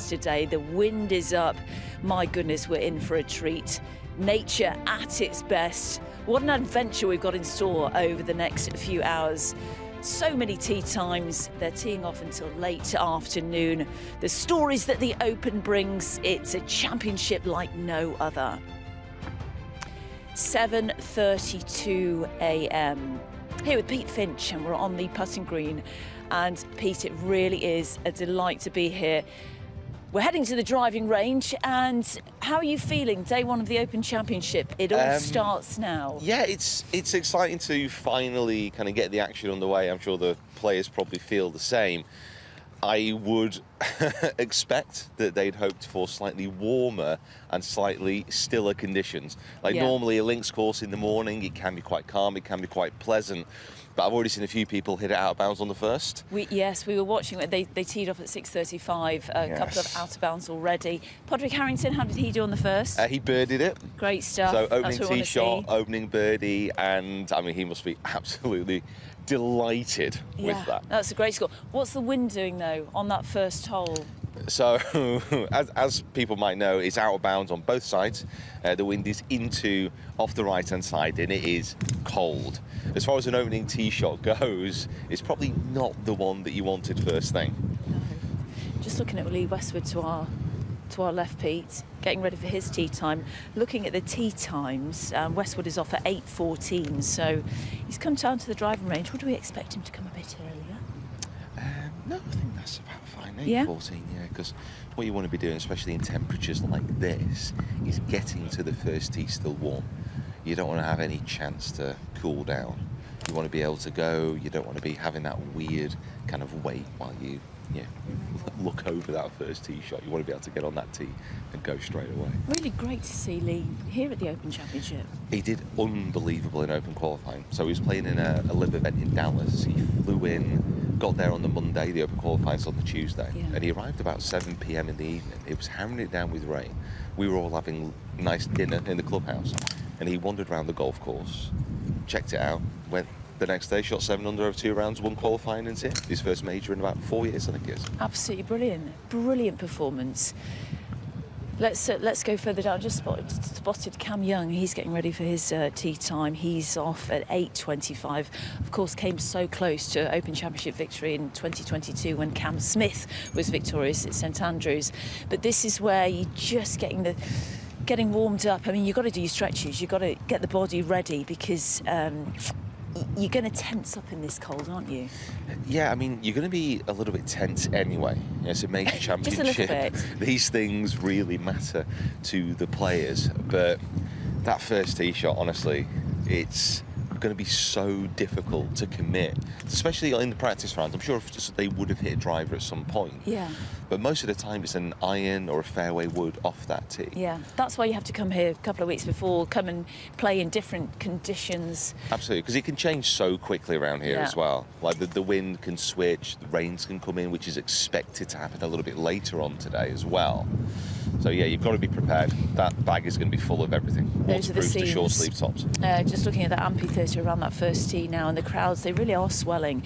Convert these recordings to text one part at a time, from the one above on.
yesterday. The wind is up. My goodness, we're in for a treat. Nature at its best. What an adventure we've got in store over the next few hours. So many tee times. They're teeing off until late afternoon. The stories that the Open brings, it's a championship like no other. 7:32 a.m. Here with Pete Finch, and we're on the putting green. And Pete, it really is a delight to be here. We're heading to the driving range, and how are you feeling? Day one of the Open Championship. It all starts now. Yeah, it's exciting to finally kind of get the action underway. I'm sure the players probably feel the same. I would expect that they'd hoped for slightly warmer and slightly stiller conditions. Normally a links course in the morning, it can be quite calm, it can be quite pleasant. But I've already seen a few people hit it out of bounds on the first. Yes, we were watching it. They teed off at 6:35, a couple of out of bounds already. Podrick Harrington, how did he do on the first? He birdied it. Great stuff. So opening tee shot, opening birdie, and I mean, he must be absolutely delighted with that. That's a great score. What's the wind doing, though, on that first hole? So, as people might know, it's out of bounds on both sides. The wind is off the right-hand side, and it is cold. As far as an opening tee shot goes, it's probably not the one that you wanted first thing. No. Just looking at Lee Westwood to our left, Pete, getting ready for his tee time. Looking at the tee times, Westwood is off at 8:14, so he's come down to the driving range. Would we expect him to come a bit earlier? No, I think that's about fine. 8:14, yeah, because what you want to be doing, especially in temperatures like this, is getting to the first tee still warm. You don't want to have any chance to cool down. You want to be able to go. You don't want to be having that weird kind of wait while you look over that first tee shot. You want to be able to get on that tee and go straight away. Really great to see Lee here at the Open Championship. He did unbelievable in Open qualifying. So he was playing in a live event in Dallas. He flew in, got there on the Monday, the Open qualifying's on the Tuesday, and he arrived about 7 p.m. in the evening. It was hammering it down with rain. We were all having nice dinner in the clubhouse, and he wandered around the golf course, checked it out, went the next day, shot 7 under over 2 rounds, won qualifying, and it's his first major in about 4 years, I think it is. Absolutely brilliant performance. Let's go further down. Just spotted Cam Young. He's getting ready for his tee time. He's off at 8:25. Of course, came so close to Open Championship victory in 2022 when Cam Smith was victorious at St Andrews. But this is where you're just getting warmed up. I mean, you've got to do your stretches. You've got to get the body ready because you're going to tense up in this cold, aren't you? Yeah, I mean, you're going to be a little bit tense anyway. It's a major championship. Just a little bit. These things really matter to the players. But that first tee shot, honestly, it's going to be so difficult to commit, especially in the practice rounds. I'm sure they would have hit a driver at some point. Yeah. But most of the time it's an iron or a fairway wood off that tee. Yeah, that's why you have to come here a couple of weeks before, come and play in different conditions. Absolutely, because it can change so quickly around here as well. Like the wind can switch, the rains can come in, which is expected to happen a little bit later on today as well. So yeah, you've got to be prepared. That bag is going to be full of everything. Waterproof to short sleeve tops. Just looking at that amphitheatre around that first tee now, and the crowds, they really are swelling.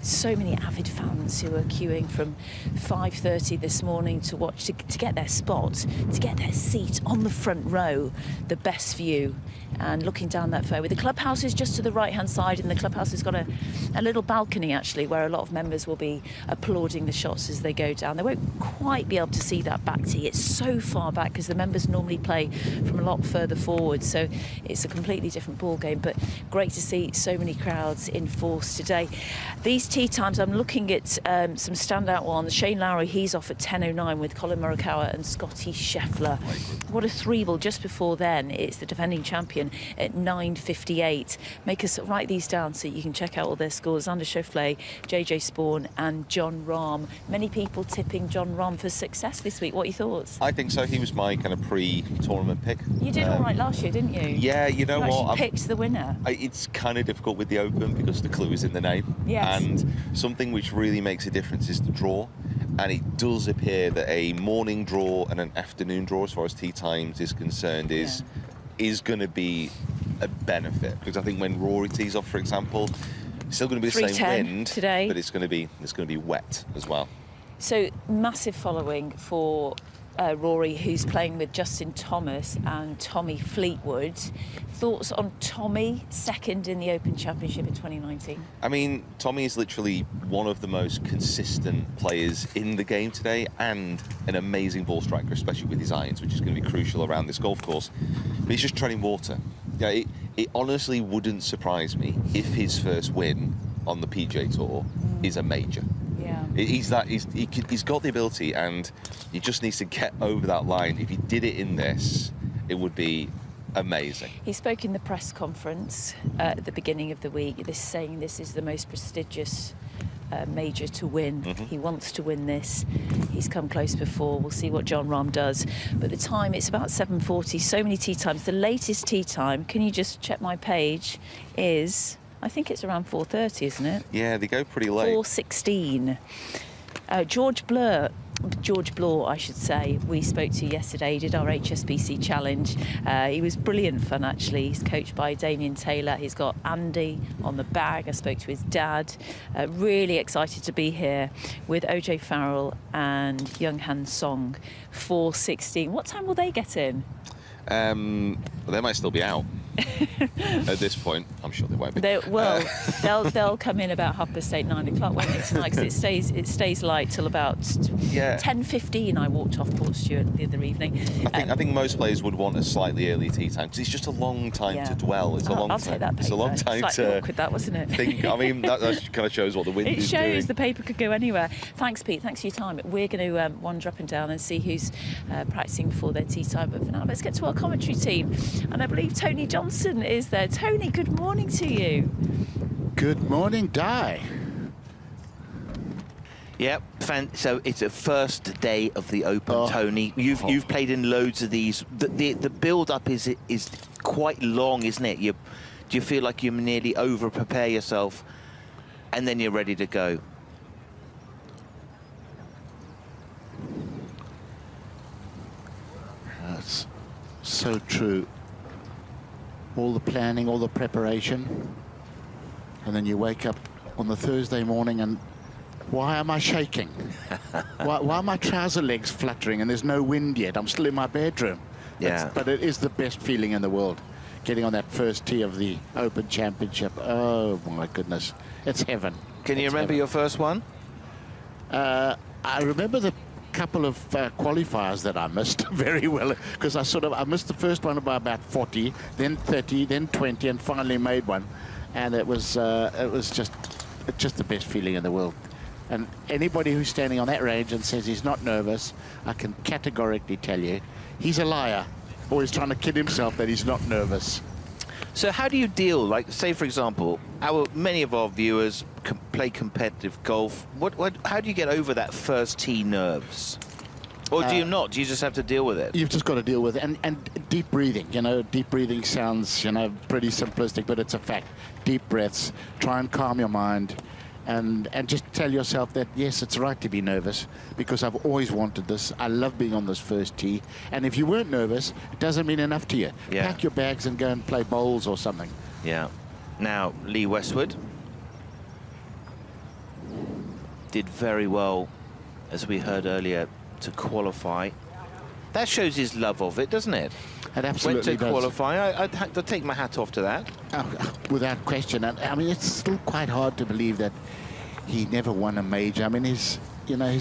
So many avid fans who are queuing from 5:30 this morning to watch, to get their spot, to get their seat on the front row, the best view. And looking down that fairway, the clubhouse is just to the right-hand side, and the clubhouse has got a little balcony actually where a lot of members will be applauding the shots as they go down. They won't quite be able to see that back tee. It's so far back because the members normally play from a lot further forward, so it's a completely different ball game. But great to see so many crowds in force today. These tee times, I'm looking at some standout ones. Shane Lowry, he's off at 10:09 with Colin Morikawa and Scotty Scheffler. What a three-ball just before then. It's the defending champion at 9:58. Make us write these down so you can check out all their scores. Anders Schauffele, JJ Spawn and Jon Rahm. Many people tipping Jon Rahm for success this week. What are your thoughts? I think so. He was my kind of pre-tournament pick. You did all right last year, didn't you? Yeah, you know what? You picked the winner. It's kind of difficult with the Open because the clue is in the name. Yes. And something which really makes a difference is the draw. And it does appear that a morning draw and an afternoon draw, as far as tee times is concerned, is going to be a benefit. Because I think when Rory tees off, for example, it's still going to be the same wind today, but it's going to be wet as well. So massive following for Rory, who's playing with Justin Thomas and Tommy Fleetwood. Thoughts on Tommy, second in the Open Championship in 2019? I mean, Tommy is literally one of the most consistent players in the game today, and an amazing ball striker, especially with his irons, which is going to be crucial around this golf course. But he's just treading water. Yeah, it honestly wouldn't surprise me if his first win on the PGA Tour is a major. Yeah. He's got the ability, and he just needs to get over that line. If he did it in this, it would be amazing. He spoke in the press conference at the beginning of the week, saying this is the most prestigious major to win. He wants to win this. He's come close before. We'll see what Jon Rahm does. But the time, it's about 7:40. So many tee times. The latest tee time, can you just check my page, is, I think it's around 4:30, isn't it? Yeah, they go pretty late. 4:16. George Bloor, I should say, we spoke to yesterday. He did our HSBC challenge. He was brilliant fun, actually. He's coached by Damien Taylor. He's got Andy on the bag. I spoke to his dad. Really excited to be here with OJ Farrell and Young Han Song. 4:16. What time will they get in? Well, they might still be out at this point. I'm sure they won't be. They'll come in about 8:30, 9 o'clock, won't they, tonight? Because it stays light till about 10:15. I walked off Port Stewart the other evening. I think most players would want a slightly early tea time, because it's just a long time to dwell. It's a long I'll time. take that paper. It's a long time Slightly to awkward, that, wasn't it? think. I mean, that kind of shows what the wind is doing. It shows the paper could go anywhere. Thanks, Pete. Thanks for your time. We're going to wander up and down and see who's practicing before their tea time. But for now, let's get to our commentary team. And I believe Tony Johnstone is there. Tony, good morning to you. Good morning, Di. Yep. So it's a first day of the Open, Tony. You've played in loads of these. The build-up is quite long, isn't it? Do you feel like you nearly over-prepare yourself, and then you're ready to go? That's so true. All the planning, all the preparation, and then you wake up on the Thursday morning and why am I shaking? why are my trouser legs fluttering and there's no wind yet? I'm still in my bedroom. Yeah. But it is the best feeling in the world, getting on that first tee of the Open Championship. Oh my goodness, it's heaven. Can you remember your first one? I remember the couple of qualifiers that I missed very well, because I missed the first one by about 40, then 30, then 20, and finally made one, and it was just the best feeling in the world. And anybody who's standing on that range and says he's not nervous, I can categorically tell you he's a liar, or he's trying to kid himself that he's not nervous. So how do you deal, like, say, for example, many of our viewers play competitive golf. How do you get over that first tee nerves? Or do you not? Do you just have to deal with it? You've just got to deal with it. And deep breathing, deep breathing sounds, pretty simplistic, but it's a fact. Deep breaths, try and calm your mind, and just tell yourself that, yes, it's right to be nervous, because I've always wanted this. I love being on this first tee. And if you weren't nervous, it doesn't mean enough to you. Yeah. Pack your bags and go and play bowls or something. Yeah. Now, Lee Westwood did very well, as we heard earlier, to qualify. That shows his love of it, doesn't it? It absolutely Went to qualify. I'd have to take my hat off to that. Without question. And I mean, it's still quite hard to believe that he never won a major. I mean, his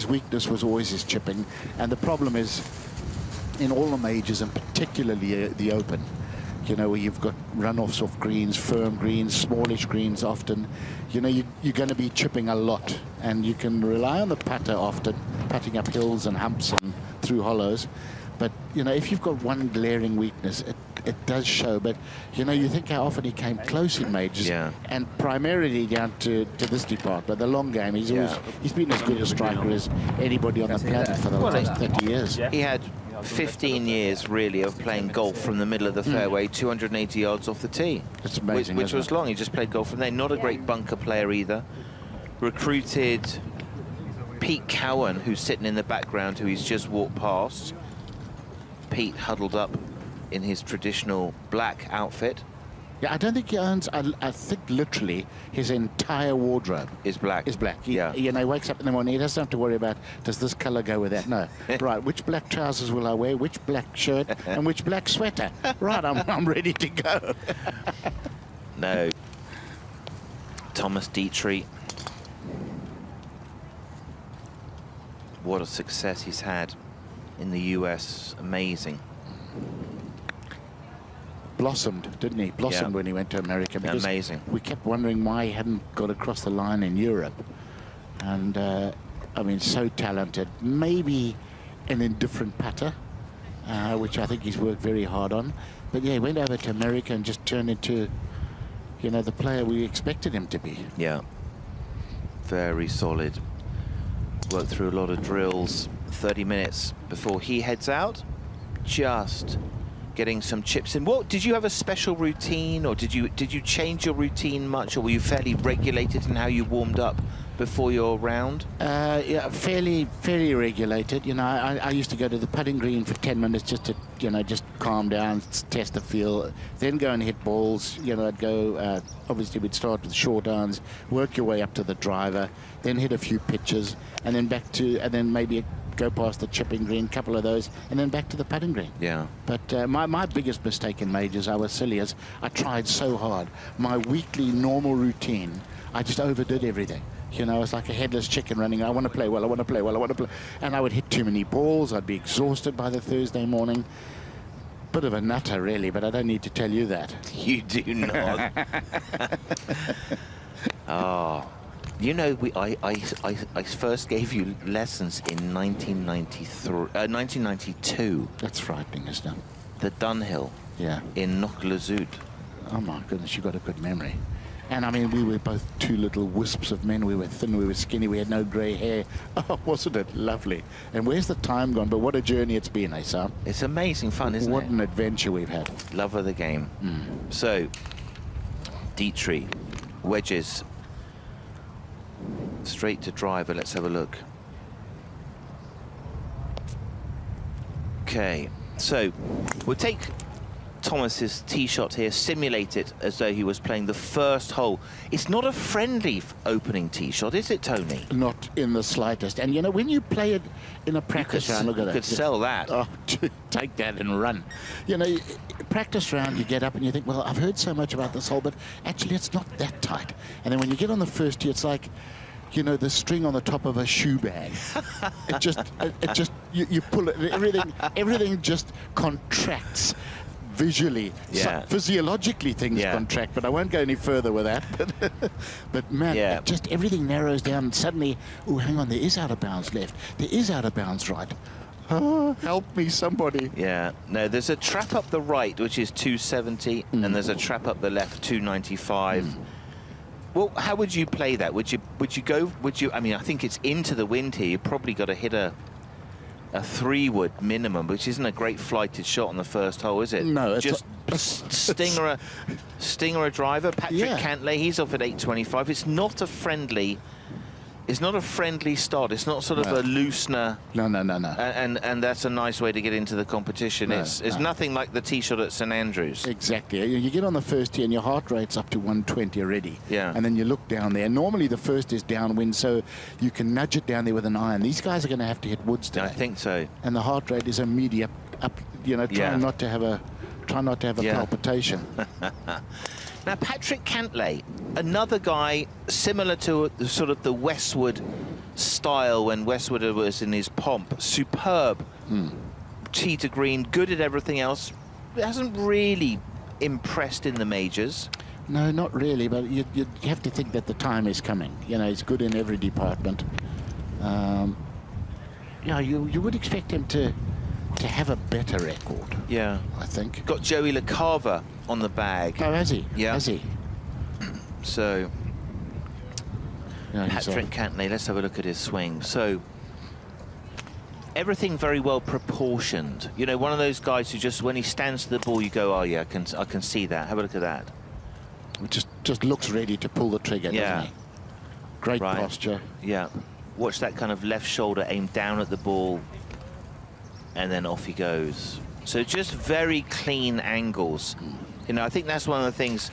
weakness was always his chipping. And the problem is, in all the majors, and particularly the Open, where you've got runoffs off greens, firm greens, smallish greens often, you're going to be chipping a lot. And you can rely on the putter often, putting up hills and humps and through hollows. But, if you've got one glaring weakness, it does show. But, you think how often he came close in majors. Yeah. And primarily down to this department. The long game, he's been as good a striker as anybody on the planet for the last 30 years. He had 15 years, really, of playing golf from the middle of the fairway, 280 yards off the tee. That's amazing, Which was long. He just played golf from there. Not a great bunker player either. Recruited Pete Cowan, who's sitting in the background, who he's just walked past. Pete huddled up in his traditional black outfit. Yeah, I don't think he owns. I think literally his entire wardrobe Is black. is black. Yeah. He wakes up in the morning. He doesn't have to worry about, does this colour go with that? No. Right. Which black trousers will I wear? Which black shirt and which black sweater? Right. I'm ready to go. No. Thomas Dietrich. What a success he's had in the US. Amazing. Blossomed, didn't he? Blossomed when he went to America. Because Amazing. We kept wondering why he hadn't got across the line in Europe. And, I mean, so talented. Maybe an indifferent putter, which I think he's worked very hard on. But, yeah, he went over to America and just turned into, you know, the player we expected him to be. Yeah. Very solid. Worked through a lot of drills. 30 minutes before he heads out. Just getting some chips in. What did you have a special routine, or did you change your routine much, or were you fairly regulated in how you warmed up before your round? Yeah, fairly regulated. You know, I used to go to the putting green for 10 minutes just to, you know, just calm down, test the feel, then go and hit balls. You know, I'd go, obviously we'd start with short irons, work your way up to the driver, then hit a few pitches, and then back to, and then maybe go past the chipping green, couple of those, and then back to the putting green. Yeah. But my biggest mistake in majors, I was silly, as I tried so hard. My weekly normal routine, I just overdid everything. You know, it's like a headless chicken running. I want to play well, I want to play well, I want to play. And I would hit too many balls. I'd be exhausted by the Thursday morning. Bit of a nutter, really, but I don't need to tell you that. You do not. Oh. You know, I first gave you lessons in 1992. That's frightening, isn't it? The Dunhill. Yeah. In Noklazud. Oh, my goodness, you've got a good memory. And, I mean, we were both two little wisps of men. We were thin, we were skinny, we had no grey hair. Oh, wasn't it lovely? And where's the time gone? But what a journey it's been, eh, Sam? It's amazing fun, isn't it? What an adventure we've had. Love of the game. So, Dietrich, wedges. Straight to driver, let's have a look. Okay, so we'll take Thomas's tee shot here, simulate it as though he was playing the first hole. It's not a friendly opening tee shot, is it, Tony? Not in the slightest. And, you know, when you play it in a practice round, look at that. You could sell that. Oh, take that and run. You know, practice round, you get up and you think, well, I've heard so much about this hole, but actually it's not that tight. And then when you get on the first tee, it's like, you know, the string on the top of a shoe bag. It just, you pull it, everything just contracts visually. Yeah. So physiologically things contract, but I won't go any further with that. But man, just everything narrows down. And suddenly, oh, hang on, there is out of bounds left. There is out of bounds right. Oh, help me, somebody. Yeah, no, there's a trap up the right, which is 270, and there's a trap up the left, 295. Well, how would you play that? Would you go? I mean, I think it's into the wind here. You've probably got to hit a 3-wood minimum, which isn't a great flighted shot on the first hole, is it? No, it's just stinger a driver. Patrick Cantlay, he's off at 825. It's not a friendly. It's not a friendly start. It's not sort of a loosener. No. And that's a nice way to get into the competition. It's nothing like the tee shot at St Andrews. Exactly. You get on the first tee and your heart rate's up to 120 already. Yeah. And then you look down there. Normally the first is downwind, so you can nudge it down there with an iron. These guys are going to have to hit woods today. I think so. And the heart rate is immediate up. You know, try not to have a palpitation. Now, Patrick Cantlay, another guy similar to sort of the Westwood style when Westwood was in his pomp. Superb tee to green, good at everything else. Hasn't really impressed in the majors. No, not really, but you have to think that the time is coming. You know, he's good in every department. Yeah, you would expect him to have a better record. Yeah. I think. Got Joey LaCava on the bag. Oh, has he? Yeah. Has he? So, Yeah, Patrick Cantlay, let's have a look at his swing. So, everything very well proportioned. You know, one of those guys who just, when he stands to the ball, you go, oh yeah, I can see that. Have a look at that. Just looks ready to pull the trigger, doesn't he? Great posture. Yeah. Watch that kind of left shoulder aim down at the ball, and then off he goes. So just very clean angles You know, I think that's one of the things,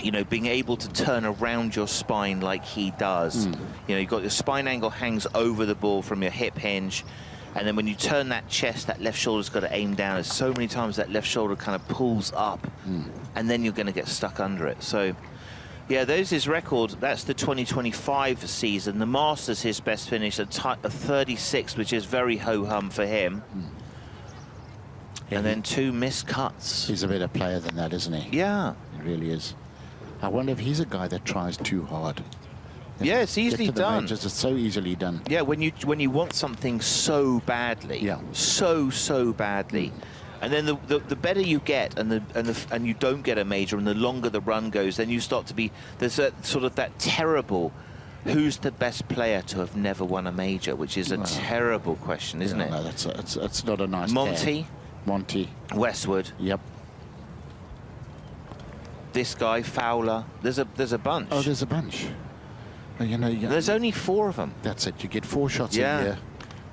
you know, being able to turn around your spine like he does. You know, you've got your spine angle hangs over the ball from your hip hinge, and then when you turn that chest, that left shoulder's got to aim down. There's so many times that left shoulder kind of pulls up, and then you're going to get stuck under it. So, yeah, those his record. That's the 2025 season. The Masters, his best finish, a 36, which is very ho-hum for him. And then 2 missed cuts. He's a better player than that, isn't he? Yeah. He really is. I wonder if he's a guy that tries too hard. Yeah, it's easily done. Majors, it's so easily done. Yeah, when you want something so badly, so badly, and then the better you get, and you don't get a major, and the longer the run goes, then you start to be there's a sort of that terrible. Who's the best player to have never won a major? Which is a terrible question, isn't it? No, that's not a nice. Monty. Westwood. Yep. This guy, Fowler. There's a bunch. Oh, there's a bunch. Well, you know, there's only 4 of them. That's it. You get 4 shots in there.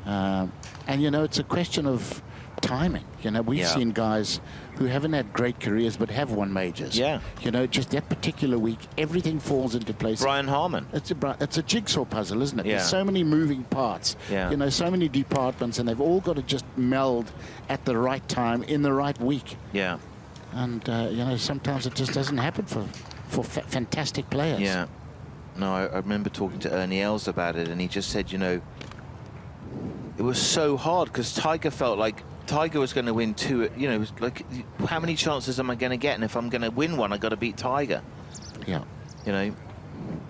And, you know, it's a question of timing. You know, we've seen guys who haven't had great careers but have won majors. Yeah. You know, just that particular week, everything falls into place. Brian Harmon. It's a jigsaw puzzle, isn't it? Yeah. There's so many moving parts. Yeah. You know, so many departments, and they've all got to just meld at the right time in the right week. Yeah. And, you know, sometimes it just doesn't happen for fantastic players. Yeah. No, I remember talking to Ernie Els about it, and he just said, you know, it was so hard because Tiger felt like Tiger was going to win 2. You know, it was like, how many chances am I going to get? And if I'm going to win one, I got to beat Tiger. Yeah. You know.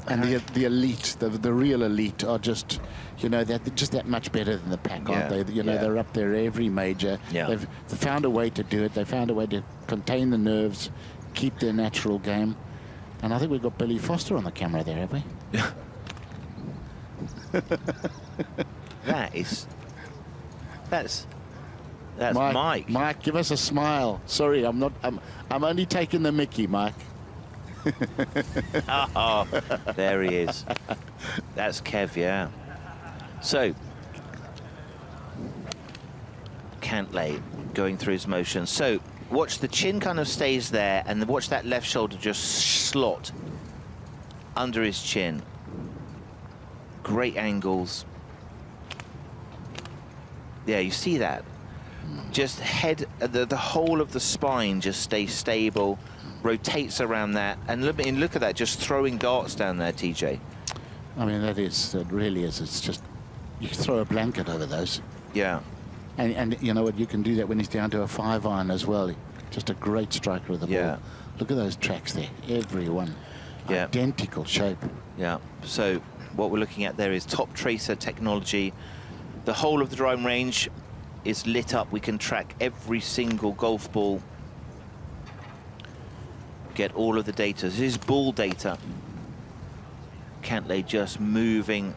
And the elite, the real elite, are just, you know, they're just that much better than the pack, aren't they? You know, they're up there every major. Yeah. They've found a way to do it. They found a way to contain the nerves, keep their natural game. And I think we've got Billy Foster on the camera there, have we? That's Mike. Mike, give us a smile. Sorry, I'm only taking the mickey, Mike. Oh, there he is. That's Kev, yeah. So, Cantlay going through his motions. So, watch the chin kind of stays there, and watch that left shoulder just slot under his chin. Great angles. Yeah, you see that? Just head, the whole of the spine just stays stable, rotates around that, and look at that, just throwing darts down there, TJ. I mean, it really is. It's just, you can throw a blanket over those. Yeah. And you know what, you can do that when he's down to a 5-iron as well. Just a great striker of the ball. Look at those tracks there, every one. Yeah. Identical shape. Yeah, so what we're looking at there is top tracer technology. The whole of the driving range is lit up. We can track every single golf ball, get all of the data. This is ball data. Cantlay just moving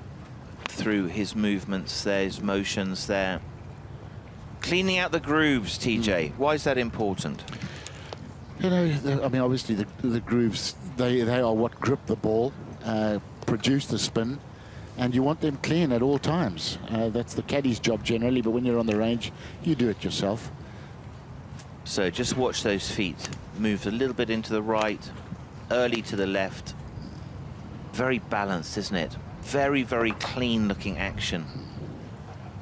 through his movements there, his motions there. Cleaning out the grooves, TJ. Why is that important? You know, I mean, obviously the grooves, they are what grip the ball, produce the spin, and you want them clean at all times. That's the caddy's job generally, but when you're on the range, you do it yourself. So just watch those feet. Move a little bit into the right, early to the left. Very balanced, isn't it? Very, very clean looking action.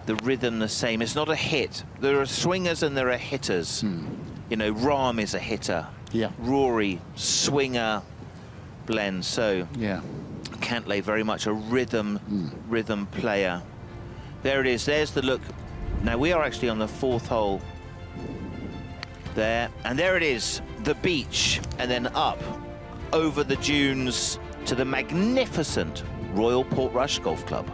The rhythm the same. It's not a hit. There are swingers and there are hitters. You know, Rahm is a hitter. Yeah. Rory, swinger, blend. So yeah, Cantlay very much a rhythm player. There it is. There's the look. Now we are actually on the 4th hole. There, and there it is, the beach, and then up over the dunes to the magnificent Royal Portrush Golf Club.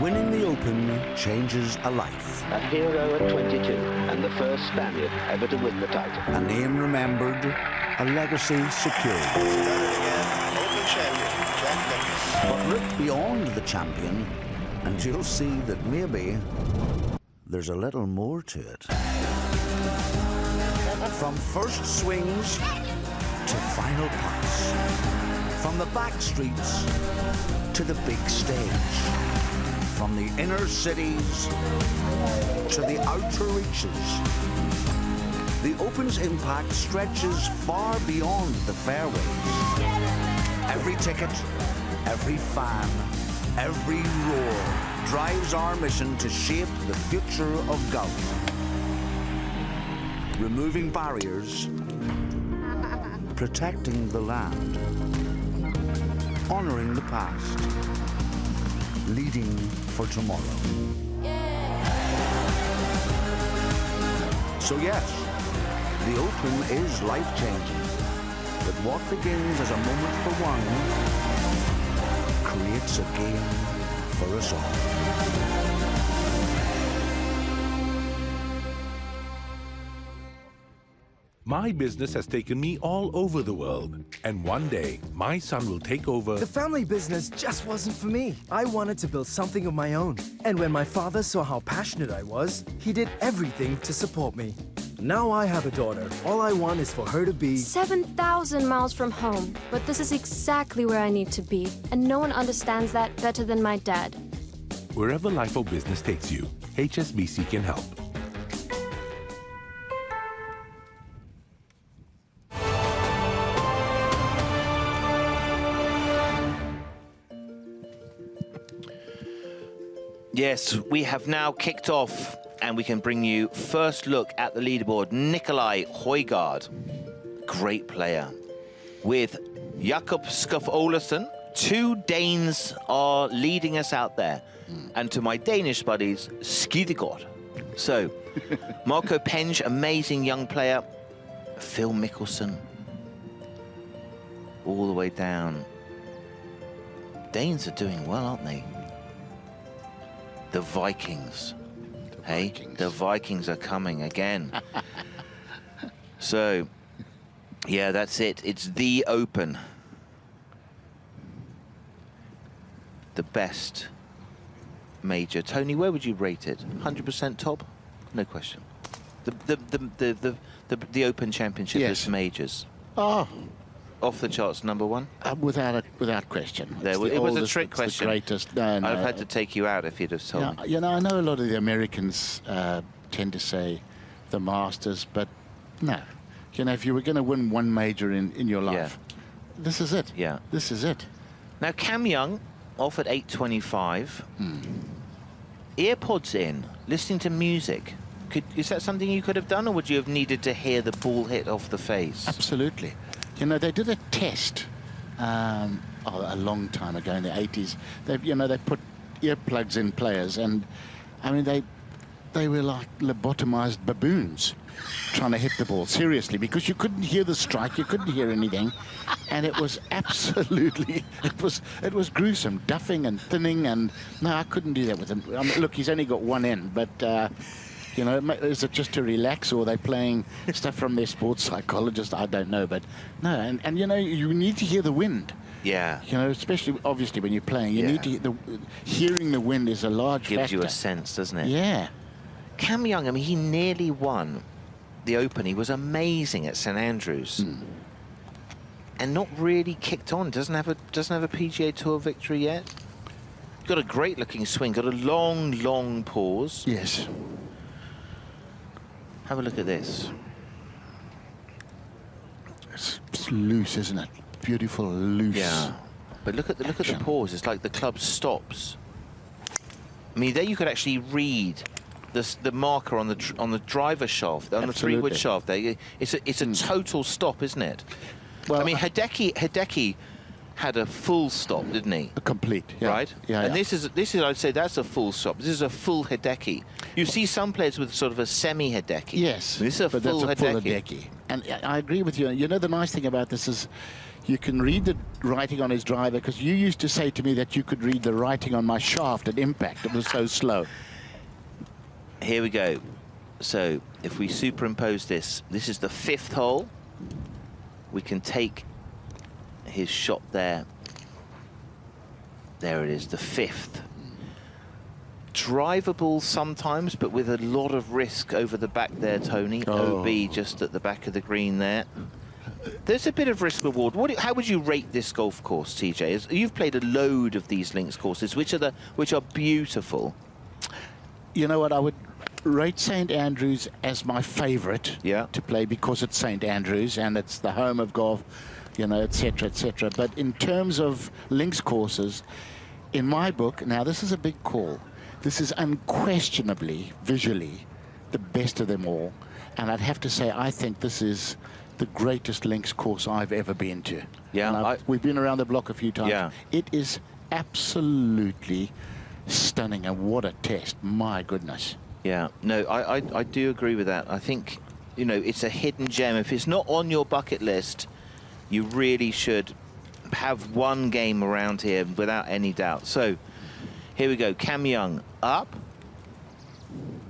Winning the Open changes a life. A hero at 22 and the first Spaniard ever to win the title. A name remembered, a legacy secured. Open champion, Jack Nicklaus. But look beyond the champion and you'll see that maybe there's a little more to it. From first swings to final putts. From the back streets to the big stage. From the inner cities to the outer reaches. The Open's impact stretches far beyond the fairways. Every ticket, every fan, every roar drives our mission to shape the future of golf. Removing barriers, protecting the land, honoring the past, leading for tomorrow. So yes, the Open is life-changing, but what begins as a moment for one creates a game for us all. My business has taken me all over the world, and one day, my son will take over. The family business just wasn't for me. I wanted to build something of my own. And when my father saw how passionate I was, he did everything to support me. Now I have a daughter. All I want is for her to be 7,000 miles from home, but this is exactly where I need to be, and no one understands that better than my dad. Wherever life or business takes you, HSBC can help. Yes, we have now kicked off, and we can bring you first look at the leaderboard. Nikolai Højgaard, great player, with Jakob Skuf Olesen. Two Danes are leading us out there. And to my Danish buddies, Skidegaard. So, Marco Penge, amazing young player. Phil Mickelson, all the way down. Danes are doing well, aren't they? The Vikings. Hey, the Vikings are coming again. So, yeah, that's it. It's the Open. The best major. Tony, where would you rate it? 100% top? No question. The Open Championship is majors. Oh, off the charts, number one. Without question. It was a trick question. The greatest. No, I'd have had to take you out if you'd have told me. You know, I know a lot of the Americans tend to say the Masters, but no. You know, if you were going to win one major in your life, this is it. Yeah. This is it. Now, Cam Young off at 8:25. Earpods in, listening to music. Is that something you could have done, or would you have needed to hear the ball hit off the face? Absolutely. You know, they did a test a long time ago in the 80s. They put earplugs in players, and I mean, they were like lobotomized baboons trying to hit the ball, seriously, because you couldn't hear the strike, you couldn't hear anything, and it was absolutely, it was gruesome, duffing and thinning, and no, I couldn't do that with him. I mean, look, he's only got one end, but you know, is it just to relax, or are they playing stuff from their sports psychologist? I don't know, but no, and you know, you need to hear the wind. Yeah. You know, especially, obviously, when you're playing, you need to hearing the wind is a large factor. Gives you a sense, doesn't it? Yeah. Cam Young, I mean, he nearly won the Open. He was amazing at St Andrews, and not really kicked on. Doesn't have a PGA Tour victory yet. Got a great looking swing. Got a long pause. Yes. Have a look at this. It's loose, isn't it? Beautiful, loose. Yeah. But look at the pause. It's like the club stops. I mean, there you could actually read the marker on the driver shaft, on the 3-wood shaft. There, it's a total stop, isn't it? Well, I mean, Hideki had a full stop, didn't he? A complete, yeah. Right? Yeah. And this is I'd say that's a full stop. This is a full Hideki. You see some players with sort of a semi-Hideki. Yes. This is a full Hideki. And I agree with you. You know, the nice thing about this is you can read the writing on his driver, because you used to say to me that you could read the writing on my shaft at impact. It was so slow. Here we go. So if we superimpose this is the 5th hole. We can take his shot there. There it is, the 5th. drivable sometimes, but with a lot of risk over the back there, Tony. OB just at the back of the green there. There's a bit of risk reward. How would you rate this golf course, TJ? You've played a load of these links courses, which are beautiful. You know what? I would rate St Andrews as my favourite to play because it's St Andrews and it's the home of golf, you know, etc., etc. But in terms of links courses, in my book, now this is a big call. This is unquestionably, visually, the best of them all. And I'd have to say, I think this is the greatest links course I've ever been to. Yeah, we've been around the block a few times. Yeah. It is absolutely stunning, and what a test, my goodness. Yeah, no, I do agree with that. I think, you know, it's a hidden gem. If it's not on your bucket list, you really should have one game around here without any doubt. So here we go. Cam Young, up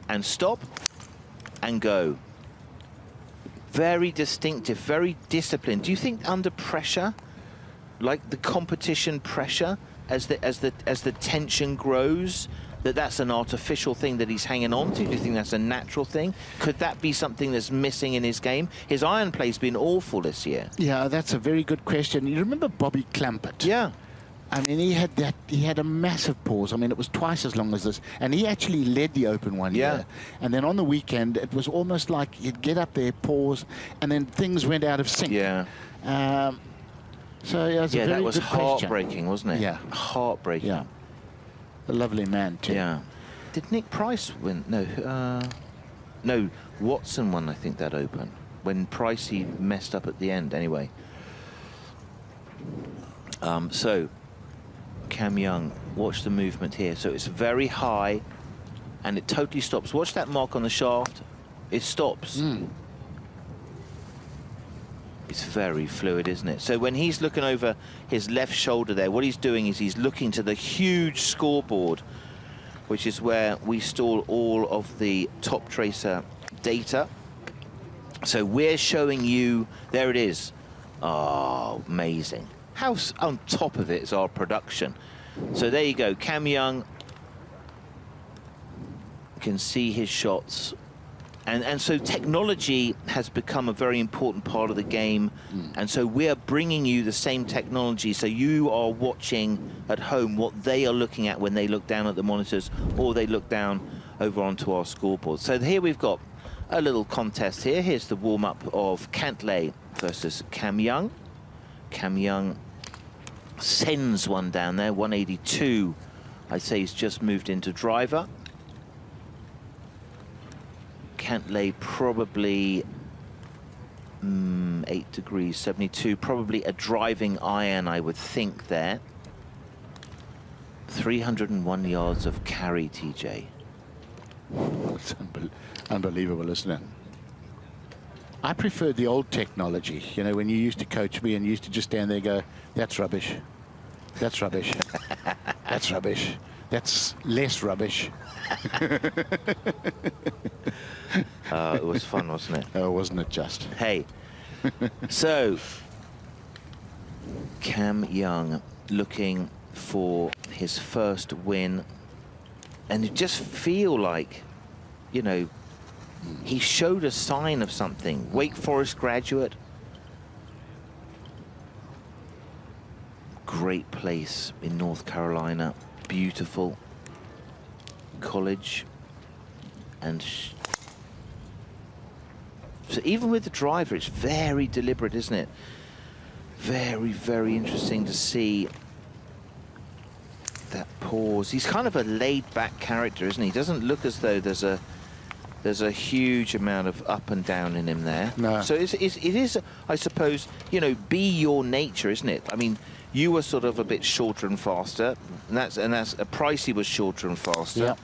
and stop and go. Very distinctive, very disciplined. Do you think under pressure, like the competition pressure, as the tension grows, that's an artificial thing that he's hanging on to? Do you think that's a natural thing? Could that be something that's missing in his game? His iron play's been awful this year. Yeah, that's a very good question. You remember Bobby Clampett? Yeah. I mean, he had a massive pause. I mean, it was twice as long as this. And he actually led the Open one year. And then on the weekend, it was almost like he'd get up there, pause, and then things went out of sync. Yeah. So yeah, it's a very that was good heartbreaking, question. wasn't it? Yeah. Heartbreaking. Yeah. A lovely man, too. Yeah. Did Nick Price win? No. No, Watson won, I think, that Open. When Pricey messed up at the end, anyway. So, Cam Young, watch the movement here. So it's very high, and it totally stops. Watch that mark on the shaft. It stops. It's very fluid, isn't it? So when he's looking over his left shoulder there, what he's doing is he's looking to the huge scoreboard, which is where we store all of the top tracer data. So we're showing you, there it is. Oh, amazing. How on top of it is our production. So there you go, Cam Young. You can see his shots. And so technology has become a very important part of the game. And so we're bringing you the same technology. So you are watching at home what they are looking at when they look down at the monitors or they look down over onto our scoreboard. So here we've got a little contest here. Here's the warm-up of Cantlay versus Cam Young. Cam Young sends one down there, 182. I'd say he's just moved into driver. Cantlay probably 8 degrees, 72, probably a driving iron, I would think there. 301 yards of carry, TJ. It's unbelievable, isn't it? I prefer the old technology. You know, when you used to coach me and you used to just stand there and go, that's rubbish. That's rubbish. That's rubbish. That's less rubbish. It was fun, wasn't it? Oh, wasn't it just? Hey, so Cam Young looking for his first win, and you just feel like, you know, he showed a sign of something. Wake Forest graduate. Great place in North Carolina. Beautiful college. And so even with the driver, it's very deliberate, isn't it? Very, very interesting to see that pause. He's kind of a laid-back character, isn't he? He doesn't look as though there's a huge amount of up and down in him there. No. So it is, I suppose, you know, be your nature, isn't it? I mean, you were sort of a bit shorter and faster, and that's Pricey was shorter and faster. Yeah.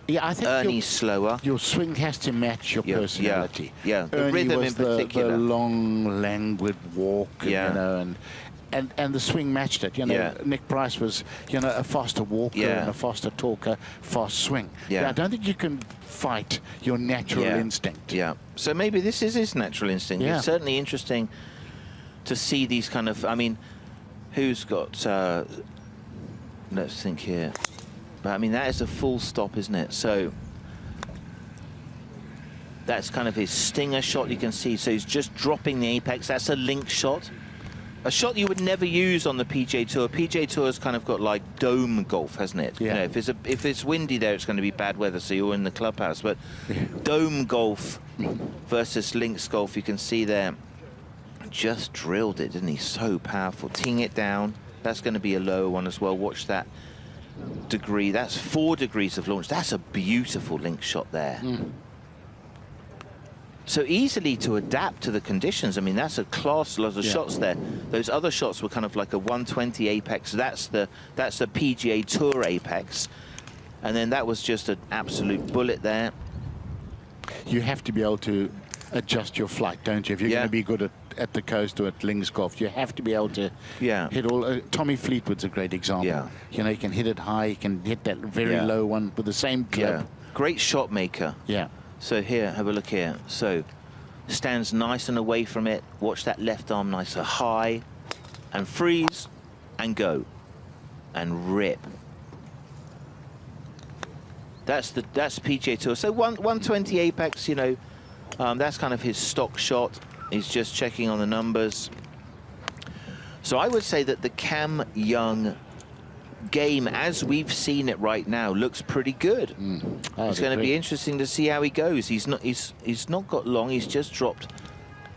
Yeah, I think Ernie's slower. Your swing has to match your personality. Yeah, the Ernie rhythm was in particular. The long, languid walk, you know, and the swing matched it. You know, Nick Price was, you know, a faster walker and a faster talker, fast swing. Yeah, I don't think you can fight your natural instinct. Yeah, so maybe this is his natural instinct. Yeah. It's certainly interesting to see these kind of, I mean, who's got, let's think here. But I mean, that is a full stop, isn't it? So that's kind of his stinger shot, you can see. So he's just dropping the apex. That's a link shot. A shot you would never use on the PGA Tour. PGA Tour's kind of got like dome golf, hasn't it? Yeah. You know, if it's windy there, it's going to be bad weather, so you're in the clubhouse. But dome golf versus links golf, you can see there, just drilled it, didn't he? So powerful. Teeing it down. That's going to be a lower one as well. Watch that degree. That's 4 degrees of launch. That's a beautiful link shot there. So easily to adapt to the conditions. I mean, that's a class lot of shots there. Those other shots were kind of like a 120 apex. That's the PGA Tour apex. And then that was just an absolute bullet there. You have to be able to adjust your flight, don't you? If you're going to be good at the coast or at links golf, you have to be able to hit all. Tommy Fleetwood's a great example. Yeah. You know, you can hit it high, you can hit that very low one with the same club. Yeah. Great shot maker. Yeah. So here, have a look here. So stands nice and away from it. Watch that left arm nice and high, and freeze, and go, and rip. That's PGA Tour. So 120 apex. You know, that's kind of his stock shot. He's just checking on the numbers. So I would say that the Cam Young game, as we've seen it right now, looks pretty good. It's going to be interesting to see how he goes. He's not got long. He's just dropped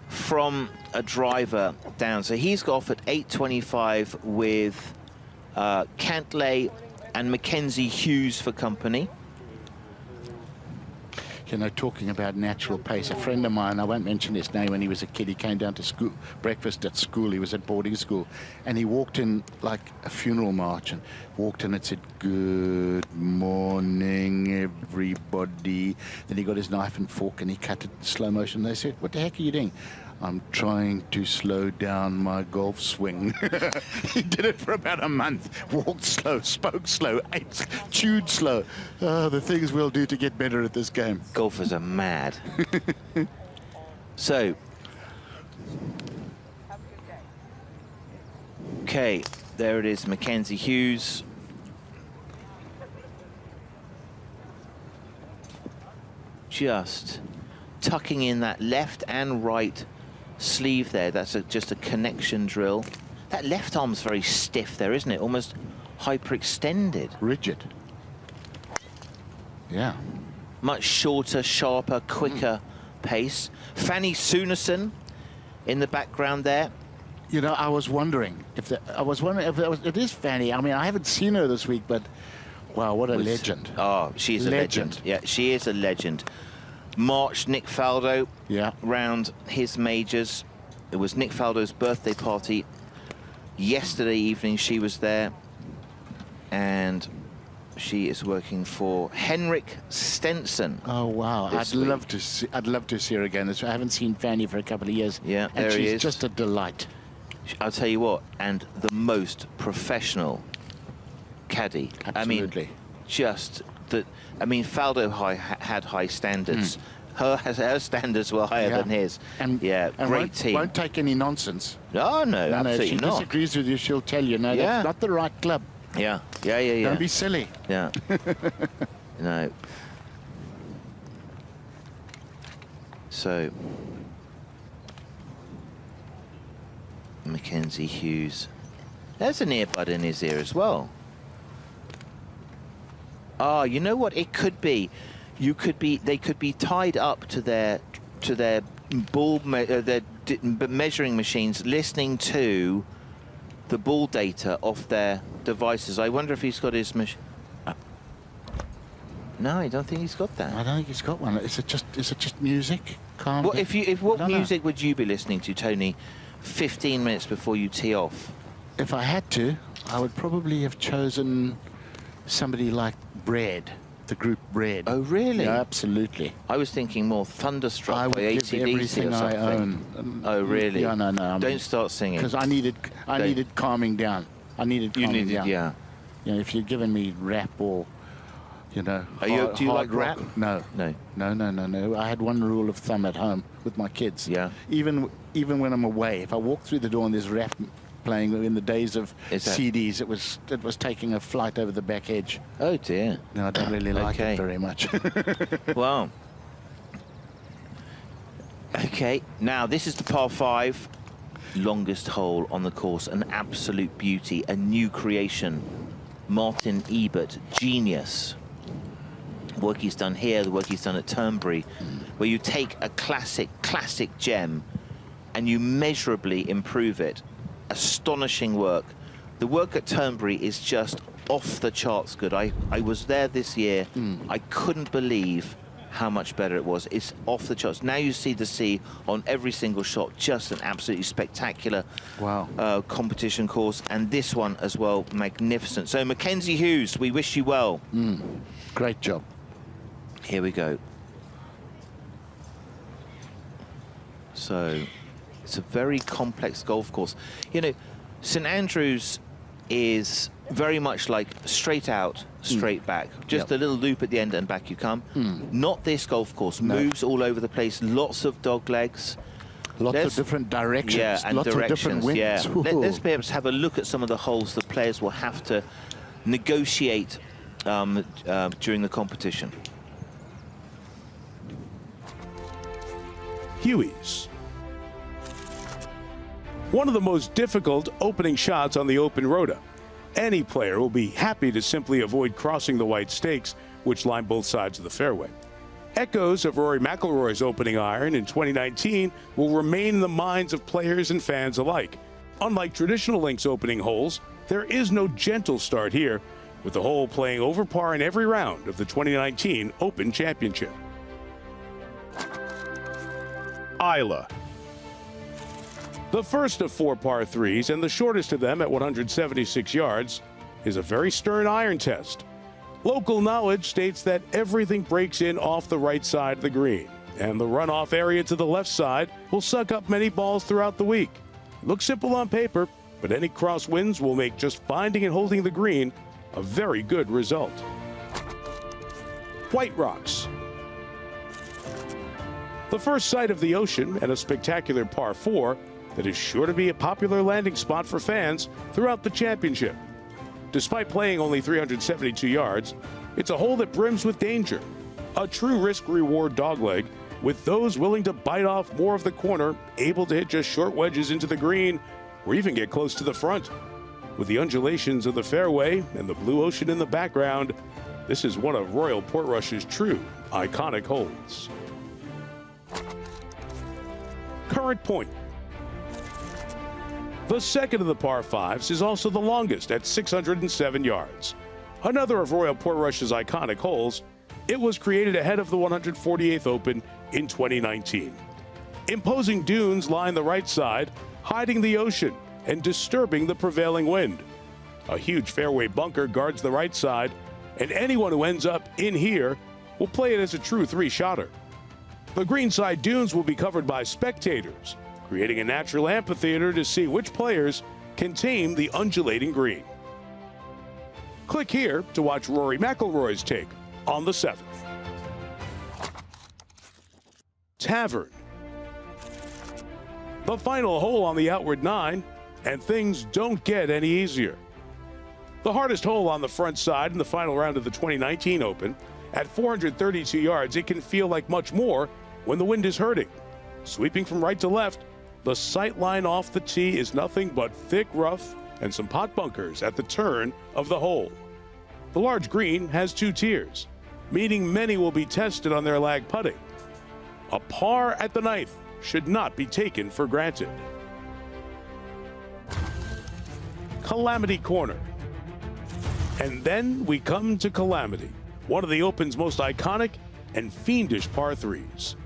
from a driver down. So he's got off at 825 with Cantlay and Mackenzie Hughes for company. You know, talking about natural pace, a friend of mine, I won't mention his name, when he was a kid, he came down to school, breakfast at school, he was at boarding school, and he walked in like a funeral march, and walked in and said, "Good morning, everybody." Then he got his knife and fork and he cut it in slow motion. They said, "What the heck are you doing?" "I'm trying to slow down my golf swing." He did it for about a month. Walked slow, spoke slow, ate, chewed slow. The things we'll do to get better at this game. Golfers are mad. So, okay, there it is, Mackenzie Hughes. Just tucking in that left and right sleeve there. That's just a connection drill. That left arm's very stiff there, isn't it? Almost hyperextended. Rigid. Yeah. Much shorter, sharper, quicker pace. Fanny Sunerson in the background there. You know, I was wondering if it is Fanny. I mean, I haven't seen her this week, but wow, what a legend. Oh, she is a legend. Yeah, she is a legend. March Nick Faldo round his majors. It was Nick Faldo's birthday party yesterday evening. She was there, and she is working for Henrik Stenson. Oh wow! I'd love to see her again. I haven't seen Fanny for a couple of years. Yeah, and there she's he is. Just a delight. I'll tell you what, and the most professional caddy. Absolutely. I mean, just that. I mean, Faldo had high standards. Her standards were higher than his. And great team. Won't take any nonsense. No, absolutely if she not. disagrees with you, she'll tell you, no, that's not the right club. Yeah. Don't be silly. Yeah. No. So, Mackenzie Hughes. There's an earbud in his ear as well. Ah, you know what? It could be. They could be tied up to their ball measuring machines, listening to the ball data off their devices. I wonder if he's got his machine. No, I don't think he's got that. I don't think he's got one. Is it just music? What music would you be listening to, Tony, 15 minutes before you tee off? If I had to, I would probably have chosen somebody like Bread, the group Bread. Oh, really? Yeah, absolutely. I was thinking more Thunderstruck I by would give AC/DC everything or something. I own. Oh, really? Yeah, no. Don't start singing. Because I needed calming down. Down. Yeah. You know, if you're giving me rap or, you know, do you like rap? No. I had one rule of thumb at home with my kids. Yeah. Even when I'm away, if I walk through the door and there's rap playing in the days of Is that- CDs. It was taking a flight over the back edge. Oh dear. No, I don't really like Okay. it very much. Wow. Okay, now this is the par 5, longest hole on the course, an absolute beauty, a new creation. Martin Ebert, genius. Work he's done here, the work he's done at Turnberry, where you take a classic gem and you measurably improve it. Astonishing work. The work at Turnberry is just off the charts good. I was there this year. I couldn't believe how much better it was. It's off the charts. Now you see the sea on every single shot. Just an absolutely spectacular competition course. And this one as well, magnificent. So Mackenzie Hughes, we wish you well. Great job. Here we go. So it's a very complex golf course. You know, St Andrews is very much like straight out, straight back. Just a little loop at the end and back you come. Not this golf course. Moves all over the place. Lots of dog legs. Lots of different directions. Yeah, and lots directions. of different winds. Yeah. Let's perhaps have a look at some of the holes the players will have to negotiate during the competition. Huey's. One of the most difficult opening shots on the Open Rota. Any player will be happy to simply avoid crossing the white stakes, which line both sides of the fairway. Echoes of Rory McIlroy's opening iron in 2019 will remain in the minds of players and fans alike. Unlike traditional links opening holes, there is no gentle start here, with the hole playing over par in every round of the 2019 Open Championship. Isla. The first of 4 par 3s, and the shortest of them at 176 yards, is a very stern iron test. Local knowledge states that everything breaks in off the right side of the green, and the runoff area to the left side will suck up many balls throughout the week. Looks simple on paper, but any crosswinds will make just finding and holding the green a very good result. White Rocks. The first sight of the ocean and a spectacular par 4 that is sure to be a popular landing spot for fans throughout the championship. Despite playing only 372 yards, it's a hole that brims with danger. A true risk-reward dogleg, with those willing to bite off more of the corner, able to hit just short wedges into the green, or even get close to the front. With the undulations of the fairway and the blue ocean in the background, this is one of Royal Portrush's true iconic holes. Current Point. The second of the par 5s is also the longest at 607 yards. Another of Royal Portrush's iconic holes, it was created ahead of the 148th Open in 2019. Imposing dunes line the right side, hiding the ocean and disturbing the prevailing wind. A huge fairway bunker guards the right side, and anyone who ends up in here will play it as a true 3-shotter. The greenside dunes will be covered by spectators, creating a natural amphitheater to see which players can tame the undulating green. Click here to watch Rory McIlroy's take on the 7th. Tavern. The final hole on the outward 9, and things don't get any easier. The hardest hole on the front side in the final round of the 2019 Open. At 432 yards, it can feel like much more when the wind is hurting. Sweeping from right to left, the sight line off the tee is nothing but thick rough and some pot bunkers at the turn of the hole. The large green has 2 tiers, meaning many will be tested on their lag putting. A par at the 9th should not be taken for granted. Calamity Corner. And then we come to Calamity, one of the Open's most iconic and fiendish par 3s.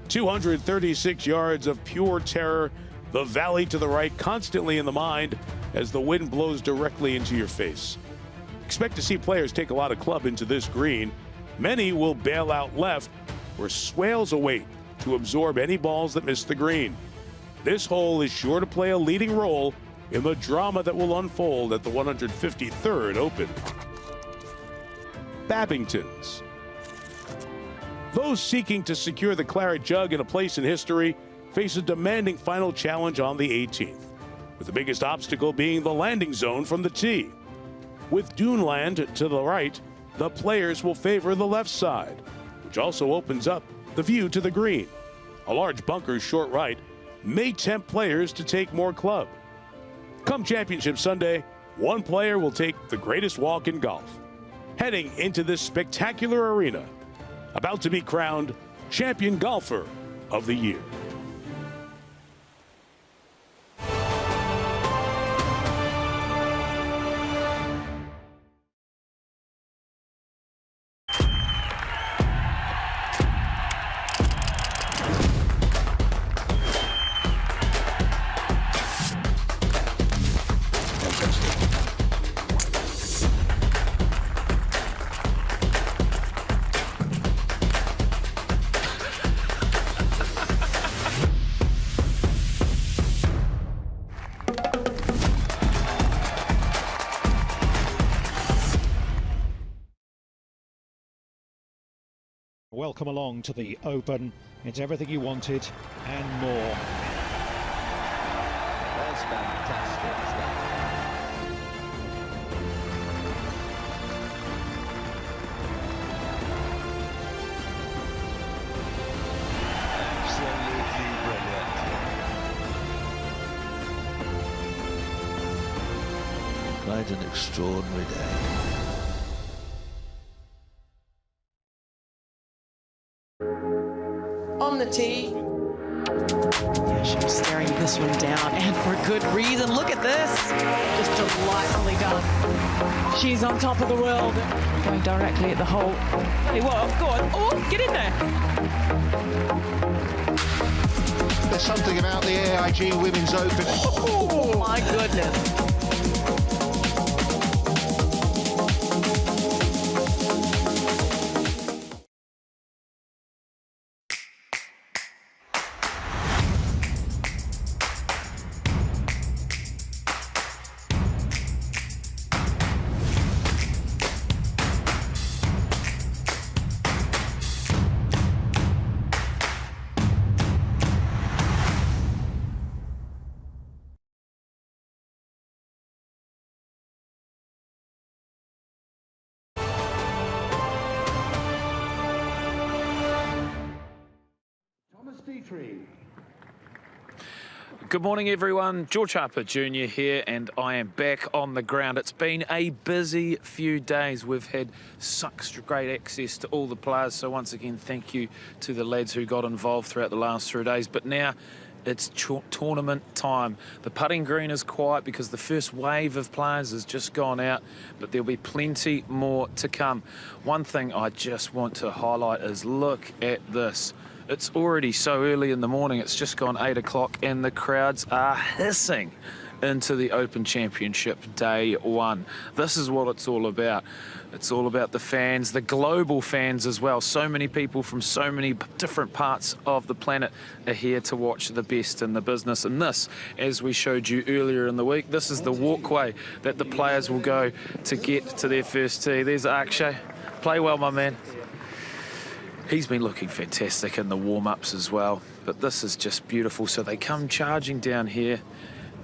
236 yards of pure terror, the valley to the right constantly in the mind as the wind blows directly into your face. Expect to see players take a lot of club into this green. Many will bail out left, where swales await to absorb any balls that miss the green. This hole is sure to play a leading role in the drama that will unfold at the 153rd Open. Babingtons. Those seeking to secure the claret jug and a place in history face a demanding final challenge on the 18th. with the biggest obstacle being the landing zone from the tee. With dune land to the right, the players will favor the left side, which also opens up the view to the green. A large bunker short right may tempt players to take more club. Come Championship Sunday, one player will take the greatest walk in golf, heading into this spectacular arena, about to be crowned Champion Golfer of the Year. Welcome along to the Open. It's everything you wanted and more. That's fantastic stuff. Absolutely brilliant. Quite an extraordinary day. On the tee. Yeah, she was staring this one down, and for good reason. Look at this. Just delightfully done. She's on top of the world. Going directly at the hole. Hey, well, go on. Oh, get in there. There's something about the AIG Women's Open. Oh, my goodness. Good morning, everyone. George Harper Jr. here, and I am back on the ground. It's been a busy few days. We've had such great access to all the players, so once again, thank you to the lads who got involved throughout the last 3 days. But now it's tournament time. The putting green is quiet because the first wave of players has just gone out, but there'll be plenty more to come. One thing I just want to highlight is look at this. It's already so early in the morning, it's just gone 8 o'clock, and the crowds are hissing into the Open Championship Day 1. This is what it's all about. It's all about the fans, the global fans as well. So many people from so many different parts of the planet are here to watch the best in the business. And this, as we showed you earlier in the week, this is the walkway that the players will go to get to their first tee. There's Akshay. Play well, my man. He's been looking fantastic in the warm-ups as well, but this is just beautiful. So they come charging down here,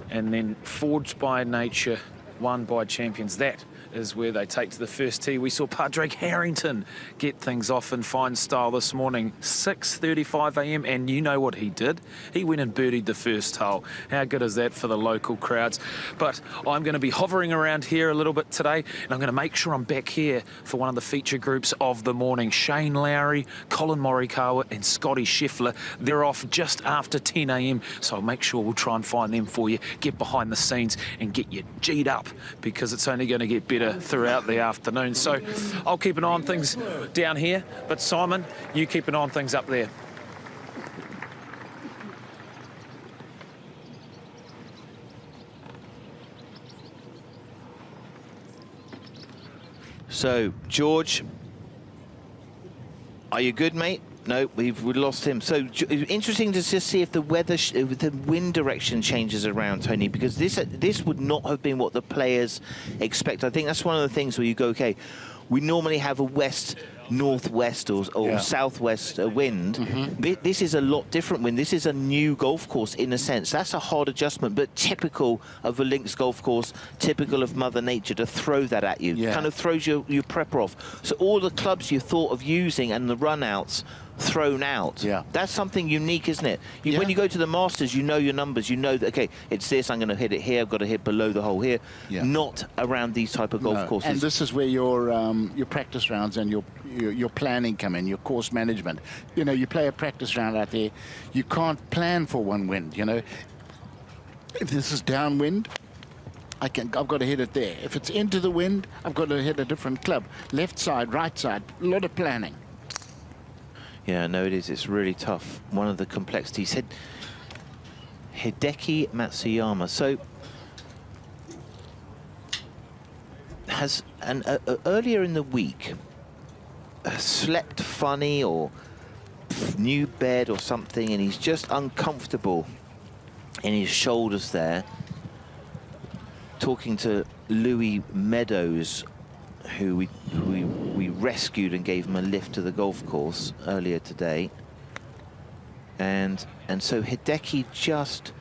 and then forged by nature, won by champions. That is where they take to the first tee. We saw Padraig Harrington get things off in fine style this morning, 6:35 a.m, and you know what he did? He went and birdied the first hole. How good is that for the local crowds? But I'm going to be hovering around here a little bit today, and I'm going to make sure I'm back here for one of the feature groups of the morning. Shane Lowry, Colin Morikawa, and Scotty Scheffler. They're off just after 10 a.m, so I'll make sure we'll try and find them for you, get behind the scenes and get you G'd up, because it's only going to get better throughout the afternoon. So I'll keep an eye on things down here, but Simon, you keep an eye on things up there. So, George, are you good, mate? No, we lost him. So interesting to just see if the weather, if the wind direction changes around, Tony, because this would not have been what the players expect. I think that's one of the things where you go, okay, we normally have a west northwest or southwest wind. This is a lot different wind. This is a new golf course in a sense. That's a hard adjustment, but typical of a links golf course, typical of Mother Nature to throw that at you. Kind of throws your prepper off. So all the clubs you thought of using and the run-outs thrown out. That's something unique, isn't it? When you go to the Masters, you know your numbers. You know that, okay, it's this, I'm going to hit it here, I've got to hit below the hole here. Not around these type of golf courses. And this is where your practice rounds and your planning come in, your course management. You know, you play a practice round out there, you can't plan for one wind, you know. If this is downwind, I've got to hit it there. If it's into the wind, I've got to hit a different club. Left side, right side, a lot of planning. Yeah, no, it is. It's really tough. One of the complexities. Hideki Matsuyama. So, has earlier in the week slept funny or new bed or something, and he's just uncomfortable in his shoulders there. Talking to Louis Meadows, who we rescued and gave him a lift to the golf course earlier today, and so Hideki just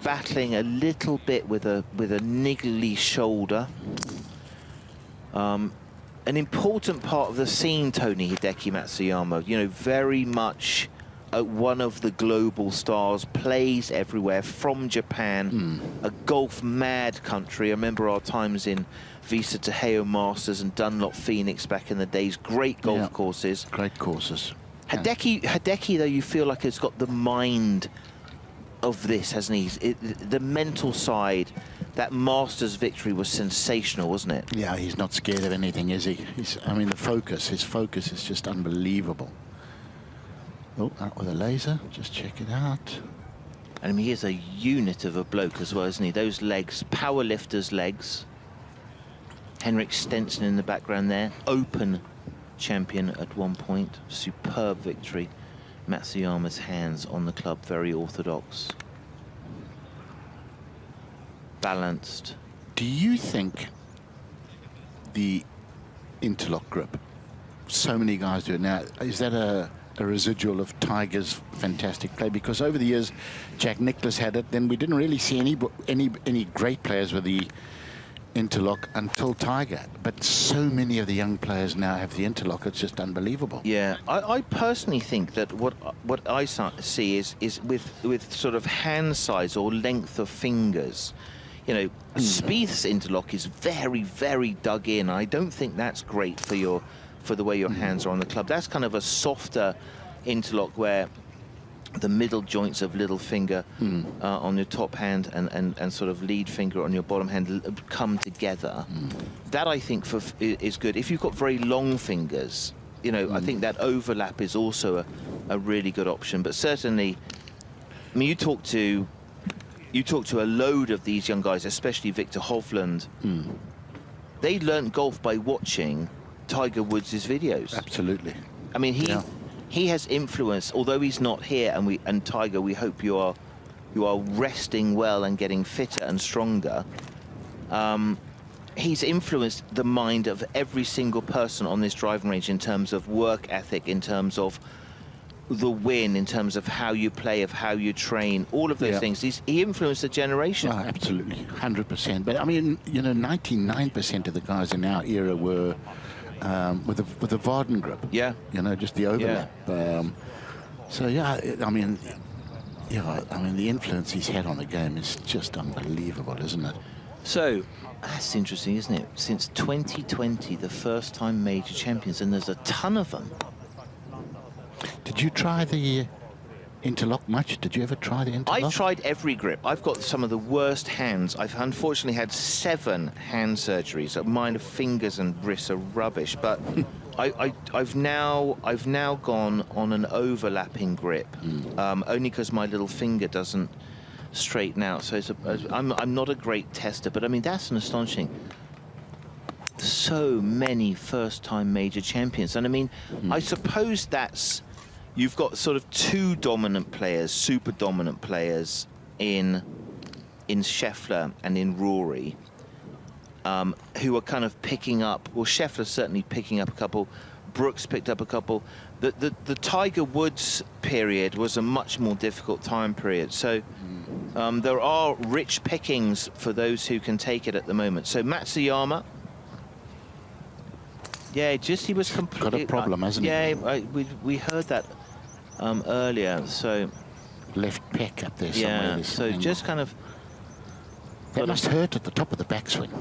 battling a little bit with a niggly shoulder. An important part of the scene, Tony, Hideki Matsuyama. You know, very much one of the global stars, plays everywhere, from Japan, a golf-mad country. I remember our times in Visa Tejeo Masters and Dunlop Phoenix back in the days. Great golf courses. Great courses. Hideki, though, you feel like has got the mind of this, hasn't he? The mental side. That Masters victory was sensational, wasn't it? Yeah, he's not scared of anything, is he? I mean, his focus is just unbelievable. Oh, out with a laser. Just check it out. And I mean, he is a unit of a bloke as well, isn't he? Those legs, power lifter's legs. Henrik Stenson in the background there. Open champion at one point. Superb victory. Matsuyama's hands on the club, very orthodox. Balanced. Do you think the interlock grip, so many guys do it now, is that a residual of Tiger's fantastic play? Because over the years, Jack Nicklaus had it, then we didn't really see any great players with the interlock until Tiger. But so many of the young players now have the interlock, it's just unbelievable. Yeah, I personally think that what I see is with sort of hand size or length of fingers. You know, Spieth's interlock is very, very dug in. I don't think that's great for the way your hands are on the club. That's kind of a softer interlock where the middle joints of little finger on your top hand and sort of lead finger on your bottom hand come together. That, I think, is good. If you've got very long fingers, you know, I think that overlap is also a really good option. But certainly, I mean, you talk to a load of these young guys, especially Victor Hovland. They learned golf by watching Tiger Woods' videos. Absolutely. I mean, he has influenced, although he's not here, and Tiger, we hope you are resting well and getting fitter and stronger. He's influenced the mind of every single person on this driving range in terms of work ethic, in terms of the win, in terms of how you play, of how you train, all of those things. He influenced a generation. Oh, absolutely, 100%. But I mean, you know, 99% of the guys in our era were with the Varden grip. Yeah. You know, just the overlap. So yeah, I mean, the influence he's had on the game is just unbelievable, isn't it? So that's interesting, isn't it? Since 2020, the first time major champions, and there's a ton of them. Did you try the interlock much? Did you ever try the interlock? I've tried every grip. I've got some of the worst hands. I've unfortunately had 7 hand surgeries. Mine fingers and wrists are rubbish, but I've now gone on an overlapping grip, only because my little finger doesn't straighten out. So I'm not a great tester, but I mean, that's an astonishing. So many first-time major champions, and I mean, I suppose that's, you've got sort of 2 dominant players, super dominant players in Scheffler and in Rory, who are kind of picking up. Well, Scheffler's certainly picking up a couple. Brooks picked up a couple. The Tiger Woods period was a much more difficult time period. So there are rich pickings for those who can take it at the moment. So Matsuyama, yeah, just he was completely... Got a problem, hasn't he? Yeah, we heard that earlier, so... Left pec up there somewhere. Yeah, so just kind of... That must hurt at the top of the backswing.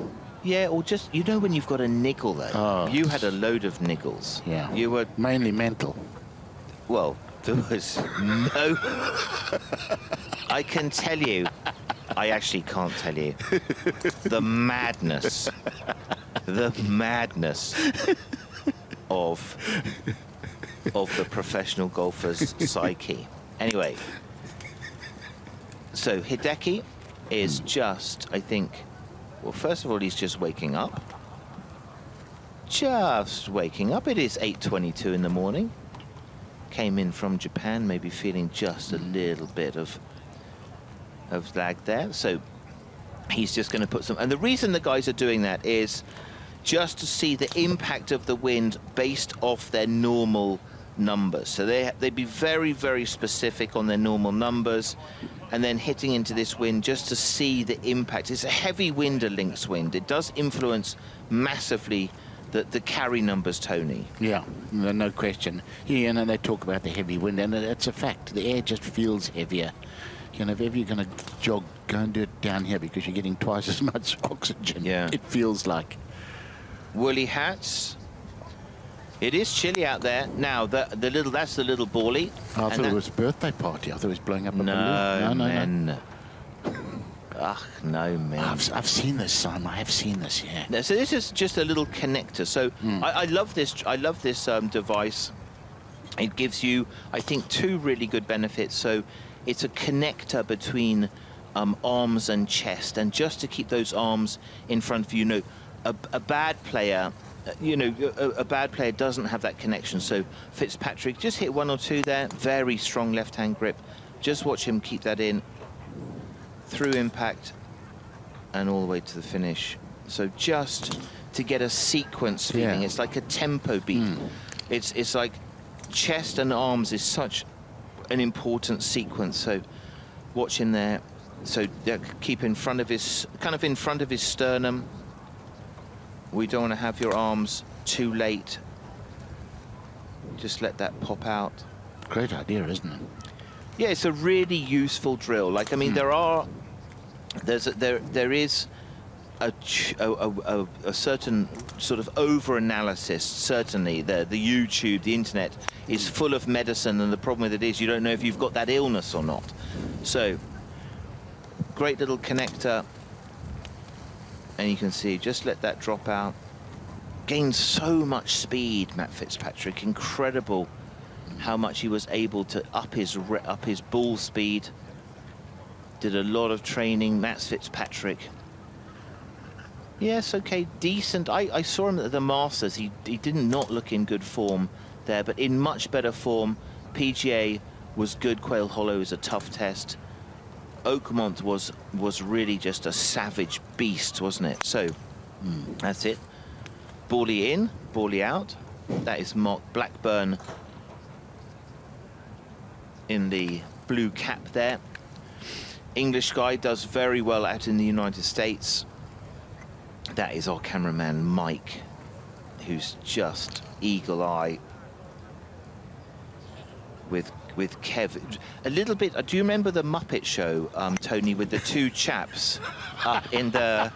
Yeah, or just, you know when you've got a niggle, though? Oh, you had a load of niggles. Yeah. You were... Mainly mental. Well, there was no... I can tell you, I actually can't tell you, the madness of the professional golfer's psyche. Anyway, so Hideki is just, I think, well, first of all, he's just waking up. Just waking up. It is 8:22 in the morning. Came in from Japan, maybe feeling just a little bit of lag there. So he's just going to put some... And the reason the guys are doing that is just to see the impact of the wind based off their normal numbers. So they'd be very, very specific on their normal numbers, and then hitting into this wind just to see the impact. It's a heavy wind, a links wind. It does influence massively the carry numbers, Tony. Yeah, no question. Yeah, and they talk about the heavy wind, and it's a fact. The air just feels heavier. You know, if ever you're going to jog, go and do it down here because you're getting twice as much oxygen. Yeah. It feels like. Woolly hats. It is chilly out there. Now, that's the little bally. I thought it was a birthday party. I thought it was blowing up a balloon. No, No. Ugh, no, man. I've seen this, Simon. I have seen this, yeah. No, so this is just a little connector. So I love this. I love this device. It gives you, I think, two really good benefits. So it's a connector between arms and chest, and just to keep those arms in front of you. You know, a bad player, a bad player doesn't have that connection. So Fitzpatrick just hit one or two there. Very strong left-hand grip. Just watch him keep that in through impact and all the way to the finish. So just to get a sequence feeling, it's like a tempo beat. It's like chest and arms is such an important sequence. So watch him there. So keep in front of his, kind of in front of his sternum. We don't want to have your arms too late. Just let that pop out. Great idea, isn't it? Yeah, it's a really useful drill. Like, I mean, there is a certain sort of over-analysis. Certainly, the YouTube, the internet is full of medicine, and the problem with it is you don't know if you've got that illness or not. So, great little connector. And you can see, just let that drop out. Gained so much speed, Matt Fitzpatrick. Incredible how much he was able to up his ball speed. Did a lot of training, Matt Fitzpatrick. Yes, okay, decent. I saw him at the Masters. He did not look in good form there, but in much better form. PGA was good. Quail Hollow is a tough test. Oakmont was really just a savage beast, wasn't it? So that's it. Bally in, bally out. That is Mark Blackburn in the blue cap there. English guy, does very well out in the United States. That is our cameraman Mike, who's just eagle eye with Kev. A little bit. Do you remember the Muppet Show, Tony, with the two chaps up in the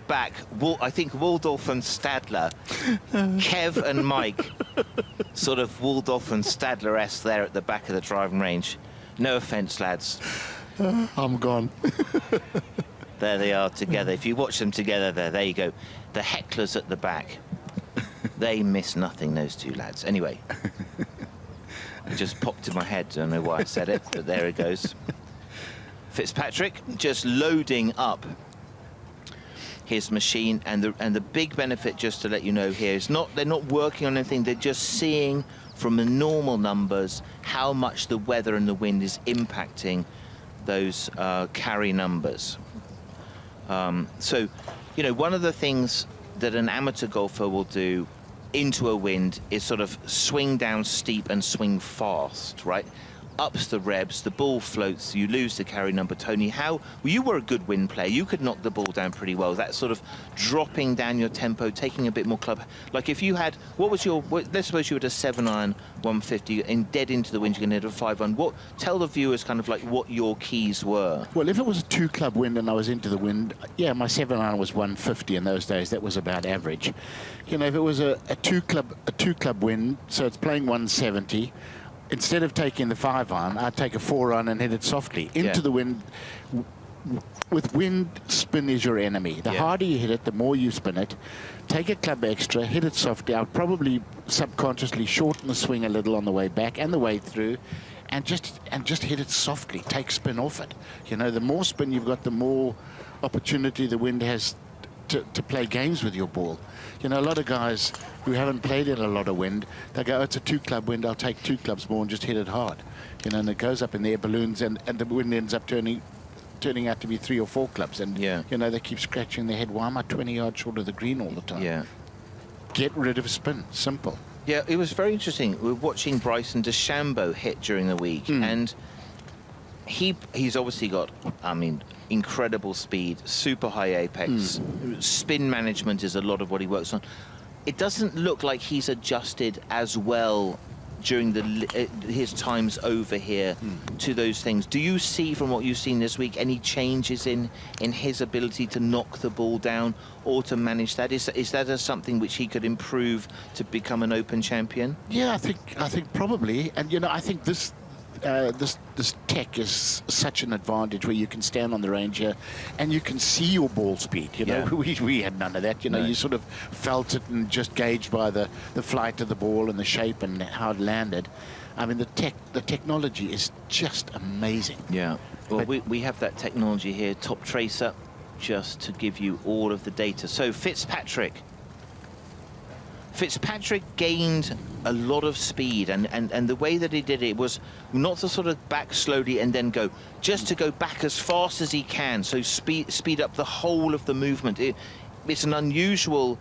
back? I think Waldorf and Stadler. Kev and Mike, sort of Waldorf and Stadler-esque there at the back of the driving range. No offence, lads. I'm gone. There they are together. If you watch them together there you go. The hecklers at the back. They miss nothing, those two lads. Anyway, it just popped in my head. Don't know why I said it, but there it goes. Fitzpatrick just loading up his machine, and the big benefit, just to let you know here, is they're not working on anything. They're just seeing from the normal numbers how much the weather and the wind is impacting those carry numbers. So, you know, one of the things that an amateur golfer will do into a wind is sort of swing down steep and swing fast, right? Ups the revs, the ball floats, you lose the carry number. Tony, well, you were a good wind player. You could knock the ball down pretty well. That sort of dropping down your tempo, taking a bit more club. Like if you had, let's suppose you had a 7-iron 150 and dead into the wind, you're going to hit a 5-iron. Tell the viewers kind of like what your keys were. Well, if it was a 2-club wind and I was into the wind, yeah, my 7-iron was 150 in those days. That was about average. You know, if it was a two-club wind, so it's playing 170, instead of taking the 5-iron, I'd take a 4-iron and hit it softly into the wind. With wind, spin is your enemy. The harder you hit it, the more you spin it. Take a club extra, hit it softly. I'll probably subconsciously shorten the swing a little on the way back and the way through, and just hit it softly. Take spin off it. You know, the more spin you've got, the more opportunity the wind has to play games with your ball. You know, a lot of guys who haven't played in a lot of wind, they go, oh, it's a 2-club wind, I'll take 2 clubs more and just hit it hard. You know, and it goes up in the air balloons, and the wind ends up turning out to be 3 or 4 clubs. And, you know, they keep scratching their head, why am I 20 yards short of the green all the time? Yeah. Get rid of spin. Simple. Yeah, it was very interesting. We were watching Bryson DeChambeau hit during the week, and he's obviously got, I mean, incredible speed, super high apex. Spin management is a lot of what he works on. It doesn't look like he's adjusted as well during his times over here to those things. Do you see, from what you've seen this week, any changes in his ability to knock the ball down or to manage that? Is that something which he could improve to become an Open champion? Yeah, I think probably. And you know, I think this tech is such an advantage where you can stand on the range here and you can see your ball speed. You know, we had none of that. You know, you sort of felt it and just gauged by the flight of the ball and the shape and how it landed. I mean, the technology is just amazing. Yeah. Well, we have that technology here, Top Tracer, just to give you all of the data. So Fitzpatrick gained a lot of speed, and the way that he did it was not to sort of back slowly and then go, just to go back as fast as he can, so speed up the whole of the movement. It's an unusual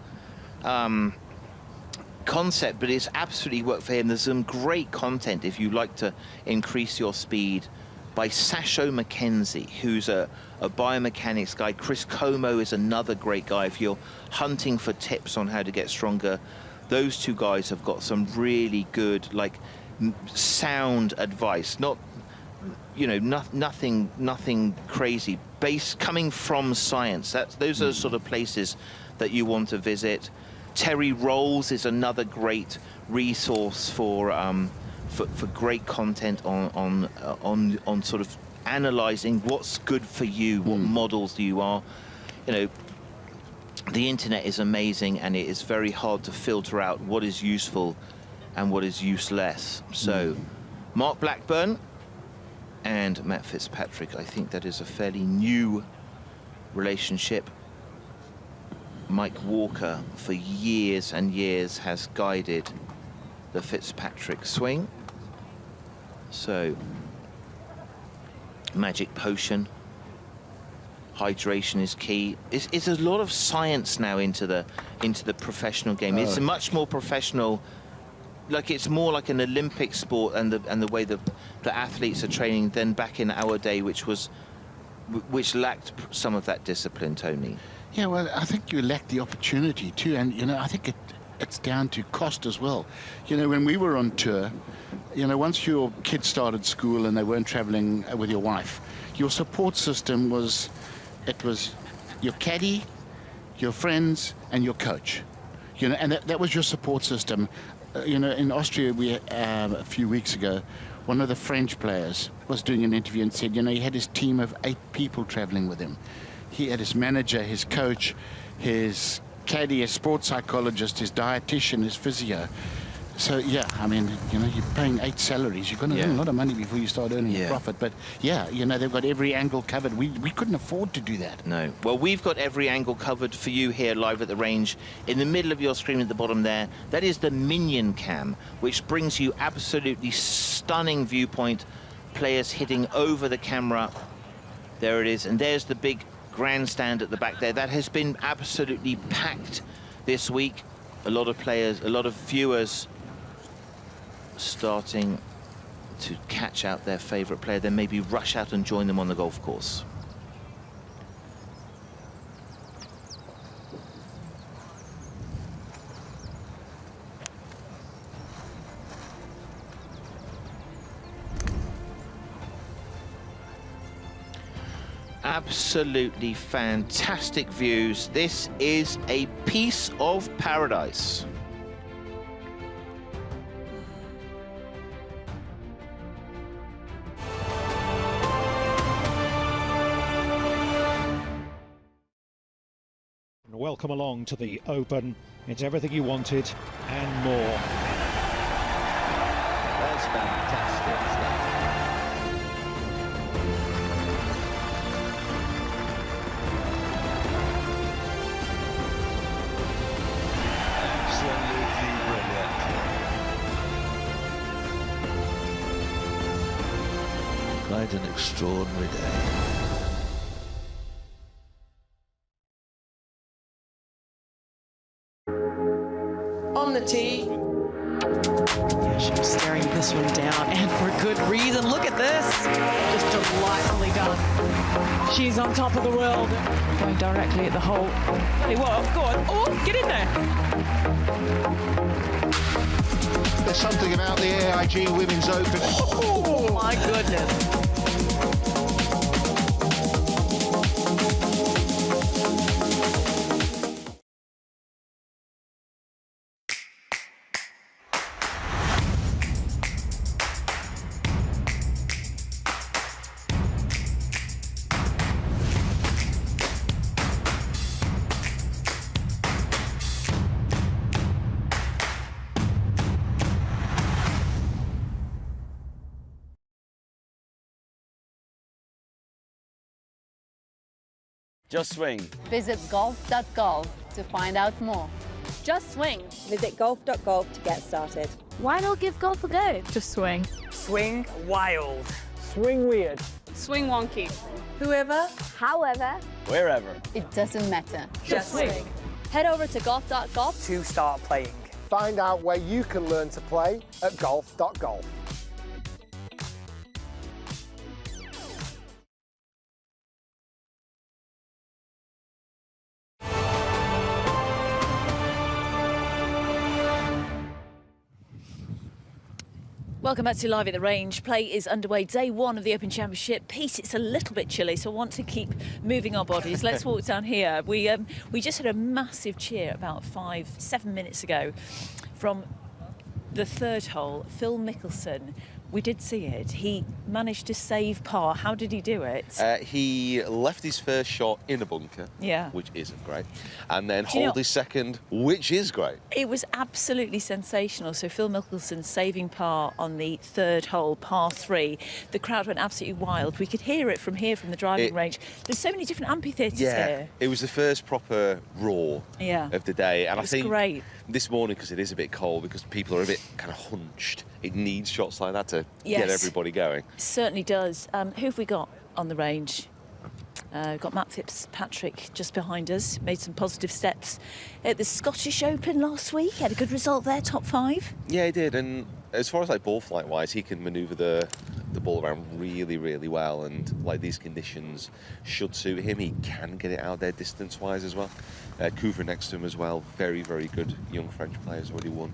concept, but it's absolutely worked for him. There's some great content if you like to increase your speed by Sasho McKenzie, who's a biomechanics guy. Chris Como is another great guy if you're hunting for tips on how to get stronger. Those two guys have got some really good, like, sound advice. Not, you know, nothing crazy. Coming from science. Those are the sort of places that you want to visit. Terry Rolls is another great resource for great content on sort of analysing what's good for you, what models you are. You know, the internet is amazing, and it is very hard to filter out what is useful and what is useless. So Mark Blackburn and Matt Fitzpatrick, I think that is a fairly new relationship. Mike Walker for years and years has guided the Fitzpatrick swing. So magic potion, hydration is key. It's a lot of science now into the professional game. It's a much more professional, like it's more like an Olympic sport, and the way the athletes are training than back in our day, which lacked some of that discipline, Tony. Yeah, well, I think you lack the opportunity too, and you know, I think it's down to cost as well. You know, when we were on tour, you know, once your kids started school and they weren't traveling with your wife, your support system was your caddy, your friends, and your coach. You know, and that was your support system. You know, in Austria, a few weeks ago, one of the French players was doing an interview and said, you know, he had his team of 8 people traveling with him. He had his manager, his coach, his caddy, his sports psychologist, his dietitian, his physio. So, yeah, I mean, you know, you're paying 8 salaries. You're going to earn a lot of money before you start earning a profit. But, yeah, you know, they've got every angle covered. We couldn't afford to do that. No. Well, we've got every angle covered for you here live at the range. In the middle of your screen at the bottom there, that is the Minion Cam, which brings you absolutely stunning viewpoint. Players hitting over the camera. There it is. And there's the big grandstand at the back there. That has been absolutely packed this week. A lot of players, a lot of viewers starting to catch out their favourite player, then maybe rush out and join them on the golf course. Absolutely fantastic views. This is a piece of paradise. Welcome along to the Open. It's everything you wanted and more. That's fantastic stuff. Quite an extraordinary day. On the tee. Yeah, she was staring this one down, and for good reason. Look at this. Just delightfully done. She's on top of the world. Going directly at the hole. Hey, whoa, go on. Oh, get in there. There's something about the AIG Women's Open. Oh, my goodness. Just swing. Visit golf.golf to find out more. Just swing. Visit golf.golf to get started. Why not give golf a go? Just swing. Swing wild. Swing weird. Swing wonky. Whoever, however, Wherever. it doesn't matter. Just swing. Head over to golf.golf To start playing. Find out where you can learn to play at golf.golf. Welcome back to Live at the Range. Play is underway. Day one of the Open Championship. Pete, it's a little bit chilly, so I want to keep moving our bodies. Let's walk down here. We just had a massive cheer about 5-7 minutes ago from the third hole. Phil Mickelson. We did see it. He managed to save par. How did he do it? He left his first shot in a bunker, Yeah. which isn't great, and then you know- hold his second, which is great. It was absolutely sensational. So Phil Mickelson saving par on the third hole, par 3. The crowd went absolutely wild. We could hear it from here, from the driving range. There's so many different amphitheatres here. It was the first proper roar of the day, and I think great. this morning, because it is a bit cold, because people are a bit kind of hunched, it needs shots like that to get Yes. everybody going. Certainly does. Who have we got on the range? Got Matt Fitzpatrick just behind us. Made some positive steps at the Scottish Open last week. Had a good result there, top 5. Yeah, he did, and as far as like ball flight wise, he can manoeuvre the ball around really, really well, and like these conditions should suit him. He can get it out there distance wise as well. Kuvra next to him as well. Very, very good young French players, already won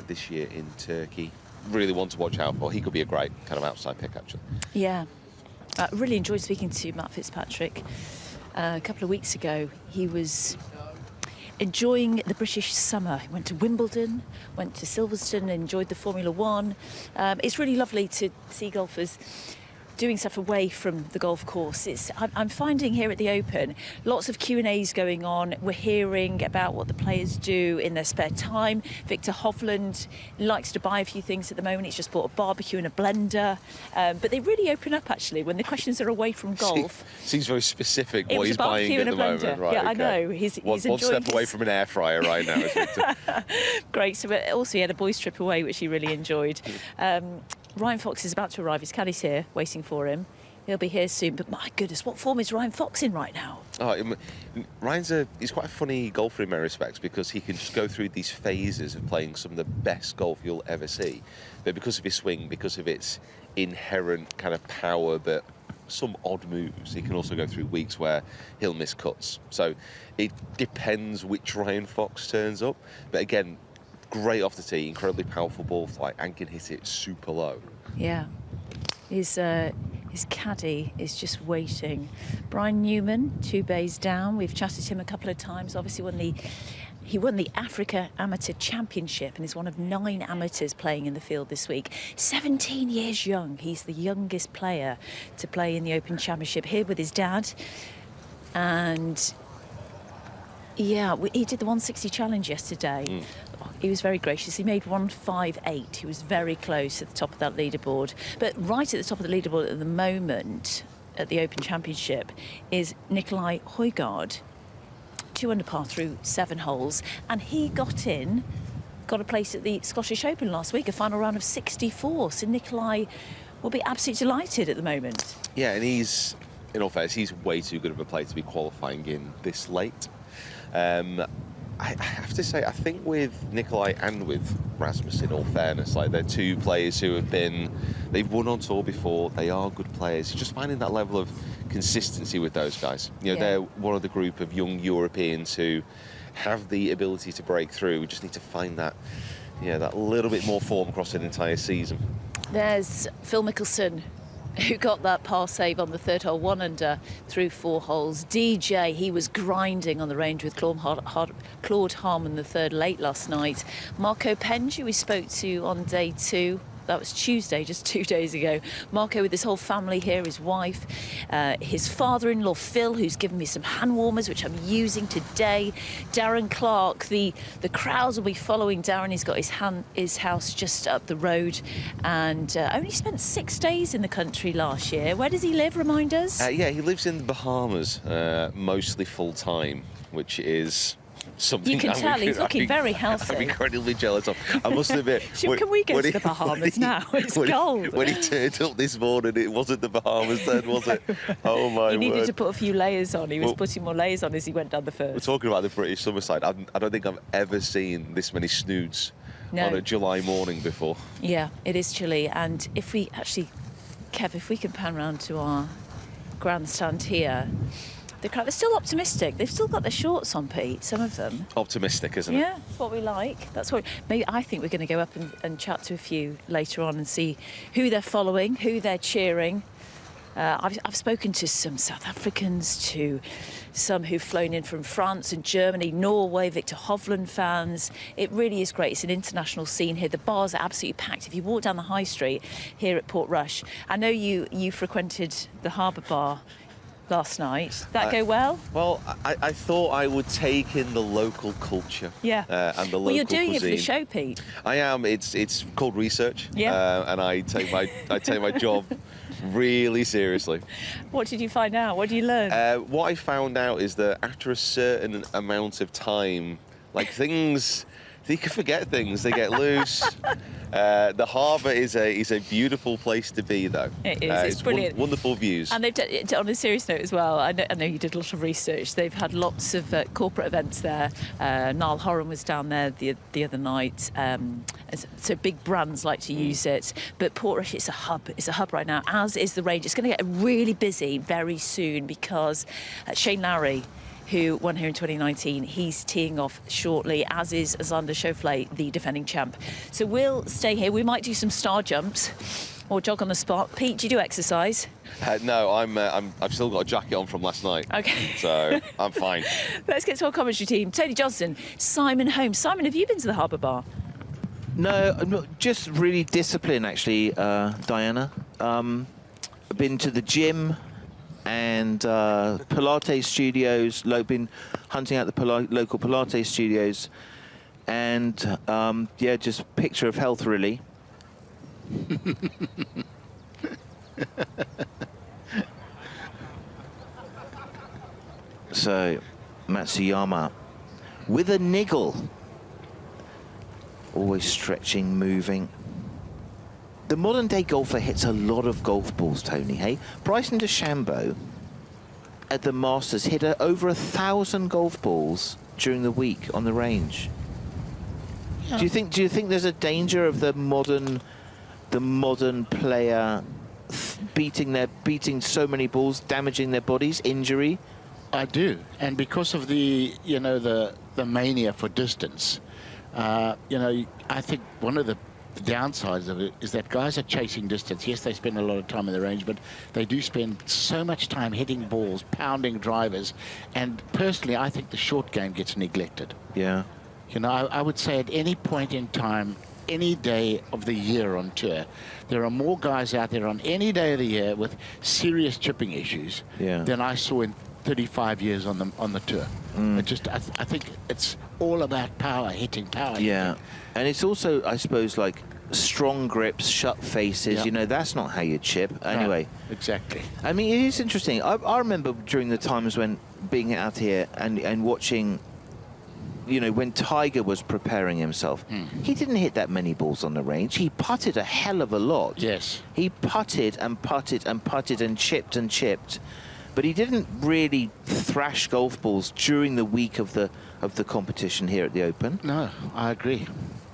this year in Turkey. Really want to watch out for. He could be a great kind of outside pick, actually. Yeah. I really enjoyed speaking to Matt Fitzpatrick a couple of weeks ago. He was enjoying the British summer. He went to Wimbledon, went to Silverstone, enjoyed the Formula One. It's really lovely to see golfers doing stuff away from the golf course. I'm finding here at the Open lots of Q&As going on. We're hearing about what the players do in their spare time. Victor Hovland likes to buy a few things at the moment. He's just bought a barbecue and a blender. But they really open up, actually, when the questions are away from golf. Seems very specific It what was he's a barbecue buying at and the a moment. blender. Right, Yeah, okay. I know. He's one enjoying step away from an air fryer right now, isn't it? Great. So also he had a boys' trip away, which he really enjoyed. Ryan Fox is about to arrive. His caddy's here, waiting for him. He'll be here soon. But my goodness, what form is Ryan Fox in right now? Oh, he's quite a funny golfer in many respects because he can just go through these phases of playing some of the best golf you'll ever see. But because of his swing, because of its inherent kind of power, but some odd moves, he can also go through weeks where he'll miss cuts. So it depends which Ryan Fox turns up. But again, great off the tee, incredibly powerful ball flight, and can hit it super low. Yeah. His caddy is just waiting. Brian Newman, 2 bays down. We've chatted to him a couple of times. Obviously, he won the Africa Amateur Championship and is one of 9 amateurs playing in the field this week. 17 years young. He's the youngest player to play in the Open Championship, here with his dad. And yeah, he did the 160 challenge yesterday. He was very gracious. He made 158. He was very close at the top of that leaderboard. But right at the top of the leaderboard at the moment, at the Open Championship, is Nikolai Højgaard. 2 under par through 7 holes. And he got a place at the Scottish Open last week, a final round of 64. So Nikolai will be absolutely delighted at the moment. Yeah, and he's, in all fairness, he's way too good of a player to be qualifying in this late. I have to say, I think with Nikolai and with Rasmus, in all fairness, like they're 2 players who they've won on tour before, they are good players. Just finding that level of consistency with those guys. You know, they're one of the group of young Europeans who have the ability to break through. We just need to find that, that little bit more form across an entire season. There's Phil Mickelson, who got that par save on the 3rd hole, 1 under through 4 holes. DJ, he was grinding on the range with Claude Harmon the 3rd late last night. Marco Penju, we spoke to on day 2. That was Tuesday, just 2 days ago. Marco with his whole family here, his wife, his father-in-law, Phil, who's given me some hand warmers, which I'm using today. Darren Clark, the crowds will be following Darren. He's got his house just up the road and only spent 6 days in the country last year. Where does he live, remind us? Yeah, he lives in the Bahamas, mostly full-time, which is something you can tell he's looking very healthy. I'm incredibly jealous of. I must admit. Can we go to the Bahamas now? It's cold. When he turned up this morning, it wasn't the Bahamas then, was it? Oh my word. He needed to put a few layers on. He was putting more layers on as he went down the first. We're talking about the British summer side. I don't think I've ever seen this many snoods on a July morning before. Yeah, it is chilly. And if we actually, Kev, if we can pan round to our grandstand here, the crowd, they're still optimistic. They've still got their shorts on, Pete, some of them. Optimistic, isn't it? Yeah, that's what we like. That's what. Maybe I think we're going to go up and chat to a few later on and see who they're following, who they're cheering. I've spoken to some South Africans, to some who've flown in from France and Germany, Norway, Victor Hovland fans. It really is great. It's an international scene here. The bars are absolutely packed. If you walk down the high street here at Portrush, I know you frequented the Harbour Bar last night. Did that go well? Well, I thought I would take in the local culture. Yeah. And the local Well, you're doing cuisine. it for the show, Pete. I am. It's called research. Yeah. And I take my job really seriously. What did you find out? What did you learn? What I found out is that after a certain amount of time, like things, you can forget things. They get loose. The harbour is a beautiful place to be, though. It is. It's brilliant. Wonderful views. And they've done, on a serious note as well, I know you did a lot of research. They've had lots of corporate events there. Niall Horan was down there the other night. So big brands like to use it. But Portrush, it's a hub. It's a hub right now, as is the range. It's going to get really busy very soon because Shane Lowry, who won here in 2019, he's teeing off shortly, as is Xander Schauffele, the defending champ. So we'll stay here. We might do some star jumps or jog on the spot. Pete, do you do exercise? No, I've still got a jacket on from last night. Okay. So I'm fine. Let's get to our commentary team. Tony Johnstone, Simon Holmes. Simon, have you been to the Harbour Bar? No, just really discipline, actually, Diana. I've been to the gym and Pilates studios, been hunting out the local Pilates studios, and yeah, just picture of health, really. So, Matsuyama with a niggle, always stretching, moving. the modern day golfer hits a lot of golf balls, Tony, hey? Bryson DeChambeau at the Masters hit over 1,000 golf balls during the week on the range. Yeah. Do you think there's a danger of the modern player beating so many balls, damaging their bodies, injury? I do, and because of the mania for distance, I think one of the downsides of it is that guys are chasing distance. Yes, they spend a lot of time in the range, but they do spend so much time hitting balls, pounding drivers, and personally, I think the short game gets neglected. Yeah. I would say at any point in time, any day of the year on tour, there are more guys out there on any day of the year with serious chipping issues than I saw in 35 years on the tour. I think it's all about power hitting. Yeah, and it's also, I suppose, like strong grips, shut faces. That's not how you chip. Anyway, exactly. I mean, it is interesting. I remember during the times when being out here and watching, when Tiger was preparing himself, he didn't hit that many balls on the range. He putted a hell of a lot. Yes. He putted and putted and putted and chipped. But he didn't really thrash golf balls during the week of the competition here at the Open. No, I agree.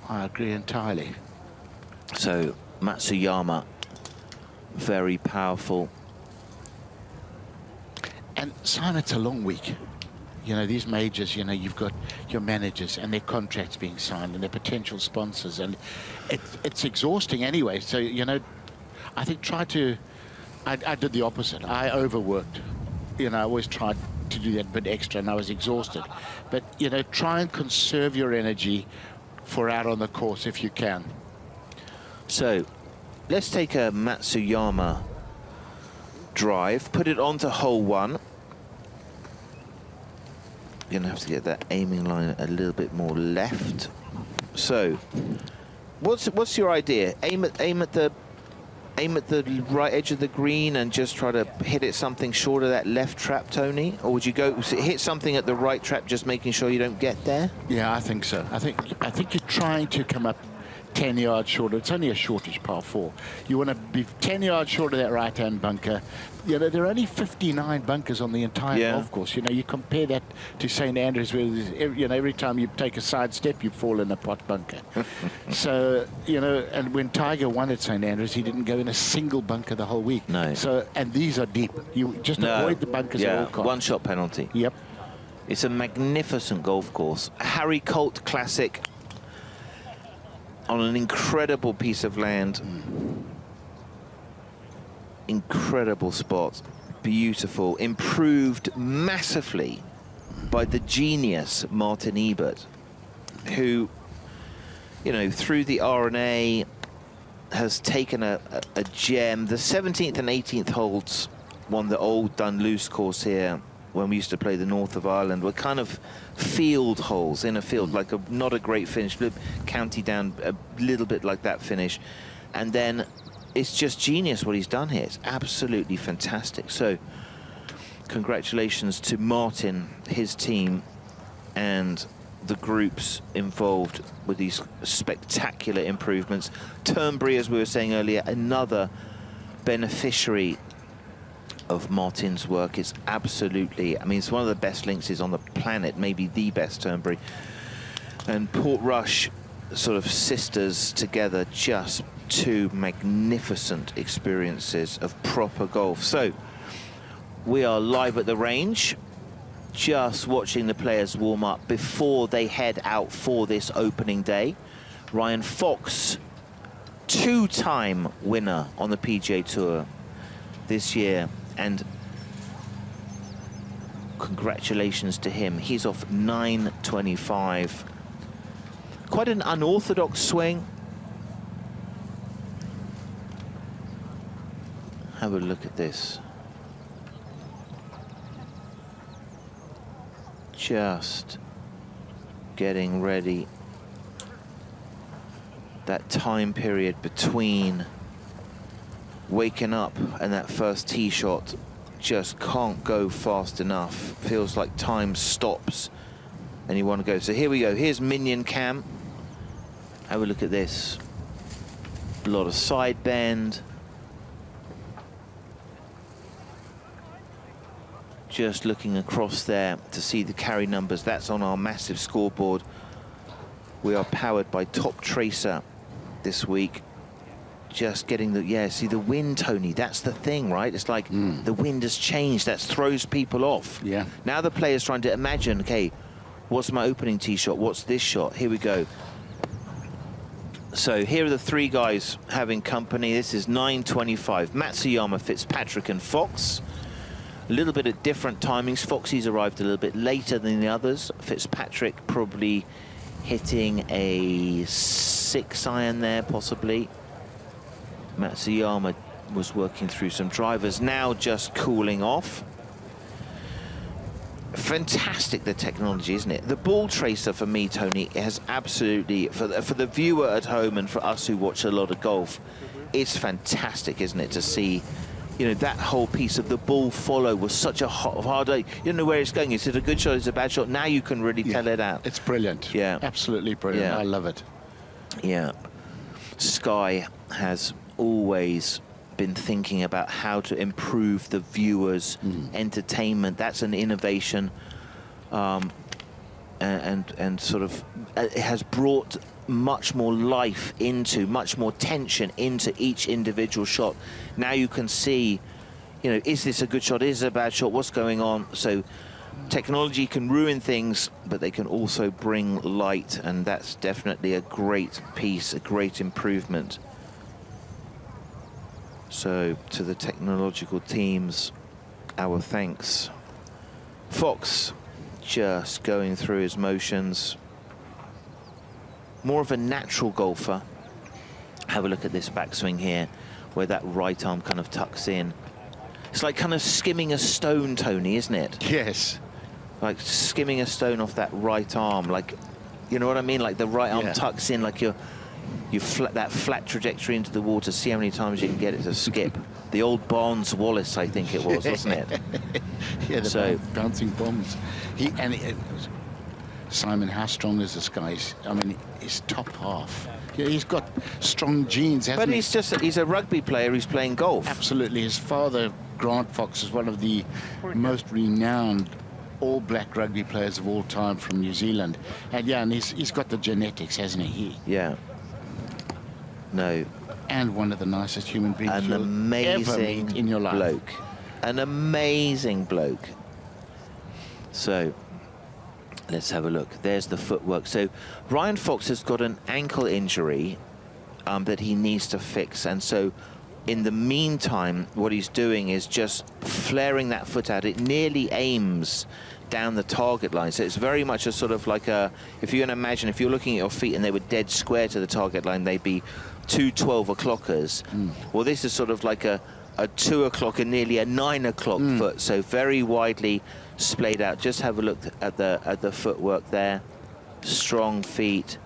I agree entirely. So Matsuyama, very powerful. And Simon, it's a long week. These majors, you've got your managers and their contracts being signed and their potential sponsors, and it's exhausting anyway. So, I think I did the opposite. I overworked. I always tried to do that bit extra, and I was exhausted. But, try and conserve your energy for out on the course if you can. So, let's take a Matsuyama drive, put it onto hole 1. You're going to have to get that aiming line a little bit more left. So, what's your idea? Aim at the right edge of the green and just try to hit it something short of that left trap, Tony? Or would you go hit something at the right trap, just making sure you don't get there? Yeah, I think so. I think you're trying to come up 10 yards short. It's only a shortish par 4. You want to be 10 yards short of that right-hand bunker. There are only 59 bunkers on the entire golf course. You compare that to St. Andrews, where every time you take a side step, you fall in a pot bunker. So, and when Tiger won at St. Andrews, he didn't go in a single bunker the whole week. No. So, and these are deep. You just avoid the bunkers at all costs. One-shot penalty. Yep. It's a magnificent golf course. Harry Colt Classic on an incredible piece of land. Incredible spot, beautiful, improved massively by the genius Martin Ebert, who, through the R&A has taken a gem. The 17th and 18th holes, on the old Dunluce course here, when we used to play the north of Ireland, were kind of field holes in a field, like not a great finish, county down a little bit like that finish, and then it's just genius what he's done here. It's absolutely fantastic. So congratulations to Martin, his team, and the groups involved with these spectacular improvements. Turnberry, as we were saying earlier, another beneficiary of Martin's work. Is absolutely, it's one of the best links on the planet, maybe the best, Turnberry. And Portrush, sort of sisters together, just two magnificent experiences of proper golf. So we are live at the range, just watching the players warm up before they head out for this opening day. Ryan Fox, two-time winner on the PGA Tour this year, and congratulations to him. He's off 925. Quite an unorthodox swing. Have a look at this. Just getting ready. That time period between waking up and that first tee shot just can't go fast enough. Feels like time stops and you want to go. So here we go. Here's Minion Cam. Have a look at this. A lot of side bend. Just looking across there to see the carry numbers. That's on our massive scoreboard. We are powered by Top Tracer this week. Just getting the, yeah, see the wind, Tony, that's the thing, right? It's like the wind has changed. That throws people off. Yeah. Now the player's trying to imagine, okay, what's my opening tee shot? What's this shot? Here we go. So here are the three guys having company. This is 9:25. Matsuyama, Fitzpatrick and Fox. A little bit at different timings. Foxy's arrived a little bit later than the others. Fitzpatrick probably hitting a 6-iron there, possibly. Matsuyama was working through some drivers, now just cooling off. Fantastic, the technology, isn't it? The ball tracer for me, Tony, has absolutely, for the viewer at home and for us who watch a lot of golf, it's fantastic, isn't it, to see, you know, that whole piece of the ball follow was such a hard, you don't know where it's going. Is it a good shot? Is it a bad shot? Now you can really tell it out. It's brilliant. Yeah. Absolutely brilliant. Yeah. I love it. Yeah. Sky has always been thinking about how to improve the viewers' entertainment. That's an innovation, and sort of it has brought much more life into, much more tension into each individual shot. Now you can see, you know, is this a good shot? Is it a bad shot? What's going on? So technology can ruin things, but they can also bring light, and that's definitely a great piece, a great improvement. So to the technological teams, our thanks. Fox just going through his motions. More of a natural golfer. Have a look at this backswing here, where that right arm kind of tucks in. It's like kind of skimming a stone, Tony, isn't it? Yes. Like skimming a stone off that right arm, like, you know what I mean? Like the right arm tucks in, like that flat trajectory into the water. See how many times you can get it to skip. The old Barnes Wallace, I think it was, wasn't it? Yeah, the bouncing bombs. Simon, how strong is this guy? I mean, his top half. Yeah, he's got strong genes, hasn't he? But he's a rugby player who's playing golf. Absolutely. His father, Grant Fox, is one of the most renowned all-black rugby players of all time from New Zealand. And yeah, and he's got the genetics, hasn't he? Yeah. No. And one of the nicest human beings an you'll amazing ever meet in your life. Bloke. An amazing bloke. So let's have a look. There's the footwork. So Ryan Fox has got an ankle injury that he needs to fix, and so in the meantime what he's doing is just flaring that foot out. It nearly aims down the target line, so it's very much a sort of like a, if you can imagine, if you're looking at your feet and they were dead square to the target line, they'd be two 12 o'clockers. Well, this is sort of like a 2 o'clock and nearly a 9 o'clock foot, so very widely splayed out. Just have a look at the footwork there. Strong feet,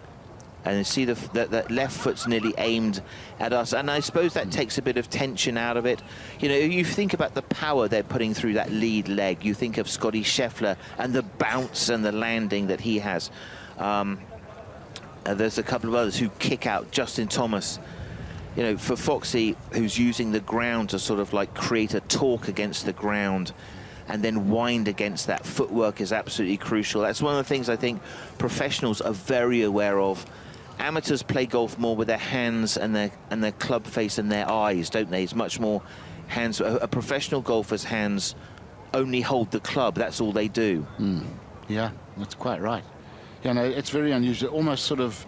and you see that left foot's nearly aimed at us, and I suppose that takes a bit of tension out of it. You know, you think about the power they're putting through that lead leg. You think of Scotty Scheffler and the bounce and the landing that he has. There's a couple of others who kick out. Justin Thomas, you know, for Foxy, who's using the ground to sort of like create a torque against the ground and then wind against that. Footwork is absolutely crucial. That's one of the things I think professionals are very aware of. Amateurs play golf more with their hands and their club face and their eyes, don't they? It's much more hands. A professional golfer's hands only hold the club. That's all they do. Yeah, that's quite right. You know, it's very unusual, almost sort of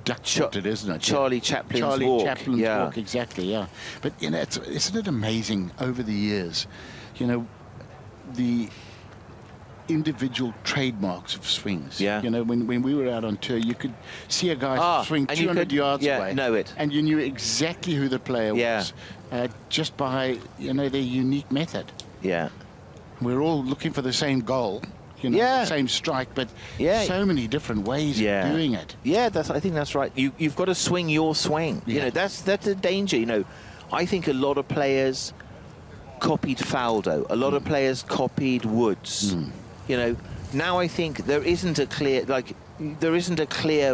duck-shotted, isn't it? Charlie Chaplin's walk. Chaplin's walk, exactly, yeah. But, you know, isn't it amazing over the years, you know, the individual trademarks of swings. Yeah. You know, when we were out on tour, you could see a guy swing 200 yards away. Know it. And you knew exactly who the player was just by, you know, their unique method. Yeah. We're all looking for the same goal. You know, same strike, but so many different ways of doing it. Yeah, I think that's right. You've got to swing your swing. You know, that's a danger. You know, I think a lot of players copied Faldo. A lot of players copied Woods. You know, now I think there isn't a clear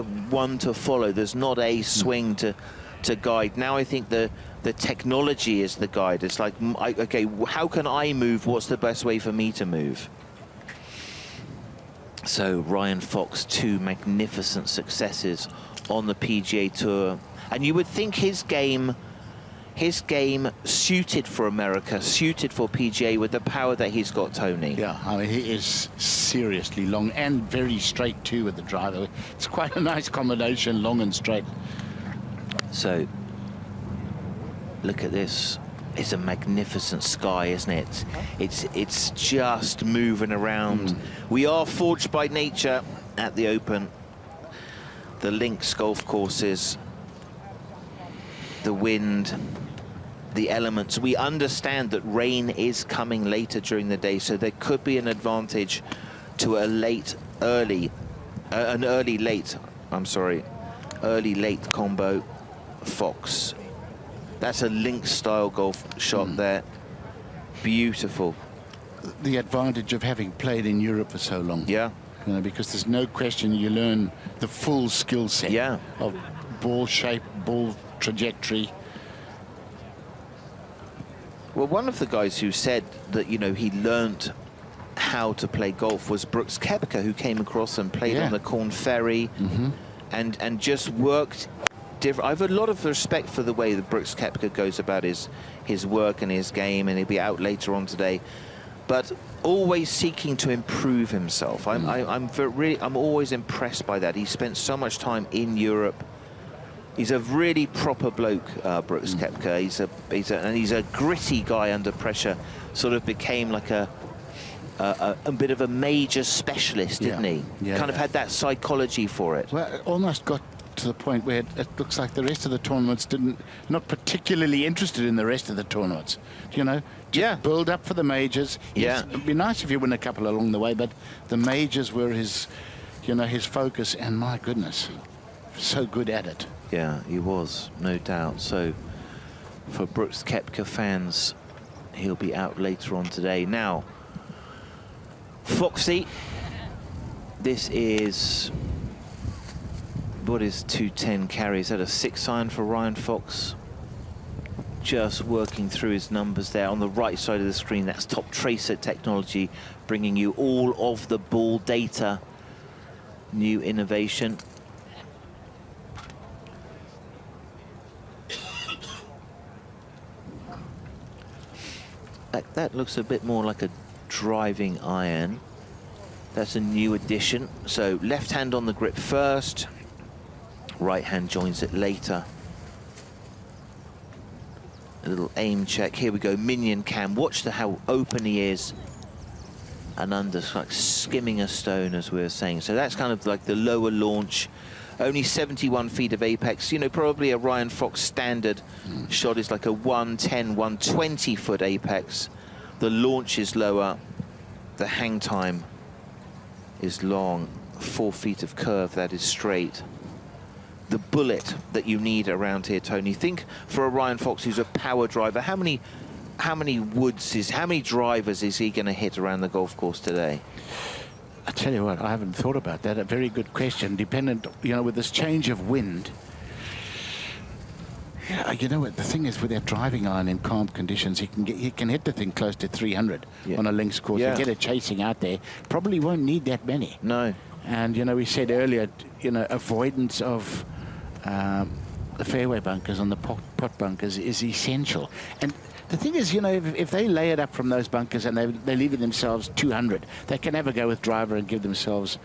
one to follow. There's not a swing to to guide. Now I think the technology is the guide. It's like, okay, how can I move? What's the best way for me to move? So Ryan Fox, 2 magnificent successes on the PGA Tour. And you would think his game suited for America, suited for PGA with the power that he's got, Tony. Yeah, I mean, he is seriously long and very straight too with the driver. It's quite a nice combination, long and straight. So, look at this. It's a magnificent sky, isn't it? It's just moving around. We are forged by nature at the Open. The links golf courses, the wind, the elements. We understand that rain is coming later during the day, so there could be an advantage to an early late combo. Fox. That's a link style golf shot there. Beautiful. The advantage of having played in Europe for so long. Yeah. You know, because there's no question you learn the full skill set of ball shape, ball trajectory. Well, one of the guys who said that, you know, he learnt how to play golf was Brooks Koepka, who came across and played on the Corn Ferry and just worked different. I have a lot of respect for the way that Brooks Koepka goes about his work and his game, and he'll be out later on today, but always seeking to improve himself. I'm always impressed by that. He spent so much time in Europe. He's a really proper bloke, Brooks Koepka. He's a gritty guy under pressure. Sort of became like a bit of a major specialist, didn't he? Yeah, kind of had that psychology for it. Well, it almost got to the point where it looks like the rest of the tournaments not particularly interested in the rest of the tournaments. You know, just build up for the majors. Yeah, it'd be nice if you win a couple along the way, but the majors were his focus. And my goodness, so good at it. Yeah, he was, no doubt. So for Brooks Koepka fans, he'll be out later on today. Now, Foxy, this is, what is 210 carry? Is that a 6-iron for Ryan Fox? Just working through his numbers there on the right side of the screen. That's Top Tracer technology, bringing you all of the ball data. New innovation. That looks a bit more like a driving iron. That's a new addition. So left hand on the grip first, right hand joins it later. A little aim check. Here we go, minion cam. Watch how open he is. And under, like skimming a stone, as we were saying. So that's kind of like the lower launch. Only 71 feet of apex. You know, probably a Ryan Fox standard shot is like a 110, 120 foot apex. The launch is lower. The hang time is long. 4 feet of curve, that is straight. The bullet that you need around here, Tony. Think for a Ryan Fox who's a power driver, how many drivers is he going to hit around the golf course today? I tell you what, I haven't thought about that. A very good question. Dependent, you know, with this change of wind. Yeah, you know what the thing is with that driving iron in calm conditions, he can hit the thing close to 300 on a links course. You get it chasing out there. Probably won't need that many. No. And you know, we said earlier, you know, avoidance of the fairway bunkers on the pot bunkers is essential. And the thing is, you know, if they lay it up from those bunkers and they're leaving themselves 200, they can never go with driver and give themselves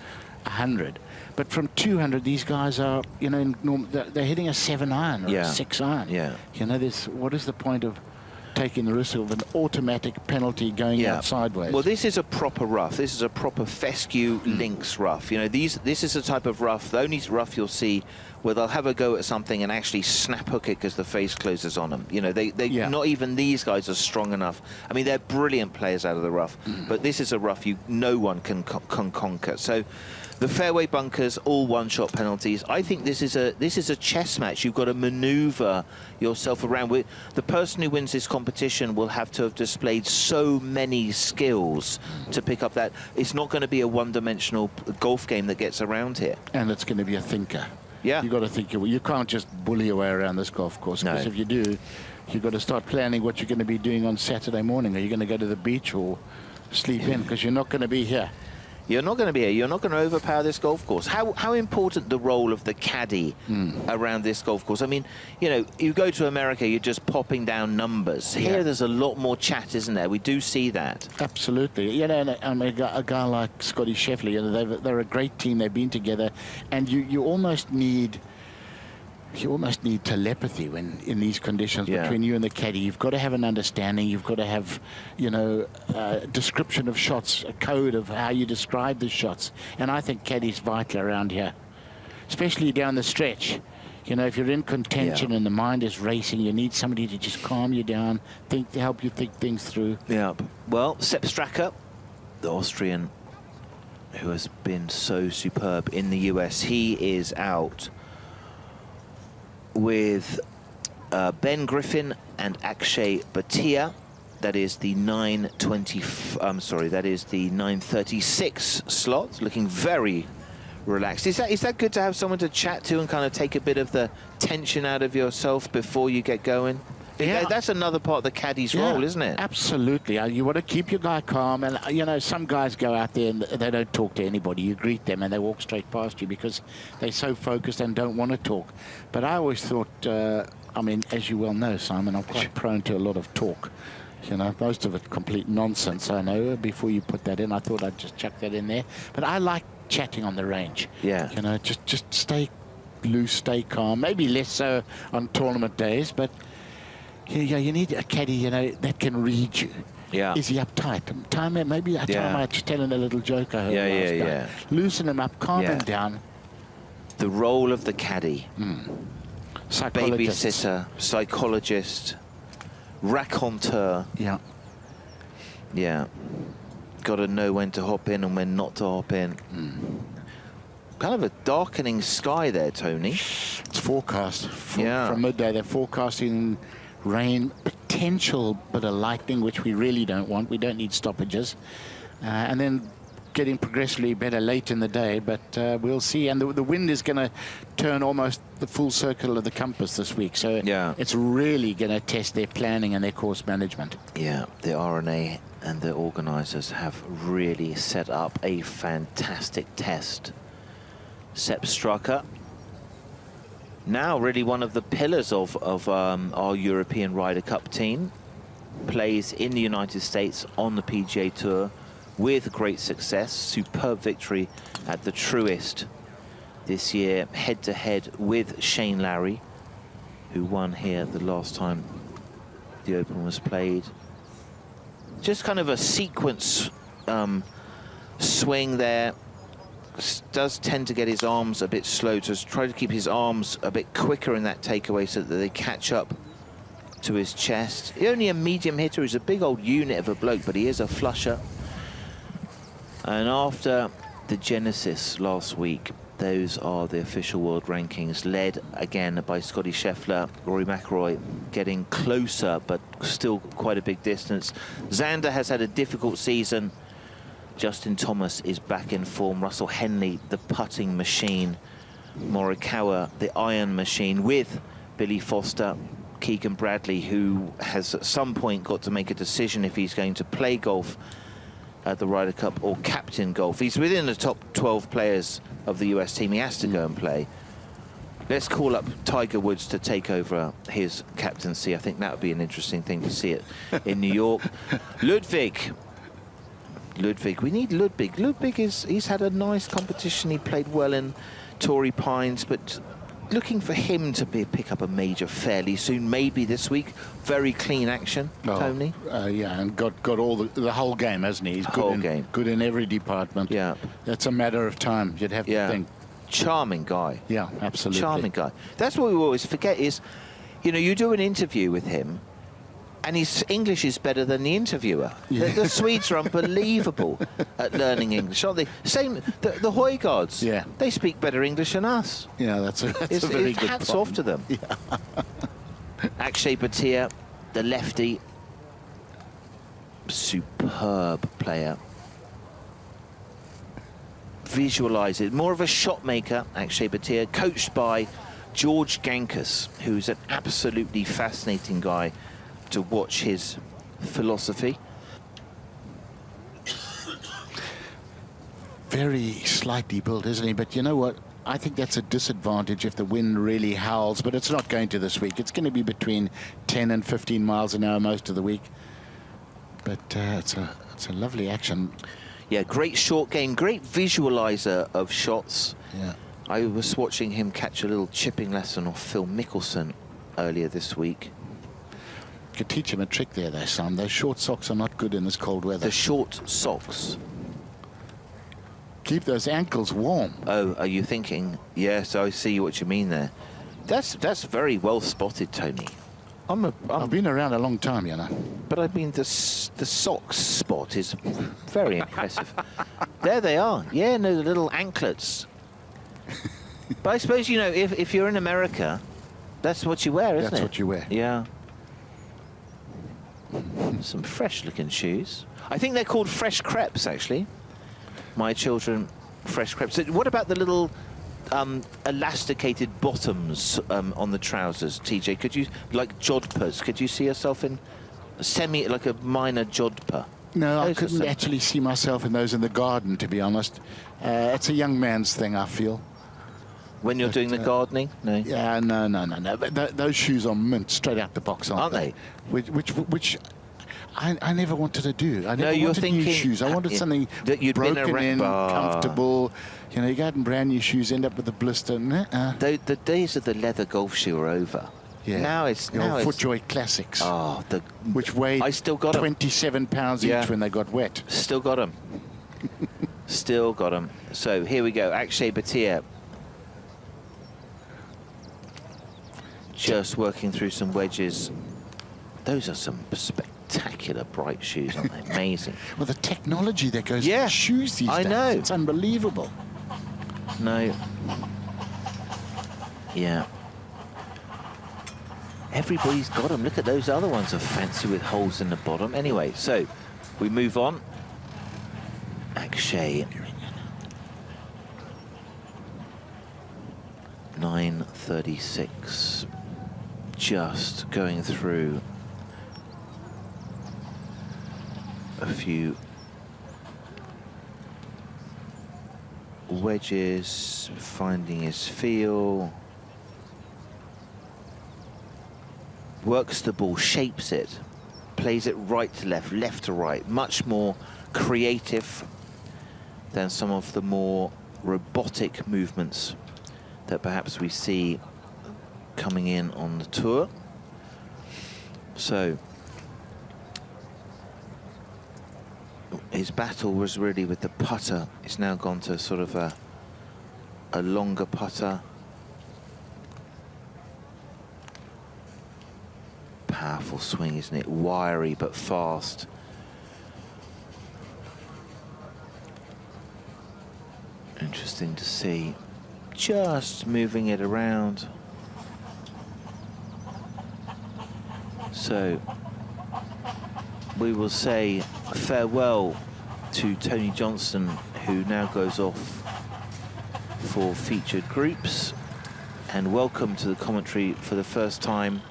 100. But from 200, these guys are, you know, they're hitting a 7-iron or a 6-iron. Yeah. You know, what is the point of taking the risk of an automatic penalty going out sideways? Well, this is a proper rough. This is a proper fescue links rough. You know, this is a type of rough, the only rough you'll see where they'll have a go at something and actually snap hook it because the face closes on them. You know, not even these guys are strong enough. I mean, they're brilliant players out of the rough, but this is a rough no one can conquer. So the fairway bunkers, all one-shot penalties. I think this is a chess match. You've got to maneuver yourself around. The person who wins this competition will have to have displayed so many skills to pick up that. It's not going to be a one-dimensional golf game that gets around here. And it's going to be a thinker. You got to think, you can't just bully your way around this golf course, because if you do, you've got to start planning what you're going to be doing on Saturday morning. Are you going to go to the beach or sleep in? Because you're not going to be here. You're not going to be here. You're not going to overpower this golf course. How important the role of the caddy around this golf course? I mean, you know, you go to America, you're just popping down numbers. Here, there's a lot more chat, isn't there? We do see that. Absolutely. You know, a guy like Scotty Scheffler, you know, they're a great team. They've been together, and you almost need telepathy when in these conditions between you and the caddy. You've got to have an understanding. You've got to have, you know, a description of shots, a code of how you describe the shots. And I think caddy's vital around here, especially down the stretch. You know, if you're in contention and the mind is racing, you need somebody to just calm you down, to help you think things through. Yeah. Well, Sepp Straka, the Austrian, who has been so superb in the US, he is out with Ben Griffin and Akshay Bhatia. That is the 9:36 slot, looking very relaxed. Is that good to have someone to chat to and kind of take a bit of the tension out of yourself before you get going? Yeah. That's another part of the caddy's role, isn't it? Absolutely. You want to keep your guy calm. And, you know, some guys go out there and they don't talk to anybody. You greet them and they walk straight past you because they're so focused and don't want to talk. But I always thought, I mean, as you well know, Simon, I'm quite prone to a lot of talk. You know, most of it complete nonsense, I know. Before you put that in, I thought I'd just chuck that in there. But I like chatting on the range. Yeah. You know, just stay loose, stay calm. Maybe less so on tournament days, but... Yeah, you need a caddy, you know, that can read you. Yeah. Is he uptight? Maybe I was telling a little joke I heard last night. Loosen him up, calm him down. The role of the caddy. Psychologist. Babysitter, psychologist, raconteur. Yeah. Yeah. Got to know when to hop in and when not to hop in. Kind of a darkening sky there, Tony. It's forecast. From midday, they're forecasting rain, potential bit of lightning, which we really don't want. We don't need stoppages. And then getting progressively better late in the day, but we'll see. And the wind is going to turn almost the full circle of the compass this week. So it's really going to test their planning and their course management. Yeah, the RNA and the organisers have really set up a fantastic test. Sepp Straka, now really one of the pillars of our European Ryder Cup team, plays in the United States on the PGA Tour with great success. Superb victory at the Truist this year, head-to-head with Shane Lowry, who won here the last time the Open was played. Just kind of a sequence swing there. Does tend to get his arms a bit slow, to try to keep his arms a bit quicker in that takeaway so that they catch up to his chest. He's only a medium hitter. He's a big old unit of a bloke, but he is a flusher. And after the Genesis last week, those are the official world rankings, led again by Scotty Scheffler, Rory McIlroy getting closer, but still quite a big distance. Xander has had a difficult season. Justin Thomas is back in form. Russell Henley, the putting machine. Morikawa, the iron machine, with Billy Foster, Keegan Bradley, who has at some point got to make a decision if he's going to play golf at the Ryder Cup or captain golf. He's within the top 12 players of the US team. He has to go and play. Let's call up Tiger Woods to take over his captaincy. I think that would be an interesting thing to see it in New York. Ludwig, we need Ludwig. Ludwig he's had a nice competition. He played well in Torrey Pines, but looking for him to pick up a major fairly soon, maybe this week. Very clean action, Tony. Yeah, and got all the whole game, hasn't he? He's good in every department. Yeah, that's a matter of time. You'd have to think. Charming guy. Yeah, absolutely. Charming guy. That's what we always forget is, you know, you do an interview with him, and his English is better than the interviewer. Yeah. The Swedes are unbelievable at learning English, aren't they? Same, the Højgaards, they speak better English than us. Yeah, that's a very good hats off to them. Yeah. Akshay Bhatia, the lefty, superb player. visualise it. More of a shot maker, Akshay Bhatia, coached by George Gankas, who's an absolutely fascinating guy to watch his philosophy. Very slightly built, isn't he? But you know what? I think that's a disadvantage if the wind really howls, but it's not going to this week. It's going to be between 10 and 15 miles an hour most of the week. But it's a lovely action. Yeah, great short game, great visualizer of shots. Yeah. I was watching him catch a little chipping lesson off Phil Mickelson earlier this week. Could teach him a trick there, though, son. Those short socks are not good in this cold weather. The short socks. Keep those ankles warm. Oh, are you thinking? Yes, I see what you mean there. That's very well spotted, Tony. I've been around a long time, you know. But I mean, the socks spot is very impressive. There they are. Yeah, no, the little anklets. But I suppose, you know, if you're in America, that's what you wear, isn't it? That's what you wear. Yeah. Some fresh-looking shoes. I think they're called fresh crepes, actually. My children, fresh crepes. So what about the little elasticated bottoms on the trousers, TJ? Could you, like jodhpurs, could you see yourself in like a minor jodhpur? No, I Those are couldn't actually see myself in those in the garden, to be honest. It's a young man's thing, I feel. When you're doing the gardening? No. Yeah, no. But those shoes are mint straight out the box, aren't they? Which I never wanted to do. I never wanted new shoes. I wanted something that you'd broken been in, comfortable. You know, you got brand new shoes, end up with a blister. The days of the leather golf shoe are over. Yeah. Now it's FootJoy Classics. Oh, which weighed I still got 27 pounds each when they got wet. Still got them. Still got them. So here we go. Akshay Bhatia. Just working through some wedges. Those are some spectacular bright shoes, aren't they? Amazing. Well, the technology that goes into shoes these days. I know. It's unbelievable. No. Yeah. Everybody's got them. Look at those other ones are fancy with holes in the bottom. Anyway, so we move on. Akshay. 9:36. Just going through a few wedges, finding his feel. Works the ball, shapes it, plays it right to left, left to right. Much more creative than some of the more robotic movements that perhaps we see coming in on the tour. So his battle was really with the putter. It's now gone to sort of a longer putter. Powerful swing, isn't it? Wiry but fast. Interesting to see. Just moving it around. So we will say farewell to Tony Johnstone, who now goes off for featured groups, and welcome to the commentary for the first time,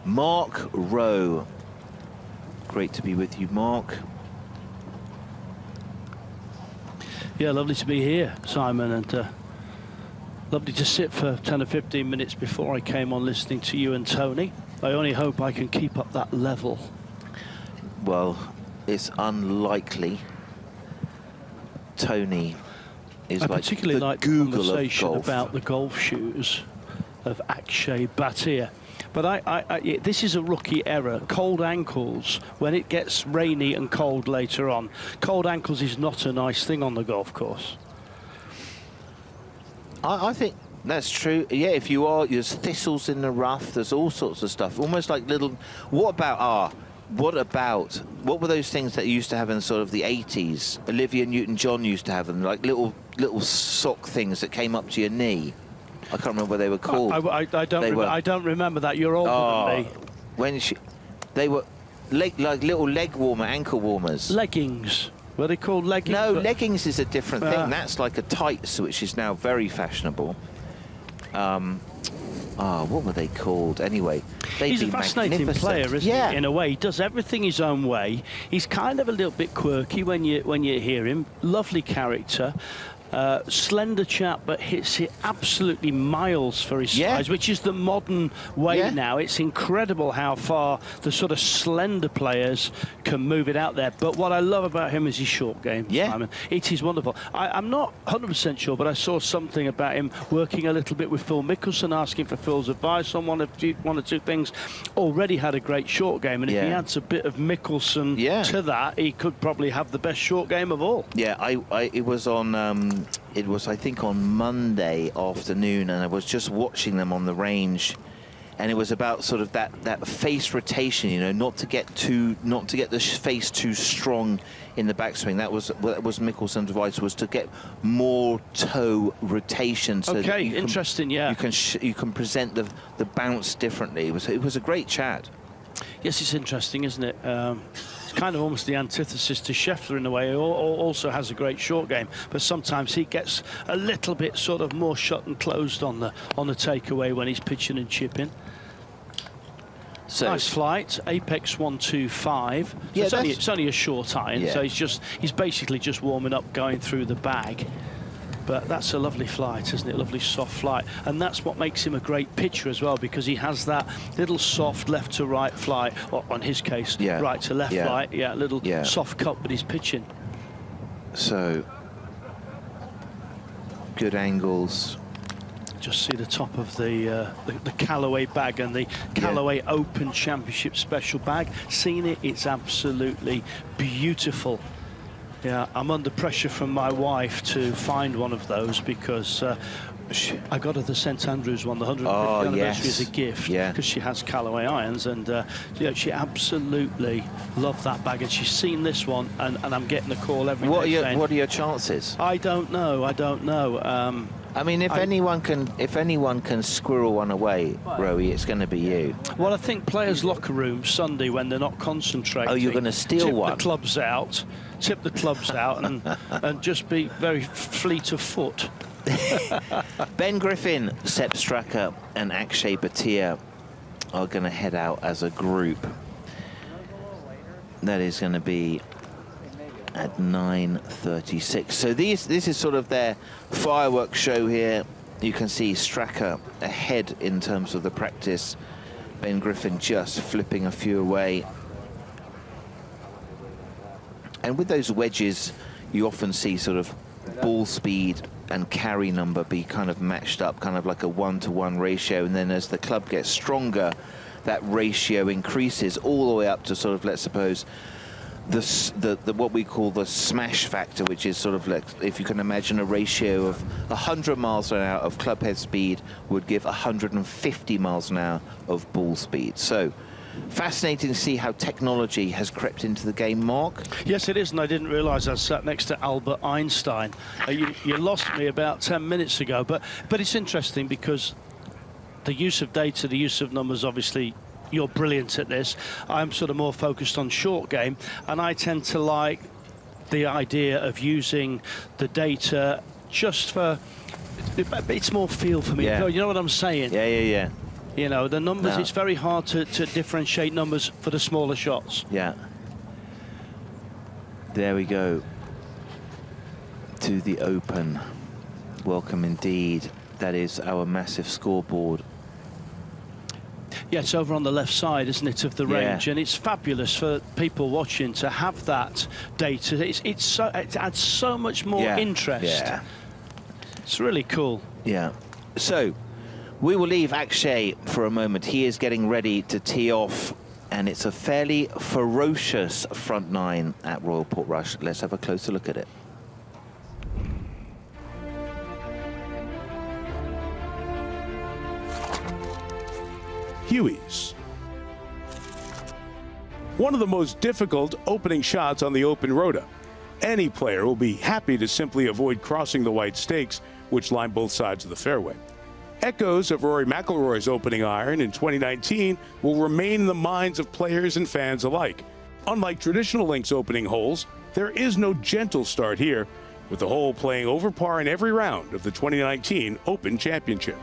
Mark Rowe. Great to be with you, Mark. Yeah, lovely to be here, Simon, and lovely to sit for 10 or 15 minutes before I came on listening to you and Tony. I only hope I can keep up that level. Well, it's unlikely. Tony is I like particularly the like the Google conversation of golf. about the golf shoes of Akshay Bhatia. But this is a rookie error. Cold ankles, when it gets rainy and cold later on, cold ankles is not a nice thing on the golf course. I think that's true. Yeah, if you are, there's thistles in the rough, there's all sorts of stuff. Almost like little, what were those things that you used to have in sort of the 80s? Olivia Newton-John used to have them, like little sock things that came up to your knee. I can't remember what they were called. I don't remember that. You're older than me. When they were like little leg warmer, ankle warmers. Leggings. Were they called leggings? No, leggings is a different thing. That's like a tights, which is now very fashionable. What were they called? Anyway, he's a fascinating player, isn't he? In a way, he does everything his own way. He's kind of a little bit quirky when you hear him. Lovely character. Slender chap, but hits it absolutely miles for his size, which is the modern way now. It's incredible how far the sort of slender players can move it out there. But what I love about him is his short game, Simon. It is wonderful. I'm not 100% sure, but I saw something about him working a little bit with Phil Mickelson, asking for Phil's advice on one or two things. Already had a great short game, and if he adds a bit of Mickelson to that, he could probably have the best short game of all. Yeah, it was on... It was, I think, on Monday afternoon, and I was just watching them on the range, and it was about sort of that face rotation, you know, not to get the face too strong in the backswing. That was Mickelson's advice, was to get more toe rotation. So that you can, interesting, yeah. You can present the bounce differently. It was a great chat. Yes, it's interesting, isn't it? It's kind of almost the antithesis to Scheffler in a way, who also has a great short game, but sometimes he gets a little bit sort of more shut and closed on the takeaway when he's pitching and chipping. So nice flight, apex 125. So yeah, it's only a short iron, so he's basically just warming up, going through the bag. But that's a lovely flight, isn't it? A lovely soft flight. And that's what makes him a great pitcher as well, because he has that little soft left to right flight, or on his case, right to left flight. Yeah, a little soft cut, but he's pitching. So, good angles. Just see the top of the Callaway bag and the Callaway Open Championship special bag. Seen it, it's absolutely beautiful. Yeah, I'm under pressure from my wife to find one of those, because I got her the St Andrews one, the 150th anniversary, as a gift, because she has Callaway irons, and she absolutely loved that bag, and she's seen this one, and I'm getting a call every day saying, what are your chances? I don't know. I mean, if anyone can squirrel one away, Rory, it's going to be you. Well, I think players' locker room Sunday, when they're not concentrating. Oh, you're going to steal one. Tip the clubs out, and just be very fleet of foot. Ben Griffin, Sepp Straka, and Akshay Bhatia are going to head out as a group. That is going to be at 9:36. So this is sort of their fireworks show here. You can see Straka ahead in terms of the practice. Ben Griffin just flipping a few away. And with those wedges, you often see sort of ball speed and carry number be kind of matched up, kind of like a 1-to-1 ratio. And then as the club gets stronger, that ratio increases all the way up to sort of, let's suppose, the what we call the smash factor, which is sort of like, if you can imagine, a ratio of 100 miles an hour of club head speed would give 150 miles an hour of ball speed. So fascinating to see how technology has crept into the game, Mark. Yes, it is, and I didn't realise I sat next to Albert Einstein. You lost me about 10 minutes ago, but it's interesting, because the use of data, the use of numbers, obviously, you're brilliant at this. I'm sort of more focused on short game, and I tend to like the idea of using the data just for, it's more feel for me. Yeah. You know what I'm saying? Yeah. You know, the numbers, it's very hard to differentiate numbers for the smaller shots. Yeah. There we go. To the Open. Welcome indeed. That is our massive scoreboard. Yeah, it's over on the left side, isn't it, of the range, and it's fabulous for people watching to have that data. It adds so much more interest. Yeah. It's really cool. Yeah. So we will leave Akshay for a moment. He is getting ready to tee off, and it's a fairly ferocious front nine at Royal Portrush. Let's have a closer look at it. Huey's. One of the most difficult opening shots on the Open Rota. Any player will be happy to simply avoid crossing the white stakes, which line both sides of the fairway. Echoes of Rory McIlroy's opening iron in 2019 will remain in the minds of players and fans alike. Unlike traditional links opening holes, there is no gentle start here, with the hole playing over par in every round of the 2019 Open Championship.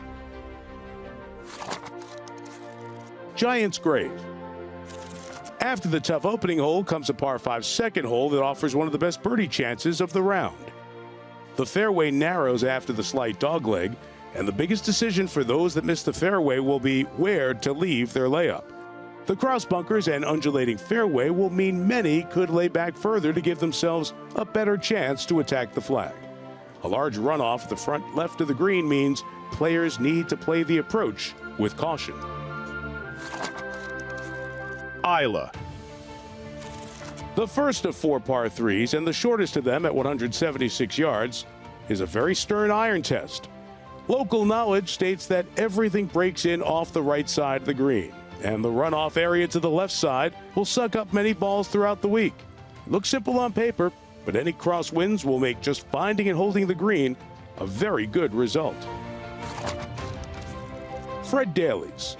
Giant's Grave. After the tough opening hole comes a par 5 second hole that offers one of the best birdie chances of the round. The fairway narrows after the slight dogleg, and the biggest decision for those that miss the fairway will be where to leave their layup. The cross bunkers and undulating fairway will mean many could lay back further to give themselves a better chance to attack the flag. A large runoff at the front left of the green means players need to play the approach with caution. Isla. The first of 4 par 3s and the shortest of them at 176 yards is a very stern iron test. Local knowledge states that everything breaks in off the right side of the green, and the runoff area to the left side will suck up many balls throughout the week. It looks simple on paper, but any crosswinds will make just finding and holding the green a very good result. Fred Daly's.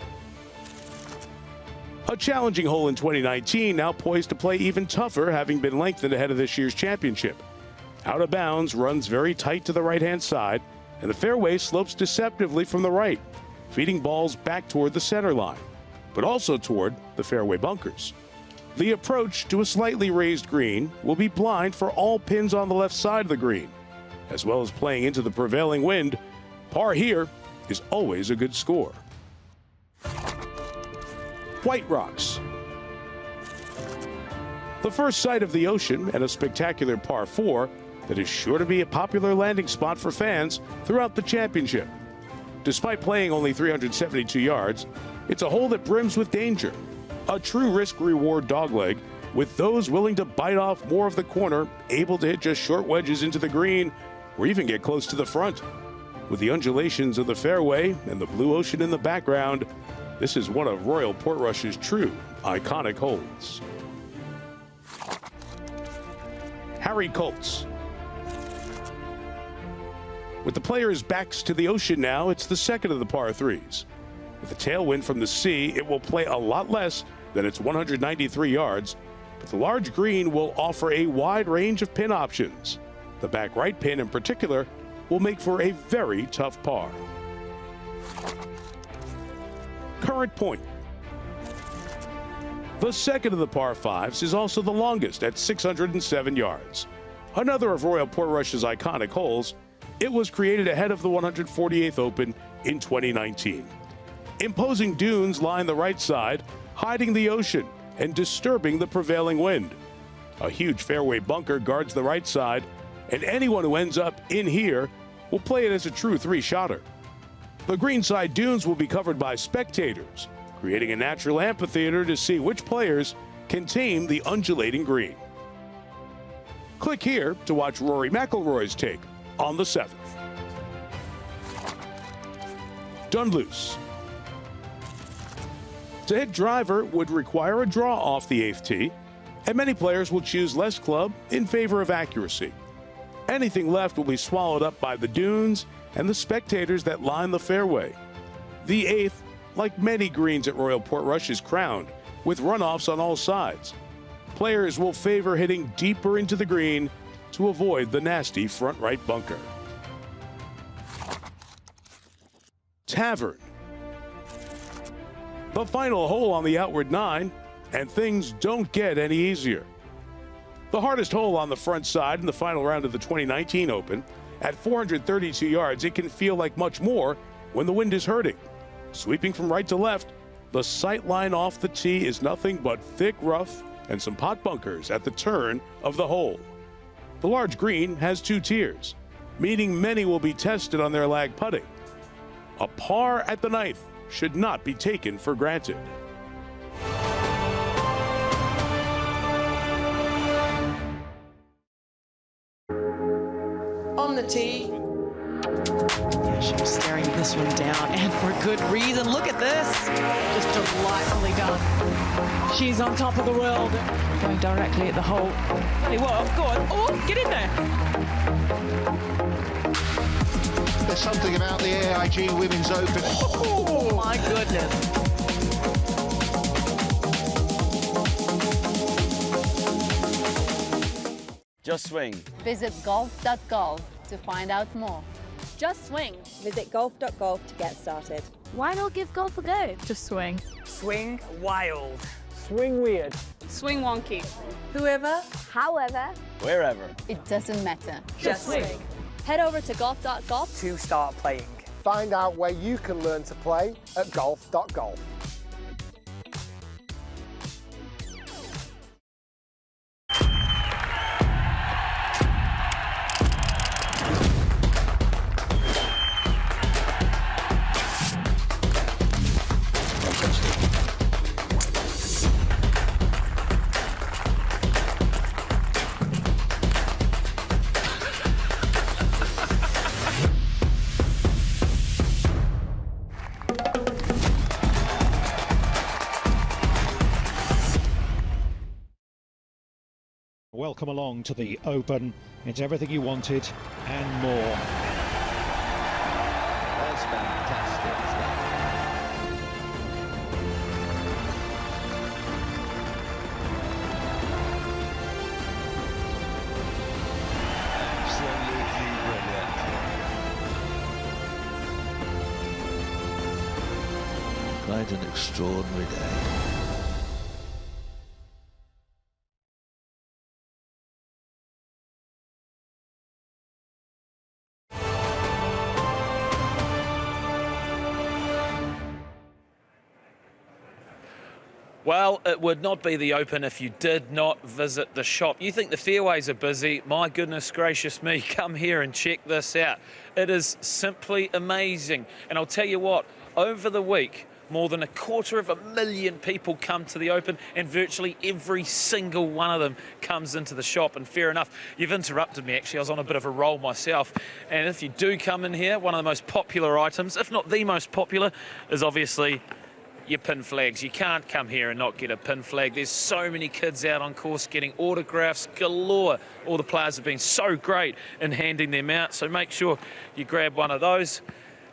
A challenging hole in 2019, now poised to play even tougher, having been lengthened ahead of this year's championship. Out of bounds runs very tight to the right-hand side, and the fairway slopes deceptively from the right, feeding balls back toward the center line, but also toward the fairway bunkers. The approach to a slightly raised green will be blind for all pins on the left side of the green, as well as playing into the prevailing wind. Par here is always a good score. White Rocks. The first sight of the ocean and a spectacular par 4 that is sure to be a popular landing spot for fans throughout the championship. Despite playing only 372 yards, it's a hole that brims with danger. A true risk-reward dogleg, with those willing to bite off more of the corner, able to hit just short wedges into the green, or even get close to the front. With the undulations of the fairway and the blue ocean in the background, this is one of Royal Portrush's true iconic holes. Harry Colts. With the players' backs to the ocean now, it's the second of the par 3s. With a tailwind from the sea, it will play a lot less than its 193 yards, but the large green will offer a wide range of pin options. The back right pin in particular will make for a very tough par. Current Point. The second of the par 5s is also the longest at 607 yards. Another of Royal Portrush's iconic holes, it was created ahead of the 148th Open in 2019. Imposing dunes line the right side, hiding the ocean and disturbing the prevailing wind. A huge fairway bunker guards the right side, and anyone who ends up in here will play it as a true 3-shotter. The greenside dunes will be covered by spectators, creating a natural amphitheater to see which players can tame the undulating green. Click here to watch Rory McIlroy's take on the 7th. Dunluce. To hit driver would require a draw off the 8th tee, and many players will choose less club in favor of accuracy. Anything left will be swallowed up by the dunes and the spectators that line the fairway. The 8th, like many greens at Royal Portrush, is crowned with runoffs on all sides. Players will favor hitting deeper into the green to avoid the nasty front right bunker. Tavern. The final hole on the outward 9, and things don't get any easier. The hardest hole on the front side in the final round of the 2019 Open. At 432 yards, it can feel like much more when the wind is hurting. Sweeping from right to left, the sight line off the tee is nothing but thick rough and some pot bunkers at the turn of the hole. The large green has 2 tiers, meaning many will be tested on their lag putting. A par at the 9th should not be taken for granted. On the tee. Yeah, she was staring this one down, and for good reason. Look at this. Just delightfully done. She's on top of the world. Going directly at the hole. Hey, well, go on. Oh, get in there. There's something about the AIG Women's Open. Oh, my goodness. Just swing. Visit golf.golf to find out more. Just swing. Visit golf.golf to get started. Why not give golf a go? Just swing. Swing wild. Swing weird. Swing wonky. Whoever, However, Wherever. it doesn't matter. just swing. Head over to golf.golf. To start playing. Find out where you can learn to play at golf.golf. Welcome along to the Open. It's everything you wanted and more. That's fantastic stuff. Absolutely brilliant. Quite an extraordinary day. Well, it would not be the Open if you did not visit the shop. You think the fairways are busy? My goodness gracious me, come here and check this out. It is simply amazing. And I'll tell you what, over the week, more than 250,000 people come to the Open, and virtually every single one of them comes into the shop. And fair enough, you've interrupted me actually, I was on a bit of a roll myself. And if you do come in here, one of the most popular items, if not the most popular, is obviously your pin flags. You can't come here and not get a pin flag. There's so many kids out on course getting autographs galore. All the players have been so great in handing them out, so make sure you grab one of those.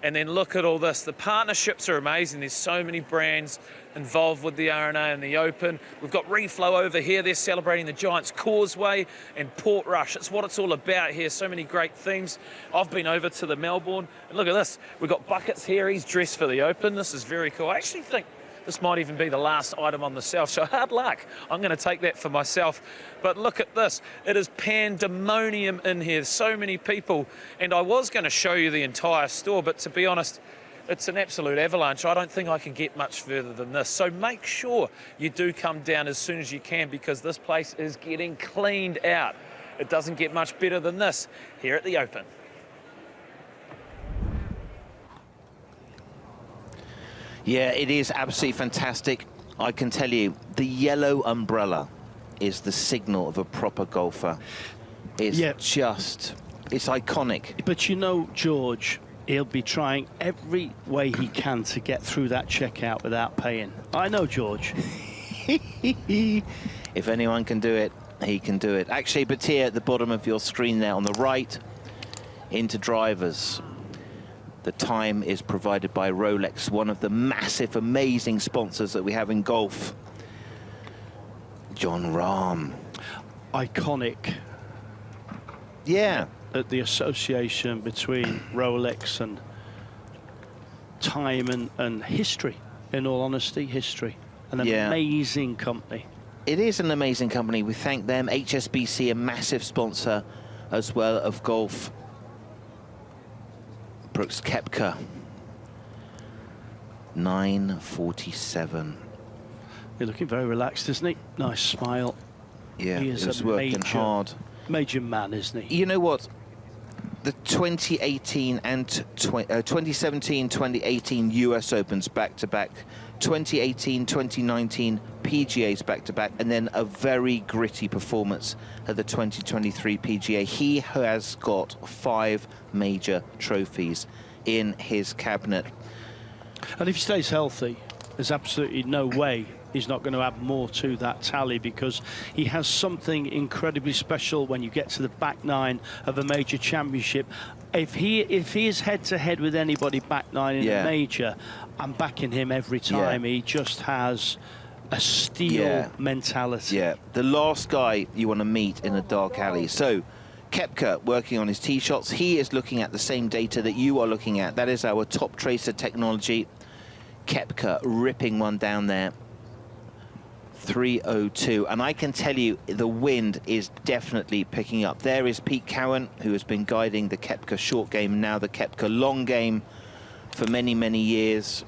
And then look at all this. The partnerships are amazing. There's so many brands involved with the RNA and the Open. We've got Reflow over here. They're celebrating the Giants Causeway and Portrush. It's what it's all about here. So many great themes. I've been over to the Melbourne. And look at this. We've got Buckets here. He's dressed for the Open. This is very cool. I actually think this might even be the last item on the shelf, so hard luck. I'm going to take that for myself. But look at this. It is pandemonium in here. So many people. And I was going to show you the entire store, but to be honest, it's an absolute avalanche. I don't think I can get much further than this. So make sure you do come down as soon as you can, because this place is getting cleaned out. It doesn't get much better than this here at the Open. Yeah, it is absolutely fantastic. I can tell you, the yellow umbrella is the signal of a proper golfer. It's just, it's iconic. But you know, George, he'll be trying every way he can to get through that checkout without paying. I know, George. If anyone can do it, he can do it. Actually, but here at the bottom of your screen there on the right, into drivers. The time is provided by Rolex, one of the massive, amazing sponsors that we have in golf. John Rahm. Iconic. Yeah. At the association between Rolex and time and history, in all honesty, history. An amazing company. It is an amazing company. We thank them. HSBC, a massive sponsor as well of golf. Brooks Koepka, 9:47. He's looking very relaxed, isn't he? Nice smile. Yeah, he is he's a working hard. Major man, isn't he? You know what? The 2018 and 2017, 2018 US Opens back-to-back, 2018, 2019 PGAs back-to-back, and then a very gritty performance at the 2023 PGA. He has got 5 major trophies in his cabinet. And if he stays healthy, there's absolutely no way he's not going to add more to that tally, because he has something incredibly special when you get to the back 9 of a major championship. If he is head-to-head with anybody back 9 in a major, I'm backing him every time. He just has a steel mentality. Yeah, the last guy you want to meet in a dark alley. So, Koepka working on his tee shots. He is looking at the same data that you are looking at. That is our top tracer technology. Koepka ripping one down there. 302, and I can tell you the wind is definitely picking up. There is Pete Cowan, who has been guiding the Koepka short game, now the Koepka long game for many, many years.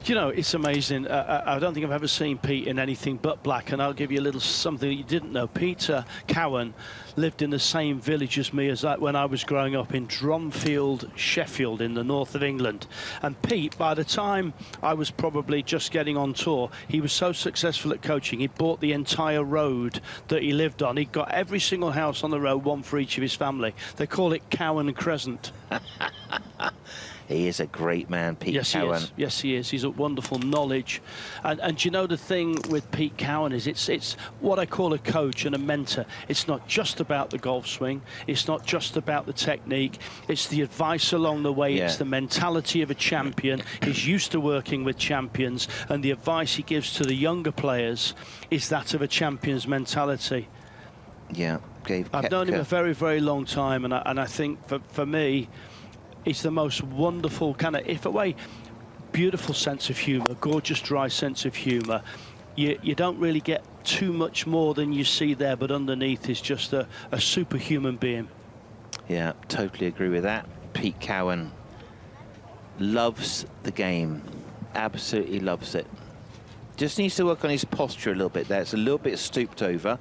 You know, it's amazing. I don't think I've ever seen Pete in anything but black, and I'll give you a little something that you didn't know. Peter Cowan lived in the same village as me as when I was growing up in Drumfield, Sheffield, in the north of England. And Pete, by the time I was probably just getting on tour, he was so successful at coaching, he bought the entire road that he lived on. He got every single house on the road, one for each of his family. They call it Cowan Crescent. He is a great man, Pete Cowan. Yes, he is. He's a wonderful knowledge. And you know, the thing with Pete Cowan is it's what I call a coach and a mentor. It's not just about the golf swing. It's not just about the technique. It's the advice along the way. It's the mentality of a champion. He's used to working with champions. And the advice he gives to the younger players is that of a champion's mentality. Yeah, I've known him a very, very long time. And I think for me, it's the most wonderful kind of, if a way, beautiful sense of humour, gorgeous dry sense of humour. You don't really get too much more than you see there, but underneath is just a superhuman being. Yeah, totally agree with that. Pete Cowan loves the game, absolutely loves it. Just needs to work on his posture a little bit there. It's a little bit stooped over.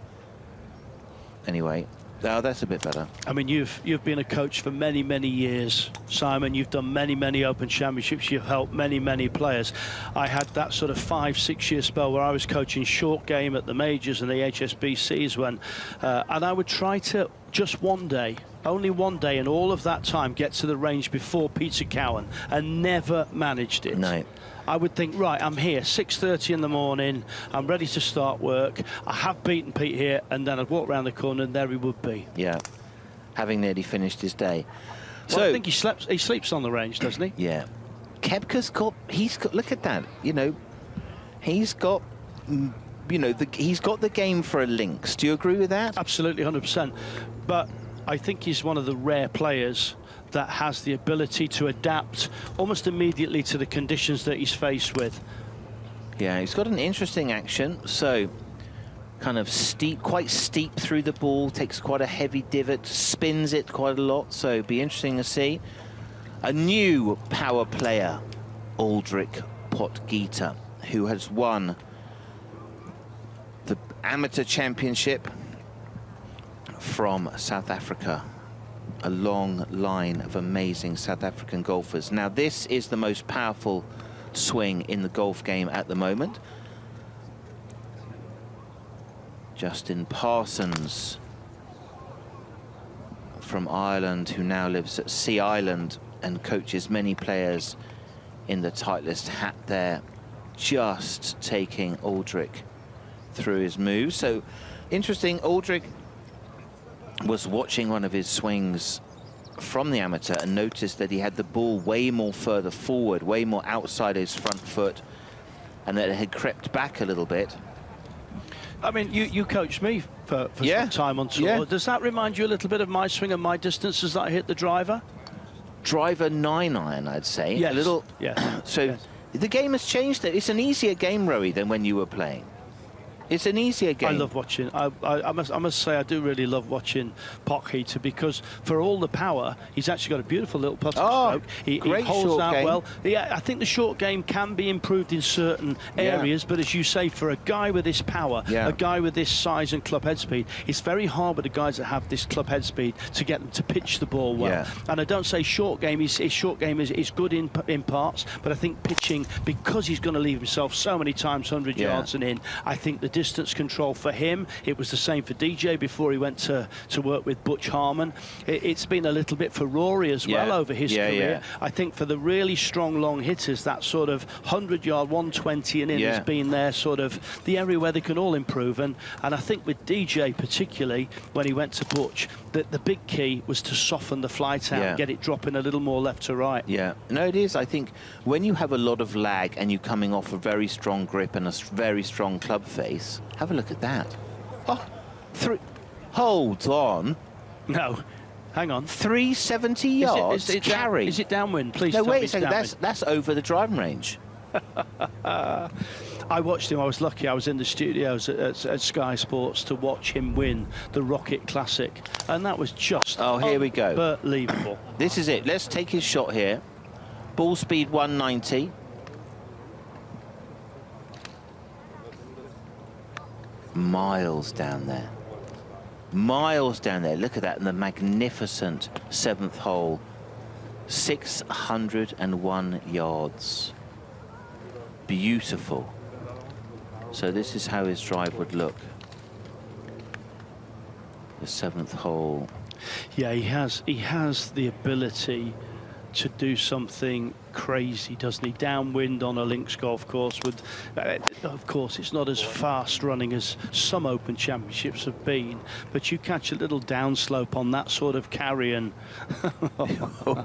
Anyway. Oh, that's a bit better. I mean, you've been a coach for many, many years, Simon. You've done many, many Open Championships. You've helped many, many players. I had that sort of 5-6 year spell where I was coaching short game at the majors and the HSBCs and I would try to just one day, only one day in all of that time, get to the range before Peter Cowan, and never managed it. No. I would think, right, I'm here, 6:30 in the morning, I'm ready to start work, I have beaten Pete here, and then I'd walk around the corner and there he would be. Yeah, having nearly finished his day. Well, so I think he sleeps on the range, doesn't he? Yeah. Koepka's got, look at that, you know, he's got, you know, he's got the game for a links. Do you agree with that? Absolutely, 100%. But I think he's one of the rare players that has the ability to adapt almost immediately to the conditions that he's faced with. Yeah, he's got an interesting action. So, kind of steep, quite steep through the ball, takes quite a heavy divot, spins it quite a lot. So, it'd be interesting to see. A new power player, Aldrich Potgieter, who has won the Amateur Championship from South Africa. A long line of amazing South African golfers. Now, this is the most powerful swing in the golf game at the moment. Justin Parsons from Ireland, who now lives at Sea Island and coaches many players in the Titleist hat there, just taking Aldrich through his moves. So, interesting, Aldrich was watching one of his swings from the amateur and noticed that he had the ball way more further forward, way more outside his front foot, and that it had crept back a little bit. I mean, you coached me for some time on tour. Yeah. Does that remind you a little bit of my swing and my distances that I hit the driver? Driver 9-iron, I'd say. Yes. A little. Yeah. So the game has changed. It's an easier game, Rory, than when you were playing. It's an easier game. I love watching. I must say I do really love watching Potgieter, because for all the power, he's actually got a beautiful little putting stroke. He holds out well. Yeah, I think the short game can be improved in certain areas, but as you say, for a guy with this power, a guy with this size and club head speed, it's very hard with the guys that have this club head speed to get them to pitch the ball well. And I don't say short game. His short game is good in parts, but I think pitching, because he's going to leave himself so many times 100 yards and in, I think the distance control for him. It was the same for DJ before he went to work with Butch Harmon. It's been a little bit for Rory as well over his career. I think for the really strong long hitters, that sort of 100-yard, 120 and in has been their sort of the area where they can all improve. And I think with DJ particularly, when he went to Butch, that the big key was to soften the flight out and get it dropping a little more left to right. Yeah, no, it is. I think when you have a lot of lag and you're coming off a very strong grip and a very strong club face, have a look at that. Oh, hold on. No, hang on. 370 yards is it carry. Is it downwind? Please no, tell wait me a second. That's over the driving range. I watched him. I was lucky. I was in the studios at Sky Sports to watch him win the Rocket Classic, and that was just here we go. Unbelievable. This is it. Let's take his shot here. Ball speed 190. Miles down there. Miles down there. Look at that. And the magnificent 7th hole. 601 yards. Beautiful. So this is how his drive would look. The 7th hole. Yeah, he has the ability to do something crazy, doesn't he? Downwind on a links golf course with, of course, it's not as fast running as some Open Championships have been, but you catch a little downslope on that sort of carry and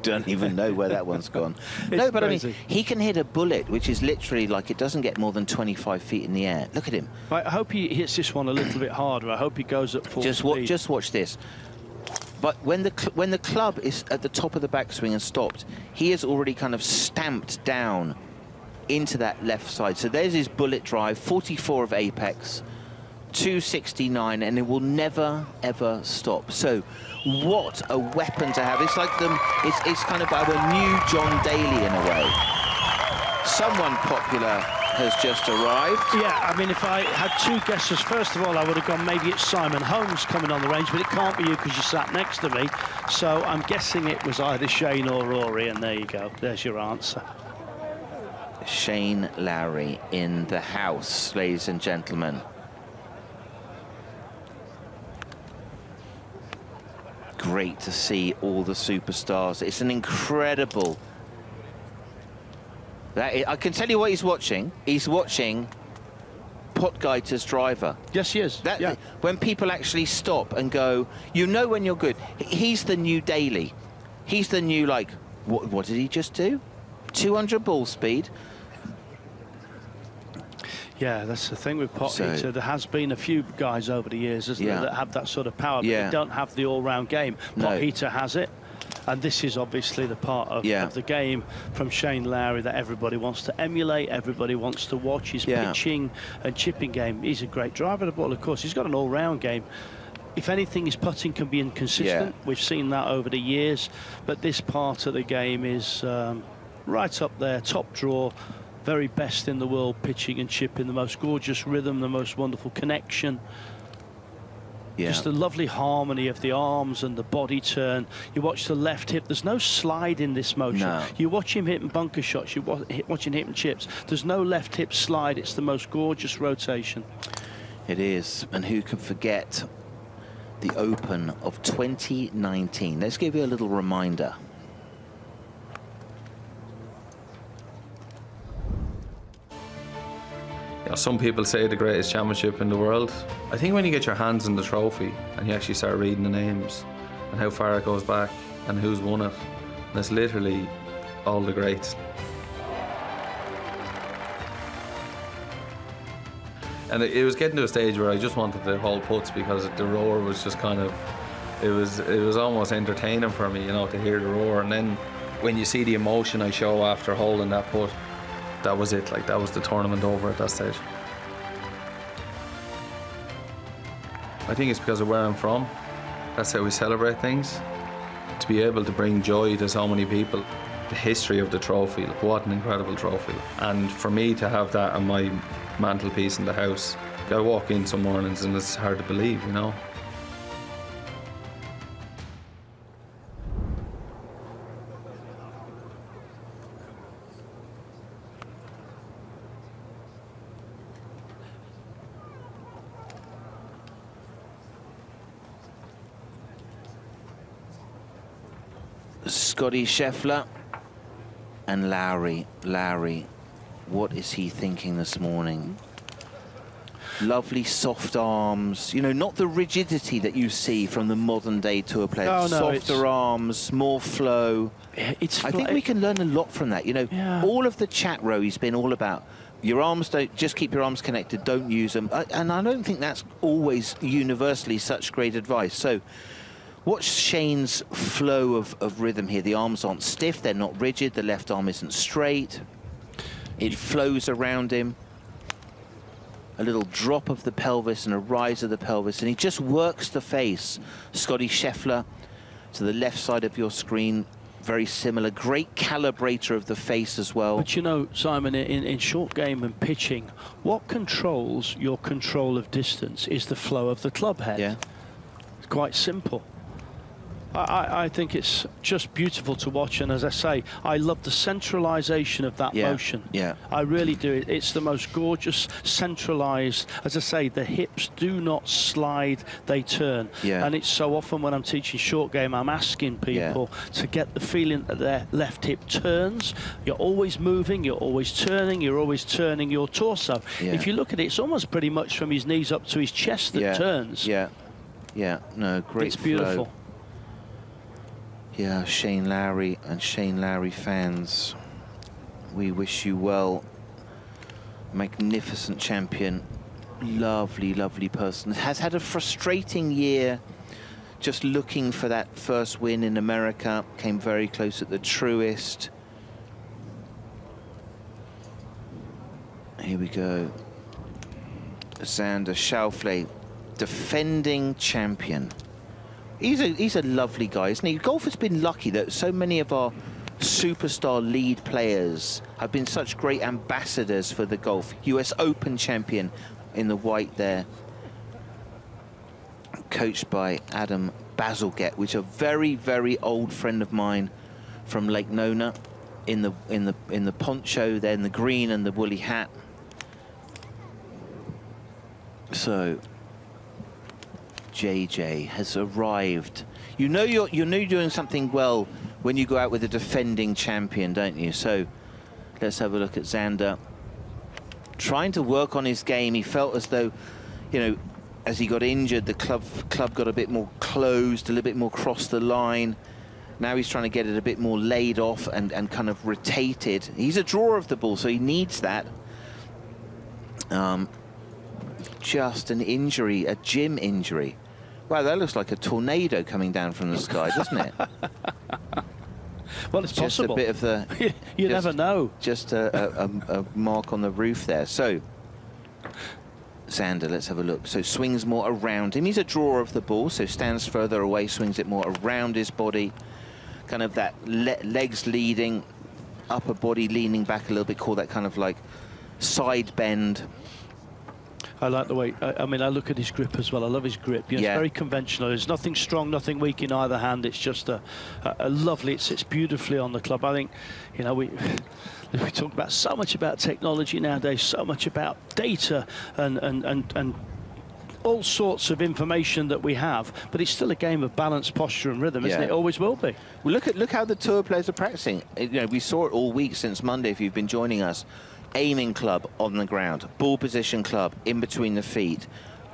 don't even know where that one's gone. No, but crazy. I mean, he can hit a bullet, which is literally like it doesn't get more than 25 feet in the air. Look at him. I hope he hits this one a little bit harder. I hope he goes at full speed. Just watch this. But when the club is at the top of the backswing and stopped, he has already kind of stamped down into that left side. So there's his bullet drive, 44 of apex, 269, and it will never, ever stop. So what a weapon to have. It's like it's kind of our new John Daly in a way. Someone popular has just arrived. Yeah, I mean, if I had two guesses, first of all, I would have gone maybe it's Simon Holmes coming on the range, but it can't be you because you sat next to me. So I'm guessing it was either Shane or Rory, and there you go. There's your answer. Shane Lowry in the house, ladies and gentlemen. Great to see all the superstars. It's an incredible... I can tell you what he's watching. He's watching Potgieter's driver. Yes, he is. Yeah. When people actually stop and go, you know when you're good. He's the new Daly. He's the new, like, what did he just do? 200 ball speed. Yeah, that's the thing with Potgieter. There has been a few guys over the years, isn't there, that have that sort of power, but they don't have the all-round game. Potgieter has it. And this is obviously the part of the game from Shane Lowry that everybody wants to emulate, everybody wants to watch. His pitching and chipping game. He's a great driver of the ball, of course. He's got an all-round game. If anything, his putting can be inconsistent. We've seen that over the years. But this part of the game is right up there, top draw, very best in the world, pitching and chipping, the most gorgeous rhythm, the most wonderful connection. Just the lovely harmony of the arms and the body turn. You watch the left hip. There's no slide in this motion. No. You watch him hitting bunker shots. You watch him hitting chips. There's no left hip slide. It's the most gorgeous rotation. It is. And who can forget the Open of 2019? Let's give you a little reminder. You know, some people say the greatest championship in the world. I think when you get your hands on the trophy and you actually start reading the names and how far it goes back and who's won it, and it's literally all the greats. And it was getting to a stage where I just wanted to hold putts because the roar was just kind of, it was almost entertaining for me, you know, to hear the roar. And then when you see the emotion I show after holding that putt, that was it, like that was the tournament over at that stage. I think it's because of where I'm from. That's how we celebrate things. To be able to bring joy to so many people. The history of the trophy, like, what an incredible trophy. And for me to have that on my mantelpiece in the house, I walk in some mornings and it's hard to believe, you know. Scotty Scheffler and Lowry. Lowry, what is he thinking this morning? Lovely soft arms, you know, not the rigidity that you see from the modern day tour players. Oh, no, softer arms, more flow. I think we can learn a lot from that. You know, all of the chat, Rory's been all about your arms, don't just keep your arms connected, don't use them. And I don't think that's always universally such great advice. So watch Shane's flow of rhythm here. The arms aren't stiff, they're not rigid, the left arm isn't straight. It flows around him. A little drop of the pelvis and a rise of the pelvis, and he just works the face. Scotty Scheffler to the left side of your screen, very similar. Great calibrator of the face as well. But you know, Simon, in short game and pitching, what controls your control of distance is the flow of the club head. Yeah. It's quite simple. I think it's just beautiful to watch, and as I say, I love the centralisation of that motion. Yeah. I really do. It's the most gorgeous, centralised. As I say, the hips do not slide, they turn. Yeah. And it's so often when I'm teaching short game, I'm asking people to get the feeling that their left hip turns. You're always moving, you're always turning your torso. Yeah. If you look at it, it's almost pretty much from his knees up to his chest that turns. Yeah. Yeah. No, great It's beautiful. flow. Yeah, Shane Lowry and Shane Lowry fans, we wish you well. Magnificent champion, lovely, lovely person. Has had a frustrating year, just looking for that first win in America. Came very close at the Truist. Here we go. Xander Schauffele, defending champion. He's a lovely guy, isn't he? Golf has been lucky that so many of our superstar lead players have been such great ambassadors for the golf. US Open champion in the white there, coached by Adam Bazalgette, which is a very, very old friend of mine from Lake Nona, in the poncho there, in the green and the woolly hat. So JJ has arrived. You know you're doing something well when you go out with a defending champion, don't you? So let's have a look at Xander. Trying to work on his game. He felt as though, you know, as he got injured, the club got a bit more closed, a little bit more across the line. Now he's trying to get it a bit more laid off and kind of rotated. He's a drawer of the ball, so he needs that. Just an injury, a gym injury. Wow, that looks like a tornado coming down from the sky, doesn't it? Well, it's just possible. A bit of the... you never know. Just a mark on the roof there. So, Xander, let's have a look. So swings more around him. He's a drawer of the ball, so stands further away, swings it more around his body. Kind of that legs leading, upper body leaning back a little bit, call that kind of like side bend. I like the way, I mean, I look at his grip as well. I love his grip. You know, it's very conventional. There's nothing strong, nothing weak in either hand. It's just a lovely, it sits beautifully on the club. I think, you know, we talk about so much about technology nowadays, so much about data and all sorts of information that we have, but it's still a game of balance, posture and rhythm, isn't it? It always will be. Well, look how the tour players are practicing. You know, we saw it all week since Monday, if you've been joining us. Aiming club on the ground, ball position club in between the feet.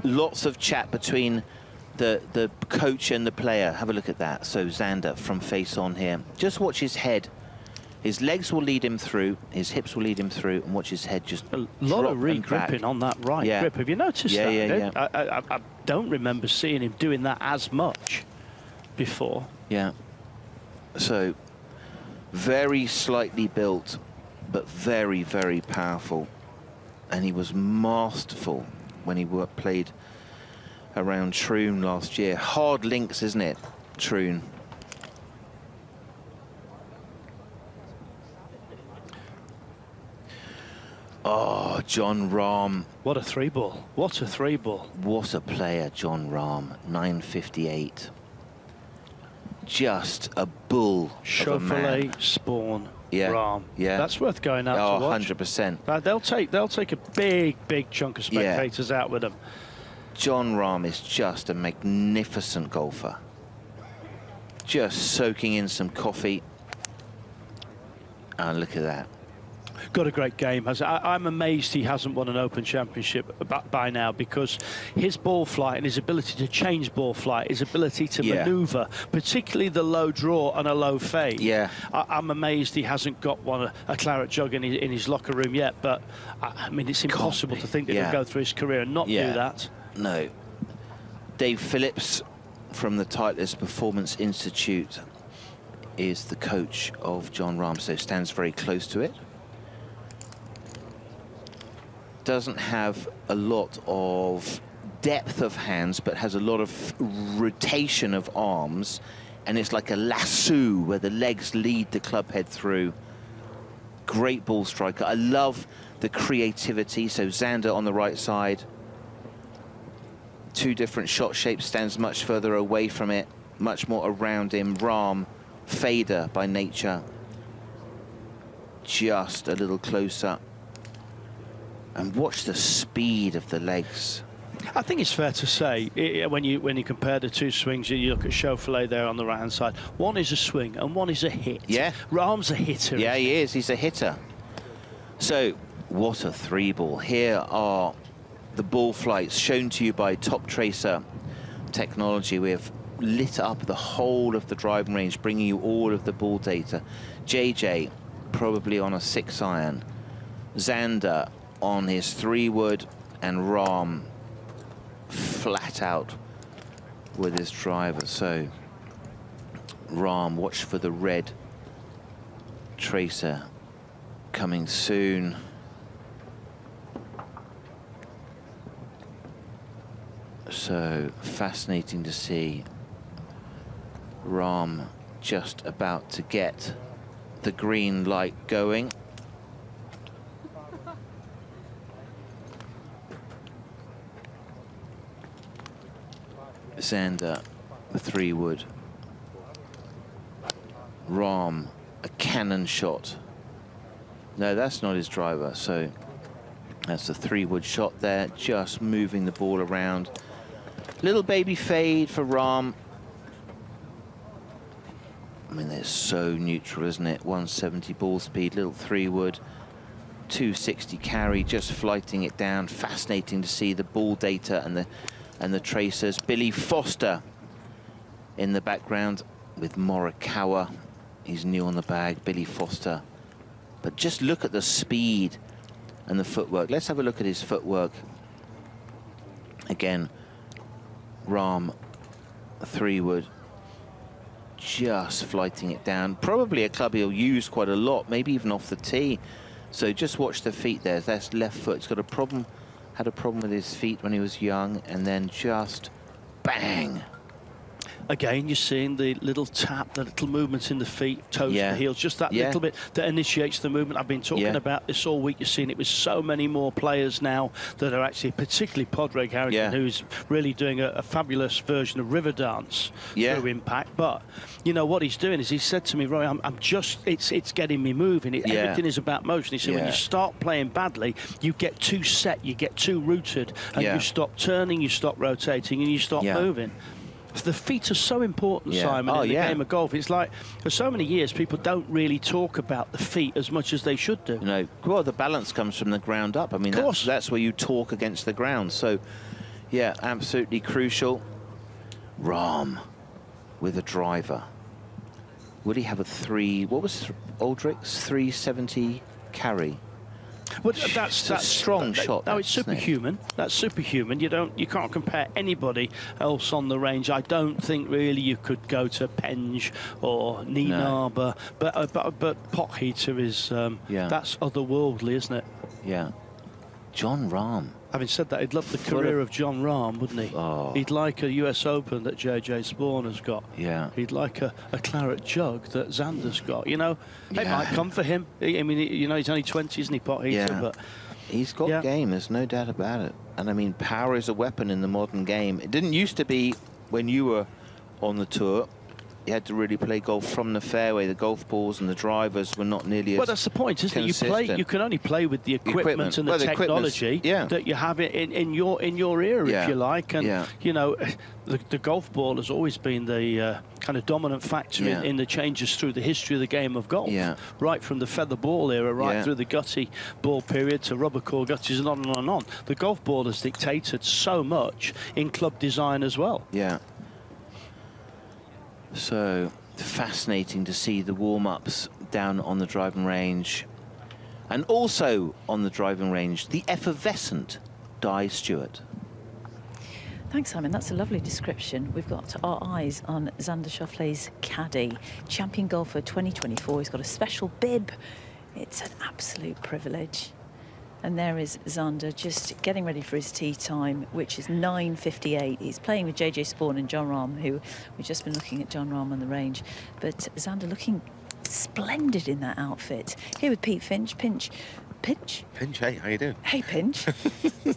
Lots of chat between the coach and the player. Have a look at that. So Xander from face on here. Just watch his head. His legs will lead him through, his hips will lead him through, and watch his head just a lot of re-gripping on that right grip. Have you noticed that? Yeah. I don't remember seeing him doing that as much before. Yeah. So very slightly built, but very, very powerful. And he was masterful when he played around Troon last year. Hard links, isn't it, Troon? Oh, John Rahm. What a three ball. What a three ball. What a player, John Rahm. 958. Just a bull. Chevrolet Spawn. Rahm. Yeah, that's worth going out to watch. 100%. They'll take a big chunk of spectators out with them. John Rahm is just a magnificent golfer. Just soaking in some coffee And look at that. Got a great game. I'm amazed he hasn't won an Open Championship by now, because his ball flight and his ability to change ball flight, his ability to manoeuvre, particularly the low draw and a low fade. Yeah. I'm amazed he hasn't got a claret jug in his locker room yet, but I mean, it's impossible to think that he'll go through his career and not do that. No. Dave Phillips from the Titleist Performance Institute is the coach of Jon Rahm, so stands very close to it. Doesn't have a lot of depth of hands, but has a lot of rotation of arms, and it's like a lasso where the legs lead the club head through. Great ball striker. I love the creativity. So Xander on the right side, 2 different shot shapes, stands much further away from it, much more around him. Rahm, fader by nature, just a little closer. And watch the speed of the legs. I think it's fair to say, when you compare the 2 swings, you look at Scheffler there on the right-hand side. One is a swing and one is a hit. Yeah. Rahm's a hitter. Yeah, he is. He's a hitter. So, what a 3-ball. Here are the ball flights shown to you by Top Tracer technology. We have lit up the whole of the driving range, bringing you all of the ball data. JJ, probably on a 6-iron. Xander on his 3-wood, and Rahm flat out with his driver. So Rahm, watch for the red tracer coming soon. So fascinating to see Rahm just about to get the green light going. Xander, the 3-wood. Rahm, a cannon shot. No, that's not his driver, so that's a 3-wood shot there, just moving the ball around. Little baby fade for Rahm. I mean, they're so neutral, isn't it? 170 ball speed, little 3-wood, 260 carry, just flighting it down. Fascinating to see the ball data and the tracers. Billy Foster in the background with Morikawa. He's new on the bag, Billy Foster. But just look at the speed and the footwork. Let's have a look at his footwork. Again, Rahm, 3-wood, just flighting it down. Probably a club he'll use quite a lot, maybe even off the tee. So just watch the feet there. That's left foot. He's got a problem. Had a problem with his feet when he was young, and then just bang. Again, you're seeing the little tap, the little movements in the feet, toes to heels, just that little bit that initiates the movement. I've been talking about this all week. You're seeing it with so many more players now that are actually, particularly Padraig Harrington, who's really doing a fabulous version of River Dance through Impact. But, you know, what he's doing is he said to me, Roy, I'm just, it's getting me moving. Everything is about motion. He said, when you start playing badly, you get too set, you get too rooted, and you stop turning, you stop rotating, and you stop moving. The feet are so important, Simon, in the game of golf. It's like, for so many years, people don't really talk about the feet as much as they should do. No, well, the balance comes from the ground up. I mean, that's where you talk against the ground. So, yeah, absolutely crucial. Rahm with a driver. Would he have a what was Aldrich's 370 carry? Well, that's a strong shot. No, it's superhuman. That's superhuman. You can't compare anybody else on the range. I don't think really you could go to Penge or Nienaber, but Potheater is that's otherworldly, isn't it? Yeah. Jon Rahm. Having said that, he'd love the career of Jon Rahm, wouldn't he? Oh. He'd like a US Open that JJ Spawn has got. Yeah. He'd like a claret jug that Xander's got. You know, it might come for him. I mean, you know, he's only 20, isn't he, Potheater? But he's got game, there's no doubt about it. And I mean, power is a weapon in the modern game. It didn't used to be when you were on the tour. he had to really play golf from the fairway. The golf balls and the drivers were not nearly Well, as that's the point, isn't it? consistent. You can only play with the equipment and the technology that you have in your era, if you like. And you know, the golf ball has always been the kind of dominant factor in the changes through the history of the game of golf. Right from the feather ball era, right through the gutty ball period to rubber core gutties and on and on and on. The golf ball has dictated so much in club design as well. Yeah. So fascinating to see the warm-ups down on the driving range, and also on the driving range, the effervescent Di Stewart. Thanks, Simon. That's a lovely description. We've got our eyes on Xander Schauffele's caddy, champion golfer 2024. He's got a special bib. It's an absolute privilege. And there is Xander just getting ready for his tee time, which is 9:58. He's playing with JJ Spawn and John Rahm, who we've just been looking at John Rahm on the range. But Xander looking splendid in that outfit. Here with Pete Finch. Pinch, hey, how you doing? Hey, Pinch.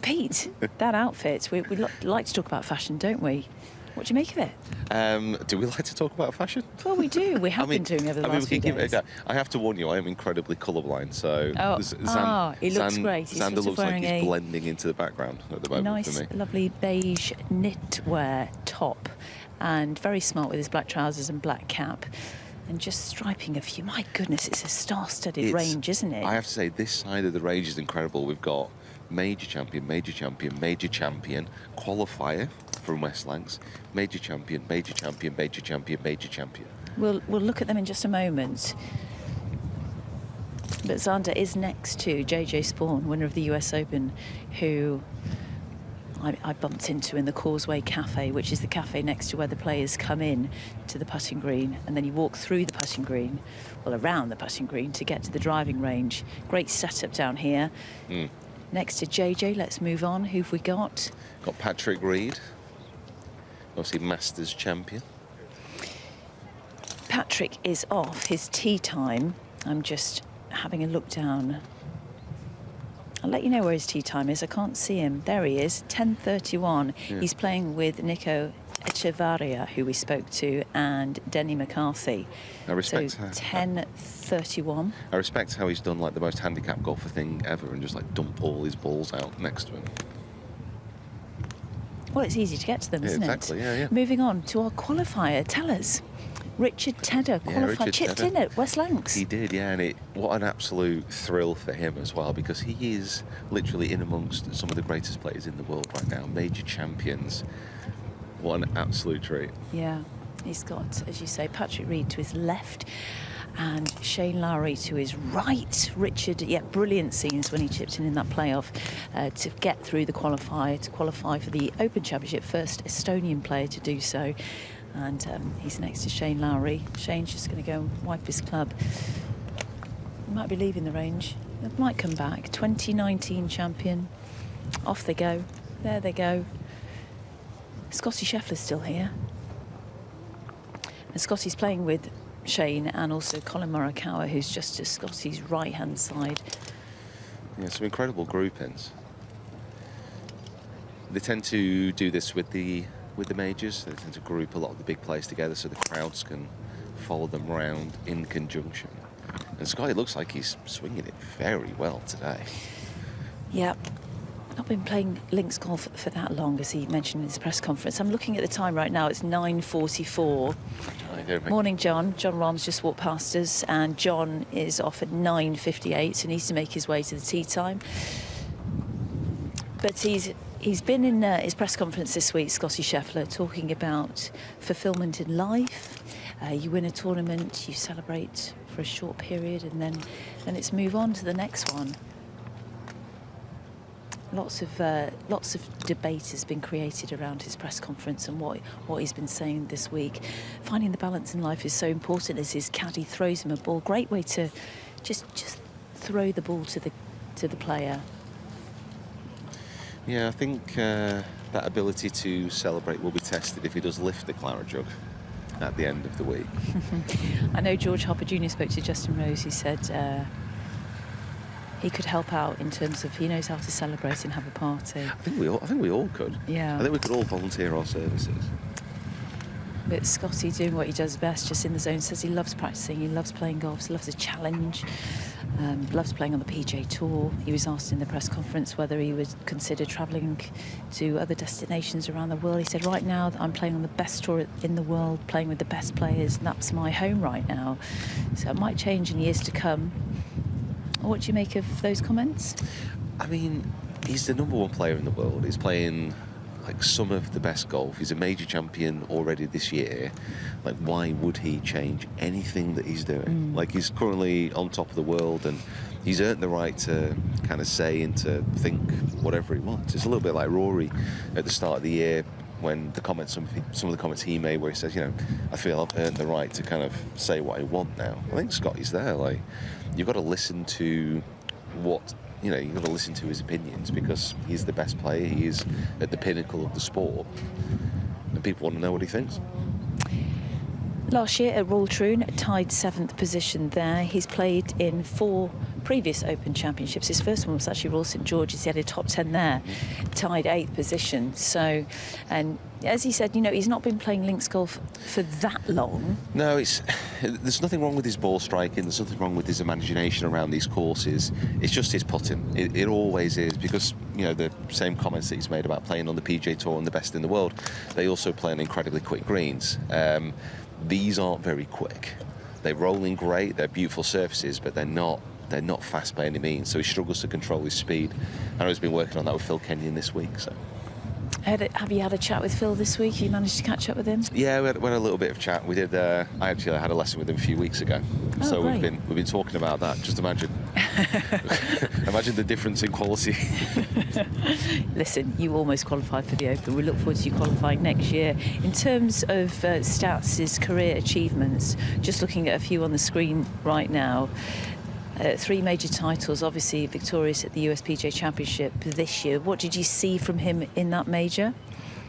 Pete, that outfit, we like to talk about fashion, don't we? What do you make of it? Do we like to talk about fashion? Well, we do. We have been doing over the last few days. I have to warn you, I am incredibly colourblind, so he looks great. He's Xander looks like he's a blending into the background at the moment for me. Nice, lovely beige knitwear top, and very smart with his black trousers and black cap. And just striping a few. My goodness, it's a star-studded range, isn't it? I have to say, this side of the range is incredible. We've got major champion, major champion, major champion, qualifier from West Lancs, major champion, major champion, major champion, major champion. We'll look at them in just a moment. But Xander is next to JJ Spawn, winner of the US Open, who I bumped into in the Causeway Cafe, which is the cafe next to where the players come in to the putting green, and then you walk through the putting green, well, around the putting green to get to the driving range. Great setup down here. Next to JJ, let's move on. Who've we got? Got Patrick Reed, obviously Masters champion. Patrick is off his tee time. I'm just having a look down. I'll let you know where his tee time is. I can't see him. There he is, 10:31. He's playing with Nico Echevarria, who we spoke to, and Denny McCarthy. I respect so 10:31. I respect how he's done like the most handicap golfer thing ever and just like dump all his balls out next to him. Well, it's easy to get to them, isn't exactly, it? Moving on to our qualifier. Tell us. Richard Tedder qualified, chipped in at West Lancs. He did, and what an absolute thrill for him as well, because he is literally in amongst some of the greatest players in the world right now, major champions. What an absolute treat. Yeah, he's got, as you say, Patrick Reed to his left and Shane Lowry to his right. Richard, brilliant scenes when he chipped in that playoff to get through the qualifier, to qualify for the Open Championship, first Estonian player to do so. And he's next to Shane Lowry. Shane's just going to go and wipe his club. He might be leaving the range. It might come back. 2019 champion. Off they go. There they go. Scotty Scheffler's still here. And Scotty's playing with Shane and also Colin Morikawa, who's just to Scotty's right-hand side. Yeah, some incredible groupings. They tend to do this with the majors. They tend to group a lot of the big players together so the crowds can follow them around in conjunction. And Scotty looks like he's swinging it very well today. Yeah. Not been playing links golf for that long, as he mentioned in his press conference. I'm looking at the time right now. It's 9:44. Morning, John. John Rahm's just walked past us, and John is off at 9:58, so needs to make his way to the tee time. But he's been in his press conference this week, Scotty Scheffler, talking about fulfilment in life. You win a tournament, you celebrate for a short period, and then it's move on to the next one. Lots of debate has been created around his press conference and what he's been saying this week. Finding the balance in life is so important as his caddy throws him a ball. Great way to just throw the ball to the player. Yeah, I think that ability to celebrate will be tested if he does lift the claret jug at the end of the week. I know George Harper Jr. spoke to Justin Rose, who said he could help out in terms of he knows how to celebrate and have a party. I think we all could. Yeah. I think we could all volunteer our services. But Scotty doing what he does best, just in the zone, says he loves practicing, he loves playing golf, he loves a challenge, loves playing on the PGA Tour. He was asked in the press conference whether he would consider travelling to other destinations around the world. He said, right now I'm playing on the best tour in the world, playing with the best players, and that's my home right now. So it might change in years to come. What do you make of those comments? I mean, he's the #1 player in the world. He's playing like some of the best golf. He's a major champion already this year. Like, why would he change anything that he's doing? Like, he's currently on top of the world, and he's earned the right to kind of say and to think whatever he wants. It's a little bit like Rory at the start of the year, when the comments, some of the comments he made, where he says, you know, I feel I've earned the right to kind of say what I want now. I think Scotty's there. Like, you've got to listen to what, you know, you've got to listen to his opinions, because he's the best player. He is at the pinnacle of the sport, and people want to know what he thinks. Last year at Royal Troon, tied 7th position there. He's played in 4 previous Open Championships. His first one was actually Royal St George's. He had a top 10 there, tied 8th position. So, and as he said, you know, he's not been playing links golf for that long. No, there's nothing wrong with his ball striking. There's nothing wrong with his imagination around these courses. It's just his putting. It always is, because, you know, the same comments that he's made about playing on the PGA Tour and the best in the world, they also play on incredibly quick greens. These aren't very quick. They're rolling great. They're beautiful surfaces, but they're not fast by any means. So he struggles to control his speed. I know he's been working on that with Phil Kenyon this week. So. Have you had a chat with Phil this week? You managed to catch up with him? Yeah, we had a little bit of chat. We did. I actually had a lesson with him a few weeks ago. Oh, so great. we've been talking about that. Just imagine, imagine the difference in quality. Listen, you almost qualified for the Open. We look forward to you qualifying next year. In terms of Stats' career achievements, just looking at a few on the screen right now. 3 major titles, obviously victorious at the US PGA Championship this year. What did you see from him in that major?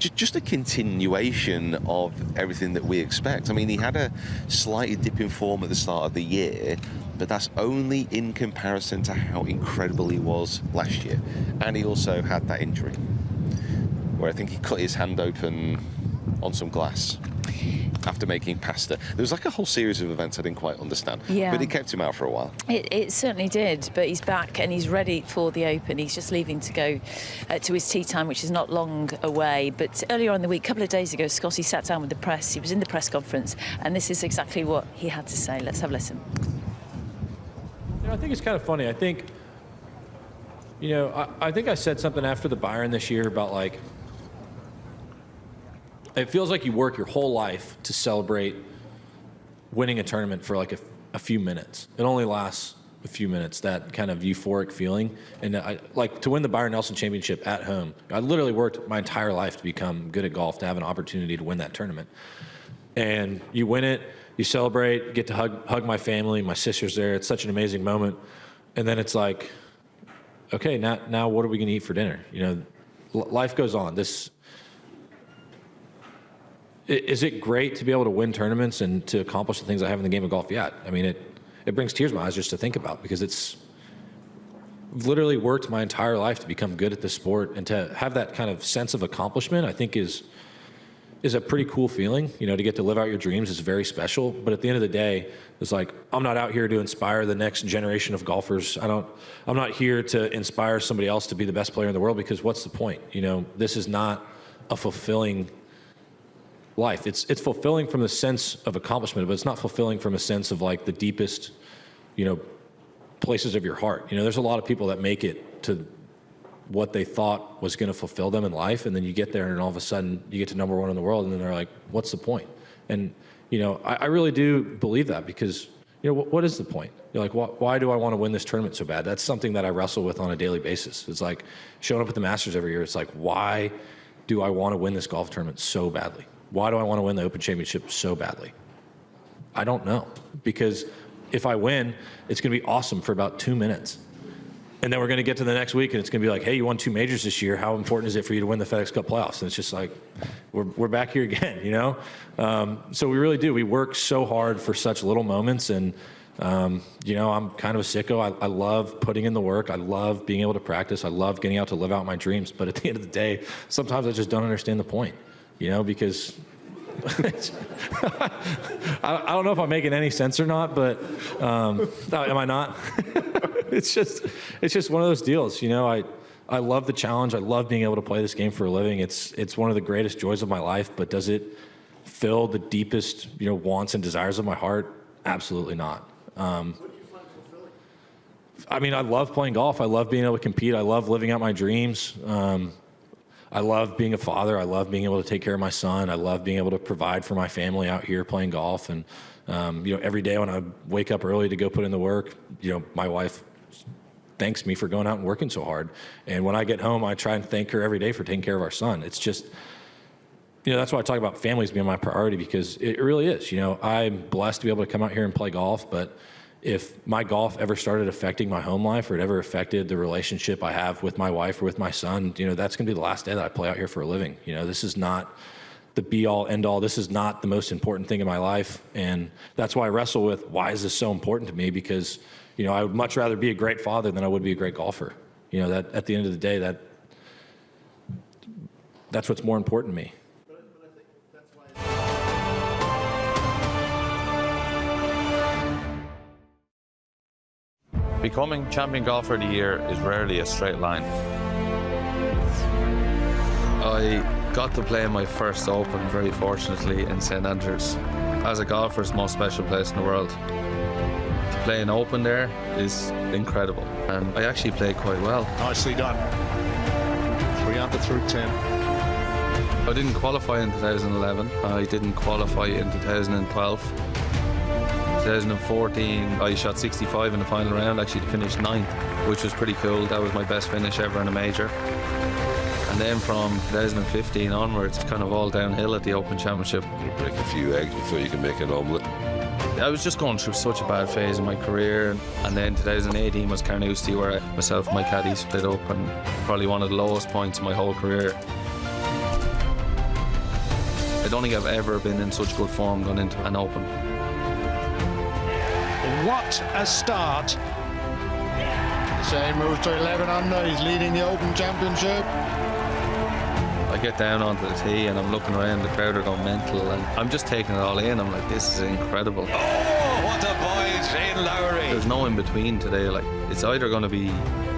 Just a continuation of everything that we expect. I mean, he had a slightly dip in form at the start of the year, but that's only in comparison to how incredible he was last year. And he also had that injury, where I think he cut his hand open on some glass after making pasta. There was like a whole series of events I didn't quite understand. Yeah. But it kept him out for a while. It certainly did, but he's back and he's ready for the Open. He's just leaving to go to his tee time, which is not long away. But earlier on in the week, a couple of days ago, Scotty sat down with the press. He was in the press conference, and this is exactly what he had to say. Let's have a listen. You know, I think it's kind of funny. I think, you know, I think I said something after the Byron this year about, like, it feels like you work your whole life to celebrate winning a tournament for like a few minutes. It only lasts a few minutes, that kind of euphoric feeling. And like to win the Byron Nelson Championship at home, I literally worked my entire life to become good at golf, to have an opportunity to win that tournament. And you win it, you celebrate, get to hug my family, my sister's there. It's such an amazing moment. And then it's like, okay, now what are we gonna eat for dinner? You know, life goes on. Is it great to be able to win tournaments and to accomplish the things I have in the game of golf? Yeah. I mean, it brings tears to my eyes just to think about, because I've literally worked my entire life to become good at this sport, and to have that kind of sense of accomplishment, I think is a pretty cool feeling. You know, to get to live out your dreams is very special. But at the end of the day, it's like, I'm not out here to inspire the next generation of golfers. I'm not here to inspire somebody else to be the best player in the world, because what's the point? You know, this is not a fulfilling life. It's fulfilling from the sense of accomplishment, but it's not fulfilling from a sense of like the deepest, you know, places of your heart. You know, there's a lot of people that make it to what they thought was going to fulfill them in life, and then you get there and all of a sudden you get to #1 in the world, and then they're like, what's the point? And, you know, I really do believe that, because, you know, what is the point? You're like, why do I want to win this tournament so bad? That's something that I wrestle with on a daily basis. It's like showing up at the Masters every year. It's like, why do I want to win this golf tournament so badly? Why do I want to win the Open Championship so badly? I don't know. Because if I win, it's going to be awesome for about 2 minutes. And then we're going to get to the next week, and it's going to be like, hey, you won 2 majors this year. How important is it for you to win the FedEx Cup playoffs? And it's just like, we're back here again, you know? So we really do. We work so hard for such little moments. And, you know, I'm kind of a sicko. I love putting in the work. I love being able to practice. I love getting out to live out my dreams. But at the end of the day, sometimes I just don't understand the point. You know, because I don't know if I'm making any sense or not, but am I not? It's just one of those deals. You know, I love the challenge. I love being able to play this game for a living. It's one of the greatest joys of my life, but does it fill the deepest, you know, wants and desires of my heart? Absolutely not. I mean, I love playing golf. I love being able to compete. I love living out my dreams. I love being a father. I love being able to take care of my son. I love being able to provide for my family out here playing golf. And, you know, every day when I wake up early to go put in the work, you know, my wife thanks me for going out and working so hard. And when I get home, I try and thank her every day for taking care of our son. It's just, you know, that's why I talk about families being my priority, because it really is. You know, I'm blessed to be able to come out here and play golf, but if my golf ever started affecting my home life, or it ever affected the relationship I have with my wife or with my son, you know, that's going to be the last day that I play out here for a living. You know, this is not the be-all, end-all. This is not the most important thing in my life. And that's why I wrestle with, why is this so important to me? Because, you know, I would much rather be a great father than I would be a great golfer. You know, that at the end of the day, that's what's more important to me. Becoming champion golfer of the year is rarely a straight line. I got to play my first Open, very fortunately, in St Andrews. As a golfer, it's the most special place in the world. To play an Open there is incredible, and I actually played quite well. Nicely done. 3 under through 10. I didn't qualify in 2011. I didn't qualify in 2012. 2014, I shot 65 in the final round, actually to finish 9th, which was pretty cool. That was my best finish ever in a major. And then from 2015 onwards, it's kind of all downhill at the Open Championship. You break a few eggs before you can make an omelette. I was just going through such a bad phase in my career, and then 2018 was Carnoustie, where myself and my caddy split up, and probably one of the lowest points in my whole career. I don't think I've ever been in such good form going into an Open. What a start. Shane moves to 11 under. He's leading the Open Championship. I get down onto the tee and I'm looking around, the crowd are going mental, and I'm just taking it all in. I'm like, this is incredible. Oh, what a boy, Shane Lowry. There's no in between today. Like, it's either going to be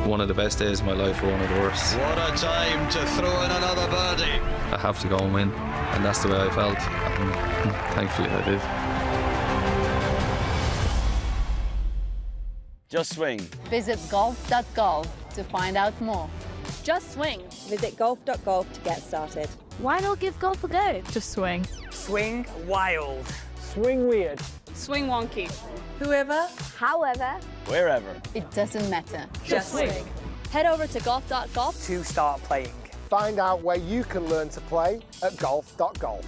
one of the best days of my life or one of the worst. What a time to throw in another birdie. I have to go and win, and that's the way I felt. And thankfully I did. Just swing. Visit golf.golf to find out more. Just swing. Visit golf.golf to get started. Why not give golf a go? Just swing. Swing wild. Swing weird. Swing wonky. Whoever, however, Wherever. It doesn't matter. just swing. Head over to golf.golf. To start playing. Find out where you can learn to play at golf.golf.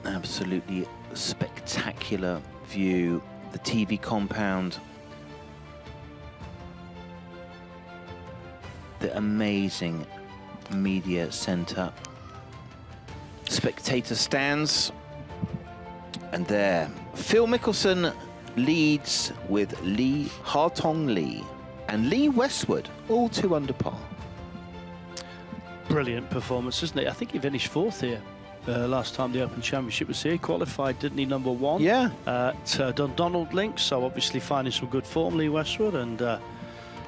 Absolutely spectacular view. The TV compound. The amazing media centre. Spectator stands. And there, Phil Mickelson leads with Lee Hartong Lee and Lee Westwood, all 2 under par. Brilliant performance, isn't it? I think he finished 4th here. Last time the Open Championship was here, he qualified, didn't he, number 1? Yeah. At Dundonald Links, so obviously finding some good form, Lee Westwood, and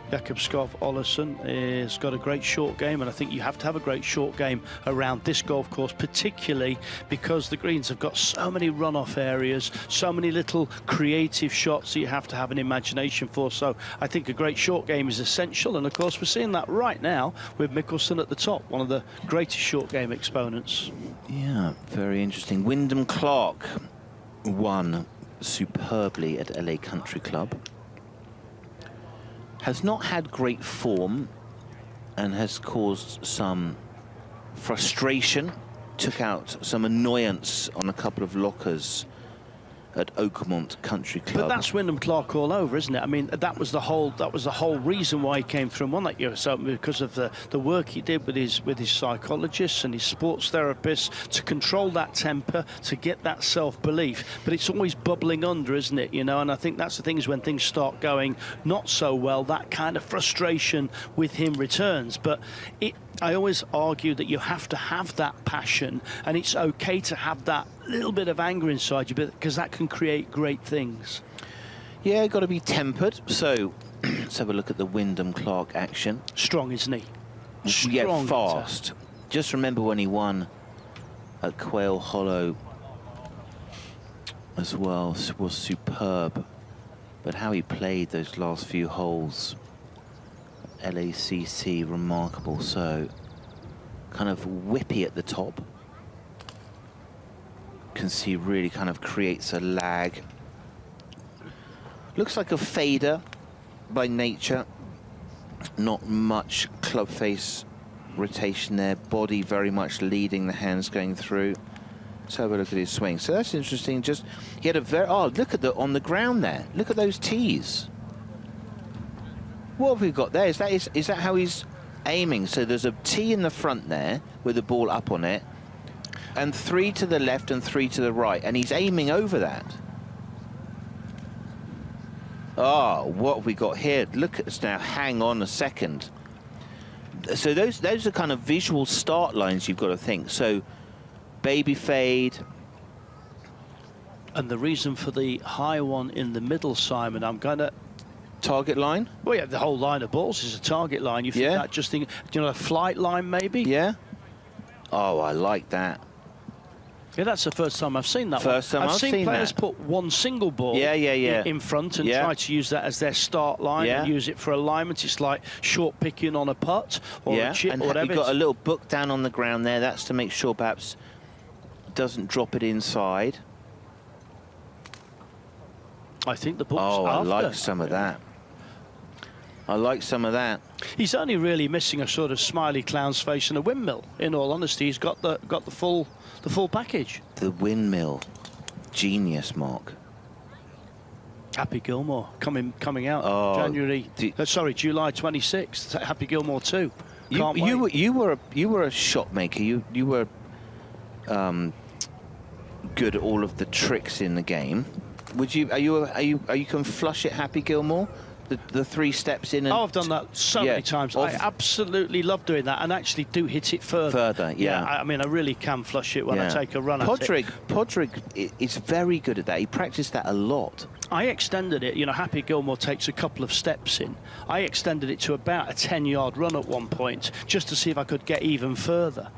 Jakob Skov Olesen has got a great short game, and I think you have to have a great short game around this golf course, particularly because the greens have got so many runoff areas, so many little creative shots that you have to have an imagination for. So I think a great short game is essential, and of course we're seeing that right now with Mickelson at the top, one of the greatest short game exponents. Yeah, very interesting. Wyndham Clark won superbly at LA Country Club. Has not had great form and has caused some frustration, took out some annoyance on a couple of lockers at Oakmont Country Club. But that's Wyndham Clark all over, isn't it? I mean, that was the whole reason why he came through and won that US Open, because of the work he did with his psychologists and his sports therapists to control that temper, to get that self-belief. But it's always bubbling under, isn't it? You know, and I think that's the thing, is when things start going not so well, that kind of frustration with him returns. But I always argue that you have to have that passion, and it's okay to have that little bit of anger inside you, because that can create great things. Yeah, got to be tempered. So let's have a look at the Wyndham Clark action. Strong, isn't he? Yeah, fast. Just remember when he won at Quail Hollow as well, was superb. But how he played those last few holes, LACC, remarkable. So kind of whippy at the top. Can see really kind of creates a lag. Looks like a fader by nature. Not much club face rotation there. Body very much leading, the hands going through. Let's have a look at his swing. So that's interesting. Just he had a very look at on the ground there. Look at those tees. What have we got there? Is that how he's aiming? So there's a tee in the front there with the ball up on it, and 3 to the left and 3 to the right, and he's aiming over that. Oh, what have we got here? Look at us now. Hang on a second. So those are kind of visual start lines you've got to think. So baby fade. And the reason for the high one in the middle, Simon, I'm going to... Target line? Well, yeah, the whole line of balls is a target line. You think that, just think, you know, a flight line maybe? Yeah. Oh, I like that. Yeah, that's the first time I've seen that. First time I've seen players that. put one single ball in front and try to use that as their start line and use it for alignment. It's like short picking on a putt or a chip and or whatever. You've got a little book down on the ground there. That's to make sure perhaps doesn't drop it inside. I think the book's I like some of that. I like some of that. He's only really missing a sort of smiley clown's face and a windmill. In all honesty, he's got the full package. The windmill, genius, Mark. Happy Gilmore coming out July 26th. Happy Gilmore 2. You were a shot maker. You were good at all of the tricks in the game. Would you? Are you can flush it, Happy Gilmore? The 3 steps in. And I've done that so many times. I absolutely love doing that, and actually do hit it further. I mean, I really can flush it when I take a run at it. Podrick is very good at that. He practiced that a lot. I extended it. You know, Happy Gilmore takes a couple of steps in. I extended it to about a 10-yard run at one point, just to see if I could get even further.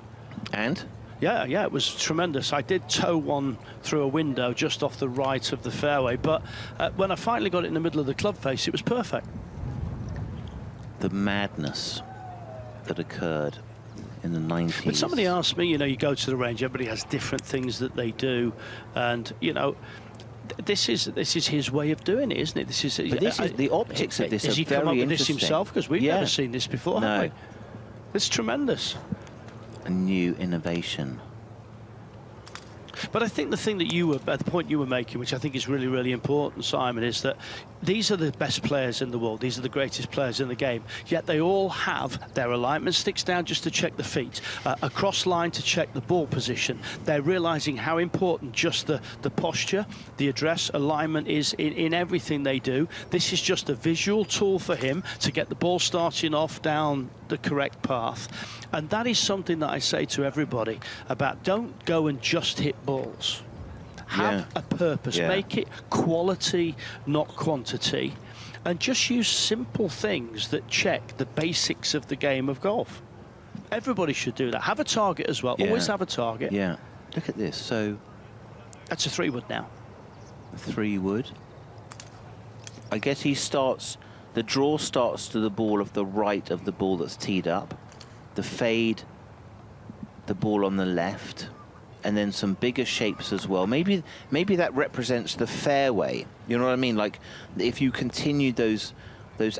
And? Yeah, it was tremendous. I did toe one through a window just off the right of the fairway, but when I finally got it in the middle of the club face, it was perfect. The madness that occurred in the 90s. But somebody asked me, you know, you go to the range, everybody has different things that they do, and, you know, this is his way of doing it, isn't it? This is the optics of this has are he very come up with this interesting. himself? Because we've never seen this before, have we? It's tremendous. A new innovation. But I think the thing that the point you were making, which I think is really, really important, Simon, is that these are the best players in the world. These are the greatest players in the game. Yet they all have their alignment sticks down just to check the feet, a cross line to check the ball position. They're realizing how important just the posture, the address, alignment is in everything they do. This is just a visual tool for him to get the ball starting off down the correct path. And that is something that I say to everybody about, don't go and just hit balls. Have a purpose. Make it quality, not quantity. And just use simple things that check the basics of the game of golf. Everybody should do that. Have a target as well. Always have a target. Yeah. Look at this. So that's a 3-wood now. A 3-wood. I guess he starts... The draw starts to the ball of the right of the ball that's teed up. The fade, the ball on the left, and then some bigger shapes as well. Maybe that represents the fairway. You know what I mean? Like if you continue those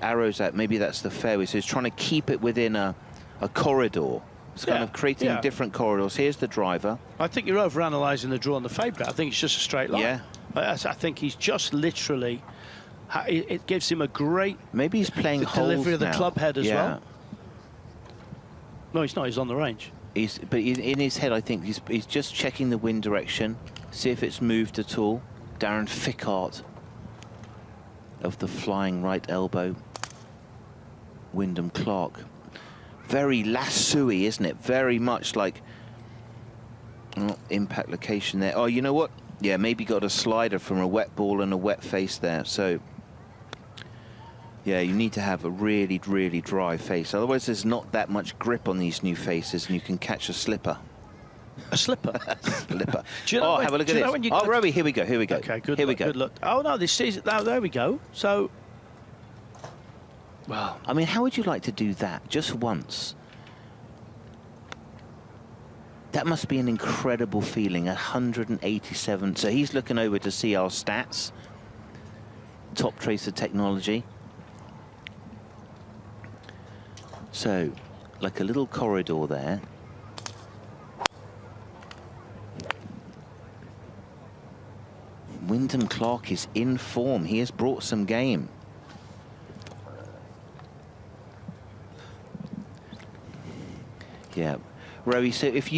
arrows out, maybe that's the fairway. So he's trying to keep it within a corridor. It's kind of creating different corridors. Here's the driver. I think you're overanalyzing the draw and the fade, but I think it's just a straight line. Yeah. I think he's just literally, it gives him a great maybe he's playing delivery of the now. club head as Yeah. well. No, he's not. He's on the range. But in his head, I think he's just checking the wind direction, see if it's moved at all. Darren Fickhart of the flying right elbow. Wyndham Clark. Very lasso-y, isn't it? Very much like impact location there. Oh, you know what? Yeah, maybe got a slider from a wet ball and a wet face there. So, yeah, you need to have a really, really dry face. Otherwise, there's not that much grip on these new faces, and you can catch a slipper. A slipper? Slipper. Do you know have a look at this. Oh, Robbie, here we go, here we go. Okay, good here luck, we go. good luck. Oh, no, this season, there we go. So, well, I mean, how would you like to do that just once? That must be an incredible feeling, 187. So he's looking over to see our stats. Top tracer technology. So, like a little corridor there. Wyndham Clark is in form. He has brought some game. Yeah. Rowie, so if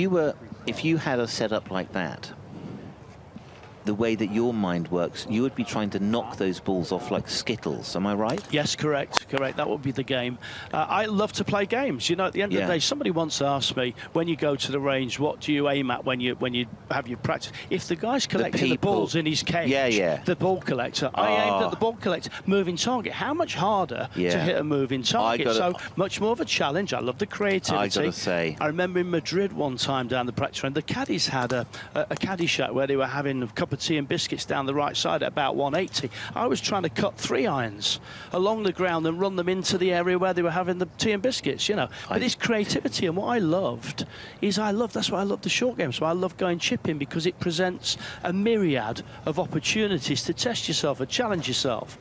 you had a setup like that, the way that your mind works, you would be trying to knock those balls off like Skittles. Am I right? yes, correct. That would be the game. I love to play games. You know, at the end of the day, somebody once asked me, when you go to the range, what do you aim at when you have your practice? If the guy's collecting the balls in his cage, the ball collector, I aimed at the ball collector, moving target. How much harder to hit a moving target? So much more of a challenge. I love the creativity. I gotta say, I remember in Madrid one time down the practice range, the caddies had a caddy shack where they were having a cup of tea and biscuits down the right side at about 180. I was trying to cut 3 irons along the ground and run them into the area where they were having the tea and biscuits, you know. But it's creativity, and what I loved is that's why I love the short game. So I love going chipping, because it presents a myriad of opportunities to test yourself and challenge yourself.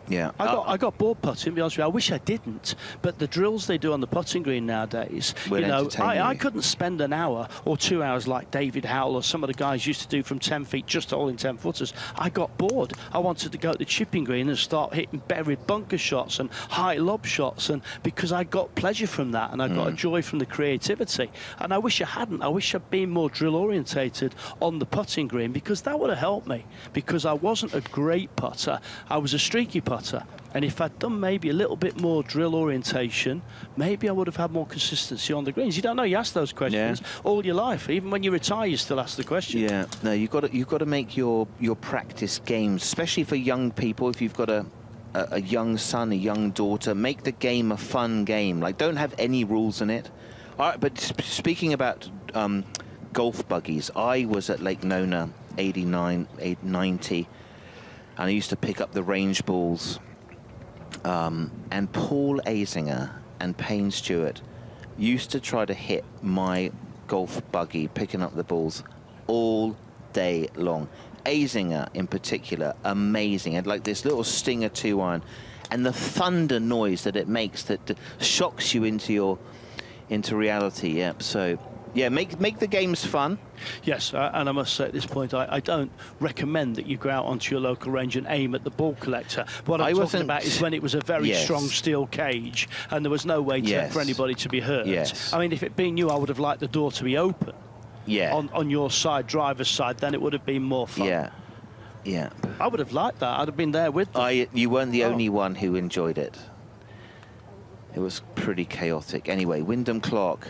Yeah, I got bored putting, to be honest with you. I wish I didn't, but the drills they do on the putting green nowadays, you know, I couldn't spend an hour or 2 hours like David Howell or some of the guys used to do from 10 feet just holding 10 footers. I got bored. I wanted to go to the chipping green and start hitting buried bunker shots and high lob shots, and because I got pleasure from that, and I got a joy from the creativity. And I wish I hadn't. I wish I'd been more drill orientated on the putting green, because that would have helped me, because I wasn't a great putter. I was a streaky putter. And if I'd done maybe a little bit more drill orientation, maybe I would have had more consistency on the greens. You don't know. You ask those questions all your life. Even when you retire, you still ask the question. Yeah. No, you've got to make your practice games, especially for young people. If you've got a young son, a young daughter, make the game a fun game. Like, don't have any rules in it. All right. But speaking about golf buggies, I was at Lake Nona 89, 90. And I used to pick up the range balls. And Paul Azinger and Payne Stewart used to try to hit my golf buggy, picking up the balls all day long. Azinger, in particular, amazing. Had like this little Stinger 2-iron. And the thunder noise that it makes that shocks you into reality. Yeah, so... yeah, make the games fun. Yes, and I must say at this point, I don't recommend that you go out onto your local range and aim at the ball collector. What I'm talking about is when it was a very strong steel cage and there was no way for anybody to be hurt. Yes. I mean, if it been you, I would have liked the door to be open. Yeah. On your side, driver's side, then it would have been more fun. Yeah. Yeah. I would have liked that. I'd have been there with them. You weren't the only one who enjoyed it. It was pretty chaotic. Anyway, Wyndham Clark.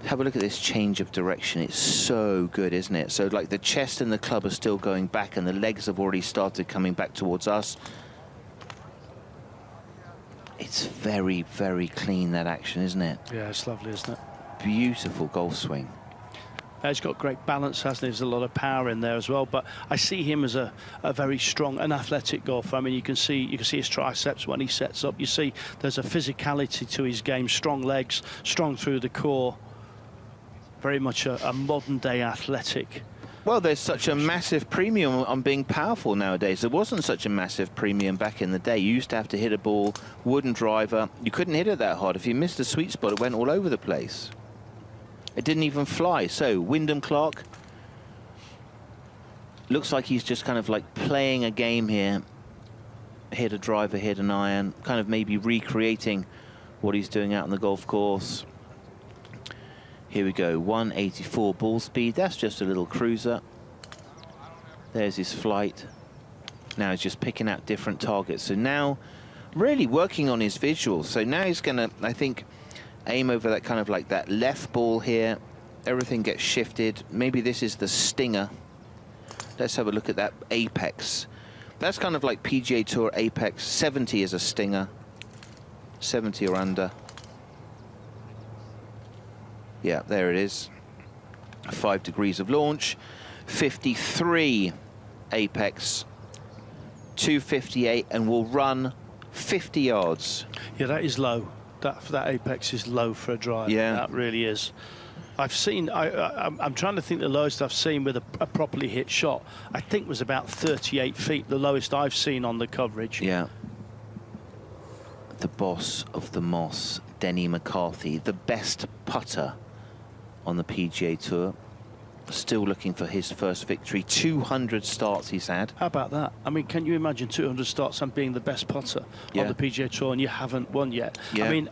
Have a look at this change of direction. It's so good, isn't it? So, like, the chest and the club are still going back and the legs have already started coming back towards us. It's very, very clean, that action, isn't it? Yeah, it's lovely, isn't it? Beautiful golf swing. He's got great balance, hasn't he? There's a lot of power in there as well. But I see him as a very strong and athletic golfer. I mean, you can see his triceps when he sets up. You see there's a physicality to his game, strong legs, strong through the core. Very much a modern-day athletic. Well, there's such a massive premium on being powerful nowadays. There wasn't such a massive premium back in the day. You used to have to hit a ball, wooden driver. You couldn't hit it that hard. If you missed the sweet spot, it went all over the place. It didn't even fly. So, Wyndham Clark. Looks like he's just kind of like playing a game here. Hit a driver, hit an iron, kind of maybe recreating what he's doing out on the golf course. Here we go, 184 ball speed. That's just a little cruiser. There's his flight. Now he's just picking out different targets. So now really working on his visuals. So now he's gonna, I think, aim over that kind of like that left ball here. Everything gets shifted. Maybe this is the stinger. Let's have a look at that apex. That's kind of like PGA Tour apex. 70 is a stinger. 70 or under. Yeah, there it is. 5 degrees of launch. 53 apex. 258, and will run 50 yards. Yeah, that is low. That apex is low for a drive. Yeah, that really is. I've seen. I'm trying to think the lowest I've seen with a properly hit shot. I think was about 38 feet. The lowest I've seen on the coverage. Yeah. The boss of the Moss, Denny McCarthy, the best putter on the PGA Tour. Still looking for his first victory. 200 starts he's had. How about that? I mean, can you imagine 200 starts and being the best putter on the PGA Tour and you haven't won yet? Yeah. I mean,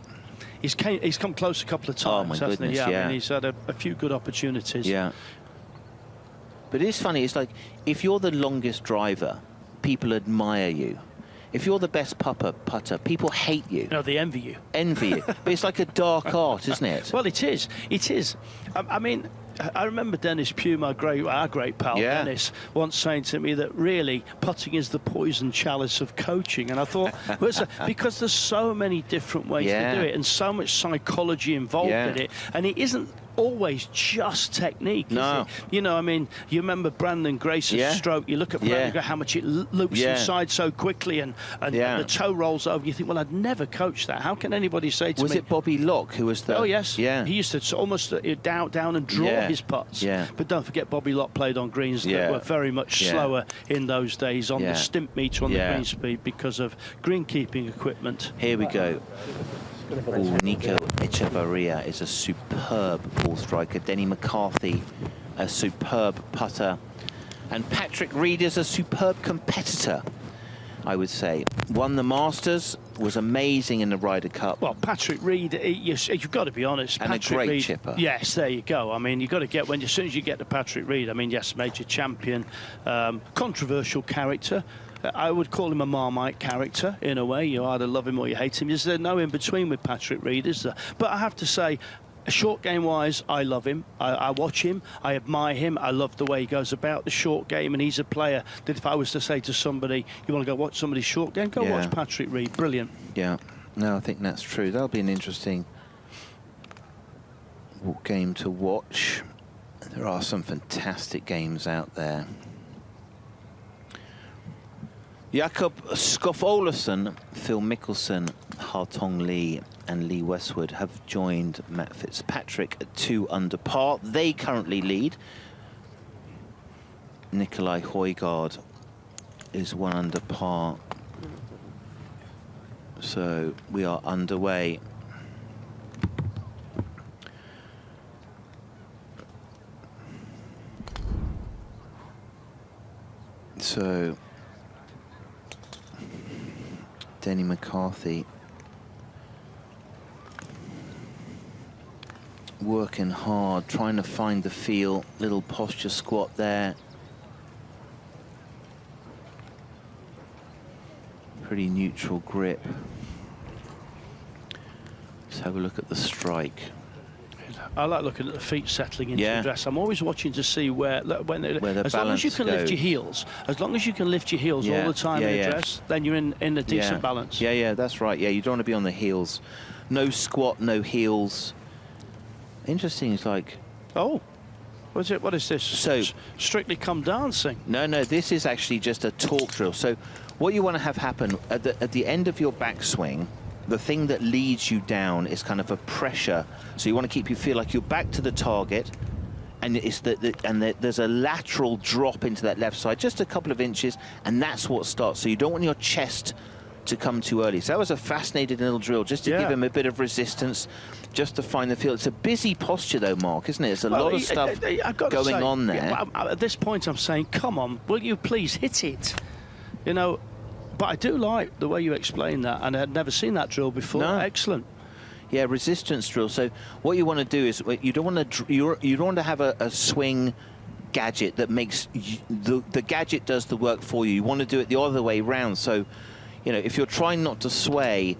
he's come close a couple of times, hasn't he? Yeah, I mean, he's had a few good opportunities. Yeah. But it's funny, it's like, if you're the longest driver, people admire you. If you're the best putter, people hate you. No, they envy you. Envy you. But it's like a dark art, isn't it? Well, it is. It is. I mean, I remember Dennis Pugh, our great pal Dennis, once saying to me that really putting is the poison chalice of coaching. And I thought, because there's so many different ways to do it and so much psychology involved in it. And it isn't always just technique, is it? You know, I mean, you remember Brandon Grace's stroke. You look at Brandon, how much it loops inside so quickly, and the toe rolls over. You think, well, I'd never coach that. How can anybody say to me? Was it Bobby Locke who was the... Oh, yes. Yeah. He used to almost down and draw his putts. Yeah. But don't forget, Bobby Locke played on greens that were very much slower in those days on the stimp meter on the green speed because of greenkeeping equipment. Here we go. Ooh, Nico Echevarria is a superb ball striker. Denny McCarthy, a superb putter. And Patrick Reed is a superb competitor, I would say. Won the Masters, was amazing in the Ryder Cup. Well, Patrick Reed, you've got to be honest. And Patrick a great Reed, chipper. Yes, there you go. I mean, you've got to get, as soon as you get to Patrick Reed, I mean, yes, major champion, controversial character. I would call him a Marmite character, in a way. You either love him or you hate him. There's no in-between with Patrick Reed, is there? But I have to say, short game-wise, I love him. I watch him. I admire him. I love the way he goes about the short game, and he's a player that if I was to say to somebody, you want to go watch somebody's short game, go watch Patrick Reed. Brilliant. Yeah, no, I think that's true. That'll be an interesting game to watch. There are some fantastic games out there. Jakob Skoff Olafsson, Phil Mickelson, Hartong Lee and Lee Westwood have joined Matt Fitzpatrick at 2 under par. They currently lead. Nikolai Højgaard is 1 under par. So we are underway. So Denny McCarthy working hard, trying to find the feel. Little posture squat there. Pretty neutral grip. Let's have a look at the strike. I like looking at the feet settling into the dress. I'm always watching to see where as long as you can lift your heels, as long as you can lift your heels all the time in the dress, then you're in a decent balance. Yeah, that's right. Yeah, you don't want to be on the heels. No squat, no heels. Interesting, it's like... Oh, what is this? So Strictly Come Dancing? No, this is actually just a torque drill. So what you want to have happen at the end of your backswing, the thing that leads you down is kind of a pressure. So you want to feel like you're back to the target, and it's there's a lateral drop into that left side, just a couple of inches, and that's what starts. So you don't want your chest to come too early. So that was a fascinating little drill, just to give him a bit of resistance, just to find the field. It's a busy posture, though, Mark, isn't it? There's a lot of stuff going on there. At this point, I'm saying, come on, will you please hit it? You know, but I do like the way you explained that, and I had never seen that drill before. No. Excellent. Yeah, resistance drill. So what you want to do is you don't want to have a swing gadget that makes the gadget does the work for you. You want to do it the other way round. So, you know, if you're trying not to sway,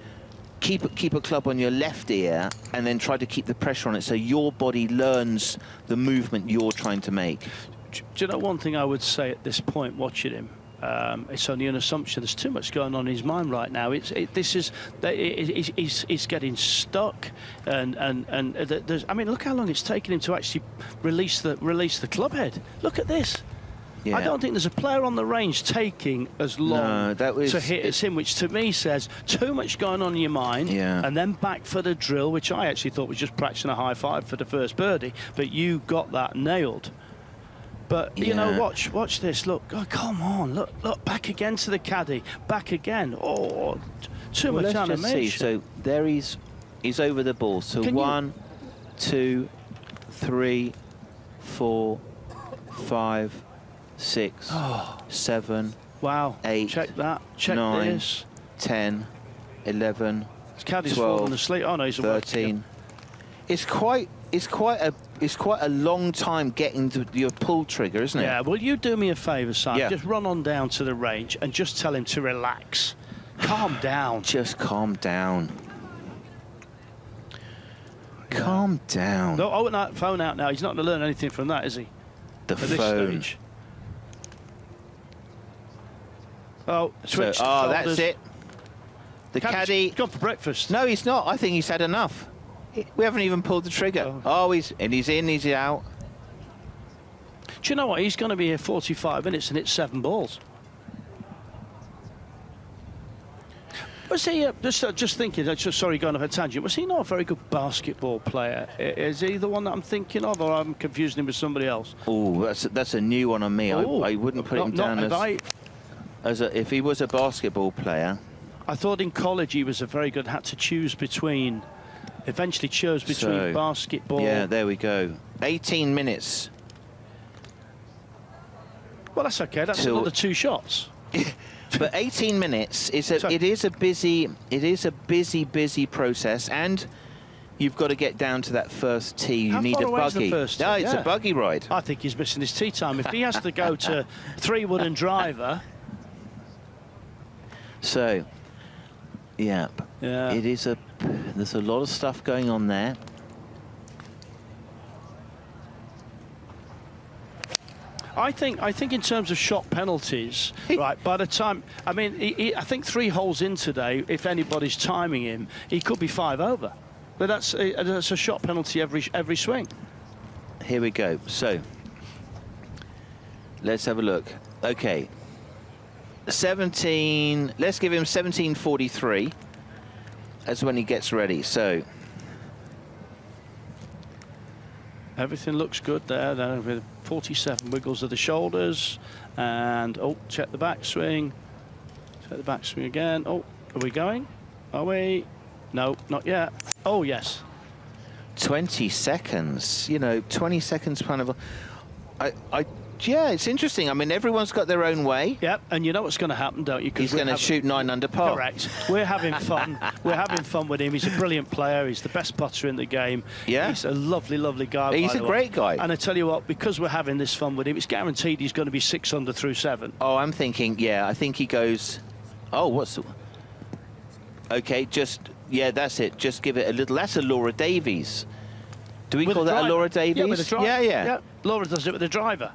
keep a club on your left ear and then try to keep the pressure on it so your body learns the movement you're trying to make. Do you know one thing I would say at this point, watching him? It's only an assumption. There's too much going on in his mind right now. He's getting stuck, and there's. I mean, look how long it's taken him to actually release the club head. Look at this. Yeah. I don't think there's a player on the range taking as long to hit as him, which to me says too much going on in your mind. Yeah. And then back for the drill, which I actually thought was just practicing a high five for the first birdie, but you got that nailed. But, you know, watch this. Look, oh, come on. Look, back again to the caddy. Back again. Oh, too much animation. Let's just see. So there he's over the ball. So 1, 2, 3, 4, 5, 6, 7, wow. 8, check that. Check 9, this. 10, 11, His caddy's 12, falling asleep. Oh, no, he's 13. It's quite a long time getting to your pull trigger, isn't it? Yeah, well, you do me a favour, Simon. Yeah. Just run on down to the range and just tell him to relax. Calm down. Just calm down. Calm down. No, no, phone out now. He's not going to learn anything from that, is he? The phone. Oh, switch. So, that's it. The caddy. He's gone for breakfast. No, he's not. I think he's had enough. We haven't even pulled the trigger. Oh, he's in, he's out. Do you know what? He's going to be here 45 minutes and it's 7 balls. Was he, just thinking, sorry, going off a tangent, was he not a very good basketball player? Is he the one that I'm thinking of, or I'm confusing him with somebody else? Oh, that's a new one on me. I wouldn't put him down if he was a basketball player. I thought in college he was a very good, had to choose between... Eventually chose between basketball. Yeah, there we go. 18 minutes. Well, that's okay. That's another 2 shots. But 18 minutes is it is a busy process, and you've got to get down to that first tee. You need a buggy. No, it's a buggy ride. I think he's missing his tee time. If he has to go to 3-wood and driver. So, yeah. It is there's a lot of stuff going on there. I think in terms of shot penalties, right, by the time, I mean, I think 3 holes in today, if anybody's timing him, he could be 5 over. But that's a shot penalty every swing. Here we go. So, let's have a look. Okay. 17, let's give him 1743. That's when he gets ready. So everything looks good there. Then with 47 wiggles of the shoulders, and check the backswing. Check the backswing again. Oh, are we going? Are we? No, not yet. Oh yes. 20 seconds. You know, 20 seconds kind of. Yeah, it's interesting. I mean, everyone's got their own way. Yep, and you know what's going to happen, don't you? He's going to shoot 9 under par. Correct. We're having fun. We're having fun with him. He's a brilliant player. He's the best putter in the game. Yeah. He's a lovely, lovely guy. He's a great guy. And I tell you what, because we're having this fun with him, it's guaranteed he's going to be 6 under through 7. Oh, I'm thinking, I think he goes... Oh, what's the... Okay, that's it. Just give it a little... That's a Laura Davies. Do we call that a Laura Davies? Yeah, with a driver. Yeah. Laura does it with a driver.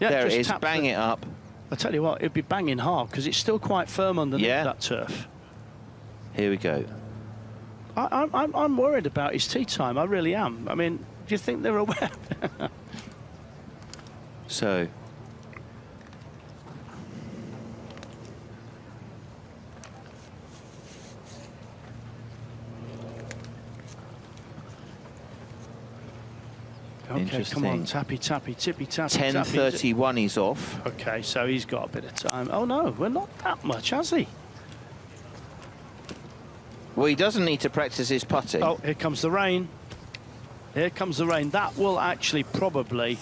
Yeah, there it is, bang it up. I tell you what, it'd be banging hard because it's still quite firm underneath that turf. Here we go. I'm worried about his tee time, I really am. I mean, do you think they're aware? So. Okay, come on, tappy, tippy, tappy. 10:31 he's off. Okay, so he's got a bit of time. Oh no, we're not that much, has he? Well, he doesn't need to practice his putting. Oh, here comes the rain. Here comes the rain. That will actually probably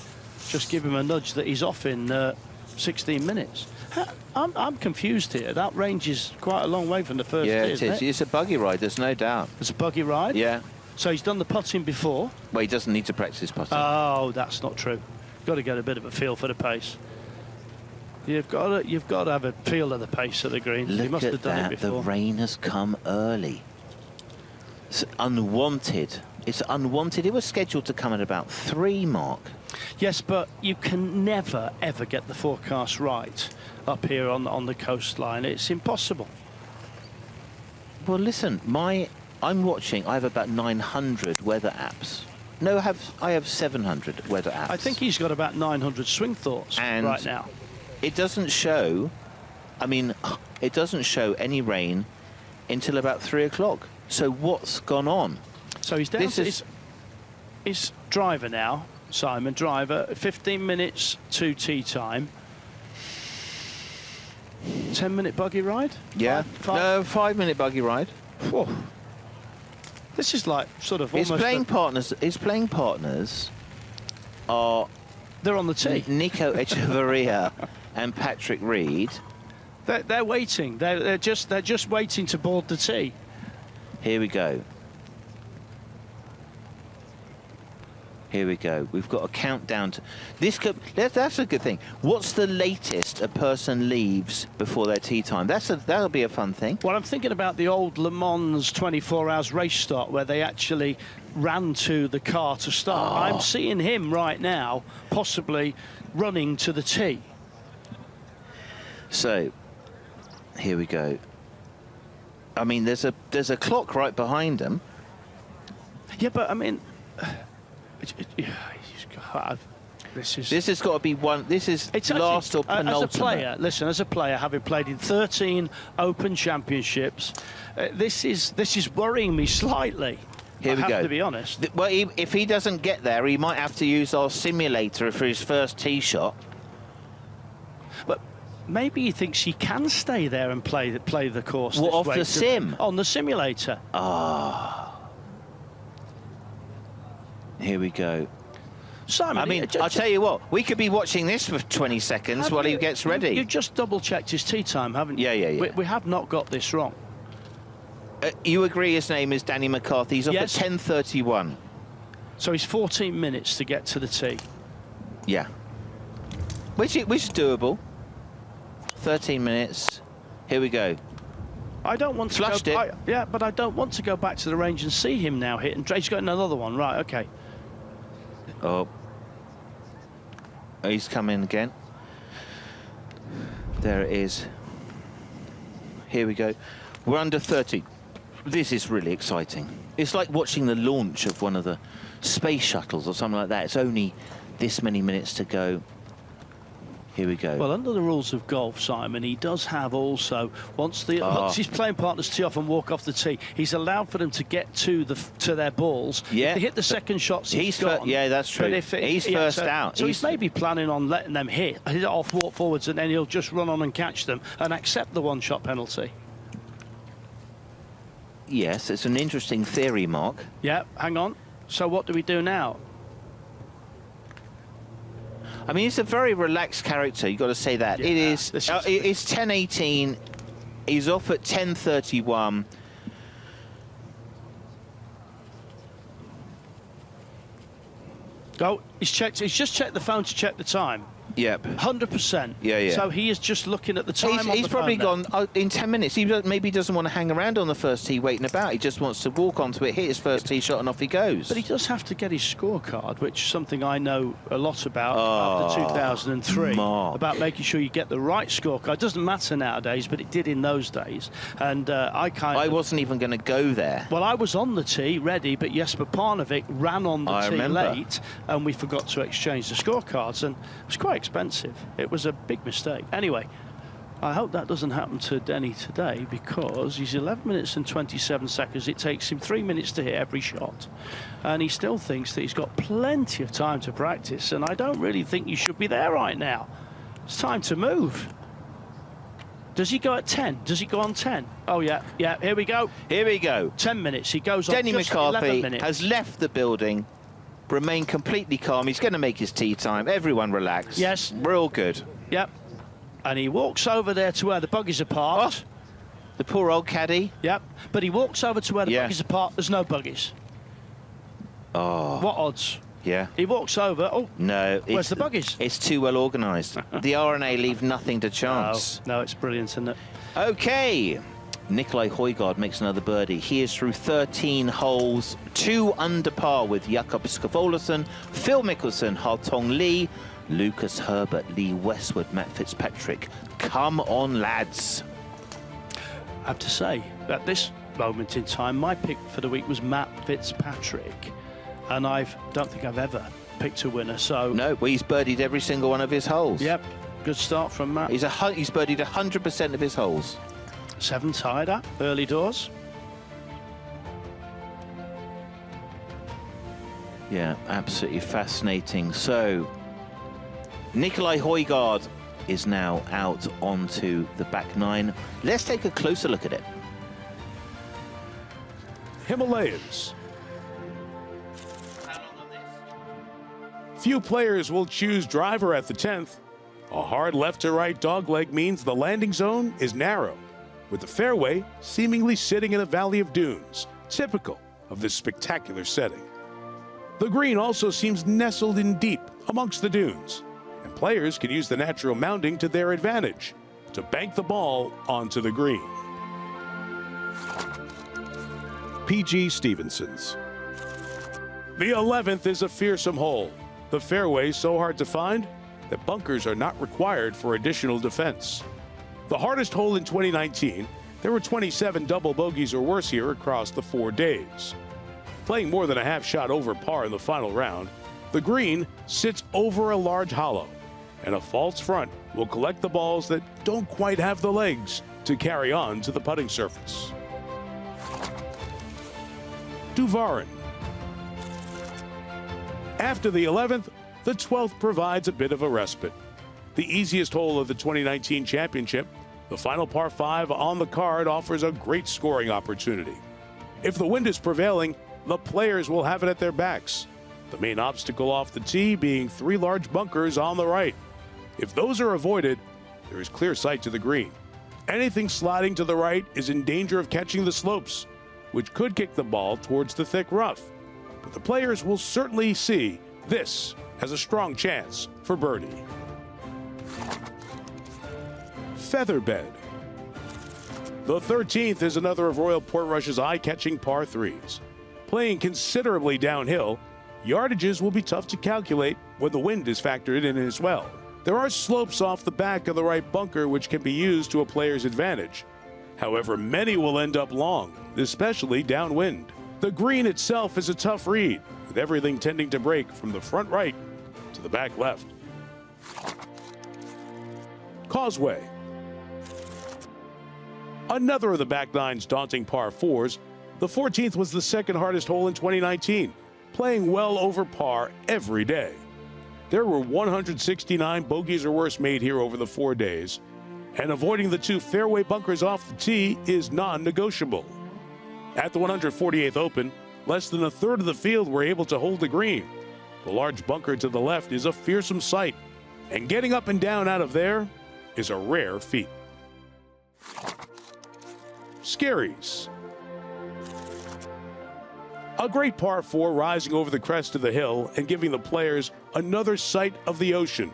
just give him a nudge that he's off in 16 minutes. I'm confused here. That range is quite a long way from the first yeah, tee, it is. It's a buggy ride, there's no doubt. It's a buggy ride? Yeah. So he's done the putting before? Well, he doesn't need to practice his putting. Oh, that's not true. Got to get a bit of a feel for the pace. You've got to have a feel of the pace of the green. He must have done it before. The rain has come early. It's unwanted. It's unwanted. It was scheduled to come at about 3, Mark. Yes, but you can never, ever get the forecast right up here on the coastline. It's impossible. Well, listen, I'm watching. I have about 900 weather apps. No, I have 700 weather apps. I think he's got about 900 swing thoughts right now. It doesn't show. I mean, it doesn't show any rain until about 3 o'clock. So what's gone on? So he's down to his driver now, Simon. Driver, 15 minutes to tee time. 10-minute buggy ride? Yeah. No, 5-minute buggy ride. Whoa. This is like sort of almost... His playing partners are... They're on the tee. Nico Echeverria and Patrick Reed. They're waiting. They're just waiting to board the tee. Here we go. Here we go. We've got a countdown to this. That's a good thing. What's the latest a person leaves before their tee time? That'll be a fun thing. Well, I'm thinking about the old Le Mans 24 hours race start where they actually ran to the car to start. I'm seeing him right now, possibly running to the tee. So, here we go. I mean, there's a clock right behind him. Yeah, but I mean, this has got to be one. This is last or penultimate. As a player, listen, as a player, having played in 13 Open Championships, this is worrying me slightly. Here we go. I have to be honest. Well, if he doesn't get there, he might have to use our simulator for his first tee shot. But maybe he thinks he can stay there and play the course. What, off the sim? On the simulator. Here we go. Simon, I mean, I'll tell you what, we could be watching this for 20 seconds while he gets ready. You've just double-checked his tee time, haven't you? Yeah. We have not got this wrong. You agree his name is Danny McCarthy. He's off at 10:31. So he's 14 minutes to get to the tee. Yeah. Which is doable. 13 minutes. Here we go. I don't want to flushed go, it. yeah, but I don't want to go back to the range and see him now hit. And he's got another one. Right, OK. Oh. He's coming again. There it is. Here we go. We're under 30. This is really exciting. It's like watching the launch of one of the space shuttles or something like that. It's only this many minutes to go. Here we go. Well, under the rules of golf, Simon, he does have also, once his playing partners tee off and walk off the tee, he's allowed for them to get to their balls. Yeah. If they hit the second shots, he's gone. Yeah, that's true. But if he's first out. So he's maybe planning on letting them hit it off, walk forwards, and then he'll just run on and catch them and accept the one-shot penalty. Yes, it's an interesting theory, Mark. Yeah, hang on. So what do we do now? I mean, he's a very relaxed character. You've got to say that. Yeah, it's 10:18. He's off at 10:31. Oh, he's just checked the phone to check the time. Yep. 100%. Yeah. So he is just looking at the time. He's probably gone in 10 minutes. He maybe doesn't want to hang around on the first tee waiting about. He just wants to walk onto it, hit his first tee shot, and off he goes. But he does have to get his scorecard, which is something I know a lot about after 2003. Mark. About making sure you get the right scorecard. It doesn't matter nowadays, but it did in those days. And I wasn't even going to go there. Well, I was on the tee ready, but Jesper Parnevik ran on the tee late, and we forgot to exchange the scorecards, and it was quite expensive. It was a big mistake. Anyway, I hope that doesn't happen to Denny today, because he's 11 minutes and 27 seconds. It takes him 3 minutes to hit every shot, and he still thinks that he's got plenty of time to practice, and I don't really think you should be there right now. It's time to move. Does he go at 10? Does he go on 10? Oh, yeah, here we go. Here we go. 10 minutes. He goes on Denny just McCarthy 11 minutes. has left the building, remained completely calm. He's going to make his tee time. Everyone relax. Yes. We're all good. Yep. And he walks over there to where the buggies are parked. Oh, the poor old caddy. Yep. But he walks over to where the buggies are parked. There's no buggies. Oh. What odds? Yeah. He walks over. Oh, no. Where's the buggies? It's too well organised. The RNA leave nothing to chance. No, it's brilliant, isn't it? Okay. Nikolai Højgaard makes another birdie. He is through 13 holes, 2 under par with Jakob Skavolason, Phil Mickelson, Hartong Lee, Lucas Herbert, Lee Westwood, Matt Fitzpatrick. Come on, lads. I have to say, at this moment in time, my pick for the week was Matt Fitzpatrick. And I don't think I've ever picked a winner, so... No, well, he's birdied every single one of his holes. Yep, good start from Matt. He's birdied 100% of his holes. 7 tied up, early doors. Yeah, absolutely fascinating. So, Nikolai Højgaard is now out onto the back 9. Let's take a closer look at it. Himalayas. Few players will choose driver at the 10th. A hard left-to-right dogleg means the landing zone is narrow, with the fairway seemingly sitting in a valley of dunes, typical of this spectacular setting. The green also seems nestled in deep amongst the dunes, and players can use the natural mounding to their advantage to bank the ball onto the green. P.G. Stevenson's. The 11th is a fearsome hole. The fairway so hard to find that bunkers are not required for additional defense. The hardest hole in 2019, there were 27 double bogeys or worse here across the 4 days. Playing more than a half shot over par in the final round, the green sits over a large hollow, and a false front will collect the balls that don't quite have the legs to carry on to the putting surface. Duvarin. After the 11th, the 12th provides a bit of a respite. The easiest hole of the 2019 championship, the final par 5 on the card, offers a great scoring opportunity. If the wind is prevailing, the players will have it at their backs. The main obstacle off the tee being 3 large bunkers on the right. If those are avoided, there is clear sight to the green. Anything sliding to the right is in danger of catching the slopes, which could kick the ball towards the thick rough. But the players will certainly see this as a strong chance for birdie. Featherbed. The 13th is another of Royal Portrush's eye-catching par 3s. Playing considerably downhill, yardages will be tough to calculate when the wind is factored in as well. There are slopes off the back of the right bunker which can be used to a player's advantage. However, many will end up long, especially downwind. The green itself is a tough read, with everything tending to break from the front right to the back left. Causeway. Another of the back nine's daunting par 4s, the 14th was the second hardest hole in 2019, playing well over par every day. There were 169 bogeys or worse made here over the 4 days, and avoiding the 2 fairway bunkers off the tee is non-negotiable. At the 148th Open, less than a third of the field were able to hold the green. The large bunker to the left is a fearsome sight, and getting up and down out of there is a rare feat. Skerries. A great par 4 rising over the crest of the hill and giving the players another sight of the ocean.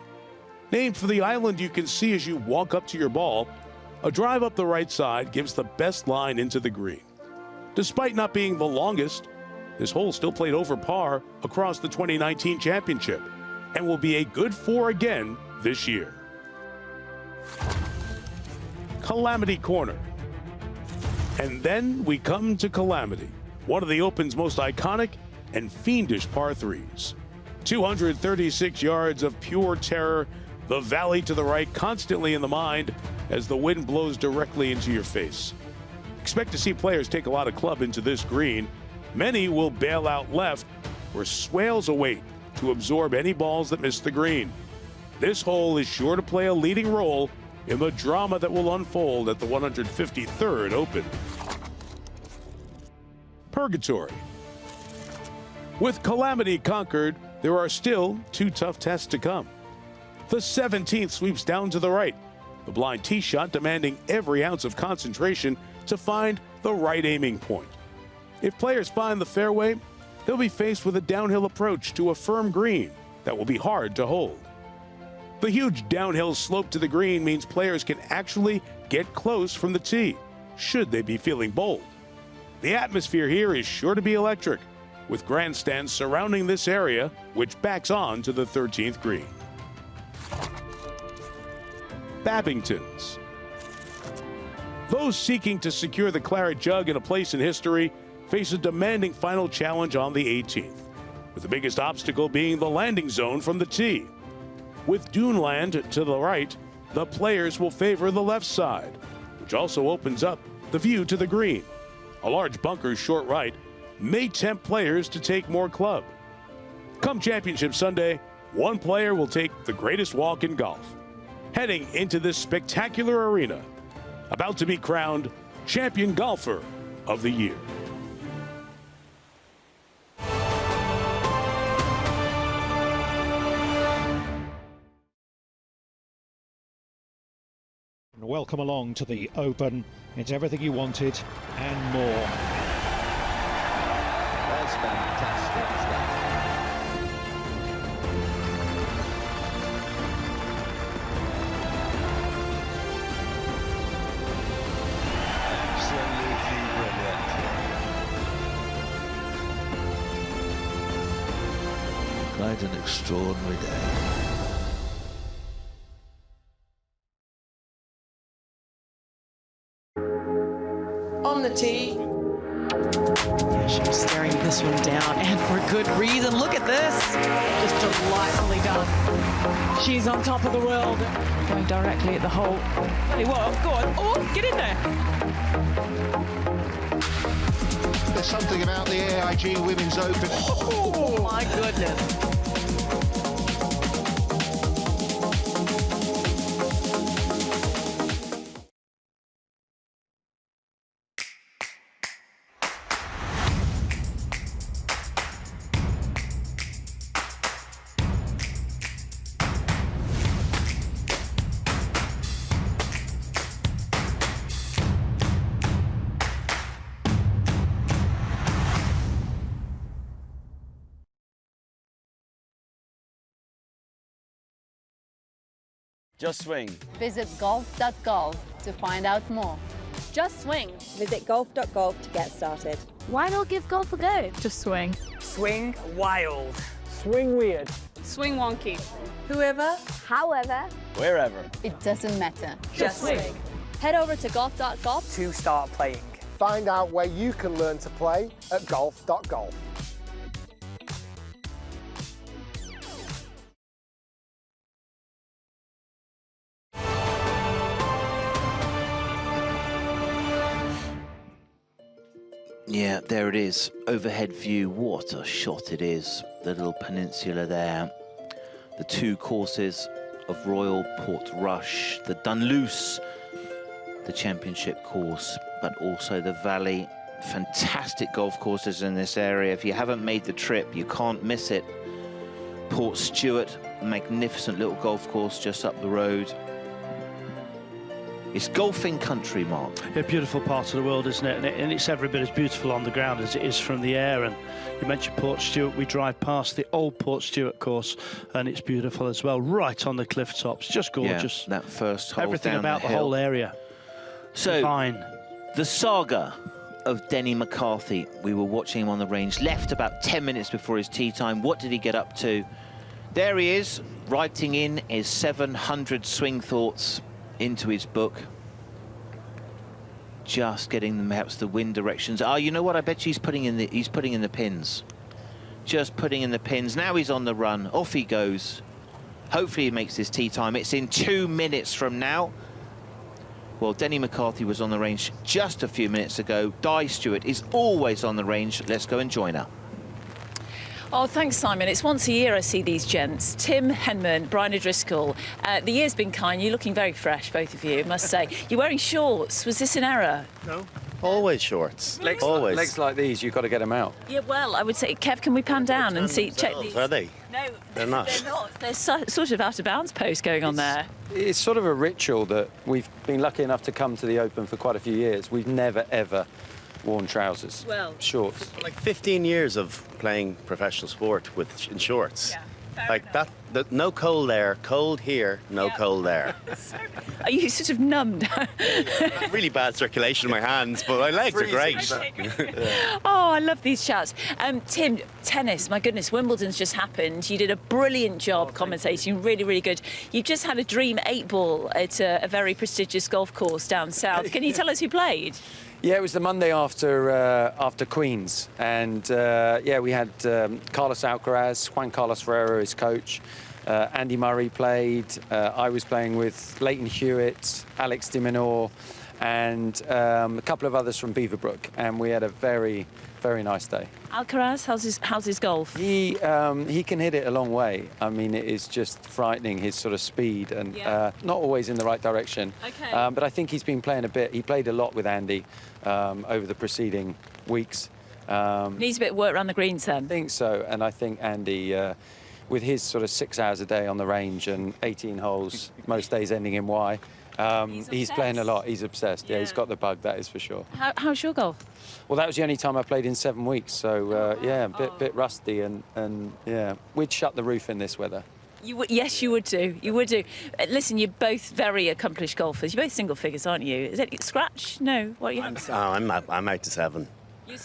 Named for the island you can see as you walk up to your ball, a drive up the right side gives the best line into the green. Despite not being the longest, this hole still played over par across the 2019 championship and will be a good 4 again this year. Calamity Corner. And then we come to Calamity, one of the Open's most iconic and fiendish par 3s. 236 yards of pure terror, the valley to the right constantly in the mind as the wind blows directly into your face. Expect to see players take a lot of club into this green. Many will bail out left, where swales await to absorb any balls that miss the green. This hole is sure to play a leading role in the drama that will unfold at the 153rd Open. Purgatory. With calamity conquered, there are still 2 tough tests to come. The 17th sweeps down to the right, the blind tee shot demanding every ounce of concentration to find the right aiming point. If players find the fairway, they'll be faced with a downhill approach to a firm green that will be hard to hold. The huge downhill slope to the green means players can actually get close from the tee, should they be feeling bold. The atmosphere here is sure to be electric, with grandstands surrounding this area, which backs on to the 13th green. Babingtons. Those seeking to secure the claret jug and a place in history face a demanding final challenge on the 18th, with the biggest obstacle being the landing zone from the tee. With duneland to the right, the players will favor the left side, which also opens up the view to the green. A large bunker short right may tempt players to take more club. Come Championship Sunday, one player will take the greatest walk in golf, heading into this spectacular arena, about to be crowned Champion Golfer of the Year. Welcome along to the Open. It's everything you wanted and more. That's fantastic stuff. Absolutely brilliant. Quite an extraordinary day. On the tee. Yeah, she was staring this one down, and for good reason. Look at this. Just delightfully done. She's on top of the world. Going directly at the hole. Really well. Go on. Oh, get in there. There's something about the AIG Women's Open. Oh, my goodness. Just swing. Visit golf.golf to find out more. Just swing. Visit golf.golf to get started. Why not give golf a go? Just swing. Swing wild. Swing weird. Swing wonky. Whoever, However, Wherever. it doesn't matter. just swing. Head over to golf.golf. To start playing. Find out where you can learn to play at golf.golf. Yeah, there it is. Overhead view. What a shot it is. The little peninsula there. The 2 courses of Royal Portrush. The Dunluce, the championship course, but also the Valley. Fantastic golf courses in this area. If you haven't made the trip, you can't miss it. Port Stewart, magnificent little golf course just up the road. It's golfing country, Mark. A beautiful part of the world, isn't it? And it's every bit as beautiful on the ground as it is from the air. And you mentioned Port Stewart. We drive past the old Port Stewart course, and it's beautiful as well, right on the cliff tops. Just gorgeous. Yeah, that first hole Everything down about the hill. whole area. So, fine. The saga of Denny McCarthy. We were watching him on the range. Left about 10 minutes before his tee time. What did he get up to? There he is, writing in his 700 swing thoughts into his book. Just getting them, perhaps the wind directions. Oh, you know what? I bet he's putting in the pins. Just putting in the pins. Now he's on the run. Off he goes. Hopefully he makes his tee time. It's in 2 minutes from now. Well, Denny McCarthy was on the range just a few minutes ago. Di Stewart is always on the range. Let's go and join her. Oh, thanks, Simon. It's once a year I see these gents. Tim Henman, Brian O'Driscoll. The year's been kind. You're looking very fresh, both of you, I must say. You're wearing shorts. Was this an error? No. Always shorts. Always. Legs like these, you've got to get them out. Yeah, well, I would say, Kev, can we pan down and see? Check these. Are they? No, they're not. They're not. There's sort of out of bounds post going on there. It's sort of a ritual that we've been lucky enough to come to the Open for quite a few years. We've never, ever worn trousers, shorts. Like 15 years of playing professional sport in shorts. Yeah. Like that, no cold there, cold here, no cold there. Are you sort of numbed? Really bad circulation in my hands, but my legs are great. Oh, I love these chats. Tim, tennis, my goodness, Wimbledon's just happened. You did a brilliant job commentating, really, really good. You've just had a dream 8-ball at a very prestigious golf course down south. Can you tell us who played? Yeah, it was the Monday after Queen's, and we had Carlos Alcaraz, Juan Carlos Ferrero, his coach. Andy Murray played. I was playing with Leighton Hewitt, Alex de Minaur, and a couple of others from Beaverbrook, and we had a very, very nice day. Alcaraz, how's his golf? He can hit it a long way. I mean, it is just frightening, his sort of speed, and not always in the right direction. Okay. But I think he's been playing a bit. He played a lot with Andy over the preceding weeks. Needs a bit of work around the greens then. I think so, and I think Andy, with his sort of 6 hours a day on the range and 18 holes, most days ending in Y, he's playing a lot. He's obsessed. Yeah, he's got the bug, that is for sure. How's your golf? Well, that was the only time I played in 7 weeks, so yeah, a bit rusty, and yeah, we'd shut the roof in this weather. Yes, you would do. You would do. Listen, you're both very accomplished golfers. You're both single figures, aren't you? Is it scratch? No. What are you? I'm out to 7.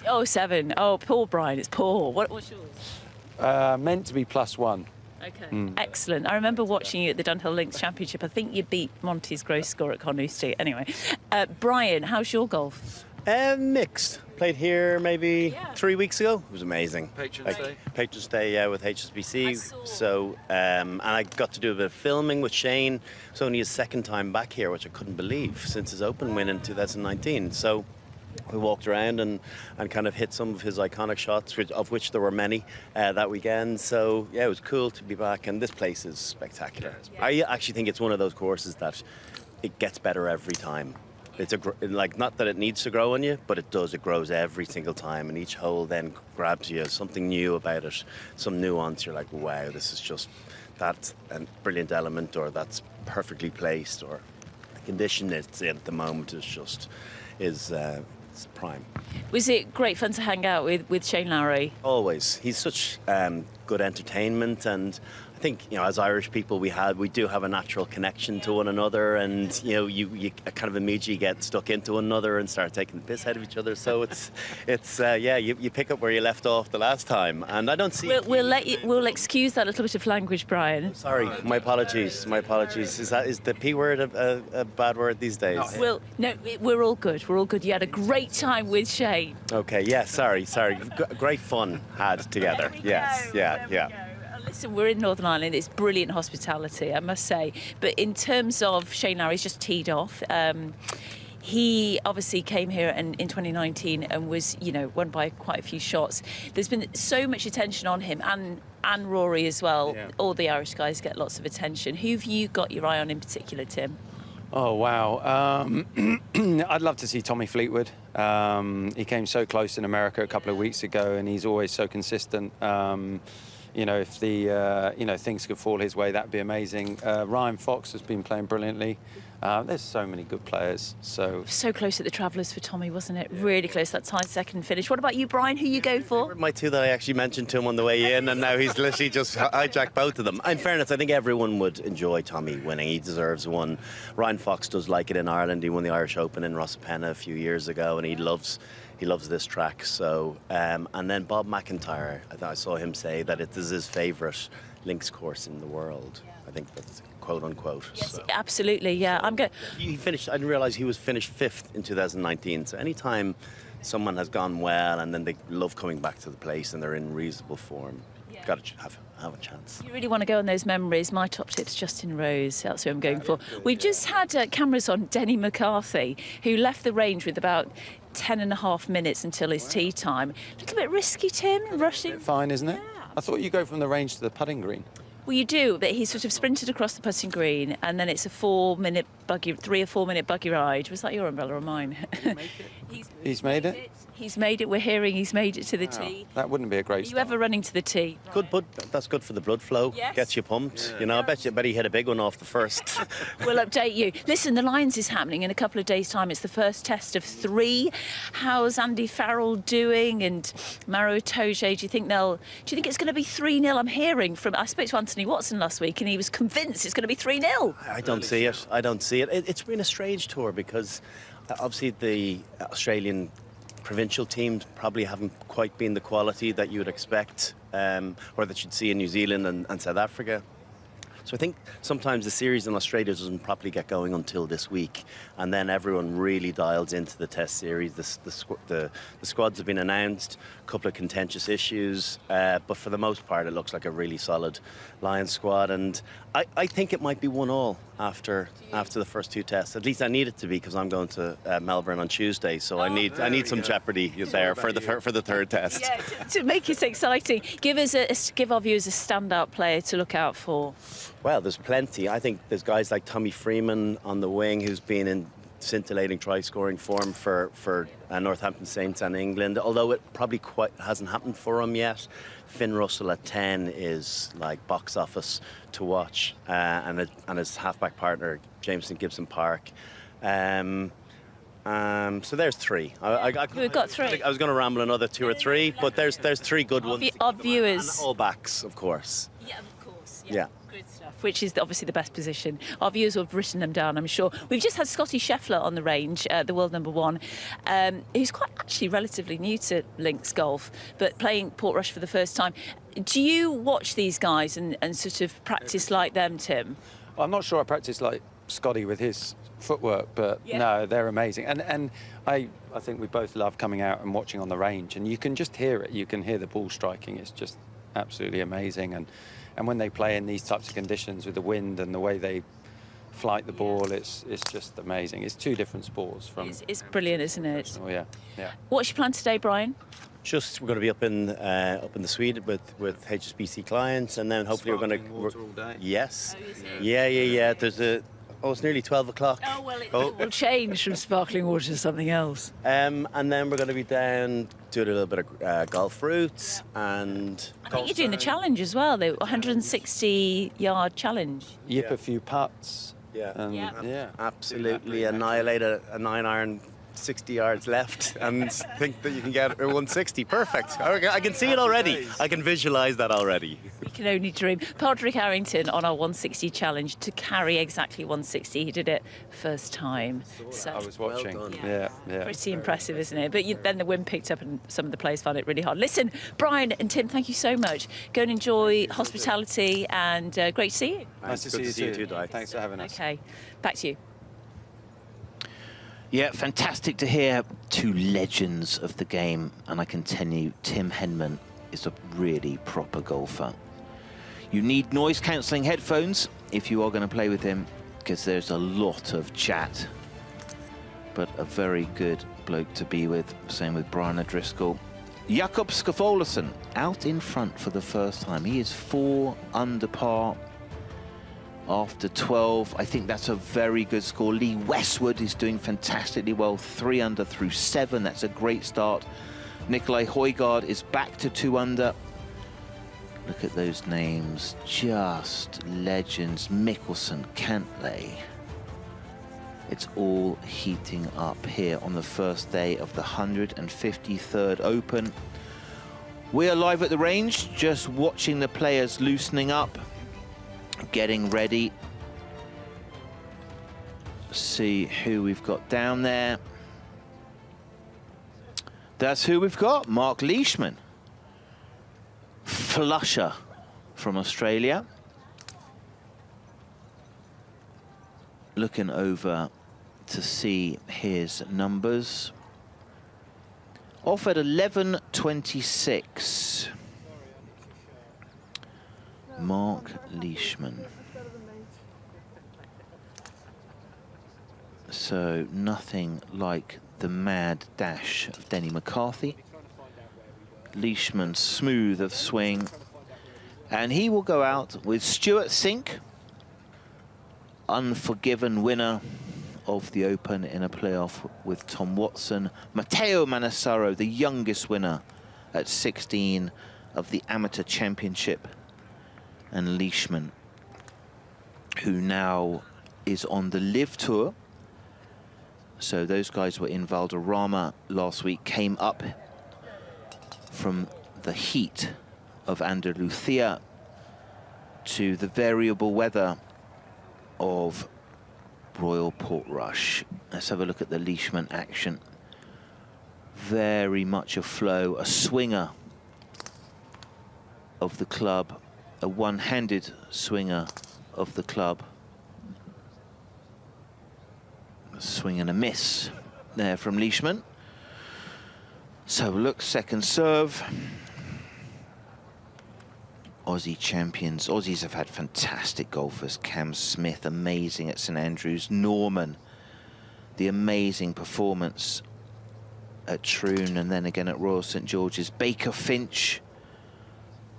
Oh, 7. Oh, poor Brian. It's poor. What's yours? Meant to be +1. Okay. Excellent. I remember watching you at the Dunhill Links Championship. I think you beat Monty's gross score at Carnoustie. Anyway, Brian, how's your golf? Mixed. Played here maybe 3 weeks ago. It was amazing. Patrons Day? Patrons Day, yeah, with HSBC. So, and I got to do a bit of filming with Shane. It's only his second time back here, which I couldn't believe, since his Open win in 2019. So we walked around and kind of hit some of his iconic shots, of which there were many that weekend. So, yeah, it was cool to be back, and this place is spectacular. I actually think it's one of those courses that it gets better every time. It's like, not that it needs to grow on you, but it does. It grows every single time, and each hole then grabs you, something new about it, some nuance. You're like, wow, this is just that's a brilliant element, or that's perfectly placed, or the condition it's in at the moment is just it's prime. Was it great fun to hang out with Shane Lowry? Always. He's such good entertainment, and I think, you know, as Irish people, we do have a natural connection to one another, and you know, you kind of immediately get stuck into one another and start taking the piss out of each other. So you pick up where you left off the last time, and I don't see. We'll excuse that little bit of language, Brian. Sorry, my apologies. My apologies. Is the P word a bad word these days? We're all good. We're all good. You had a great time with Shane. Okay. Yeah. Sorry. Great fun had together. Yes. Yeah. Listen, we're in Northern Ireland. It's brilliant hospitality, I must say. But in terms of Shane Lowry's just teed off. He obviously came here in 2019 and was, won by quite a few shots. There's been so much attention on him and Rory as well. Yeah. All the Irish guys get lots of attention. Who have you got your eye on in particular, Tim? Oh, wow. I'd love to see Tommy Fleetwood. He came so close in America a couple of weeks ago, and he's always so consistent. If the things could fall his way, that'd be amazing. Ryan Fox has been playing brilliantly. There's so many good players. So close at the Travellers for Tommy, wasn't it? Really close, that tied second finish. What about you, Brian? Who you go for? My two that I actually mentioned to him on the way in, and now he's literally just hijacked both of them. In fairness, I think everyone would enjoy Tommy winning. He deserves one. Ryan Fox does like it in Ireland. He won the Irish Open in Rosapenna a few years ago, and he loves this track. So, and then Bob McIntyre, I saw him say that it is his favourite links course in the world. I think that's quote unquote. Yes, so. Absolutely, yeah. I'm good. He finished. I didn't realise he was finished 5th in 2019. So anytime someone has gone well and then they love coming back to the place and they're in reasonable form, got to have a chance. You really want to go on those memories. My top tip's Justin Rose. That's who I'm going for. We've just had cameras on Denny McCarthy, who left the range with about 10.5 minutes until his tee time. A little bit risky, Tim, rushing. Fine, isn't it? Yeah, I thought you go from the range to the putting green. Well, you do, but he sort of sprinted across the putting green, and then it's a 3 or 4 minute buggy ride. Was that your umbrella or mine? He's made it? He's made it. We're hearing he's made it to the tee. That wouldn't be a great Are you ever running to the tee? Good, bud. That's good for the blood flow. Yes. Gets you pumped. You know, I bet he hit a big one off the first. We'll update you. Listen, the Lions is happening in a couple of days' time. It's the first test of 3. How's Andy Farrell doing? And Maro Itoje, do you think it's going to be 3-0? I'm hearing from, I spoke to Anthony Watson last week, and he was convinced it's going to be 3-0. I don't see it. I don't see it. It's been a strange tour because obviously the Australian provincial teams probably haven't quite been the quality that you would expect or that you'd see in New Zealand and South Africa. So I think sometimes the series in Australia doesn't properly get going until this week, and then everyone really dials into the test series. The squads have been announced, a couple of contentious issues, but for the most part it looks like a really solid Lions squad, and I think it might be 1-1 after the first 2 tests. At least I need it to be, because I'm going to Melbourne on Tuesday, so I need some jeopardy there for the third test. Yeah, to make it exciting. Give our viewers a standout player to look out for. Well, there's plenty. I think there's guys like Tommy Freeman on the wing, who's been in scintillating try-scoring form for Northampton Saints and England, although it probably quite hasn't happened for him yet. Finn Russell at 10 is like box office to watch, and his halfback partner, Jameson Gibson Park. So there's 3. We've got 3. I was going to ramble another 2 or 3, but there's 3 good ones. Our viewers. And all backs, of course. Yeah, of course. Yeah. Good stuff, which is obviously the best position. Our viewers will have written them down, I'm sure. We've just had Scotty Scheffler on the range, the world #1, who's quite actually relatively new to links golf, but playing Portrush for the first time. Do you watch these guys and sort of practice like them, Tim? I'm not sure I practice like Scotty with his footwork, but no, they're amazing. And I think we both love coming out and watching on the range, and you can just hear it. You can hear the ball striking. It's just absolutely amazing. And when they play in these types of conditions with the wind and the way they flight the ball, it's just amazing. It's 2 different sports. It's brilliant, isn't it? Oh yeah. What's your plan today, Brian? We're going to be up in the Swede with HSBC clients, and then hopefully we're going to. Yes. Yeah. It's nearly 12 o'clock. Oh, well, it will change from sparkling water to something else. And then we're going to be down doing a little bit of golf routes, and I think you're doing the challenge as well, the 160-yard challenge. Yip a few putts. Yeah. Absolutely annihilate a 9-iron 60 yards left and think that you can get a 160. Perfect. I can see it already. I can visualize that already. We can only dream. Padraig Harrington on our 160 challenge to carry exactly 160. He did it first time. So I was watching. Well done. Yeah. Pretty impressive, isn't it? But then the wind picked up and some of the players found it really hard. Listen, Brian and Tim, thank you so much. Go and enjoy hospitality, and great to see you. Nice to see you too, Di. Thanks for having us. Okay, back to you. Yeah, fantastic to hear 2 legends of the game, and I can tell you, Tim Henman is a really proper golfer. You need noise-cancelling headphones if you are going to play with him, because there's a lot of chat, but a very good bloke to be with. Same with Brian O'Driscoll. Jakob Skafolason out in front for the first time. He is 4 under par after 12. I think that's a very good score. Lee Westwood is doing fantastically well, 3 under through 7. That's a great start. Nikolai Højgaard is back to 2 under. Look at those names, just legends. Mickelson, Cantlay. It's all heating up here on the first day of the 153rd Open. We are live at the range, just watching the players loosening up, getting ready. See who we've got down there. That's who we've got, Mark Leishman. Flusher from Australia. Looking over to see his numbers. Off at 11.26. Mark Leishman. So nothing like the mad dash of Denny McCarthy. Leishman smooth of swing, And he will go out with Stuart Sink, unforgiven winner of the Open in a playoff with Tom Watson. Matteo Manassero, the youngest winner at 16 of the Amateur Championship. And Leishman, who now is on the Live Tour. So those guys were in Valderrama last week, came up from the heat of Andalusia to the variable weather of Royal Portrush. Let's have a look at the Leishman action. Very much a flow, a swinger of the club, a one-handed swinger of the club. A swing and a miss there from Leishman. So look, second serve. Aussie champions. Aussies have had fantastic golfers. Cam Smith, amazing at St Andrews. Norman, the amazing performance at Troon and then again at Royal St George's. Baker Finch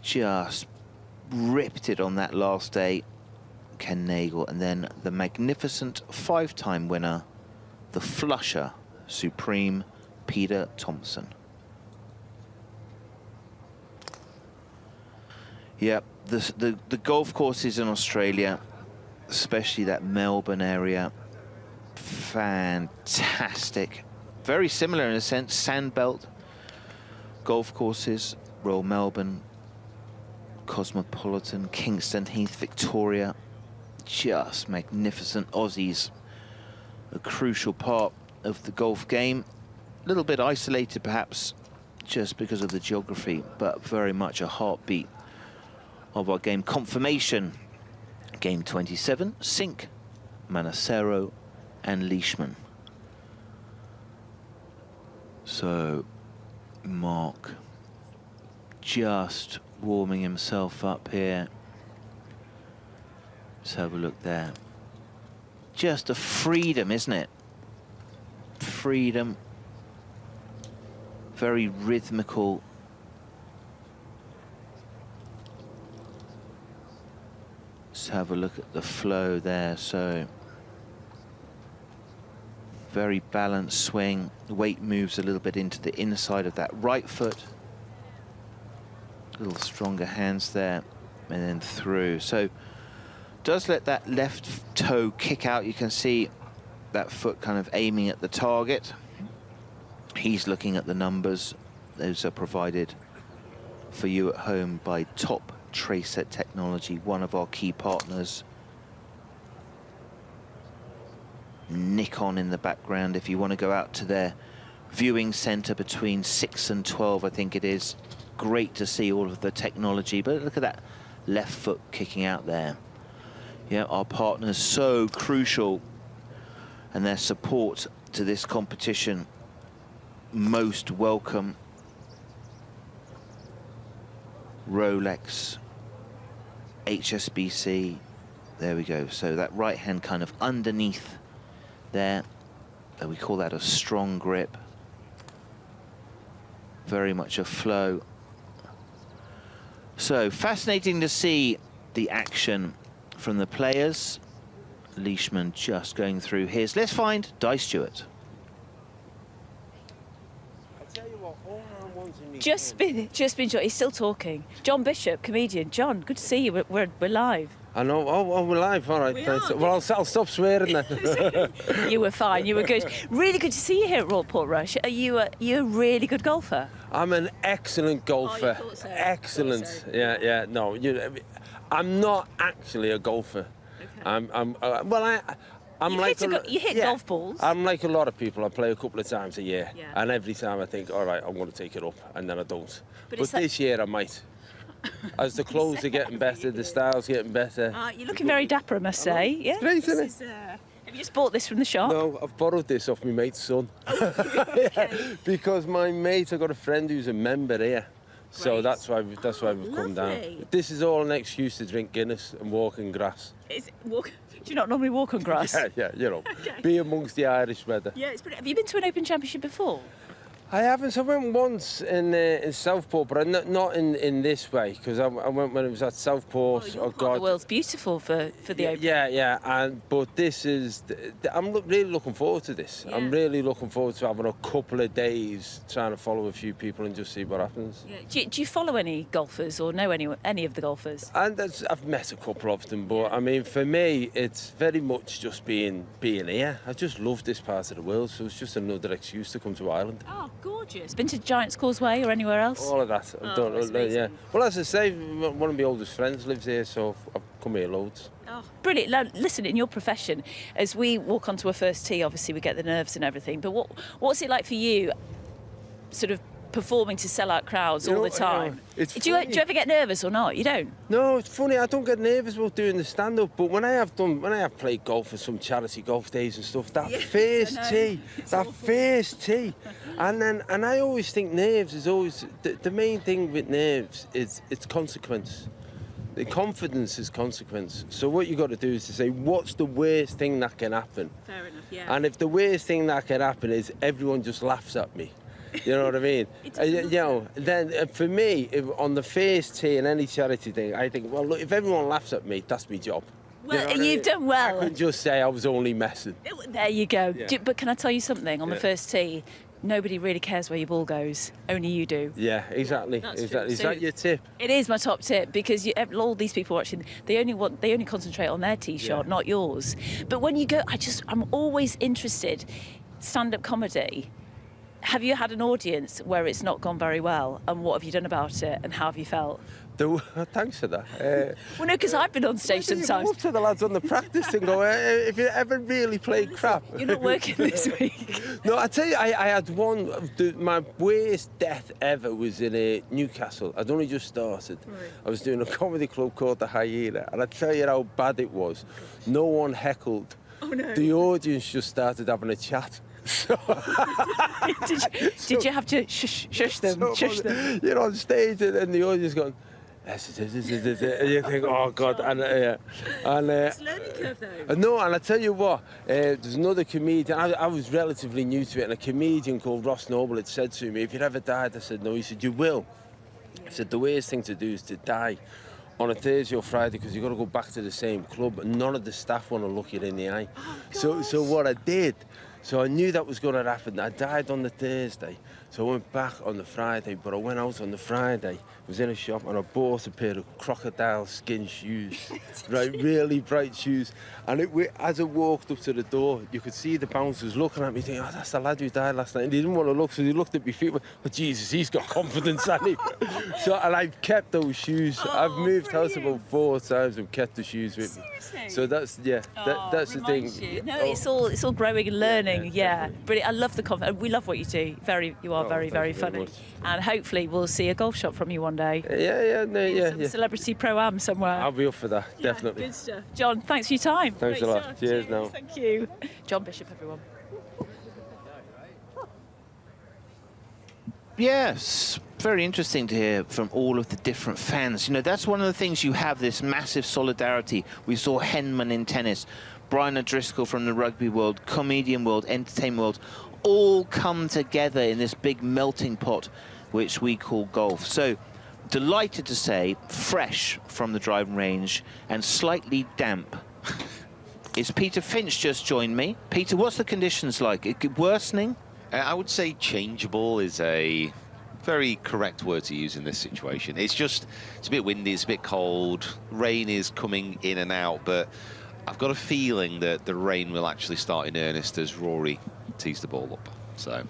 just ripped it on that last day. Ken Nagle, and then the magnificent five-time winner, the flusher supreme, Peter Thompson. Yeah, the golf courses in Australia, especially that Melbourne area, fantastic. Very similar in a sense, Sandbelt golf courses, Royal Melbourne, Cosmopolitan, Kingston Heath, Victoria, just magnificent. Aussies, a crucial part of the golf game. A little bit isolated perhaps just because of the geography, but very much a heartbeat of our game. Confirmation, game 27, Sink, Manassero and Leishman. So Mark just warming himself up here. Let's have a look there. Just a freedom, isn't it? Freedom. Very rhythmical. Let's have a look at the flow there. So very balanced swing. Weight moves a little bit into the inside of that right foot. A little stronger hands there, and then through. So does let that left toe kick out. You can see that foot kind of aiming at the target. He's looking at the numbers. Those are provided for you at home by Top Tracer Technology, one of our key partners. Nikon in the background. If you want to go out to their viewing center between 6 and 12, I think it is. Great to see all of the technology, but look at that left foot kicking out there. Yeah, our partners so crucial, and their support to this competition most welcome. Rolex, HSBC, there we go. So that right hand kind of underneath there, and we call that a strong grip. Very much a flow. So fascinating to see the action from the players. Leishman just going through his. Let's find Di Stewart. Just been he's still talking. John Bishop, comedian. John, good to see you. We're live. I know. Oh, we're live. All right. Well, I'll stop swearing then. You were fine. You were good. Really good to see you here at Royal Portrush. Are you a really good golfer? I'm an excellent golfer. Oh, you thought so? Excellent. Thought so. Yeah. No, I'm not actually a golfer. Okay. I'm like you hit golf balls. I'm like a lot of people. I play a couple of times a year, and every time I think, all right, I'm going to take it up, and then I don't. But this year I might. As the clothes are getting better, the style's getting better. You're looking very dapper, I must say. Yeah. Great, isn't it? Have you just bought this from the shop? No, I've borrowed this off my mate's son. Okay. Because my mate, I've got a friend who's a member here. So that's why we've come down. This is all an excuse to drink Guinness and walk in grass. Do you not normally walk on grass? Yeah, you know. Okay. Be amongst the Irish weather. Yeah, it's brilliant. Have you been to an Open Championship before? I haven't. So I went once in Southport, but not in this way, because I went when it was at Southport. Oh, God, the world's beautiful for the Open. Yeah. But this is. I'm really looking forward to this. Yeah. I'm really looking forward to having a couple of days trying to follow a few people and just see what happens. Yeah. Do you follow any golfers or know any of the golfers? And I've met a couple of them, but I mean, for me, it's very much just being here. I just love this part of the world, so it's just another excuse to come to Ireland. Oh, gorgeous. Been to Giant's Causeway or anywhere else? All of that. I've done, yeah. Well, as I say, one of my oldest friends lives here, so I've come here loads. Oh, brilliant. Now, listen, in your profession, as we walk onto a first tee, obviously we get the nerves and everything, but what's it like for you, sort of performing to sell-out crowds all the time? Do you ever get nervous or not? You don't? No, it's funny. I don't get nervous about doing the stand-up, but when I have played golf for some charity golf days and stuff, that first tee, and I always think nerves is always the main thing with nerves is it's consequence. The confidence is consequence. So what you got to do is to say, what's the worst thing that can happen? Fair enough. Yeah. And if the worst thing that can happen is everyone just laughs at me. You know what I mean? Then for me, on the first tee in any charity thing, I think, well, look, if everyone laughs at me, that's my job. Well, you've done well. I could just say I was only messing. There you go. Yeah. But can I tell you something? On the first tee, nobody really cares where your ball goes. Only you do. Yeah, exactly. Is that your tip? It is my top tip, because all these people watching, they only concentrate on their tee shot, not yours. But when you go, I'm always interested. Stand-up comedy. Have you had an audience where it's not gone very well, and what have you done about it, and how have you felt? Thanks for that. Well, no, because I've been on stage sometimes. You go up to the lads on the practice and go, if you ever really played crap. You're not working this week. No, I tell you, I had one, my worst death ever was in Newcastle. I'd only just started. Right. I was doing a comedy club called The Hyena, and I tell you how bad it was. No one heckled. Oh, no. The audience just started having a chat. So did you have to shush them? Shush them. You're on stage and the audience going, yes, it is. And you think, oh God, it's a learning curve though. No, and I tell you what, there's another comedian. I was relatively new to it, and a comedian called Ross Noble had said to me, "If you ever died," I said, "No." He said, "You will." He said, "The worst thing to do is to die on a Thursday or Friday, because you've got to go back to the same club, and none of the staff want to look you in the eye." Oh, so what I did. So I knew that was going to happen. I died on the Thursday, so I went back on the Friday, but I went out on the Friday, was in a shop, and I bought a pair of crocodile skin shoes, right, really bright shoes. And as I walked up to the door, you could see the bouncers looking at me, thinking, oh, that's the lad who died last night. And they didn't want to look, so they looked at my feet, but Jesus, he's got confidence, hasn't he? And I've kept those shoes. I've moved house about 4 times and kept the shoes with me. Seriously? So that's the thing. No, it's all growing and learning. Yeah. Brilliant. I love the confidence. We love what you do. You are very funny. Much. And hopefully we'll see a golf shot from you one day. Yeah. Celebrity pro-am somewhere. I'll be up for that, definitely. Good stuff. John, thanks for your time. Thanks a lot. Cheers now. Thank you. John Bishop, everyone. Yes, very interesting to hear from all of the different fans. You know, that's one of the things you have, this massive solidarity. We saw Henman in tennis, Brian O'Driscoll from the rugby world, comedian world, entertainment world, all come together in this big melting pot, which we call golf. So, delighted to say, fresh from the driving range and slightly damp is Peter Finch just joined me. Peter, what's the conditions like? Worsening? I would say changeable is a very correct word to use in this situation. It's a bit windy, it's a bit cold, rain is coming in and out, but I've got a feeling that the rain will actually start in earnest as Rory tees the ball up. So,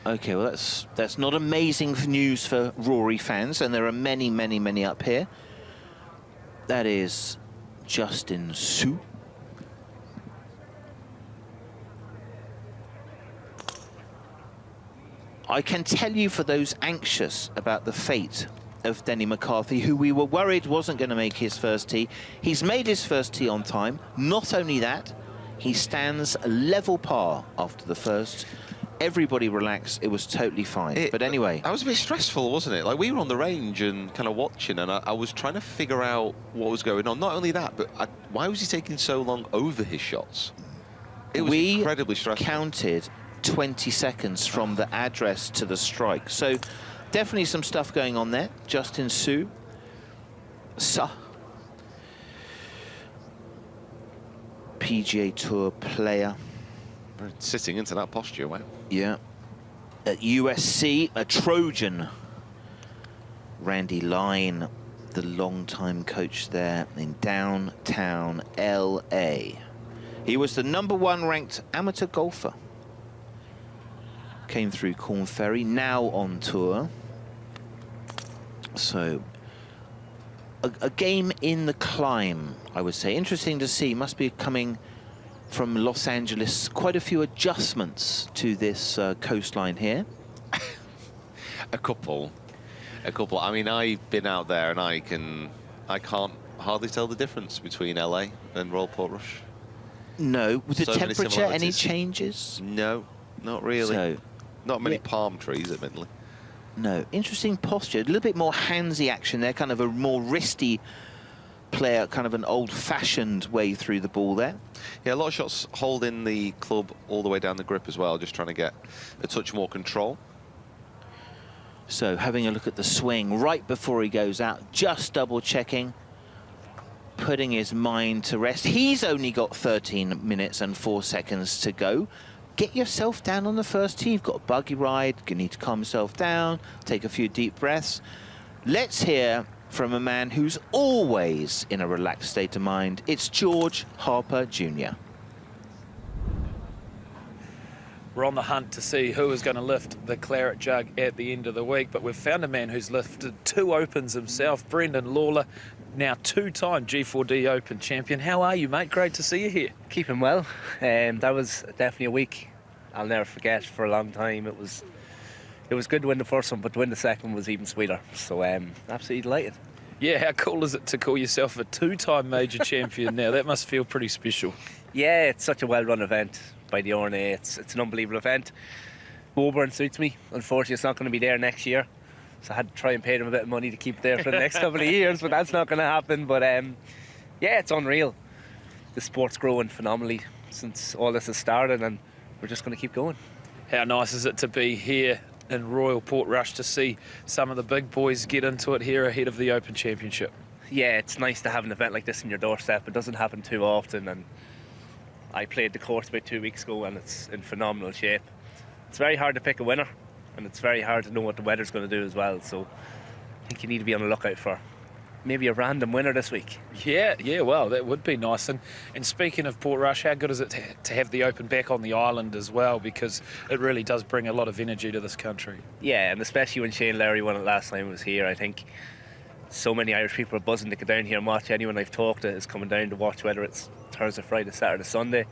okay, well that's not amazing news for Rory fans, and there are many up here. That is Justin Su. I can tell you, for those anxious about the fate of Denny McCarthy, who we were worried wasn't going to make his first tee, he's made his first tee on time. Not only that, he stands level par after the first. Everybody relaxed, it was totally fine. But anyway, that was a bit stressful, wasn't it? Like, we were on the range and kind of watching, and I was trying to figure out what was going on. Not only that, but why was he taking so long over his shots? It was incredibly stressful. We counted 20 seconds from the address to the strike. So definitely some stuff going on there. Justin Su. PGA Tour player. Sitting into that posture, wow. Yeah. At USC, a Trojan. Randy Line, the longtime coach there in downtown LA. He was the #1 ranked amateur golfer. Came through Korn Ferry, now on tour. So, a game in the climb, I would say. Interesting to see, must be coming from Los Angeles. Quite a few adjustments to this coastline here. A couple. I mean, I've been out there and I can't hardly tell the difference between LA and Royal Portrush. No. With the So many temperature, any similarities. changes? No, not really. So, not many palm trees, admittedly. No. Interesting posture. A little bit more handsy action there, kind of a more wristy player, kind of an old-fashioned way through the ball there. Yeah, a lot of shots holding the club all the way down the grip as well, just trying to get a touch more control. So having a look at the swing right before he goes out, just double-checking, putting his mind to rest. He's only got 13 minutes and 4 seconds to go. Get yourself down on the first tee. You've got a buggy ride. You need to calm yourself down, take a few deep breaths. Let's hear from a man who's always in a relaxed state of mind. It's George Harper Jr. We're on the hunt to see who is going to lift the claret jug at the end of the week, but we've found a man who's lifted 2 Opens himself, Brendan Lawler, now 2-time G4D Open champion. How are you, mate? Great to see you here. Keeping well. That was definitely a week I'll never forget for a long time. It was good to win the first one, but to win the second was even sweeter. So absolutely delighted. Yeah, how cool is it to call yourself a 2-time major champion now? That must feel pretty special. Yeah, it's such a well-run event by the RNA. It's an unbelievable event. Woburn suits me. Unfortunately, it's not going to be there next year. So I had to try and pay them a bit of money to keep it there for the next couple of years, but that's not going to happen. But yeah, it's unreal. The sport's growing phenomenally since all this has started, and we're just going to keep going. How nice is it to be here in Royal Portrush to see some of the big boys get into it here ahead of the Open Championship? Yeah, it's nice to have an event like this in your doorstep. It doesn't happen too often, and I played the course about 2 weeks ago, and it's in phenomenal shape. It's very hard to pick a winner, and it's very hard to know what the weather's going to do as well. So I think you need to be on the lookout for maybe a random winner this week. Yeah, well, that would be nice. And speaking of Portrush, how good is it to have the Open back on the island as well? Because it really does bring a lot of energy to this country. Yeah, and especially when Shane Lowry won it last time he was here. I think so many Irish people are buzzing to get down here and watch. Anyone I've talked to is coming down to watch, whether it's Thursday, Friday, Saturday, Sunday.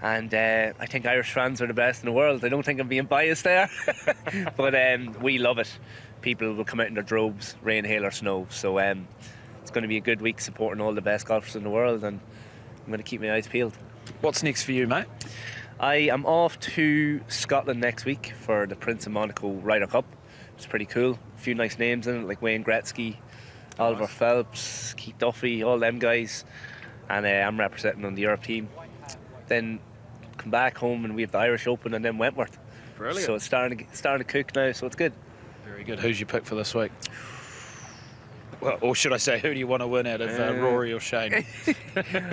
And I think Irish fans are the best in the world. I don't think I'm being biased there. But we love it. People will come out in their droves, rain, hail or snow. So it's going to be a good week supporting all the best golfers in the world, and I'm going to keep my eyes peeled. What's next for you, mate? I am off to Scotland next week for the Prince of Monaco Ryder Cup. It's pretty cool. A few nice names in it, like Wayne Gretzky, Oliver Phelps, Keith Duffy, all them guys. And I'm representing on the Europe team. Then come back home and we have the Irish Open and then Wentworth. Brilliant. So it's starting to cook now, so it's good. Very good. Who's your pick for this week? Well, or should I say, who do you want to win out of Rory or Shane?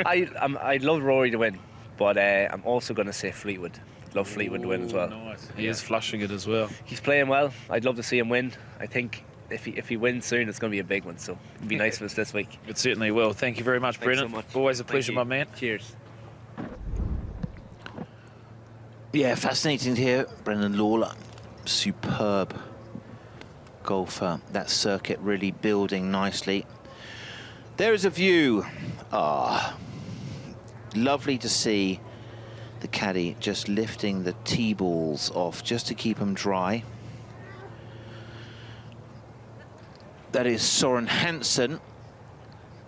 I'd love Rory to win, but I'm also going to say Fleetwood. Love Fleetwood to win as well. Nice. He is flushing it as well. He's playing well. I'd love to see him win. I think if he wins soon, it's going to be a big one. So it'd be nice for us this week. It certainly will. Thank you very much, Thanks Brendan. so much. Always a pleasure, my man. Cheers. Yeah, fascinating to hear. Brendan Lawler, superb golfer. That circuit really building nicely. There is a view. Lovely to see the caddy just lifting the tee balls off just to keep them dry. That is Soren Hansen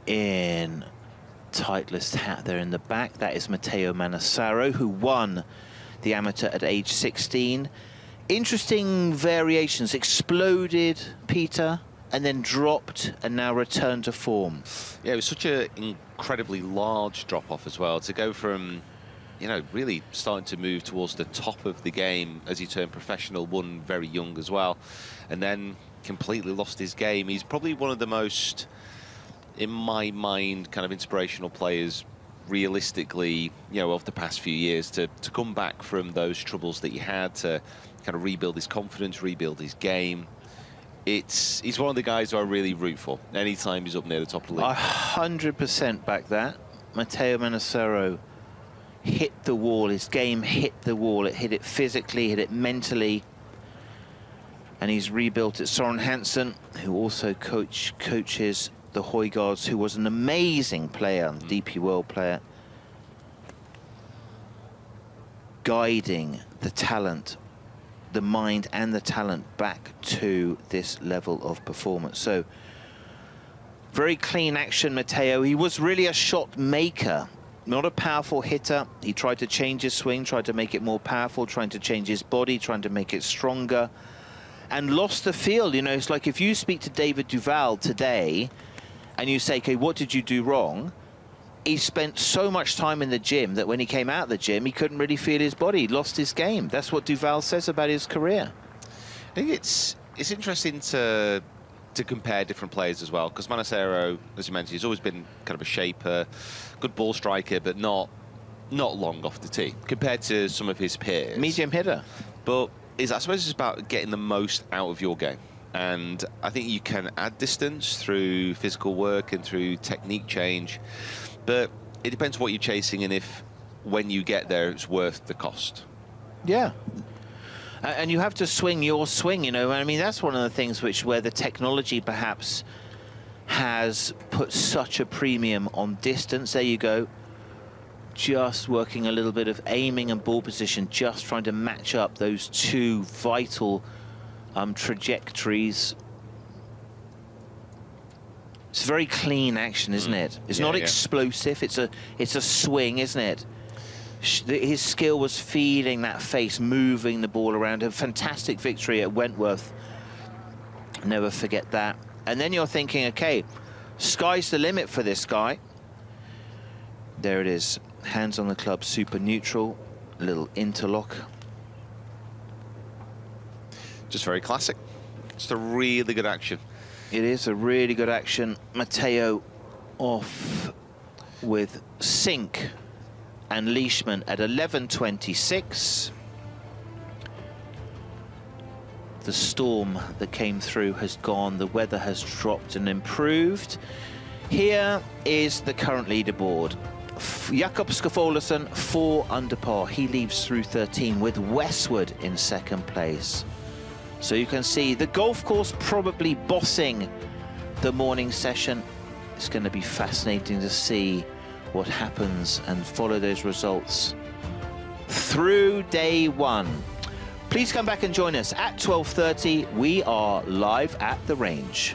in Titleist hat there in the back. That is Matteo Manassaro, who won the amateur at age 16. Interesting variations. Exploded, Peter, and then dropped and now returned to form. Yeah, it was such an incredibly large drop-off as well. To go from you know, really starting to move towards the top of the game as he turned professional, won very young as well, and then completely lost his game. He's probably one of the most, in my mind, kind of inspirational players realistically, you know, of the past few years to come back from those troubles that he had, to kind of rebuild his confidence, rebuild his game. He's one of the guys who I really root for anytime he's up near the top of the league. I 100% back that. Matteo Manassero hit the wall. His game hit the wall. It hit it physically, hit it mentally. And he's rebuilt it. Soren Hansen, who also coaches the Højgaards, who was an amazing player, DP World player, guiding the talent, the mind and the talent back to this level of performance. So very clean action, Matteo. He was really a shot maker, not a powerful hitter. He tried to change his swing, tried to make it more powerful, trying to change his body, trying to make it stronger, and lost the field. You know, it's like if you speak to David Duval today and you say, okay, what did you do wrong? He spent so much time in the gym that when he came out of the gym, he couldn't really feel his body. He lost his game. That's what Duval says about his career. I think it's interesting to compare different players as well, because Manassero, as you mentioned, he's always been kind of a shaper, good ball striker, but not long off the tee compared to some of his peers. Medium hitter. But I suppose it's about getting the most out of your game. And I think you can add distance through physical work and through technique change. But it depends what you're chasing and if, when you get there, it's worth the cost. Yeah. And you have to swing your swing, you know. I mean, that's one of the things where the technology perhaps has put such a premium on distance. There you go. Just working a little bit of aiming and ball position, just trying to match up those two vital trajectories. It's very clean action, isn't it? It's not explosive. It's a swing, isn't it? His skill was feeding that face, moving the ball around. A fantastic victory at Wentworth. Never forget that. And then you're thinking, okay, sky's the limit for this guy. There it is. Hands on the club, super neutral. A little interlock. Just very classic. Just a really good action. It is a really good action. Matteo off with Sink and Leishman at 11.26. The storm that came through has gone. The weather has dropped and improved. Here is the current leaderboard. Jakob Skafolason, 4 under par. He leaves through 13 with Westwood in second place. So you can see the golf course probably bossing the morning session. It's going to be fascinating to see what happens and follow those results through day one. Please come back and join us at 12:30. We are live at the range.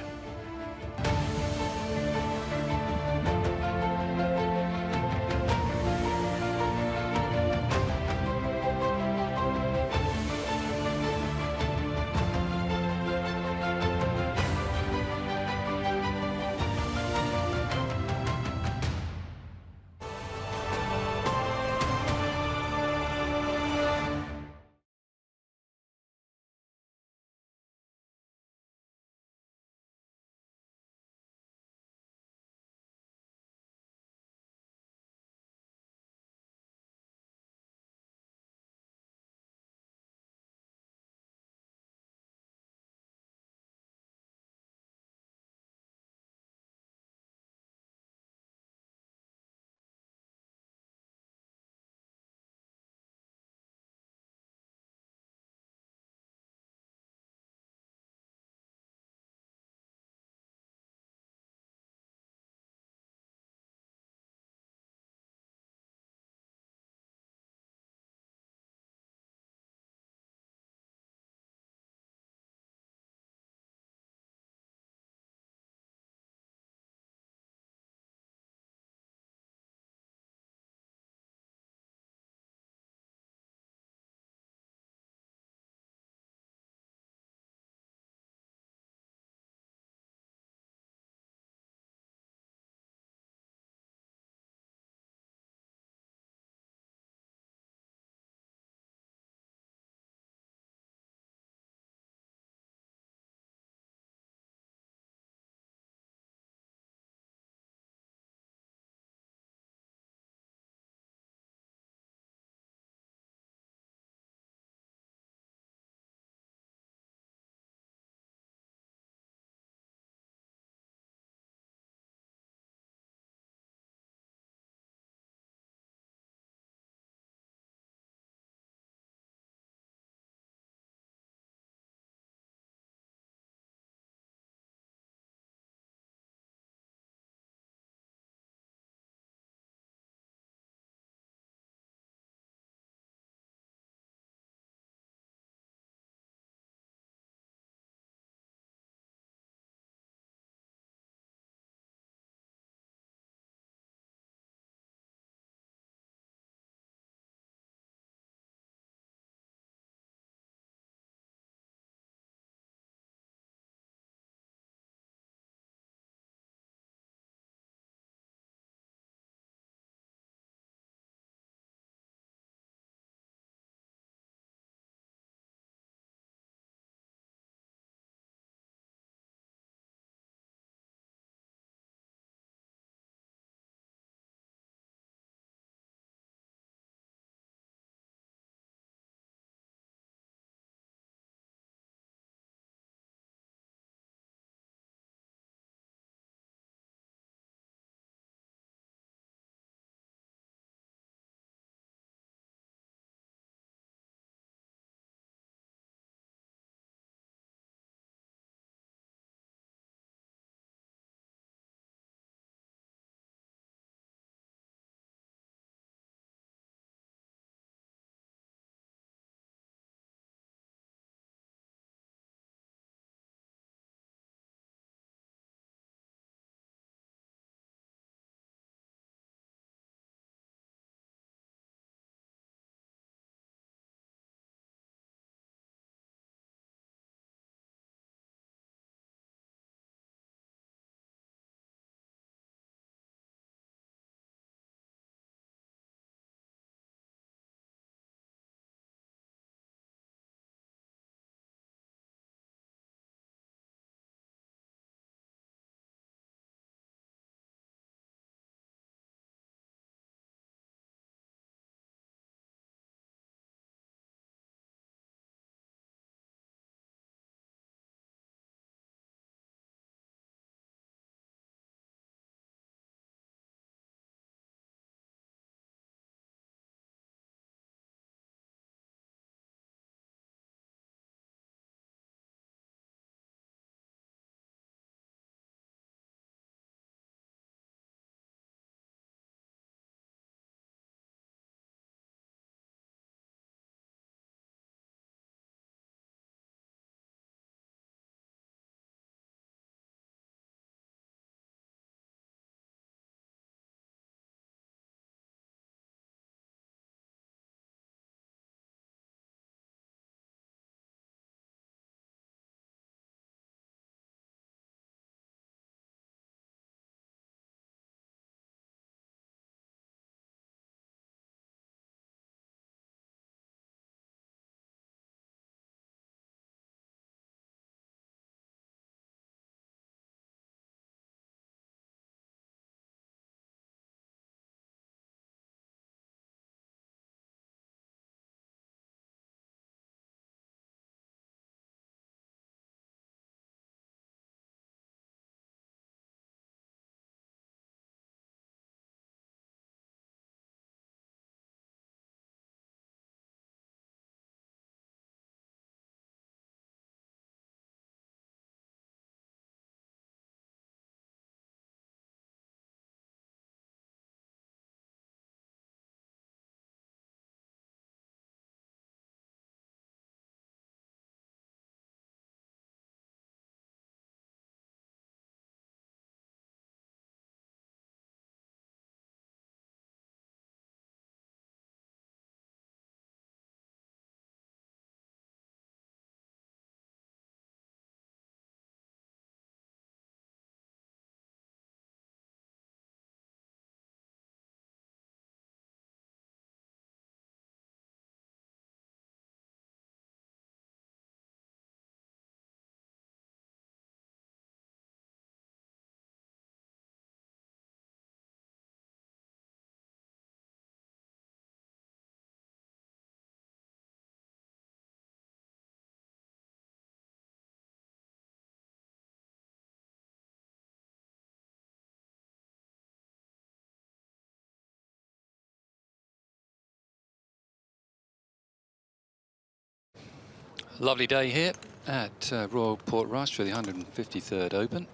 Lovely day here at Royal Portrush for the 153rd Open.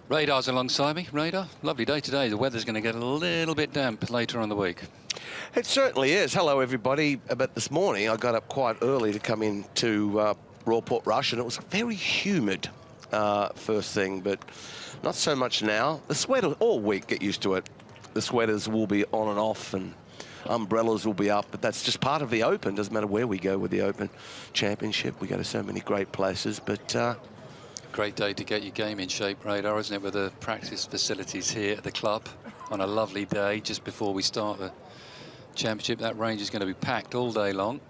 Radar's alongside me. Radar, lovely day today. The weather's going to get a little bit damp later on the week. It certainly is. Hello, everybody. But this morning I got up quite early to come into Royal Portrush, and it was very humid first thing, but not so much now. The sweater, all week, get used to it. The sweaters will be on and off, and umbrellas will be up, but that's just part of the Open. Doesn't matter where we go with the Open Championship. We go to so many great places, but... Great day to get your game in shape, Radar, isn't it, with the practice facilities here at the club on a lovely day just before we start the championship. That range is going to be packed all day long.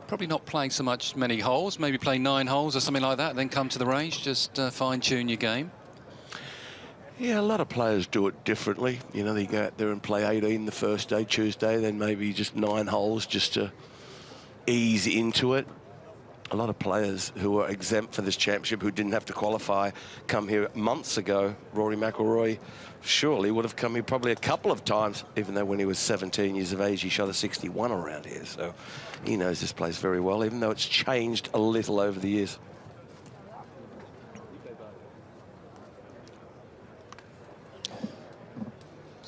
Probably not playing so many holes, maybe play 9 holes or something like that, then come to the range, just fine-tune your game. Yeah, a lot of players do it differently. You know, they go out there and play 18 the first day, Tuesday, then maybe just 9 holes just to ease into it. A lot of players who are exempt for this championship, who didn't have to qualify, come here months ago. Rory McIlroy surely would have come here probably a couple of times, even though when he was 17 years of age, he shot a 61 around here. So he knows this place very well, even though it's changed a little over the years.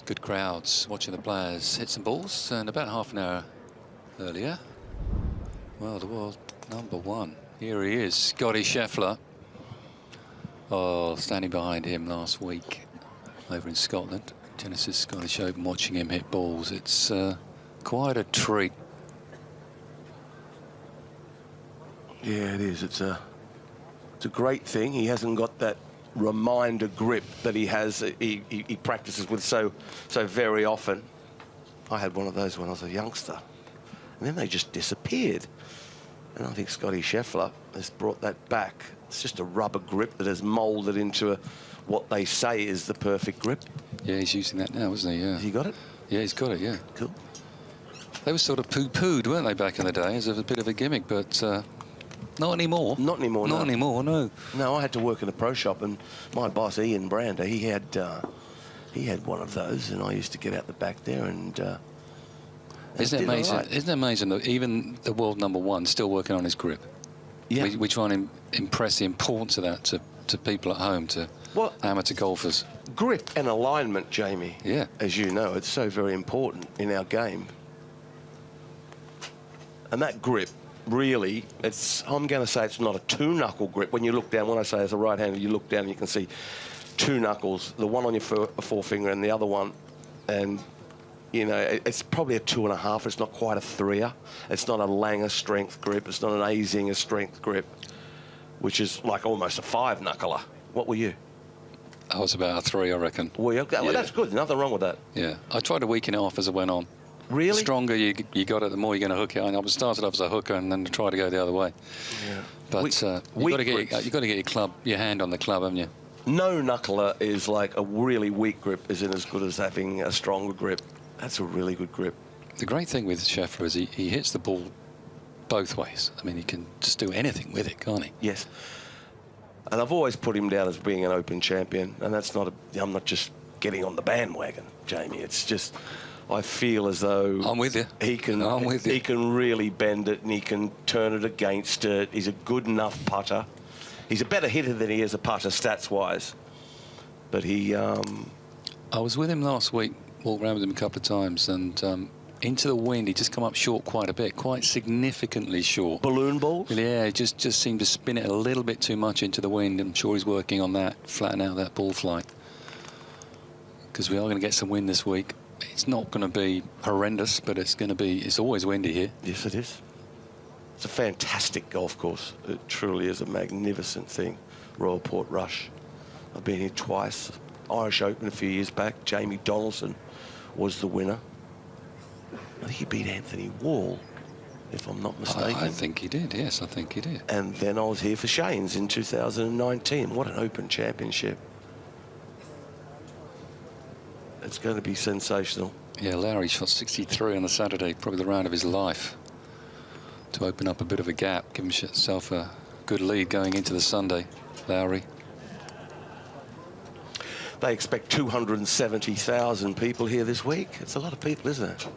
Good crowds watching the players hit some balls, and about half an hour earlier, well, the world #1. Here he is, Scotty Scheffler. Oh, standing behind him last week over in Scotland, Genesis Scottish Open, watching him hit balls. It's quite a treat. Yeah, it is. It's a great thing. He hasn't got that reminder grip that he has. He practices with so very often. I had one of those when I was a youngster, and then they just disappeared. And I think Scotty Scheffler has brought that back. It's just a rubber grip that has moulded into what they say is the perfect grip. Yeah, he's using that now, isn't he? Yeah. Has he got it? Yeah, he's got it, yeah. Cool. They were sort of poo-pooed, weren't they, back in the day, as a bit of a gimmick, but not anymore. Not anymore, no. Not anymore, no. No, I had to work in a pro shop, and my boss, Ian Brander, he had one of those, and I used to get out the back there and... Isn't it amazing? Right. Isn't it amazing that even the world #1 still working on his grip? Yeah. We try and impress the importance of that to people at home, to amateur golfers. Grip and alignment, Jamie. Yeah. As you know, it's so very important in our game. And that grip, really, I'm going to say it's not a 2-knuckle grip. When you look down, when I say as a right-hander, you look down and you can see 2 knuckles, the one on your forefinger and the other one, and you know, it's probably a 2.5. It's not quite a 3er. It's not a Langer strength grip. It's not an Azinger strength grip, which is like almost a 5-knuckler. What were you? I was about a 3, I reckon. Well, well, that's good. Nothing wrong with that. Yeah. I tried to weaken it off as it went on. Really? The stronger you got it, the more you're going to hook it. And I started off as a hooker and then try to go the other way. Yeah. But you've got to get your hand on the club, haven't you? No knuckler is like a really weak grip isn't as good as having a stronger grip. That's a really good grip. The great thing with Scheffler is he hits the ball both ways. I mean, he can just do anything with it, can't he? Yes. And I've always put him down as being an Open champion, and that's not I'm not just getting on the bandwagon, Jamie. It's just I feel as though I'm with you. He can really bend it and he can turn it against it. He's a good enough putter. He's a better hitter than he is a putter stats-wise. But he... I was with him last week. Walked around with him a couple of times, and into the wind, he just come up short quite a bit, quite significantly short. Balloon balls? Yeah, he just seemed to spin it a little bit too much into the wind. I'm sure he's working on that, flatten out that ball flight. Because we are going to get some wind this week. It's not going to be horrendous, but it's always windy here. Yes, it is. It's a fantastic golf course. It truly is a magnificent thing, Royal Portrush. I've been here twice. Irish Open a few years back, Jamie Donaldson was the winner. I think he beat Anthony Wall, if I'm not mistaken. I think he did, yes, I think he did. And then I was here for Shane's in 2019. What an Open championship. It's going to be sensational. Yeah, Lowry shot 63 on the Saturday, probably the round of his life, to open up a bit of a gap, give himself a good lead going into the Sunday, Lowry. They expect 270,000 people here this week. It's a lot of people, isn't it?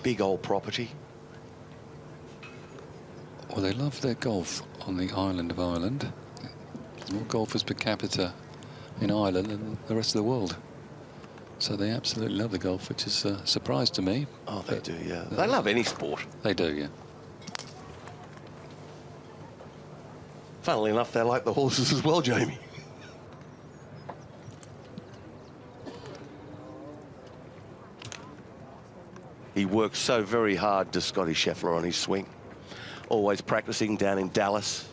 Big old property. Well, they love their golf on the island of Ireland. There's more golfers per capita in Ireland than the rest of the world. So they absolutely love the golf, which is a surprise to me. Oh, they do, yeah. They love any sport. They do, yeah. Funnily enough, they like the horses as well, Jamie. He works so very hard, does Scotty Scheffler, on his swing. Always practicing down in Dallas.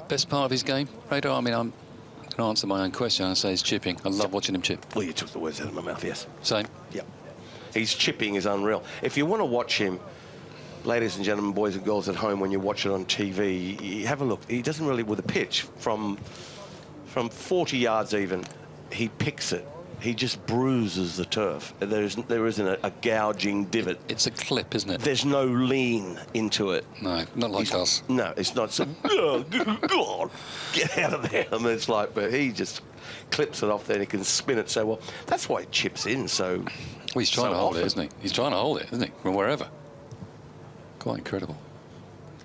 Best part of his game, Radar? I mean, I'm going to answer my own question. I say he's chipping. I love watching him chip. Well, you took the words out of my mouth, yes. Same? Yeah. His chipping is unreal. If you want to watch him, ladies and gentlemen, boys and girls at home, when you watch it on TV, you have a look. He doesn't really, with a pitch, from 40 yards even, he picks it. He just bruises the turf. There isn't a gouging divot. It's a clip, isn't it? There's no lean into it. No, not like us. No, it's not so, oh, God, get out of there. I mean, it's like, but he just clips it off there and he can spin it so well. That's why it chips in so Well, he's trying to hold it, isn't he? He's trying to hold it, isn't he? From wherever. Quite incredible.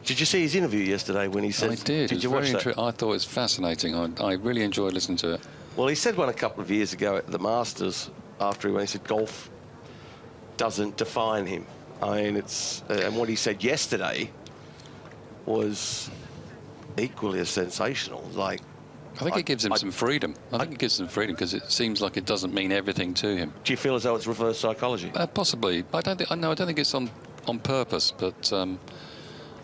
Did you see his interview yesterday when he said... I did. Did you watch that? I thought it was fascinating. I really enjoyed listening to it. Well, he said one a couple of years ago at the Masters after he went, he said golf doesn't define him. I mean, it's... and what he said yesterday was equally as sensational. Like, I think it gives him some freedom. I think it gives him freedom because it seems like it doesn't mean everything to him. Do you feel as though it's reverse psychology? Possibly. I don't think it's on purpose, but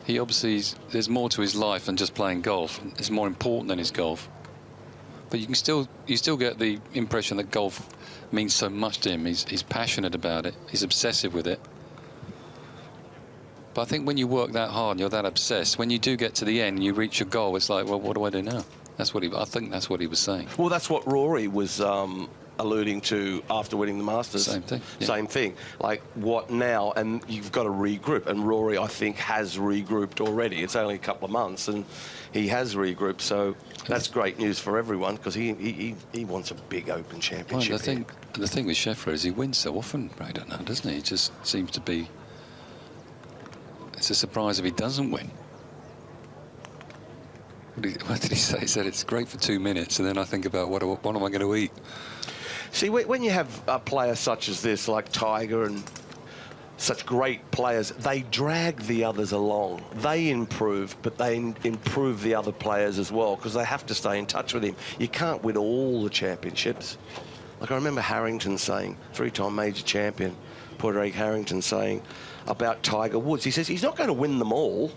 he obviously, there's more to his life than just playing golf. It's more important than his golf. But you still get the impression that golf means so much to him. He's passionate about it. He's obsessive with it. But I think when you work that hard and you're that obsessed, when you do get to the end and you reach your goal, it's like, well, what do I do now? I think that's what he was saying. Well, that's what Rory was alluding to after winning the Masters. Same thing. Yeah. Same thing. Like, what now? And you've got to regroup. And Rory, I think, has regrouped already. It's only a couple of months, and he has regrouped. So that's great news for everyone because he wants a big Open Championship. Well, the thing with Scheffler is he wins so often, I don't know, doesn't he? He just seems to be... It's a surprise if he doesn't win. What did he say? He said it's great for 2 minutes, and then I think about what am I going to eat? See, when you have a player such as this, like Tiger and such great players, they drag the others along. They improve, but they improve the other players as well because they have to stay in touch with him. You can't win all the championships. Like I remember Harrington saying, 3-time major champion, Portrush Harrington saying about Tiger Woods. He says he's not going to win them all.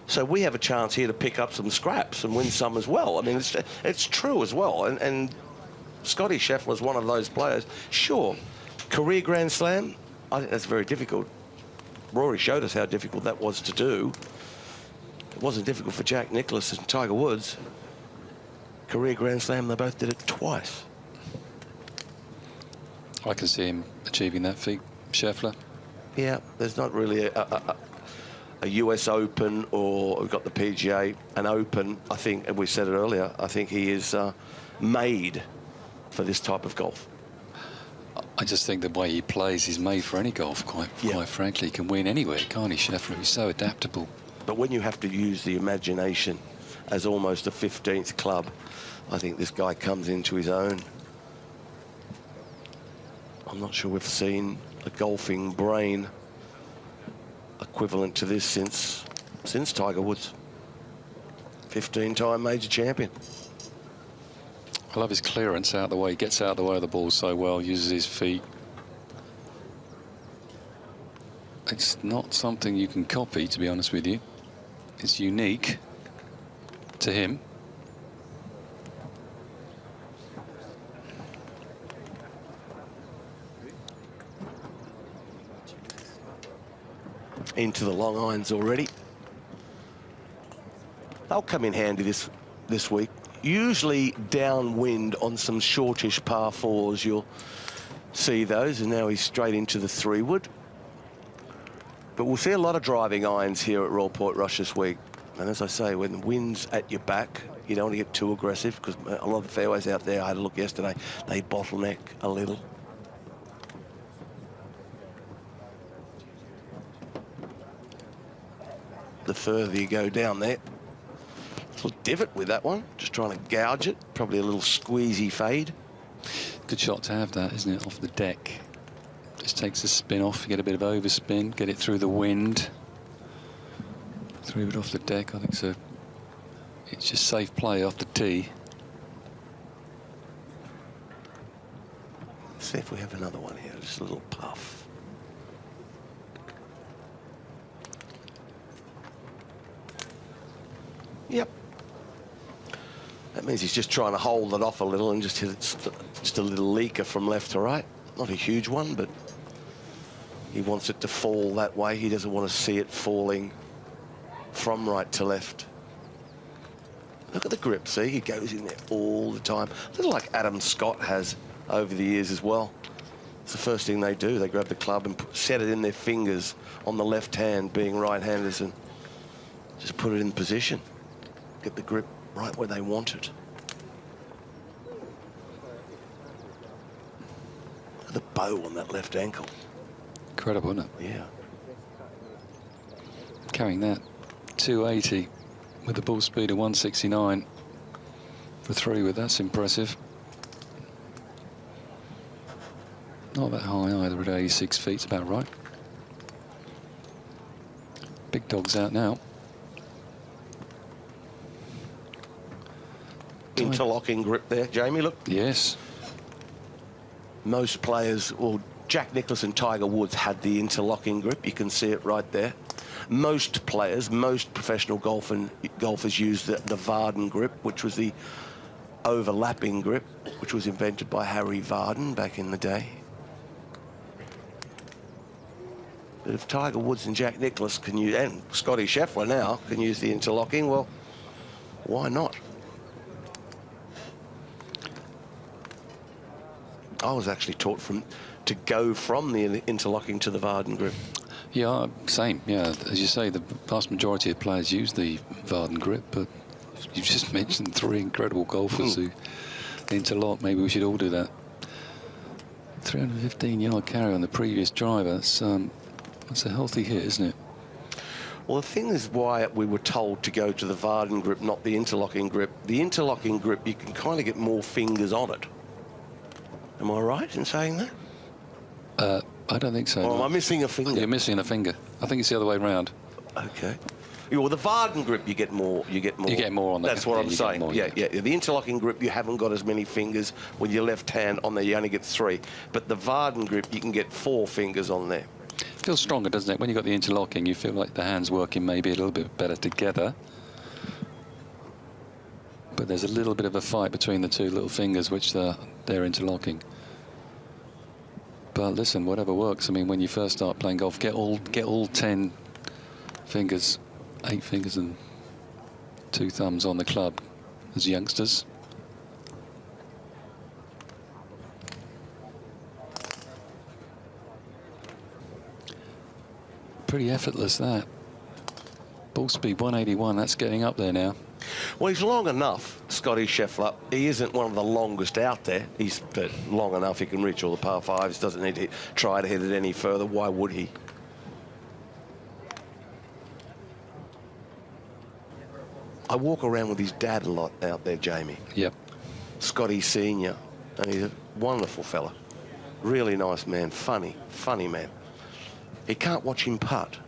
So we have a chance here to pick up some scraps and win some as well. I mean, it's true as well. And Scotty Scheffler is one of those players. Sure, career Grand Slam, I think that's very difficult. Rory showed us how difficult that was to do. It wasn't difficult for Jack Nicklaus and Tiger Woods. Career Grand Slam, they both did it twice. I can see him achieving that feat, Scheffler. Yeah, there's not really a US Open, or we've got the PGA, an Open. I think, and we said it earlier, I think he is made for this type of golf. I just think the way he plays, he's made for any golf, quite frankly. He can win anywhere, can't he, Scheffler? He's so adaptable. But when you have to use the imagination as almost a 15th club, I think this guy comes into his own. I'm not sure we've seen a golfing brain equivalent to this since Tiger Woods. 15-time major champion. I love his clearance out the way. He gets out the way of the ball so well, uses his feet. It's not something you can copy, to be honest with you. It's unique to him. Into the long irons already. They'll come in handy this week. Usually downwind on some shortish par fours, you'll see those, and now he's straight into the 3-wood. But we'll see a lot of driving irons here at Royal Portrush this week. And as I say, when the wind's at your back, You don't want to get too aggressive because a lot of the fairways out there, I had a look yesterday, they bottleneck a little. The further you go down there, little divot with that one, just trying to gouge it, probably a little squeezy fade. Good shot to have that, isn't it, off the deck. Just takes the spin off, get a bit of overspin, get it through the wind. Through it off the deck, I think so. It's just safe play off the tee. Let's see if we have another one here, just a little puff. Yep. That means he's just trying to hold it off a little and just hit it, just a little leaker from left to right. Not a huge one, but he wants it to fall that way. He doesn't want to see it falling from right to left. Look at the grip, see? He goes in there all the time. A little like Adam Scott has over the years as well. It's the first thing they do. They grab the club and set it in their fingers on the left hand, being right-handers, and just put it in position. Get the grip right where they want it. Look at the bow on that left ankle. Incredible, isn't it? Yeah. Carrying that 280 with the ball speed of 169 for 3 with, that's impressive. Not that high either at 86 feet, it's about right. Big dog's out now. Interlocking grip there, Jamie, look. Yes. Most players, well, Jack Nicklaus and Tiger Woods had the interlocking grip. You can see it right there. Most players, most professional golfers use the Varden grip, which was the overlapping grip, which was invented by Harry Varden back in the day. But if Tiger Woods and Jack Nicklaus can use, and Scotty Scheffler now can use the interlocking, well, why not? I was actually taught to go from the interlocking to the Varden grip. Yeah, same. Yeah, as you say, the vast majority of players use the Varden grip, but you've just mentioned 3 incredible golfers who interlock. Maybe we should all do that. 315-yard carry on the previous driver. That's a healthy hit, isn't it? Well, the thing is why we were told to go to the Varden grip, not the interlocking grip. The interlocking grip, you can kind of get more fingers on it. Am I right in saying that? I don't think so. Oh, am I missing a finger? You're missing a finger. I think it's the other way round. Okay. Yeah, well, the Varden grip, you get more. You get more on that. That's what I'm saying. More, yeah. The interlocking grip, you haven't got as many fingers. With your left hand on there, you only get 3. But the Varden grip, you can get 4 fingers on there. Feels stronger, doesn't it? When you've got the interlocking, you feel like the hand's working maybe a little bit better together. But there's a little bit of a fight between the 2 little fingers, which they're interlocking. But listen, whatever works. I mean, when you first start playing golf, get all 10 fingers, 8 fingers and 2 thumbs on the club as youngsters. Pretty effortless, that. Ball speed 181, that's getting up there now. Well, he's long enough, Scotty Scheffler. He isn't one of the longest out there. He's but long enough he can reach all the par 5s. Doesn't need to try to hit it any further. Why would he? I walk around with his dad a lot out there, Jamie. Yep. Scotty Senior, and he's a wonderful fella. Really nice man, funny man. He can't watch him putt.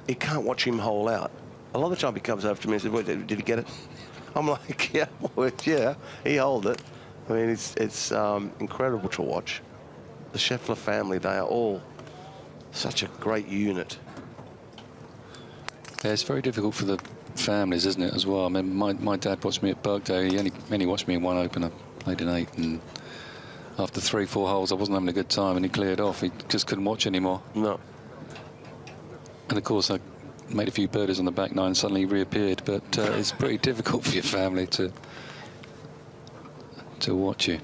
He can't watch him hole out. A lot of the time he comes over to me and says, well, did he get it? I'm like, yeah, well, yeah, he holed it. I mean, it's incredible to watch. The Scheffler family, they are all such a great unit. Yeah, it's very difficult for the families, isn't it, as well? I mean, my dad watched me at Birkdale. He only watched me in 1 opener, played in 8, and after 3-4 holes, I wasn't having a good time, and he cleared off. He just couldn't watch anymore. No. And of course, I made a few birdies on the back 9 and suddenly reappeared, but it's pretty difficult for your family to watch you.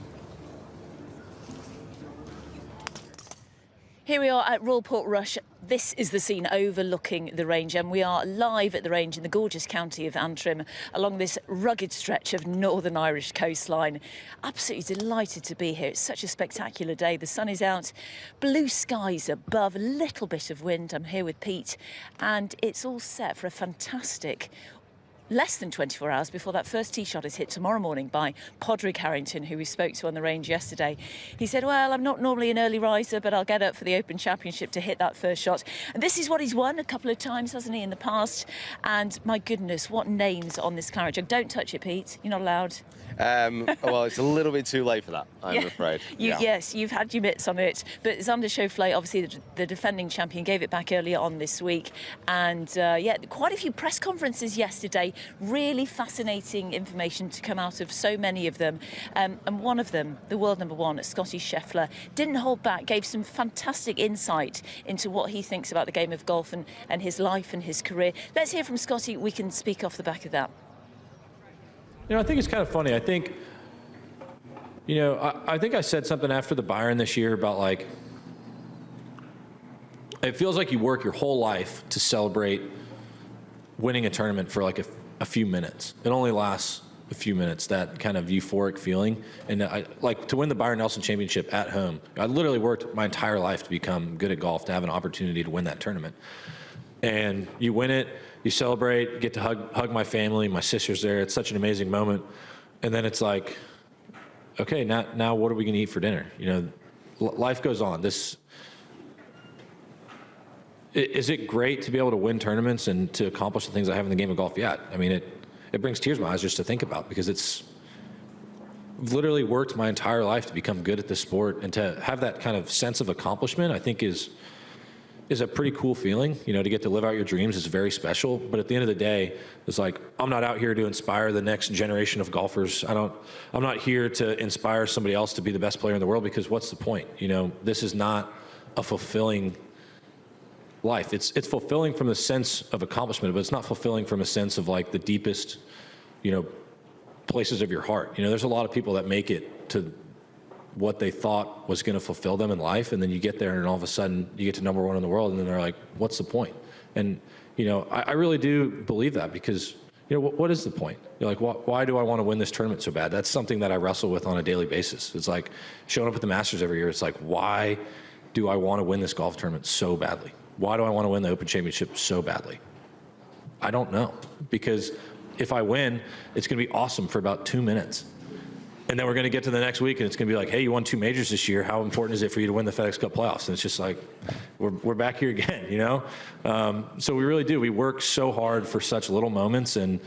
Here we are at Royal Portrush. This is the scene overlooking the range, and we are live at the range in the gorgeous county of Antrim along this rugged stretch of Northern Irish coastline. Absolutely delighted to be here. It's such a spectacular day. The sun is out, blue skies above, a little bit of wind. I'm here with Pete, and it's all set for a fantastic less than 24 hours before that first tee shot is hit tomorrow morning by Padraig Harrington, who we spoke to on the range yesterday. He said, well, I'm not normally an early riser, but I'll get up for the Open Championship to hit that first shot. And this is what he's won a couple of times, hasn't he, in the past? And my goodness, what names on this claret jug. Don't touch it, Pete. You're not allowed. Well, it's a little bit too late for that, I'm afraid. Yes, you've had your mitts on it. But Xander Schauffele, obviously the defending champion, gave it back earlier on this week. And yeah, quite a few press conferences yesterday. Really fascinating information to come out of so many of them. And one of them, the world number one, Scotty Scheffler, didn't hold back, gave some fantastic insight into what he thinks about the game of golf and his life and his career. Let's hear from Scotty. We can speak off the back of that. You know, I think it's kind of funny. I think, you know, I think I said something after the Byron this year about, like, it feels like you work your whole life to celebrate winning a tournament for like a few minutes. It only lasts a few minutes, that kind of euphoric feeling. And like to win the Byron Nelson Championship at home, I literally worked my entire life to become good at golf, to have an opportunity to win that tournament. And you win it, you celebrate, you get to hug my family, my sister's there. It's such an amazing moment. And then it's like, okay, now what are we gonna eat for dinner? You know, life goes on. Is it great to be able to win tournaments and to accomplish the things I have in the game of golf? Yeah, I mean, it brings tears to my eyes just to think about, because I've literally worked my entire life to become good at this sport, and to have that kind of sense of accomplishment, I think is a pretty cool feeling. You know, to get to live out your dreams is very special. But at the end of the day, it's like, I'm not out here to inspire the next generation of golfers. I'm not here to inspire somebody else to be the best player in the world, because what's the point? You know, this is not a fulfilling life. It's fulfilling from the sense of accomplishment, but it's not fulfilling from a sense of like the deepest, you know, places of your heart. You know, there's a lot of people that make it to what they thought was going to fulfill them in life, and then you get there and all of a sudden you get to number one in the world, and then they're like, what's the point? And, you know, I really do believe that, because, you know, what is the point? You're like, why do I want to win this tournament so bad? That's something that I wrestle with on a daily basis. It's like showing up at the Masters every year. It's like, why do I want to win this golf tournament so badly? Why do I want to win the Open Championship so badly? I don't know, because if I win, it's going to be awesome for about 2 minutes. And then we're going to get to the next week, and it's going to be like, hey, you won 2 majors this year. How important is it for you to win the FedEx Cup playoffs? And it's just like, we're back here again, you know? So we really do. We work so hard for such little moments. And,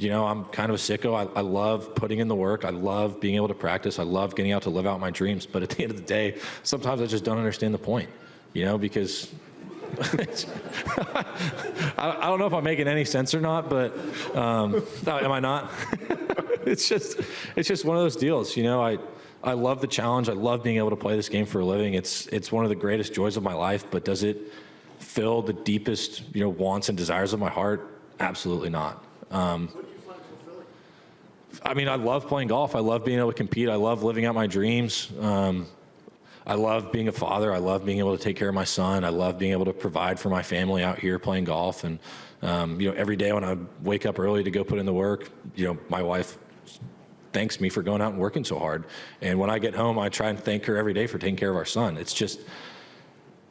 you know, I'm kind of a sicko. I love putting in the work. I love being able to practice. I love getting out to live out my dreams. But at the end of the day, sometimes I just don't understand the point, you know, because I don't know if I'm making any sense or not, but am I not? It's just one of those deals, you know. I love the challenge. I love being able to play this game for a living. It's one of the greatest joys of my life. But does it fill the deepest, you know, wants and desires of my heart? Absolutely not. I mean, I love playing golf. I love being able to compete. I love living out my dreams. I love being a father. I love being able to take care of my son. I love being able to provide for my family out here playing golf. And, you know, every day when I wake up early to go put in the work, you know, my wife thanks me for going out and working so hard. And when I get home, I try and thank her every day for taking care of our son. It's just,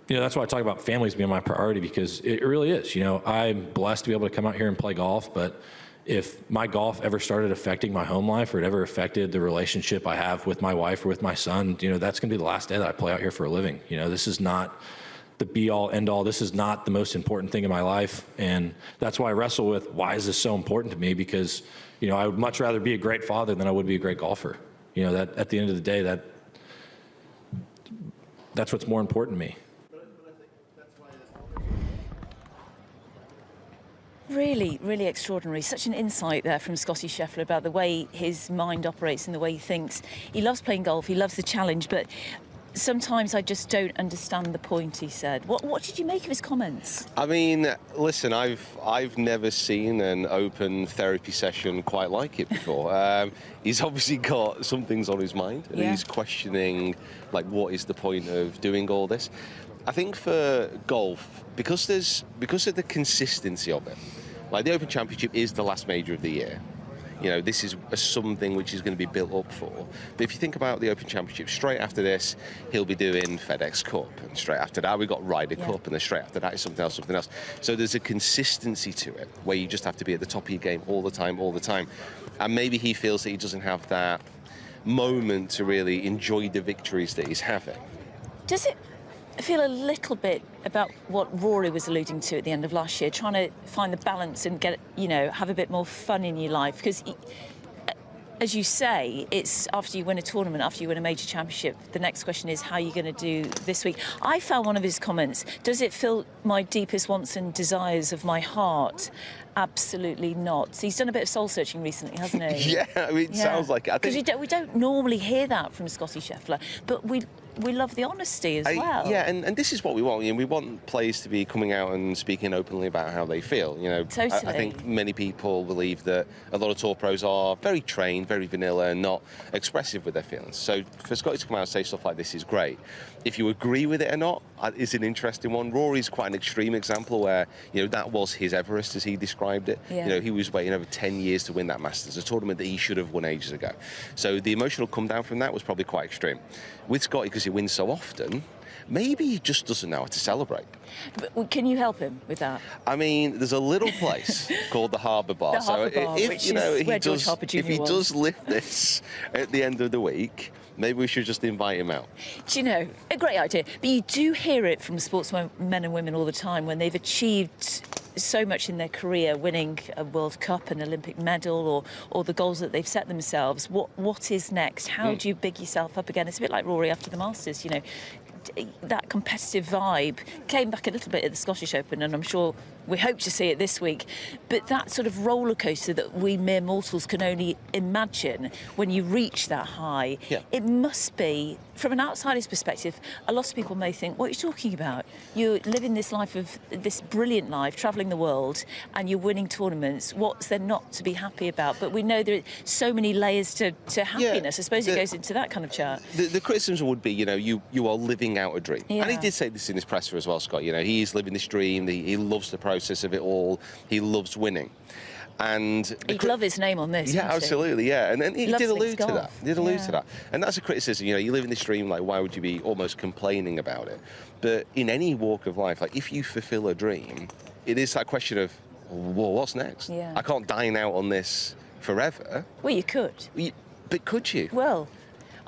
you know, that's why I talk about families being my priority, because it really is. You know, I'm blessed to be able to come out here and play golf, but if my golf ever started affecting my home life, or it ever affected the relationship I have with my wife or with my son, you know, that's going to be the last day that I play out here for a living. You know, this is not the be-all, end-all. This is not the most important thing in my life. And that's why I wrestle with, why is this so important to me? Because, you know, I would much rather be a great father than I would be a great golfer. You know, that at the end of the day, that's what's more important to me. Really, really extraordinary. Such an insight there from Scotty Scheffler about the way his mind operates and the way he thinks. He loves playing golf, he loves the challenge, but sometimes I just don't understand the point, he said. What did you make of his comments? I mean, listen, I've never seen an open therapy session quite like it before. He's obviously got some things on his mind, and he's questioning, like, what is the point of doing all this? I think for golf, because of the consistency of it, like the Open Championship is the last major of the year. You know, this is something which is going to be built up for. But if you think about the Open Championship, straight after this, he'll be doing FedEx Cup. And straight after that, we've got Ryder Cup. And then straight after that is something else. So there's a consistency to it where you just have to be at the top of your game all the time. And maybe he feels that he doesn't have that moment to really enjoy the victories that he's having. Does it feel a little bit about what Rory was alluding to at the end of last year, trying to find the balance and get, you know, have a bit more fun in your life? Because, as you say, it's after you win a tournament, after you win a major championship, the next question is how are you going to do this week? I found one of his comments, does it fill my deepest wants and desires of my heart? Absolutely not. So he's done a bit of soul searching recently, hasn't he? Yeah, I mean, it sounds like it. Because we don't normally hear that from Scotty Scheffler, but we love the honesty as well. Yeah, and this is what we want. You know, we want players to be coming out and speaking openly about how they feel. You know, totally. I think many people believe that a lot of tour pros are very trained, very vanilla, and not expressive with their feelings. So for Scotty to come out and say stuff like this is great. If you agree with it or not, is an interesting one. Rory's quite an extreme example where, you know, that was his Everest as he described it. Yeah. You know, he was waiting over 10 years to win that Masters, a tournament that he should have won ages ago. So the emotional come down from that was probably quite extreme. With Scotty, because he wins so often, maybe he just doesn't know how to celebrate. But can you help him with that? I mean, there's a little place called the Harbour Bar. The Harbour Bar, if, you know, if he does lift this at the end of the week, maybe we should just invite him out. Do you know, a great idea. But you do hear it from sportsmen, men and women all the time, when they've achieved so much in their career, winning a World Cup, an Olympic medal, or the goals that they've set themselves. What is next? How do you big yourself up again? It's a bit like Rory after the Masters, you know. That competitive vibe came back a little bit at the Scottish Open, and I'm sure we hope to see it this week. But that sort of roller coaster that we mere mortals can only imagine when you reach that high, it must be, from an outsider's perspective, a lot of people may think, what are you talking about? You're living this life of this brilliant life, travelling the world, and you're winning tournaments. What's there not to be happy about? But we know there are so many layers to happiness. I suppose it goes into that kind of chat. The criticism would be, you know, you are living out a dream. Yeah. And he did say this in his presser as well, Scott. You know, he is living this dream. He loves the process of it all. He loves winning. And he'd love his name on this. Yeah, absolutely, yeah. And then he did allude to that. He did allude Yeah. to that. And that's a criticism. You know, you live in this dream, like, why would you be almost complaining about it? But in any walk of life, like, if you fulfill a dream, it is that question of, well, what's next? Yeah. I can't dine out on this forever. Well, you could. But could you? Well,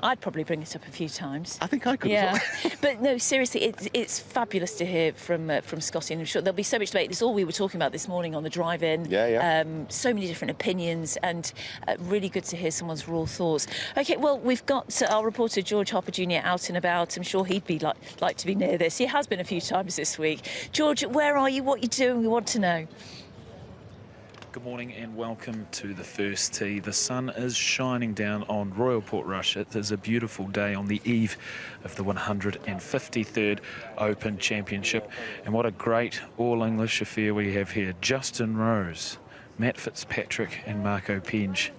I'd probably bring it up a few times. I think I could as well. But no, seriously, it's fabulous to hear from Scotty, and I'm sure there'll be so much debate. This is all we were talking about this morning on the drive-in. So many different opinions, and really good to hear someone's raw thoughts. OK, well, we've got our reporter George Hopper Jr. out and about. I'm sure he'd be like to be near this. He has been a few times this week. George, where are you? What are you doing? We want to know. Good morning and welcome to the first tee. The sun is shining down on Royal Portrush. It is a beautiful day on the eve of the 153rd Open Championship. And what a great all-English affair we have here. Justin Rose, Matt Fitzpatrick and Marco Penge.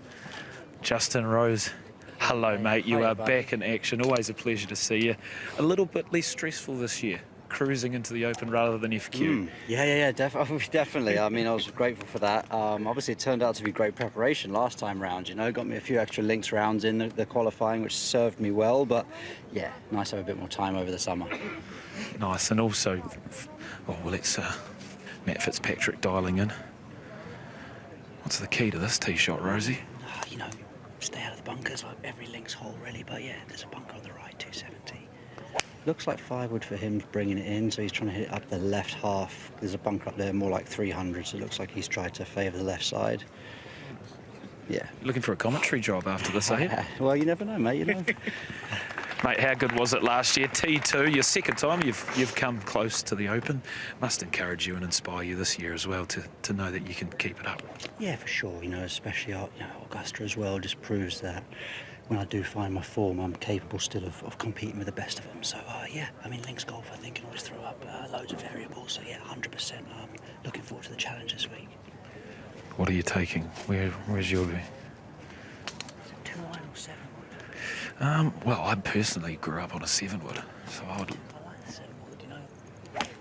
Justin Rose, hello mate, you are back in action. Always a pleasure to see you. A little bit less stressful this year, cruising into the Open rather than FQ. Definitely. I mean, I was grateful for that. Obviously, it turned out to be great preparation last time round. You know, got me a few extra links rounds in the qualifying, which served me well. But yeah, nice to have a bit more time over the summer. Nice, and also, it's Matt Fitzpatrick dialing in. What's the key to this tee shot, Rosie? You know, stay out of the bunkers. Like every links hole, really. But yeah, there's a bunker on the right, 270. Looks like 5 wood for him bringing it in, so he's trying to hit it up the left half. There's a bunker up there, more like 300, so it looks like he's tried to favour the left side. Yeah. Looking for a commentary job after this, eh? Well, you never know, mate, you know. Mate, how good was it last year? T2, your second time you've come close to the Open. Must encourage you and inspire you this year as well to know that you can keep it up. Yeah, for sure, you know, especially Augusta as well, just proves that when I do find my form, I'm capable still of competing with the best of them. So, yeah, I mean, links golf, I think, can always throw up loads of variables. So, yeah, 100%. Looking forward to the challenge this week. What are you taking? Where's your view? 2-iron or 7-wood? Well, I personally grew up on a 7-wood, so I would... I like the 7-wood, you know.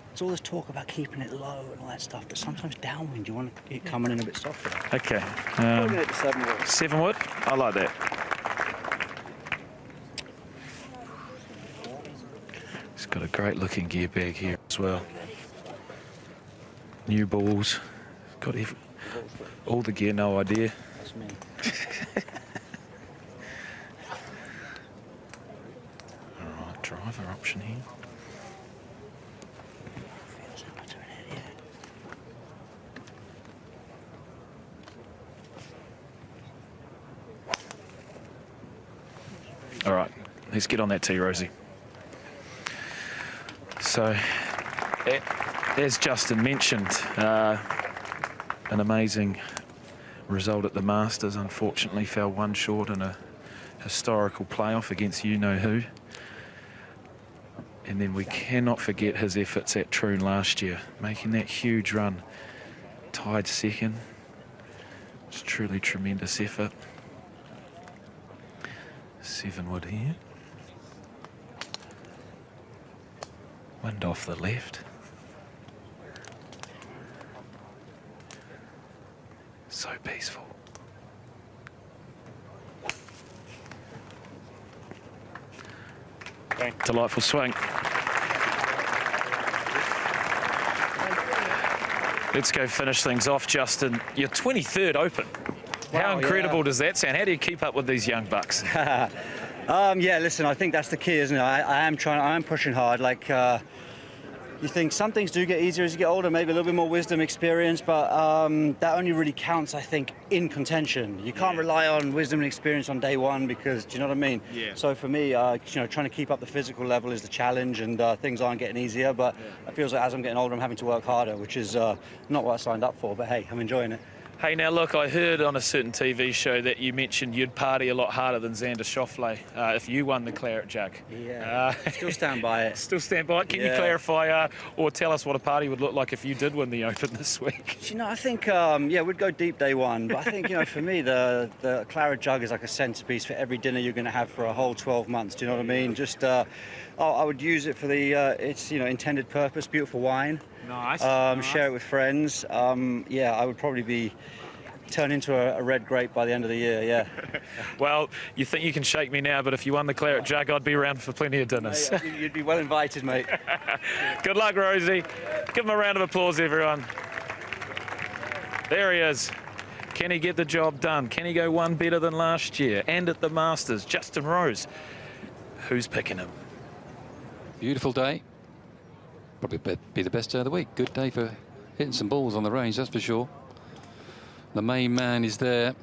There's all this talk about keeping it low and all that stuff, but sometimes downwind, you want it coming in a bit softer. Okay. Looking at the 7-wood. 7-wood? I like that. It's got a great looking gear bag here as well. New balls. Got all the gear, no idea. That's me. All right, driver option here. All right, let's get on that tee, Rosie. So, as Justin mentioned, an amazing result at the Masters. Unfortunately, fell one short in a historical playoff against you-know-who. And then we cannot forget his efforts at Troon last year, making that huge run. Tied second. It's truly tremendous effort. 7-wood here. Wind off the left. So peaceful. Delightful swing. Let's go finish things off, Justin. Your 23rd Open. How incredible does that sound? How do you keep up with these young bucks? Yeah, listen, I think that's the key, isn't it? I am pushing hard. Like, you think some things do get easier as you get older, maybe a little bit more wisdom, experience, but that only really counts, I think, in contention. You can't rely on wisdom and experience on day one because, do you know what I mean? Yeah. So for me, trying to keep up the physical level is the challenge, and things aren't getting easier, but it feels like as I'm getting older, I'm having to work harder, which is not what I signed up for, but hey, I'm enjoying it. Hey, now look, I heard on a certain TV show that you mentioned you'd party a lot harder than Xander Schauffele if you won the Claret Jug. Yeah, still stand by it. Still stand by it. Can you clarify or tell us what a party would look like if you did win the Open this week? You know, I think, we'd go deep day one, but I think, for me, the Claret Jug is like a centerpiece for every dinner you're going to have for a whole 12 months. Do you know what I mean? Just, I would use it for the, its, intended purpose, beautiful wine. Nice. Share it with friends. I would probably turn into a red grape by the end of the year, yeah. Well, you think you can shake me now, but if you won the Claret Jug, I'd be around for plenty of dinners. Mate, you'd be well invited, mate. Good luck, Rosie. Give him a round of applause, everyone. There he is. Can he get the job done? Can he go one better than last year? And at the Masters, Justin Rose. Who's picking him? Beautiful day. Probably be the best day of the week. Good day for hitting some balls on the range, that's for sure. The main man is there.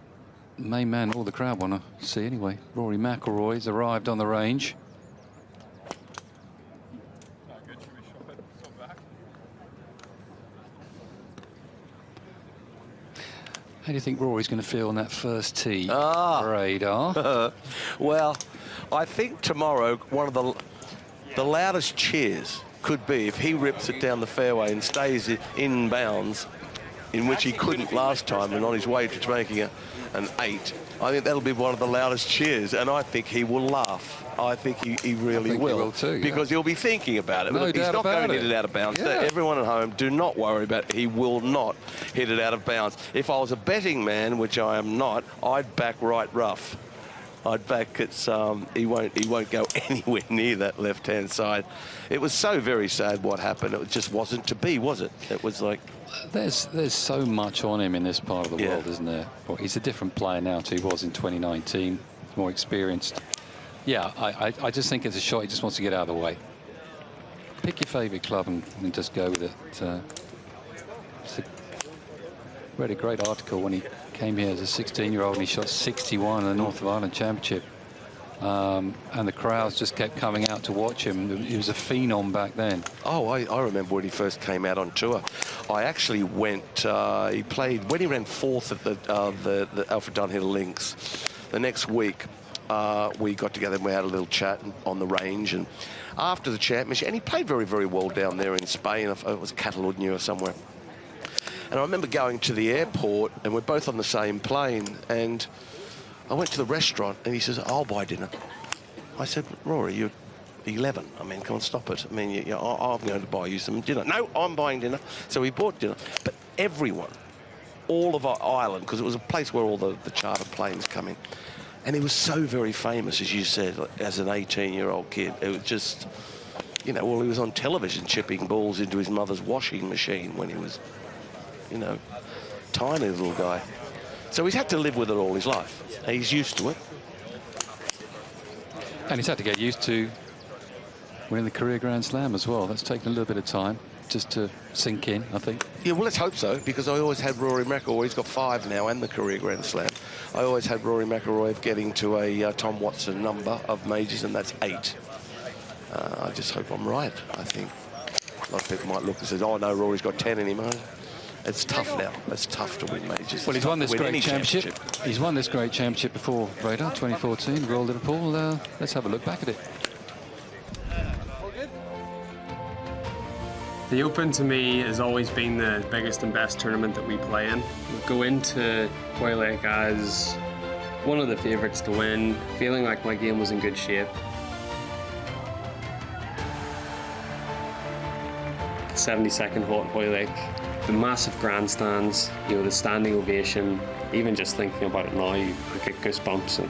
Main man, all the crowd want to see anyway. Rory McIlroy's arrived on the range. How do you think Rory's going to feel on that first tee? Radar. Well, I think tomorrow one of the loudest cheers could be if he rips it down the fairway and stays in bounds, in which he couldn't last time, and on his way to making an 8. I think that'll be one of the loudest cheers, and I think he will laugh. I think he really will. He will too, because he'll be thinking about it. No Look, he's doubt not about going to it. hit it out of bounds. Yeah. Everyone at home, do not worry about it. He will not hit it out of bounds. If I was a betting man, which I am not, I'd back right rough. I'd back it's he won't go anywhere near that left-hand side. It was so very sad what happened. It just wasn't to be, was it? It was like, there's so much on him in this part of the world, isn't there? Well, he's a different player now to he was in 2019. More experienced. Yeah, I just think it's a shot he just wants to get out of the way. Pick your favourite club and just go with it. Read a great article when he came here as a 16-year-old and he shot 61 in the North of Ireland Championship. And the crowds just kept coming out to watch him. He was a phenom back then. Oh, I remember when he first came out on tour. I actually went, he played, when he ran 4th at the Alfred Dunhill Links, the next week, we got together and we had a little chat on the range. And after the championship, and he played very, very well down there in Spain. It was Catalonia or somewhere. And I remember going to the airport, and we're both on the same plane. And I went to the restaurant, and he says, "I'll buy dinner." I said, "Rory, you're 11. I mean, come on, stop it. I mean, I'm going to buy you some dinner." "No, I'm buying dinner." So we bought dinner. But everyone, all of our island, because it was a place where all the charter planes come in. And he was so very famous, as you said, as an 18-year-old kid. It was just, you know, well, he was on television chipping balls into his mother's washing machine when he was, you know, tiny little guy. So he's had to live with it all his life. He's used to it. And he's had to get used to winning the career Grand Slam as well. That's taken a little bit of time just to sink in, I think. Yeah, well, let's hope so, because I always had Rory McIlroy. He's got 5 now and the career Grand Slam. I always had Rory McIlroy of getting to a Tom Watson number of majors, and that's 8. I just hope I'm right, I think. A lot of people might look and say, "Oh, no, Rory's got 10 in him." It's tough now. It's tough to win majors. Well, he's won this great championship. He's won this great championship before, Radar, 2014, Royal Liverpool. Let's have a look back at it. The Open to me has always been the biggest and best tournament that we play in. We go into Hoylake as one of the favourites to win, feeling like my game was in good shape. 72nd hole at Hoylake, the massive grandstands, you know, the standing ovation. Even just thinking about it now, I get goosebumps and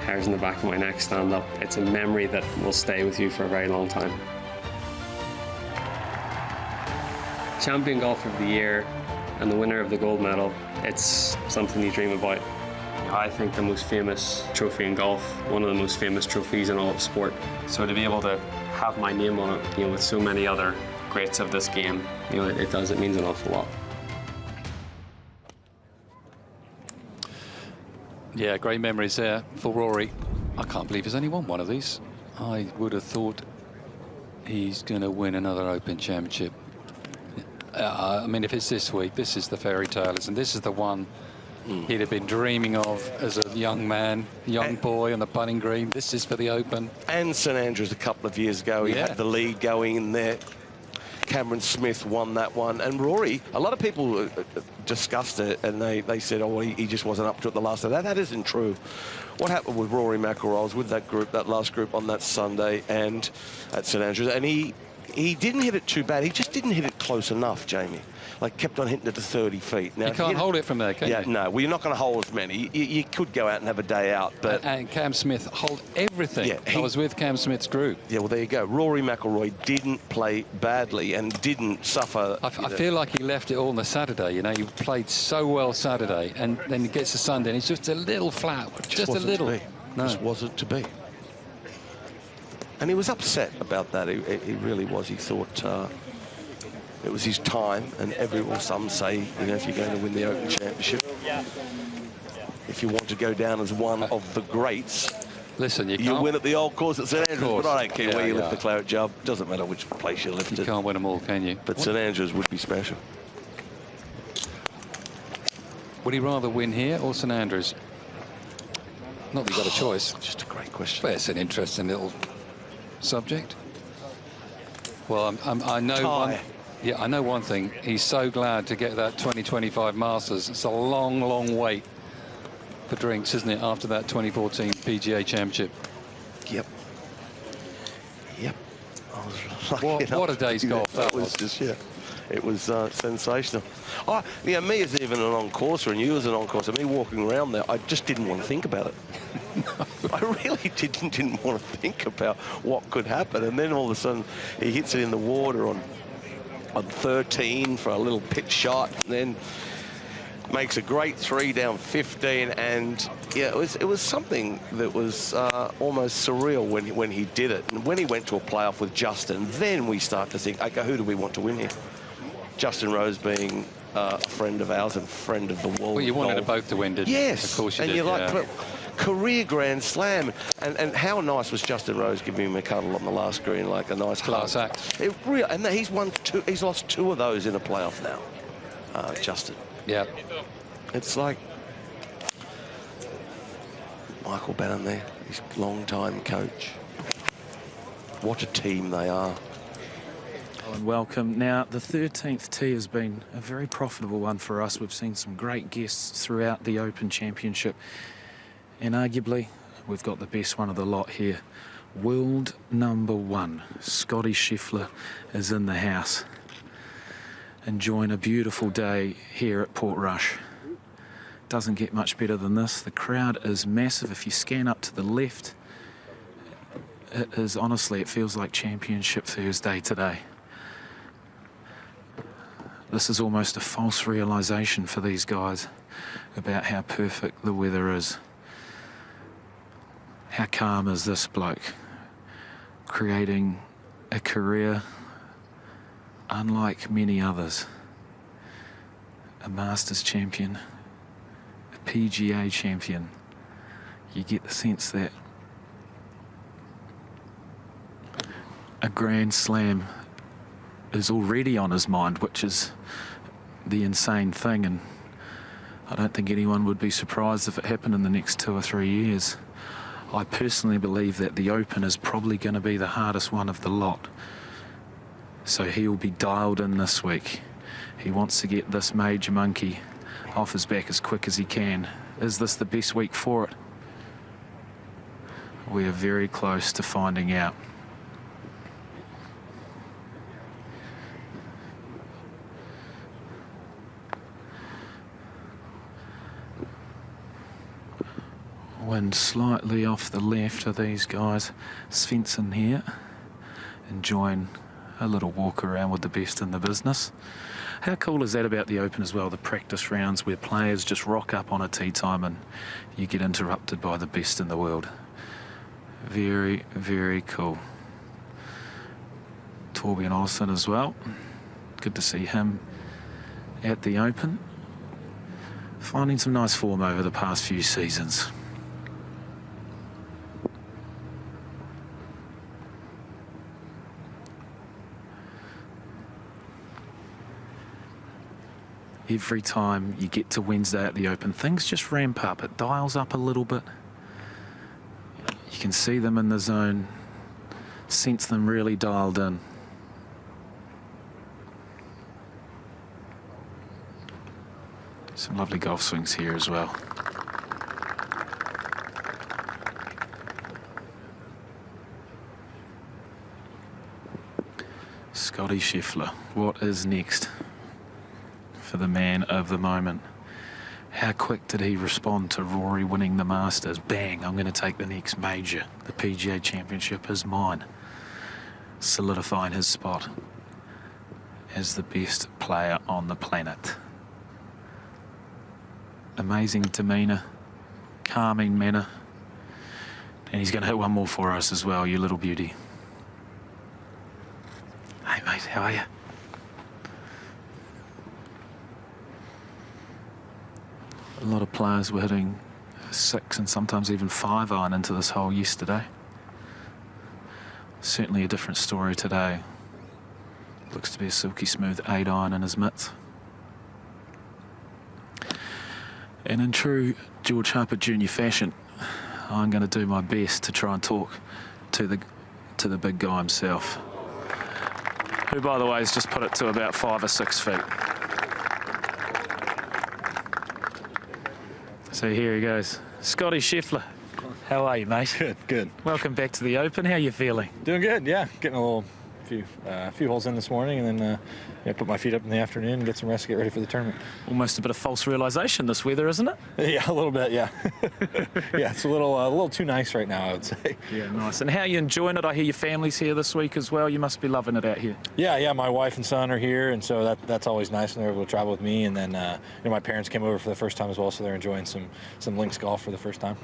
hairs in the back of my neck stand up. It's a memory that will stay with you for a very long time. Champion golfer of the year and the winner of the gold medal, it's something you dream about. I think the most famous trophy in golf, one of the most famous trophies in all of sport. So to be able to have my name on it, you know, with so many other greats of this game, you know, it means an awful lot. Yeah, great memories there for Rory. I can't believe he's only won one of these. I would have thought he's going to win another Open Championship. I mean, if it's this week, this is the fairy tale, and this is the one he'd have been dreaming of as a young man, young boy on the putting green. This is for the Open. And St Andrews a couple of years ago, he had the lead going in there. Cameron Smith won that one, and Rory, a lot of people discussed it, and they said, "Oh, well, he just wasn't up to it the last day." That isn't true. What happened with Rory McIlroy? I was with that group, that last group on that Sunday, and at St Andrews, and he didn't hit it too bad. He just didn't hit it close enough, Jamie. Like, kept on hitting it to 30 feet. Now, you can't hold it from there, can you? Yeah, no. Well, you're not going to hold as many. You could go out and have a day out, but... And Cam Smith hold everything. Yeah, I was with Cam Smith's group. Yeah, well, there you go. Rory McIlroy didn't play badly and didn't suffer... I feel like he left it all on the Saturday, you know. He played so well Saturday, and then he gets to Sunday, and he's just a little flat. Just a little. No. Just wasn't to be. And he was upset about that. He really was. He thought it was his time. And some say, you know, if you're going to win the Open Championship, if you want to go down as one of the greats, listen, you win at the old course at St Andrews. But I don't care where you lift the claret jug. Doesn't matter which place you lift it. You can't win them all, can you? But St Andrews would be special. Would he rather win here or St Andrews? Not that you've got a choice. Just a great question. But it's an interesting little subject. Well, I know I know one thing. He's so glad to get that 2025 Masters. It's a long, long wait for drinks, isn't it, after that 2014 PGA Championship? Yep. Yep. What a day's golf that was. Just, it was sensational. Yeah, me as even an on-courser and you as an on-courser, me walking around there, I just didn't want to think about it. I really didn't want to think about what could happen. And then all of a sudden, he hits it in the water on 13 for a little pitch shot, and then makes a great 3 down 15. And yeah, it was something that was almost surreal when he did it. And when he went to a playoff with Justin, then we start to think, okay, who do we want to win here? Justin Rose being a friend of ours and friend of the world. Well, you wanted them both to win, didn't you? Yes. Of course you did. And you're like, career Grand Slam. And how nice was Justin Rose giving him a cuddle on the last green, like a nice class hug. act. And he's lost 2 of those in a playoff now, Justin. Yeah. It's like Michael Bannon there. his long-time coach. What a team they are. And welcome. Now, the 13th tee has been a very profitable one for us. We've seen some great guests throughout the Open Championship. And arguably, we've got the best one of the lot here. World #1, Scotty Scheffler, is in the house. Enjoying a beautiful day here at Portrush. Doesn't get much better than this. The crowd is massive. If you scan up to the left, it is honestly, it feels like Championship Thursday today. This is almost a false realization for these guys about how perfect the weather is. How calm is this bloke? Creating a career unlike many others. A Masters champion, a PGA champion. You get the sense that a Grand Slam is already on his mind, which is the insane thing, and I don't think anyone would be surprised if it happened in the next 2 or 3 years. I personally believe that the Open is probably going to be the hardest one of the lot, so he'll be dialed in this week. He wants to get this major monkey off his back as quick as he can. Is this the best week for it? We are very close to finding out. Wind slightly off the left of these guys. Svensson here, enjoying a little walk around with the best in the business. How cool is that about the Open as well, the practice rounds where players just rock up on a tee time and you get interrupted by the best in the world. Very, very cool. Torbjorn Olsen as well. Good to see him at the Open. Finding some nice form over the past few seasons. Every time you get to Wednesday at the Open, things just ramp up. It dials up a little bit. You can see them in the zone, sense them really dialed in. Some lovely golf swings here as well. Scotty Scheffler, what is next for the man of the moment? How quick did he respond to Rory winning the Masters? Bang, I'm going to take the next major. The PGA Championship is mine. Solidifying his spot as the best player on the planet. Amazing demeanour, calming manner. And he's going to hit one more for us as well, you little beauty. Hey mate, how are you? A lot of players were hitting 6 and sometimes even 5 iron into this hole yesterday. Certainly a different story today. Looks to be a silky smooth 8 iron in his mitts. And in true George Harper Jr. fashion, I'm going to do my best to try and talk to the big guy himself, who, by the way, has just put it to about 5 or 6 feet. So here he goes. Scotty Scheffler. How are you, mate? Good, good. Welcome back to the Open. How are you feeling? Doing good, yeah. Getting a few holes in this morning, and then yeah, put my feet up in the afternoon and get some rest to get ready for the tournament. Almost a bit of false realization, this weather, isn't it? Yeah, a little bit, yeah. Yeah, it's a little too nice right now, I would say. Yeah, nice. And how are you enjoying it? I hear your family's here this week as well. You must be loving it out here. Yeah, my wife and son are here, and so that's always nice when they're able to travel with me. And then my parents came over for the first time as well, so they're enjoying some links golf for the first time.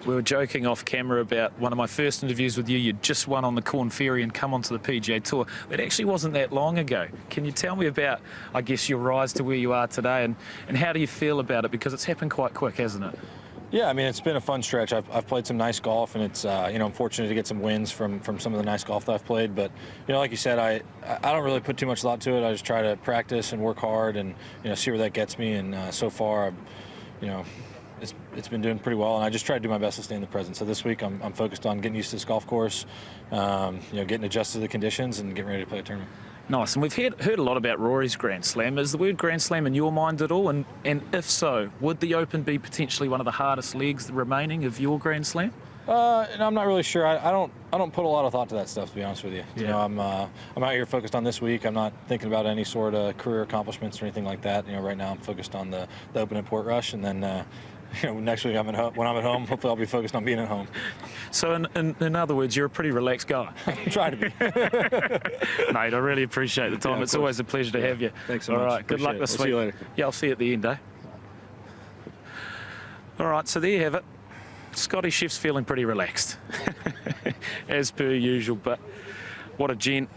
We were joking off camera about one of my first interviews with you. You'd just won on the Corn Ferry and come onto the PGA Tour. It actually wasn't that long ago. Can you tell me about, I guess, your rise to where you are today, and how do you feel about it? Because it's happened quite quick, hasn't it? Yeah, I mean, it's been a fun stretch. I've played some nice golf, and it's I'm fortunate to get some wins from some of the nice golf that I've played. But like you said, I don't really put too much thought to it. I just try to practice and work hard, and see where that gets me. And so far, it's been doing pretty well, and I just try to do my best to stay in the present. So this week I'm focused on getting used to this golf course, getting adjusted to the conditions and getting ready to play a tournament. Nice, and we've heard a lot about Rory's Grand Slam. Is the word Grand Slam in your mind at all? And if so, would the Open be potentially one of the hardest legs remaining of your Grand Slam? And I'm not really sure. I don't put a lot of thought to that stuff, to be honest with you. You know, I'm out here focused on this week. I'm not thinking about any sort of career accomplishments or anything like that. Right now I'm focused on the Open at Portrush, and then next week when I'm at home, hopefully I'll be focused on being at home. So in other words, you're a pretty relaxed guy. Try to be. Mate, I really appreciate the time. It's always a pleasure to have you. Thanks so much. All right, good luck this week. See you later. Yeah, I'll see you at the end, eh? All right, so there you have it. Scotty Scheffler's feeling pretty relaxed, as per usual, but what a gent.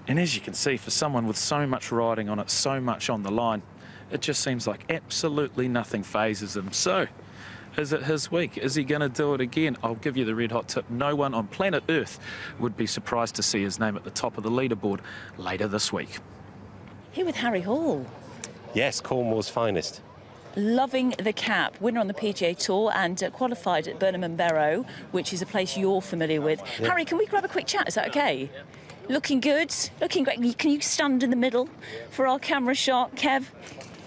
And as you can see, for someone with so much riding on it, so much on the line, it just seems like absolutely nothing phases him. So, is it his week? Is he going to do it again? I'll give you the red hot tip. No one on planet Earth would be surprised to see his name at the top of the leaderboard later this week. Here with Harry Hall. Yes, Cornwall's finest. Loving the cap, winner on the PGA Tour and qualified at Burnham and Barrow, which is a place you're familiar with. Yeah. Harry, can we grab a quick chat? Is that okay? Looking good, looking great. Can you stand in the middle for our camera shot? Kev,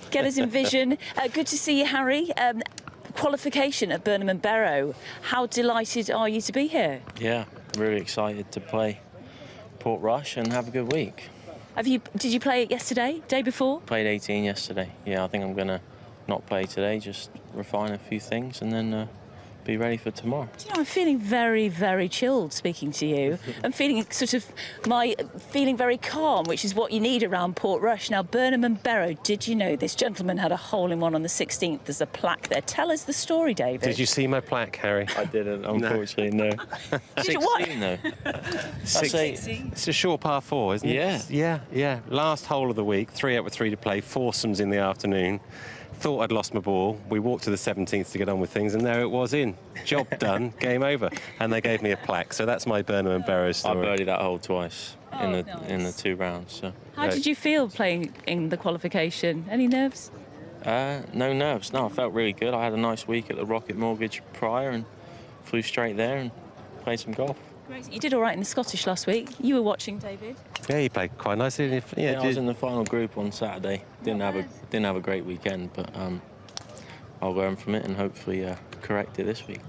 get us in vision. Good to see you, Harry. Qualification at Burnham and Barrow. How delighted are you to be here? Yeah, really excited to play Portrush and have a good week. Did you play it yesterday, day before? Played 18 yesterday. Yeah, I think I'm going to not play today, just refine a few things and then be ready for tomorrow. Do you know, I'm feeling very, very chilled speaking to you. I'm feeling feeling very calm, which is what you need around Portrush. Now, Burnham and Barrow, did you know this gentleman had a hole-in-one on the 16th? There's a plaque there. Tell us the story, David. Did you see my plaque, Harry? I didn't, unfortunately, no. 16, though. 16. It's a short par 4, isn't it? Yeah. Last hole of the week, 3 up with 3 to play, foursomes in the afternoon. Thought I'd lost my ball. We walked to the 17th to get on with things, and there it was in. Job done, game over. And they gave me a plaque. So that's my Burnham and Barrow story. I birdied that hole twice in the 2 rounds. So. How did you feel playing in the qualification? Any nerves? No nerves. No, I felt really good. I had a nice week at the Rocket Mortgage prior and flew straight there and played some golf. Great. You did all right in the Scottish last week. You were watching, David. Yeah, you played quite nicely. Yeah, I was in the final group on Saturday. Didn't have a great weekend, but I'll learn from it and hopefully correct it this week.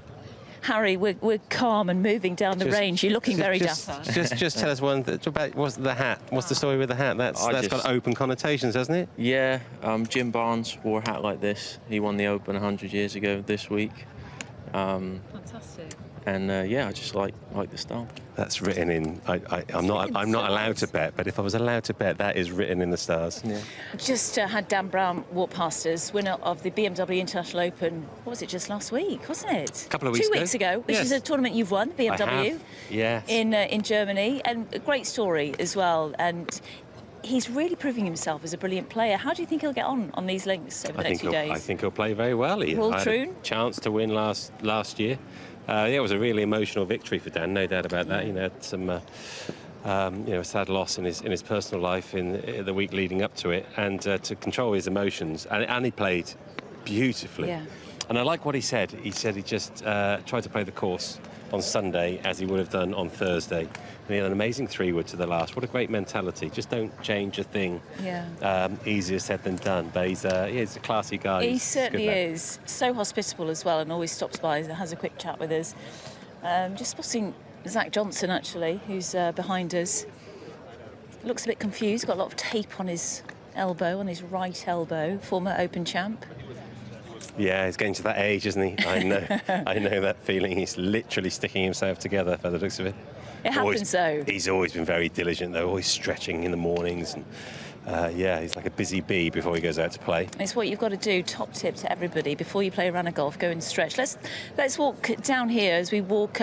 Harry, we're calm and moving down the range. You're looking very dapper. Just tell us one about what's the hat. What's the story with the hat? That's got open connotations, hasn't it? Yeah, Jim Barnes wore a hat like this. He won the Open 100 years ago this week. Fantastic. And I just like the style. That's written in. I'm not allowed to bet, but if I was allowed to bet, that is written in the stars. Yeah. Just had Dan Brown walk past us, winner of the BMW International Open. What was it, just last week, wasn't it? A couple of weeks ago. 2 weeks ago, which is a tournament you've won, BMW. I have. Yes. In Germany, and a great story as well. And he's really proving himself as a brilliant player. How do you think he'll get on these links over the next few days? I think he'll play very well. He had a chance to win last year. It was a really emotional victory for Dan, no doubt about that. He had some, sad loss in his personal life in the week leading up to it, and to control his emotions, and he played beautifully. Yeah. And I like what he said. He said he just tried to play the course on Sunday as he would have done on Thursday. And he had an amazing 3-wood to the last. What a great mentality. Just don't change a thing. Yeah. Easier said than done. But he's a classy guy. He certainly is. So hospitable as well, and always stops by and has a quick chat with us. Just spotting Zach Johnstone, actually, who's behind us. Looks a bit confused. Got a lot of tape on his elbow, on his right elbow. Former Open champ. Yeah, he's getting to that age, isn't he? I know. I know that feeling. He's literally sticking himself together by the looks of it. It happens, though. He's always been very diligent, though, always stretching in the mornings. And he's like a busy bee before he goes out to play. It's what you've got to do. Top tip to everybody before you play a round of golf: go and stretch. Let's walk down here as we walk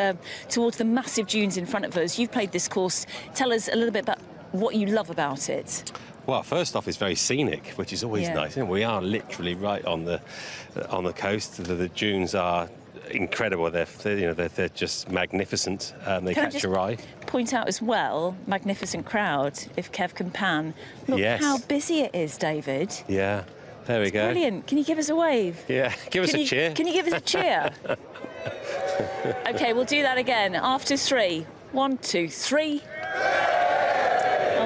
towards the massive dunes in front of us. You've played this course. Tell us a little bit about what you love about it. Well, first off, it's very scenic, which is always nice. And we are literally right on the coast. The dunes are incredible. They're just magnificent. They catch your eye. Point out as well, magnificent crowd. If Kev can pan, look yes. how busy it is, David. Yeah. There we go. Brilliant. Can you give us a wave? Yeah, give us a cheer. Can you give us a cheer? OK, we'll do that again. After 3. 1, 2, 3.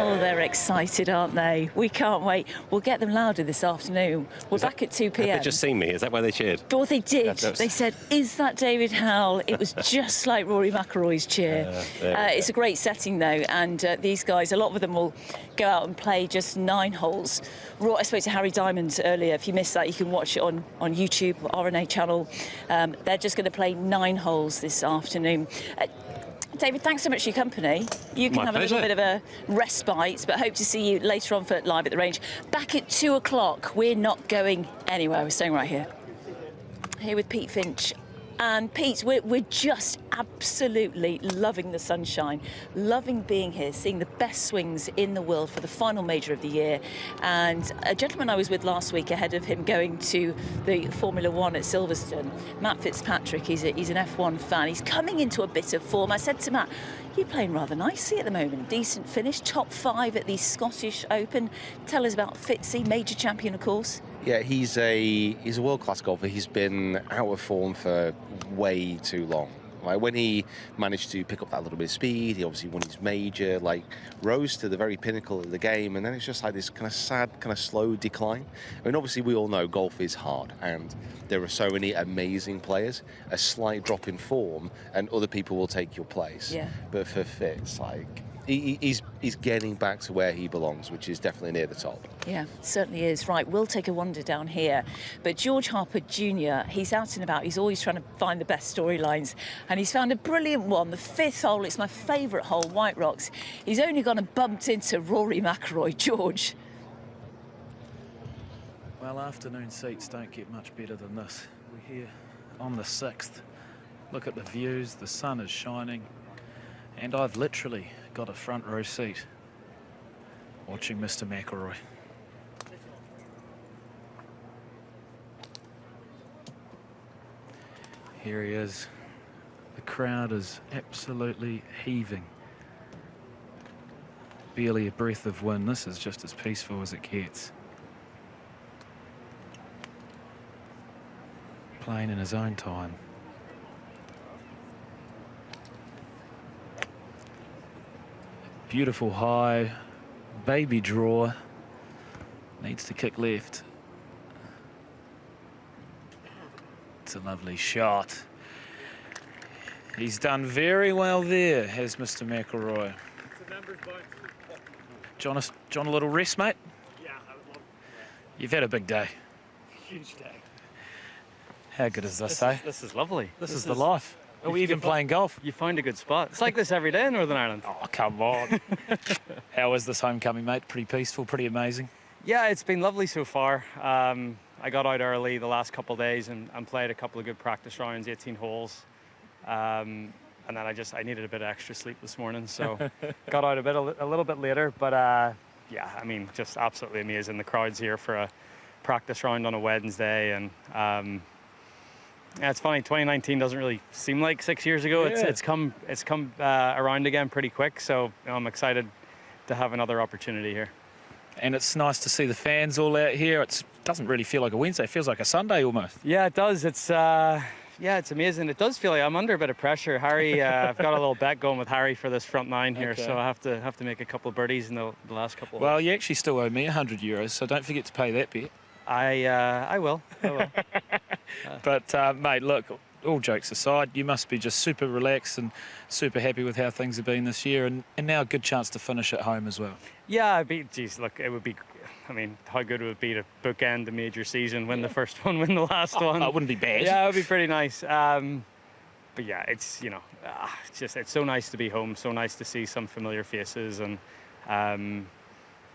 Oh, they're excited, aren't they? We can't wait. We'll get them louder this afternoon. We're back at 2 p.m. Have they just seen me? Is that why they cheered? Well, they did. That's... They said, is that David Howell? It was just like Rory McIlroy's cheer. It's a great setting, though, and these guys, a lot of them will go out and play just 9 holes. I spoke to Harry Diamond earlier. If you missed that, you can watch it on YouTube, RNA channel. They're just going to play 9 holes this afternoon. David, thanks so much for your company. You can have a little bit of a respite, but hope to see you later on for Live at the Range. Back at 2 o'clock. We're not going anywhere. We're staying right here. Here with Pete Finch. And Pete, we're just absolutely loving the sunshine, loving being here, seeing the best swings in the world for the final major of the year. And a gentleman I was with last week ahead of him going to the Formula One at Silverstone, Matt Fitzpatrick, he's an F1 fan. He's coming into a bit of form. I said to Matt, you're playing rather nicely at the moment. Decent finish, top 5 at the Scottish Open. Tell us about Fitzy, major champion, of course. Yeah, he's a world-class golfer. He's been out of form for way too long. Like when he managed to pick up that little bit of speed, he obviously won his major, like rose to the very pinnacle of the game, and then it's just like this kind of sad, kind of slow decline. I mean, obviously we all know golf is hard, and there are so many amazing players. A slight drop in form, and other people will take your place. Yeah. But for Fitz, like he's getting back to where he belongs, which is definitely near the top. Yeah, certainly is. Right, we'll take a wander down here. But George Harper Jr., he's out and about. He's always trying to find the best storylines. And he's found a brilliant one, the 5th hole. It's my favourite hole, White Rocks. He's only gone and bumped into Rory McIlroy. George. Well, afternoon seats don't get much better than this. We're here on the 6th. Look at the views. The sun is shining. And I've literally got a front row seat watching Mr. McIlroy. Here he is. The crowd is absolutely heaving. Barely a breath of wind. This is just as peaceful as it gets. Playing in his own time. Beautiful high, baby draw. Needs to kick left. It's a lovely shot. He's done very well there, has Mr. McIlroy. John, a little rest, mate? Yeah, I would love. You've had a big day. Huge day. How good is this, eh? This is lovely. This is the life. Are we even playing golf? You find a good spot. It's like this every day in Northern Ireland. Oh, come on. How is this homecoming, mate? Pretty peaceful, pretty amazing? Yeah, it's been lovely so far. I got out early the last couple of days and played a couple of good practice rounds, 18 holes. And then I needed a bit of extra sleep this morning, so got out a little bit later. But yeah, I mean, just absolutely amazing. The crowd's here for a practice round on a Wednesday, and yeah, it's funny. 2019 doesn't really seem like 6 years ago. Yeah. It's come around again pretty quick. So I'm excited to have another opportunity here. And it's nice to see the fans all out here. It doesn't really feel like a Wednesday. It feels like a Sunday almost. Yeah, it does. It's yeah, it's amazing. It does feel like I'm under a bit of pressure. Harry, I've got a little bet going with Harry for this front 9 here, Okay. so I have to make a couple of birdies in the last couple of Well, you actually still owe me €100, so don't forget to pay that bet. I will. But, mate, look, all jokes aside, you must be just super relaxed and super happy with how things have been this year, and now a good chance to finish at home as well. Yeah, geez, look, it would be, I mean, how good would it be to bookend the major season, win the first one, win the last one? That wouldn't be bad. Yeah, it would be pretty nice. But yeah, it's, you know, it's so nice to be home, so nice to see some familiar faces, and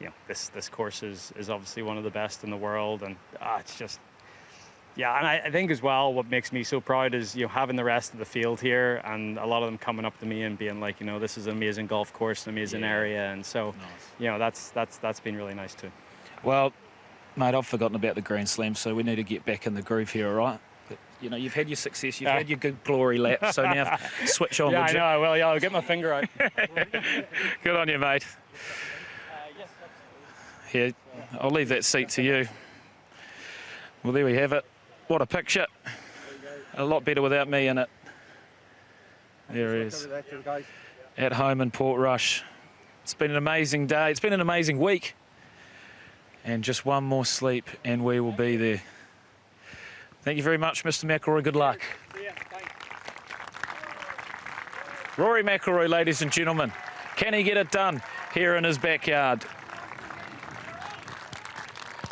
you know, this course is obviously one of the best in the world, and it's just, yeah. And I think as well, what makes me so proud is, you know, having the rest of the field here, and a lot of them coming up to me and being like, you know, this is an amazing golf course, an amazing area, and so, you know, that's been really nice too. Well, mate, I've forgotten about the Grand Slam, so we need to get back in the groove here, all right? But, you know, you've had your success, you've had your good glory lap, so now switch on. Yeah, I know. Well, yeah, I'll get my finger out. Good on you, mate. Here, I'll leave that seat to you. Well, there we have it. What a picture. A lot better without me in it. There he is. At home in Portrush. It's been an amazing day. It's been an amazing week. And just one more sleep and we will be there. Thank you very much, Mr. McIlroy. Good luck. Rory McIlroy, ladies and gentlemen. Can he get it done here in his backyard?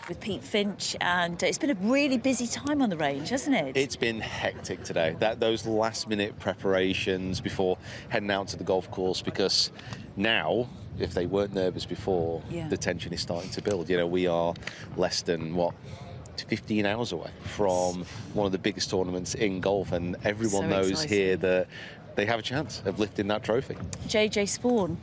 With Pete Finch, and it's been a really busy time on the range, hasn't it? It's been hectic today. Those last-minute preparations before heading out to the golf course, because now, if they weren't nervous before, the tension is starting to build. You know, we are less than, 15 hours away from one of the biggest tournaments in golf, and everyone knows here that they have a chance of lifting that trophy. JJ Spawn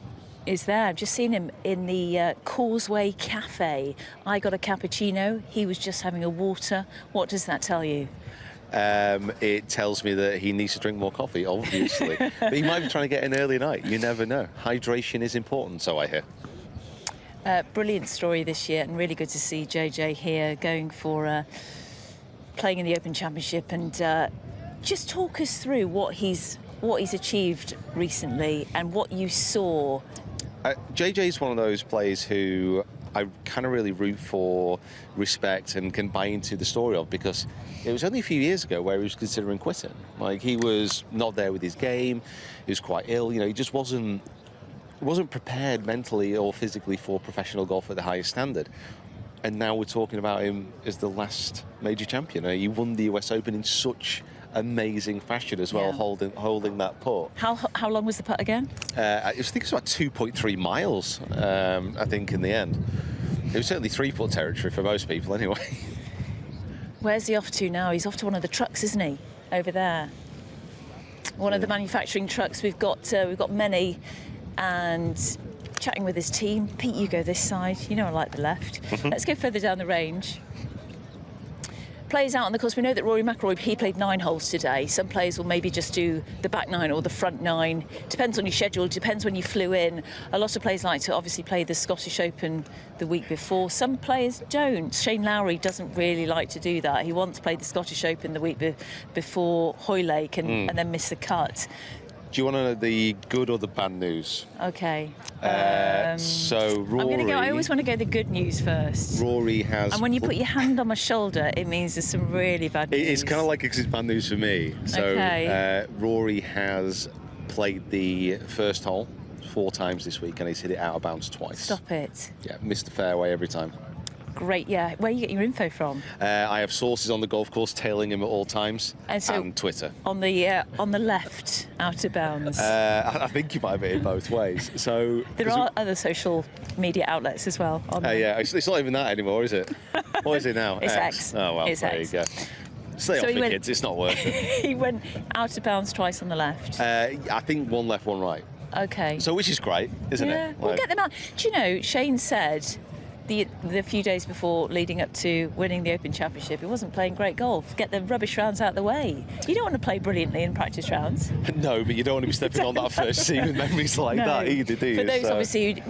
is there. I've just seen him in the Causeway Cafe. I got a cappuccino. He was just having a water. What does that tell you? It tells me that he needs to drink more coffee, obviously. But he might be trying to get an early night. You never know. Hydration is important, so I hear. Brilliant story this year, and really good to see JJ here going for playing in the Open Championship. And just talk us through what he's achieved recently and what you saw. JJ is one of those players who I kind of really root for, respect, and can buy into the story of, because it was only a few years ago where he was considering quitting. Like, he was not there with his game, he was quite ill, you know, he just wasn't prepared mentally or physically for professional golf at the highest standard. And now we're talking about him as the last major champion. He won the US Open in such amazing fashion as well, holding that putt. How long was the putt again? I think it was about 2.3 miles, I think, in the end. It was certainly 3-putt territory for most people anyway. Where's he off to now? He's off to one of the trucks, isn't he? Over there. One of the manufacturing trucks. We've got many, and chatting with his team. Pete, you go this side. You know I like the left. Let's go further down the range. Players out on the course. We know that Rory McIlroy, he played 9 holes today. Some players will maybe just do the back 9 or the front 9. Depends on your schedule, depends when you flew in. A lot of players like to obviously play the Scottish Open the week before. Some players don't. Shane Lowry doesn't really like to do that. He wants to play the Scottish Open the week before Hoylake and then miss the cut. Do you want to know the good or the bad news? Okay. So Rory... I always want to go the good news first. Rory has... And when you put your hand on my shoulder, it means there's some really bad news. It's kind of like it's bad news for me. So Rory has played the first hole 4 times this week, and he's hit it out of bounds twice. Stop it. Yeah, missed the fairway every time. Great, yeah. Where you get your info from? I have sources on the golf course tailing him at all times, and Twitter. On the left, out of bounds. I think you might have it in both ways. So there are other social media outlets as well. Yeah, it's not even that anymore, is it? What is it now? It's X. Oh well, it's there X. you go. Stay off it, kids. It's not worth it. He went out of bounds twice on the left. I think 1 left, 1 right. Okay. So which is great, isn't it? We'll get them out. Do you know, Shane said the few days before leading up to winning the Open Championship, he wasn't playing great golf. Get the rubbish rounds out of the way. You don't want to play brilliantly in practice rounds. No, but you don't want to be stepping on that first tee with memories like that either, do you? For those obviously,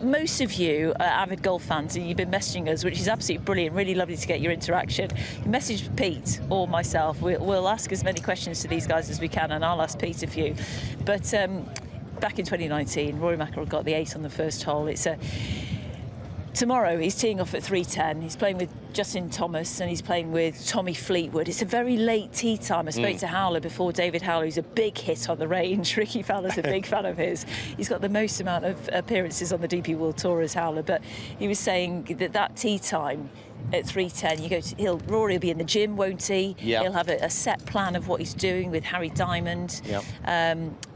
most of you are avid golf fans, and you've been messaging us, which is absolutely brilliant. Really lovely to get your interaction. You message Pete or myself. We'll ask as many questions to these guys as we can, and I'll ask Pete a few. But back in 2019, Rory McIlroy got the 8 on the first hole. Tomorrow he's teeing off at 3:10. He's playing with Justin Thomas and he's playing with Tommy Fleetwood. It's a very late tee time. I spoke to Howler before. David Howler, who's a big hit on the range. Ricky Fowler's a big fan of his. He's got the most amount of appearances on the DP World Tour as Howler, but he was saying that tee time at 3:10, Rory will be in the gym, won't he? Yep. He'll have a set plan of what he's doing with Harry Diamond. Yep.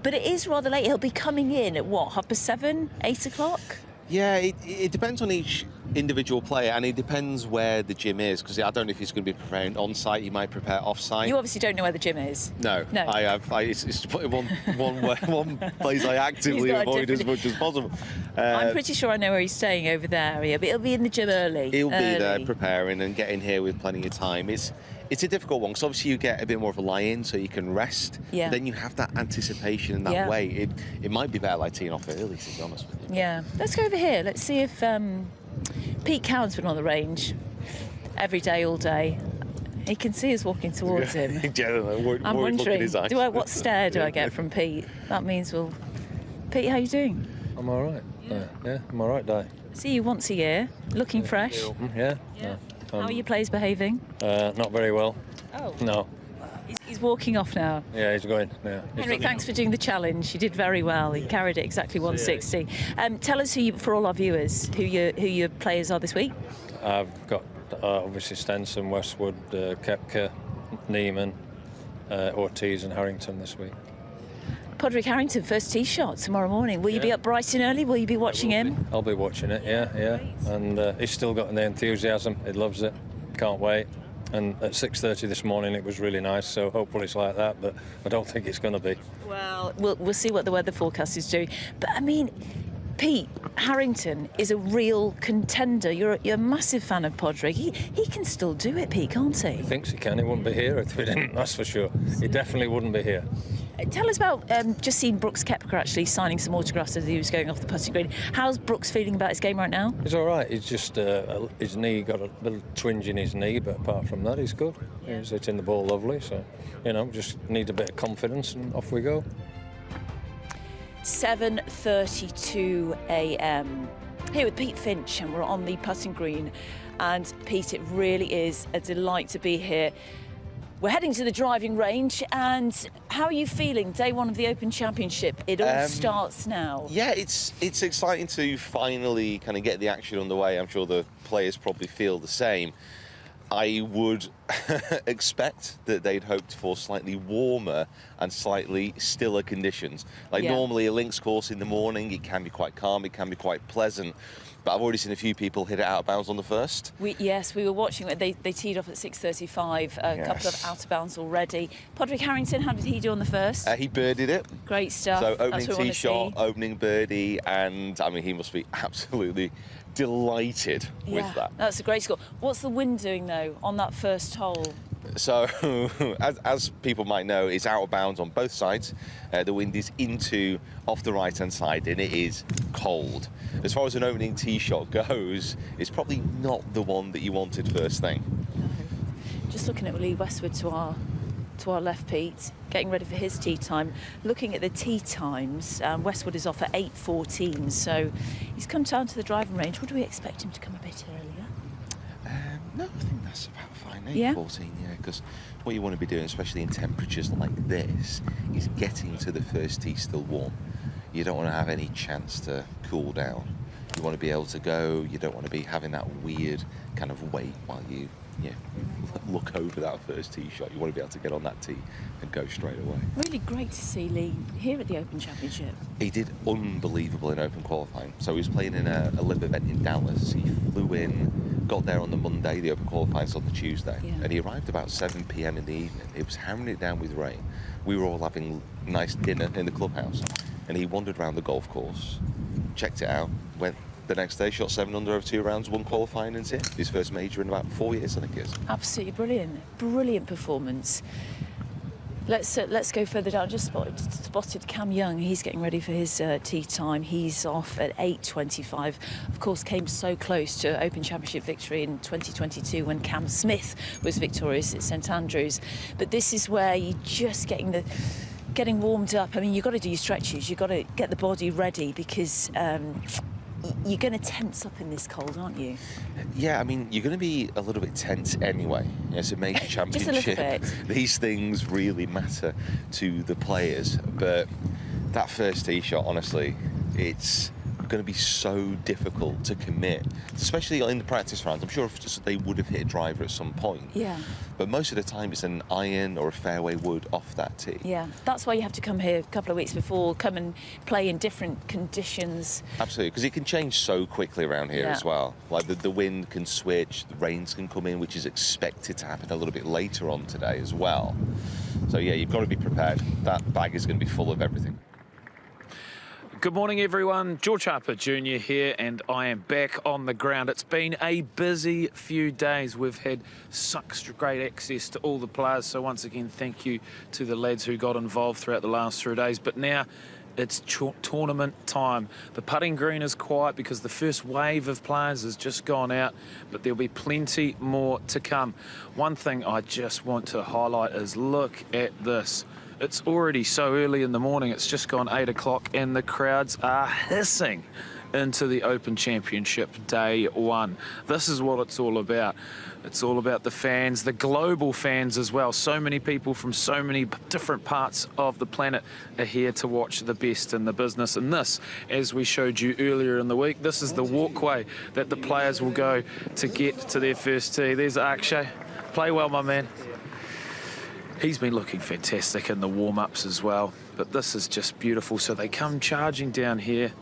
But it is rather late. He'll be coming in at what, 7:30, 8 o'clock? Yeah, it depends on each individual player, and it depends where the gym is, because I don't know if he's going to be preparing on-site. He might prepare off-site. You obviously don't know where the gym is. No. It's one place I actively avoid as much as possible. I'm pretty sure I know where he's staying over there, but he'll be in the gym early. He'll be there preparing and getting here with plenty of time. It's a difficult one, because obviously you get a bit more of a lie-in so you can rest. Yeah. Then you have that anticipation in that way. It might be better like teeing off early, to be honest with you. Yeah. Let's go over here. Let's see if Pete Cowan's been on the range every day, all day. He can see us walking towards him. I'm wondering, what stare do I get from Pete? That means Pete, how are you doing? I'm all right. Yeah, I'm all right, Di. See you once a year, looking fresh. Yeah. How are your players behaving? Not very well. Oh. No. He's walking off now. Yeah, he's going. Yeah. Henrik, thanks for doing the challenge. You did very well. He carried it exactly 160. Tell us for all our viewers, who your players are this week. I've got obviously Stenson, Westwood, Koepka, Neiman, Ortiz and Harrington this week. Podrick Harrington, first tee shot tomorrow morning. Will you be up bright and early? Will you be watching him? I'll be watching it, yeah. And he's still got the enthusiasm. He loves it. Can't wait. And at 6:30 this morning, it was really nice. So hopefully it's like that, but I don't think it's going to be. Well, we'll see what the weather forecast is doing. But I mean, Pete, Harrington is a real contender. You're a massive fan of Podrick. He can still do it, Pete, can't he? He thinks he can. He wouldn't be here if he didn't, that's for sure. He definitely wouldn't be here. Tell us about just seeing Brooks Koepka actually signing some autographs as he was going off the putting green. How's Brooks feeling about his game right now? He's all right. He's just his knee got a little twinge in his knee, but apart from that, he's good. Yeah. He's hitting the ball lovely. So, just need a bit of confidence, and off we go. 7:32 a.m. here with Pete Finch, and we're on the putting green. And Pete, it really is a delight to be here. We're heading to the driving range, and how are you feeling? Day one of the Open Championship. It all starts now. Yeah, it's exciting to finally kind of get the action underway. I'm sure the players probably feel the same. I would expect that they'd hoped for slightly warmer and slightly stiller conditions. Normally a links course in the morning, it can be quite calm, it can be quite pleasant. But I've already seen a few people hit it out of bounds on the first. We were watching it. They teed off at 6:35. A couple of out of bounds already. Podrick Harrington, how did he do on the first? He birdied it. Great stuff. So opening tee shot, opening birdie, and I mean he must be absolutely delighted with that. That's a great score. What's the wind doing though on that first hole? So, as people might know, it's out of bounds on both sides. The wind is off the right-hand side, and it is cold. As far as an opening tee shot goes, it's probably not the one that you wanted first thing. No. Just looking at Lee Westwood to our left, Pete, getting ready for his tee time. Looking at the tee times, Westwood is off at 8:14, so he's come down to the driving range. Would we expect him to come a bit earlier? No, I think that's about fine. 8:14, because what you want to be doing, especially in temperatures like this, is getting to the first tee still warm. You don't want to have any chance to cool down. You want to be able to go. You don't want to be having that weird kind of wait while you look over that first tee shot. You want to be able to get on that tee and go straight away. Really great to see Lee here at the Open Championship. He did unbelievable in Open qualifying. So he was playing in a live event in Dallas. He flew in, got there on the Monday, the Open qualifying's on the Tuesday, and he arrived about 7 p.m. in the evening. It was hammering it down with rain. We were all having nice dinner in the clubhouse, and he wandered around the golf course, checked it out, went the next day, shot 7 under over 2 rounds, won qualifying, and hit his first major in about 4 years, I think it is. Absolutely brilliant performance. Let's go further down. Just spotted Cam Young. He's getting ready for his tee time. He's off at 8:25. Of course, came so close to Open Championship victory in 2022 when Cam Smith was victorious at St Andrews. But this is where you're just getting warmed up. I mean, you've got to do your stretches. You've got to get the body ready because you're going to tense up in this cold, aren't you? Yeah, I mean, you're going to be a little bit tense anyway. It's a major championship. Just a little bit. These things really matter to the players. But that first tee shot, honestly, it's going to be so difficult to commit, especially in the practice rounds. I'm sure they would have hit a driver at some point. Yeah. But most of the time it's an iron or a fairway wood off that tee. Yeah, that's why you have to come here a couple of weeks before, come and play in different conditions. Absolutely, because it can change so quickly around here as well. Like the wind can switch, the rains can come in, which is expected to happen a little bit later on today as well. So yeah, you've got to be prepared. That bag is going to be full of everything. Good morning, everyone. George Harper Jr. here, and I am back on the ground. It's been a busy few days. We've had such great access to all the players, so once again, thank you to the lads who got involved throughout the last 3 days. But now, It's tournament time. The putting green is quiet because the first wave of players has just gone out, but there'll be plenty more to come. One thing I just want to highlight is look at this. It's already so early in the morning. It's just gone 8 o'clock and the crowds are hissing into the Open Championship Day 1. This is what it's all about. It's all about the fans, the global fans as well. So many people from so many different parts of the planet are here to watch the best in the business. And this, as we showed you earlier in the week, this is the walkway that the players will go to get to their first tee. There's Akshay. Play well, my man. He's been looking fantastic in the warm-ups as well. But this is just beautiful. So they come charging down here,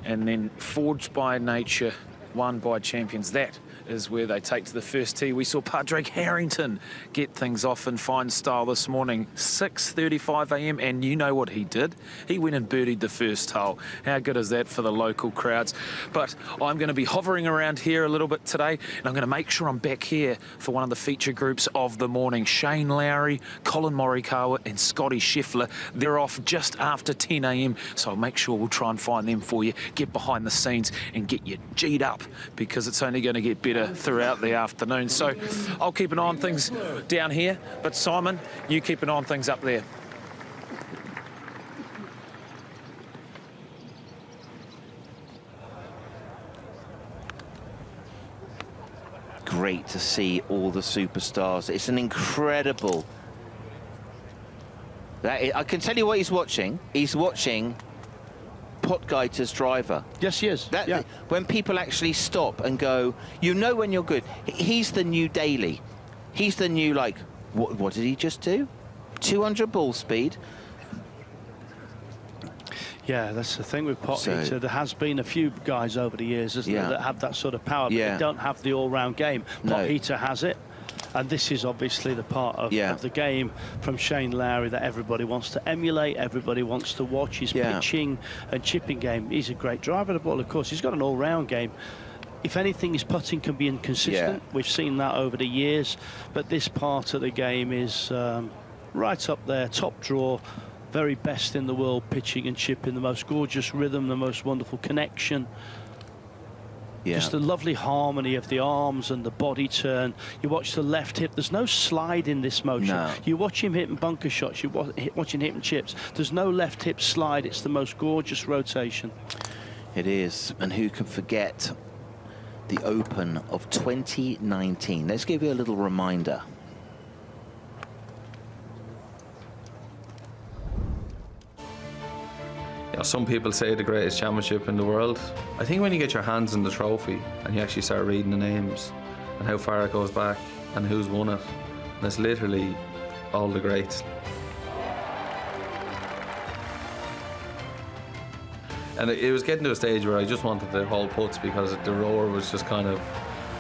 and then forged by nature, won by champions. That is where they take to the first tee. We saw Padraig Harrington get things off in fine style this morning, 6:35 a.m, and you know what he did? He went and birdied the first hole. How good is that for the local crowds? But I'm going to be hovering around here a little bit today, and I'm going to make sure I'm back here for one of the feature groups of the morning. Shane Lowry, Colin Morikawa and Scotty Scheffler. They're off just after 10 a.m, so I'll make sure we'll try and find them for you, get behind the scenes and get you G'd up, because it's only going to get better throughout the afternoon. So I'll keep an eye on things down here, but Simon, you keep an eye on things up there. Great to see all the superstars. It's an incredible... I can tell you what he's watching. He's watching Potgieter's driver. Yes, he is. Yeah. When people actually stop and go, you know when you're good. He's the new Daly. He's the new, like, what did he just do? 200 ball speed. Yeah, that's the thing with Potgieter. There has been a few guys over the years, isn't there, that have that sort of power, but they don't have the all-round game. Potgieter has it. And this is obviously the part of the game from Shane Lowry that everybody wants to emulate, everybody wants to watch. His pitching and chipping game. He's a great driver of the ball, of course. He's got an all-round game. If anything, his putting can be inconsistent. We've seen that over the years. But this part of the game is right up there, top draw, very best in the world, pitching and chipping, the most gorgeous rhythm, the most wonderful connection. Just the lovely harmony of the arms and the body turn. You watch the left hip. There's no slide in this motion. No. You watch him hitting bunker shots. You watch him hitting chips. There's no left hip slide. It's the most gorgeous rotation. It is. And who can forget the Open of 2019? Let's give you a little reminder. You know, some people say the greatest championship in the world. I think when you get your hands on the trophy and you actually start reading the names and how far it goes back and who's won it, and it's literally all the greats. And it was getting to a stage where I just wanted to hold putts, because the roar was just kind of,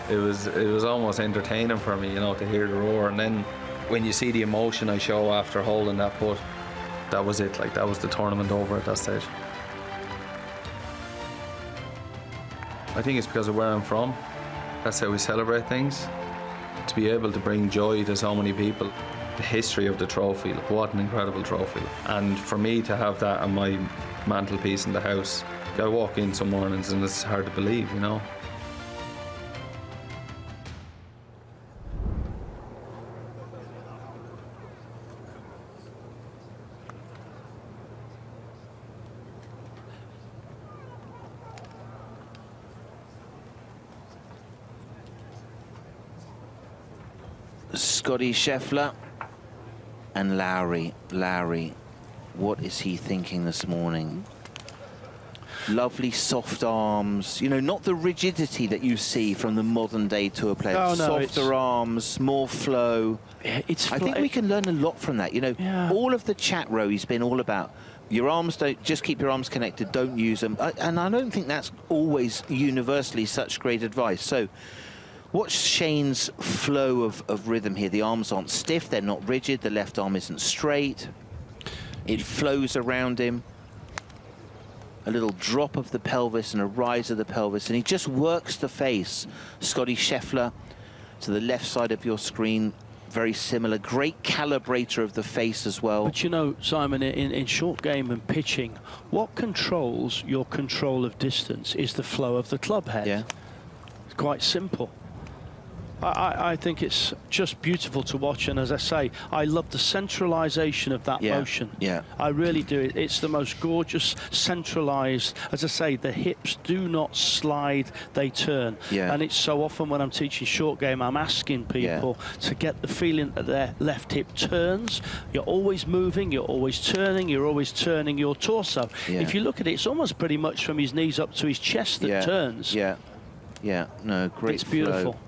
it was almost entertaining for me, you know, to hear the roar. And then when you see the emotion I show after holding that putt, that was it. Like, that was the tournament over at that stage. I think it's because of where I'm from. That's how we celebrate things. To be able to bring joy to so many people. The history of the trophy, like, what an incredible trophy. And for me to have that on my mantelpiece in the house, I walk in some mornings and it's hard to believe, you know. Scotty Scheffler and Lowry. Lowry, what is he thinking this morning? Lovely soft arms, you know, not the rigidity that you see from the modern day tour players. Oh, no, softer arms, more flow. I think we can learn a lot from that. You know, all of the chat, Rory's been all about your arms, don't just keep your arms connected, don't use them. And I don't think that's always universally such great advice. So watch Shane's flow of rhythm here. The arms aren't stiff, they're not rigid, the left arm isn't straight. It flows around him. A little drop of the pelvis and a rise of the pelvis, and he just works the face. Scotty Scheffler to the left side of your screen, very similar. Great calibrator of the face as well. But you know, Simon, in short game and pitching, what controls your control of distance is the flow of the club head. Yeah. It's quite simple. I think it's just beautiful to watch, and as I say, I love the centralisation of that motion. Yeah. I really do. It's the most gorgeous, centralised. As I say, the hips do not slide, they turn. Yeah. And it's so often when I'm teaching short game, I'm asking people to get the feeling that their left hip turns. You're always moving, you're always turning your torso. Yeah. If you look at it, it's almost pretty much from his knees up to his chest that turns. Yeah. Yeah. No, great It's beautiful. flow.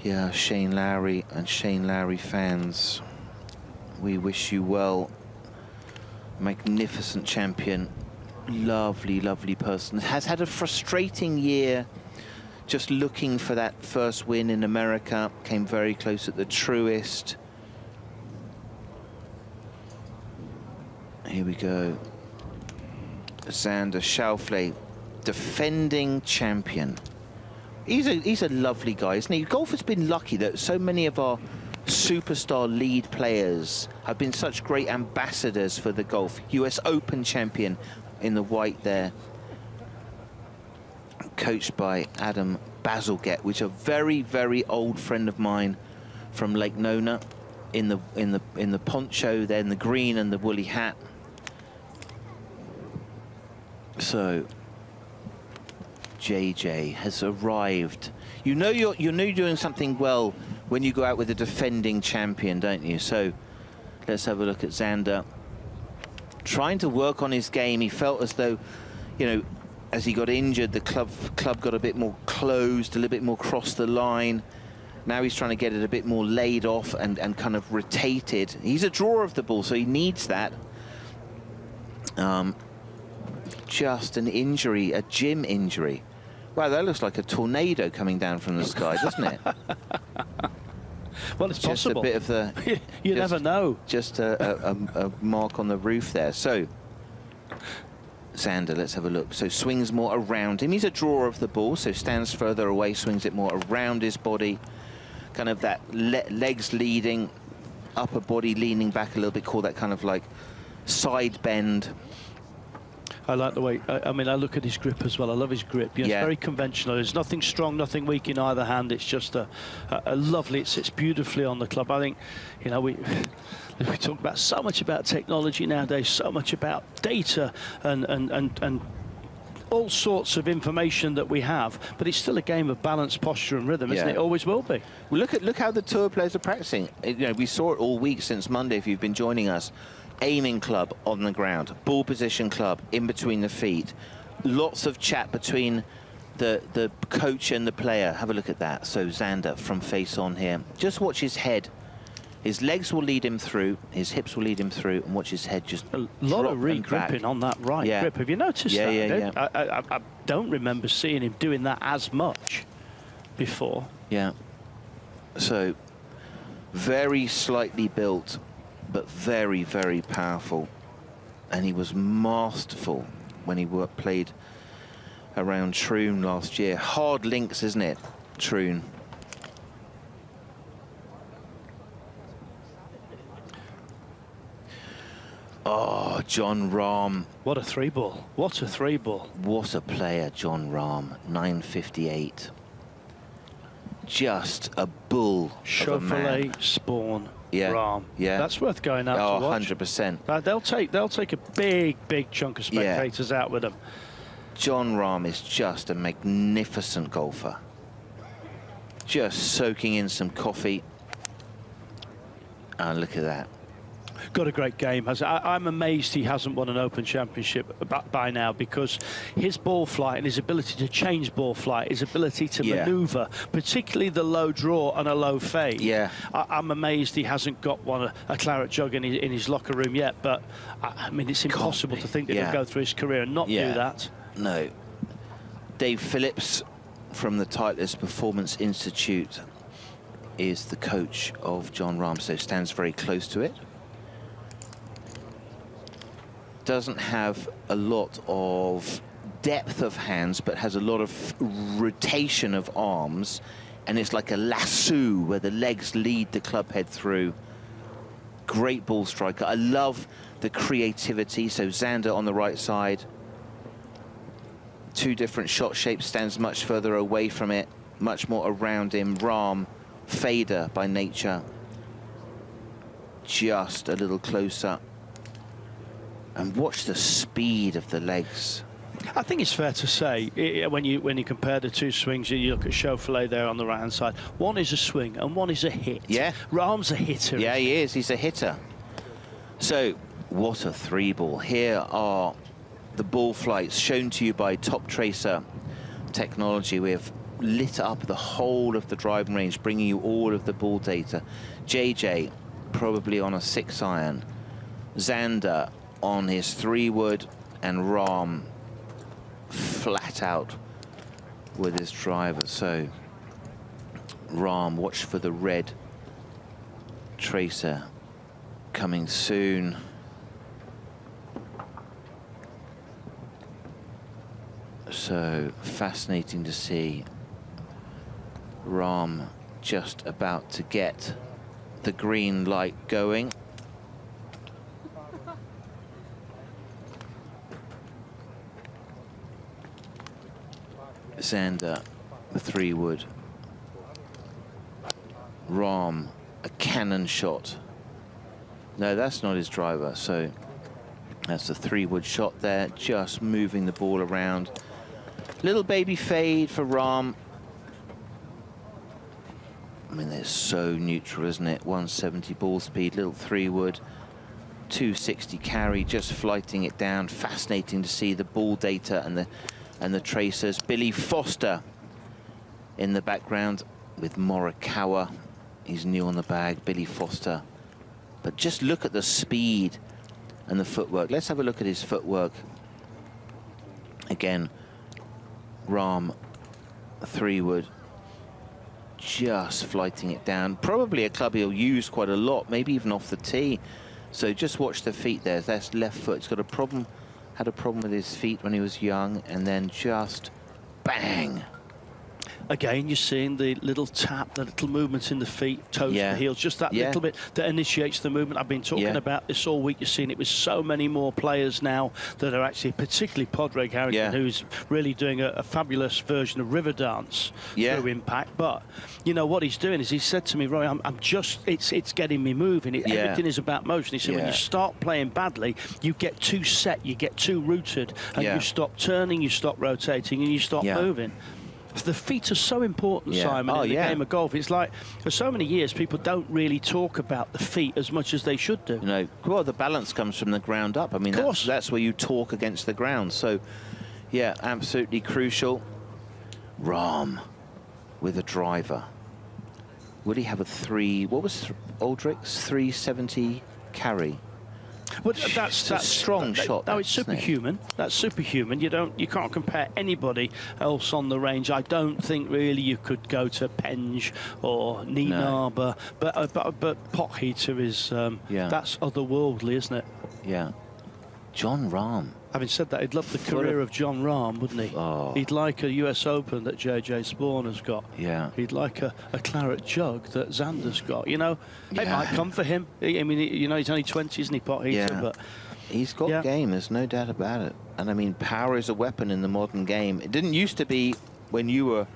Yeah, Shane Lowry and Shane Lowry fans, we wish you well. Magnificent champion, lovely, lovely person. Has had a frustrating year, just looking for that first win in America. Came very close at the Truist. Here we go. Xander Schauffele, defending champion. He's a lovely guy, isn't he? Golf has been lucky that so many of our superstar lead players have been such great ambassadors for the golf. US Open champion in the white there, coached by Adam Bazalgette, which is a very, very old friend of mine from Lake Nona, in the poncho there, in the green and the woolly hat. So JJ has arrived. You know you're doing something well when you go out with a defending champion, don't you? So let's have a look at Xander. Trying to work on his game. He felt as though, you know, as he got injured, the club got a bit more closed, a little bit more across the line. Now he's trying to get it a bit more laid off and kind of rotated. He's a drawer of the ball, so he needs that. Just an injury, a gym injury. Wow, that looks like a tornado coming down from the sky, doesn't it? Well, it's just possible. A bit of the... you never know. Just a mark on the roof there. So, Xander, let's have a look. So swings more around him. He's a drawer of the ball, so stands further away, swings it more around his body. Kind of that legs leading, upper body leaning back a little bit, call that kind of like side bend. I like the way, I mean, I look at his grip as well. I love his grip. You know, it's very conventional. There's nothing strong, nothing weak in either hand. It's just a lovely, it sits beautifully on the club. I think, you know, we talk about so much about technology nowadays, so much about data and all sorts of information that we have, but it's still a game of balance, posture and rhythm, isn't it? Always will be. Well, look how the tour players are practicing. You know, we saw it all week since Monday, if you've been joining us. Aiming club on the ground, ball position club in between the feet. Lots of chat between the coach and the player. Have a look at that. So Xander from face on here. Just watch his head. His legs will lead him through, his hips will lead him through, and watch his head just a lot of re-gripping on that right grip. Have you noticed that? Yeah. I don't remember seeing him doing that as much before. Yeah. So very slightly built, but very, very powerful. And he was masterful when he played around Troon last year. Hard links, isn't it, Troon? Oh, John Rahm. What a three ball. What a three ball. What a player, John Rahm. 958. Just a bull of a man. Chevrolet Spawn. Yeah, Rahm. yeah. That's worth going out to watch. 100%. They'll take a big chunk of spectators out with them. John Rahm is just a magnificent golfer. Just soaking in some coffee. And look at that. Got a great game. I'm amazed he hasn't won an Open Championship by now, because his ball flight and his ability to change ball flight, his ability to manoeuvre, particularly the low draw and a low fade. Yeah. I'm amazed he hasn't got a claret jug in his locker room yet, but I mean, it's impossible to think that he'll go through his career and not do that. No. Dave Phillips from the Titleist Performance Institute is the coach of John Rahm, so stands very close to it. Doesn't have a lot of depth of hands, but has a lot of rotation of arms. and it's like a lasso where the legs lead the club head through. Great ball striker. I love the creativity. So Xander on the right side. 2 different shot shapes, stands much further away from it, much more around him. Rahm, fader by nature. Just a little closer. And watch the speed of the legs. I think it's fair to say, when you compare the 2 swings, you look at Scheffler there on the right-hand side. One is a swing and one is a hit. Yeah. Rahm's a hitter. Yeah, he is. He's a hitter. So, what a 3-ball. Here are the ball flights shown to you by Top Tracer technology. We have lit up the whole of the driving range, bringing you all of the ball data. JJ, probably on a 6-iron. Xander on his 3-wood, and Rahm flat out with his driver. So Rahm, watch for the red tracer coming soon. So fascinating to see Rahm just about to get the green light going. Xander, the 3-wood. Rahm, a cannon shot. No, that's not his driver, so that's the 3-wood shot there, just moving the ball around. Little baby fade for Rahm. I mean, they're so neutral, isn't it? 170 ball speed, little 3-wood. 260 carry, just flighting it down. Fascinating to see the ball data and the tracers. Billy Foster in the background with Morikawa. He's new on the bag, Billy Foster. But just look at the speed and the footwork. Let's have a look at his footwork. Again, Rahm, 3-wood, just flighting it down. Probably a club he'll use quite a lot, maybe even off the tee. So just watch the feet there. That's left foot. He's got a problem. Had a problem with his feet when he was young, and then just bang. Again, you're seeing the little tap, the little movements in the feet, toes to heels, just that little bit that initiates the movement. I've been talking about this all week. You're seeing it with so many more players now that are actually, particularly Padraig Harrington, who's really doing a fabulous version of River Dance through Impact. But, you know, what he's doing is he said to me, Roy, I'm just, it's getting me moving. Everything is about motion. He said, when you start playing badly, you get too set, you get too rooted, and you stop turning, you stop rotating, and you stop moving. The feet are so important, Simon, in the game of golf. It's like, for so many years, people don't really talk about the feet as much as they should do. You know, well, the balance comes from the ground up. I mean, that's where you talk against the ground. So, yeah, absolutely crucial. Rahm with a driver. Would he have a what was Aldrich's 370 carry? Well, that's strong shot. No, it's superhuman. That's superhuman. You can't compare anybody else on the range. I don't think really you could go to Penge or Nienaber, but Potheater is that's otherworldly, isn't it? Yeah. John Rahm. Having said that, he'd love the career of John Rahm, wouldn't he? Oh. He'd like a US Open that JJ Spawn has got. Yeah. He'd like a claret jug that Xander's got. You know, it might come for him. I mean, you know, he's only 20, isn't he, Potheater? But he's got game, there's no doubt about it. And I mean, power is a weapon in the modern game. It didn't used to be when you were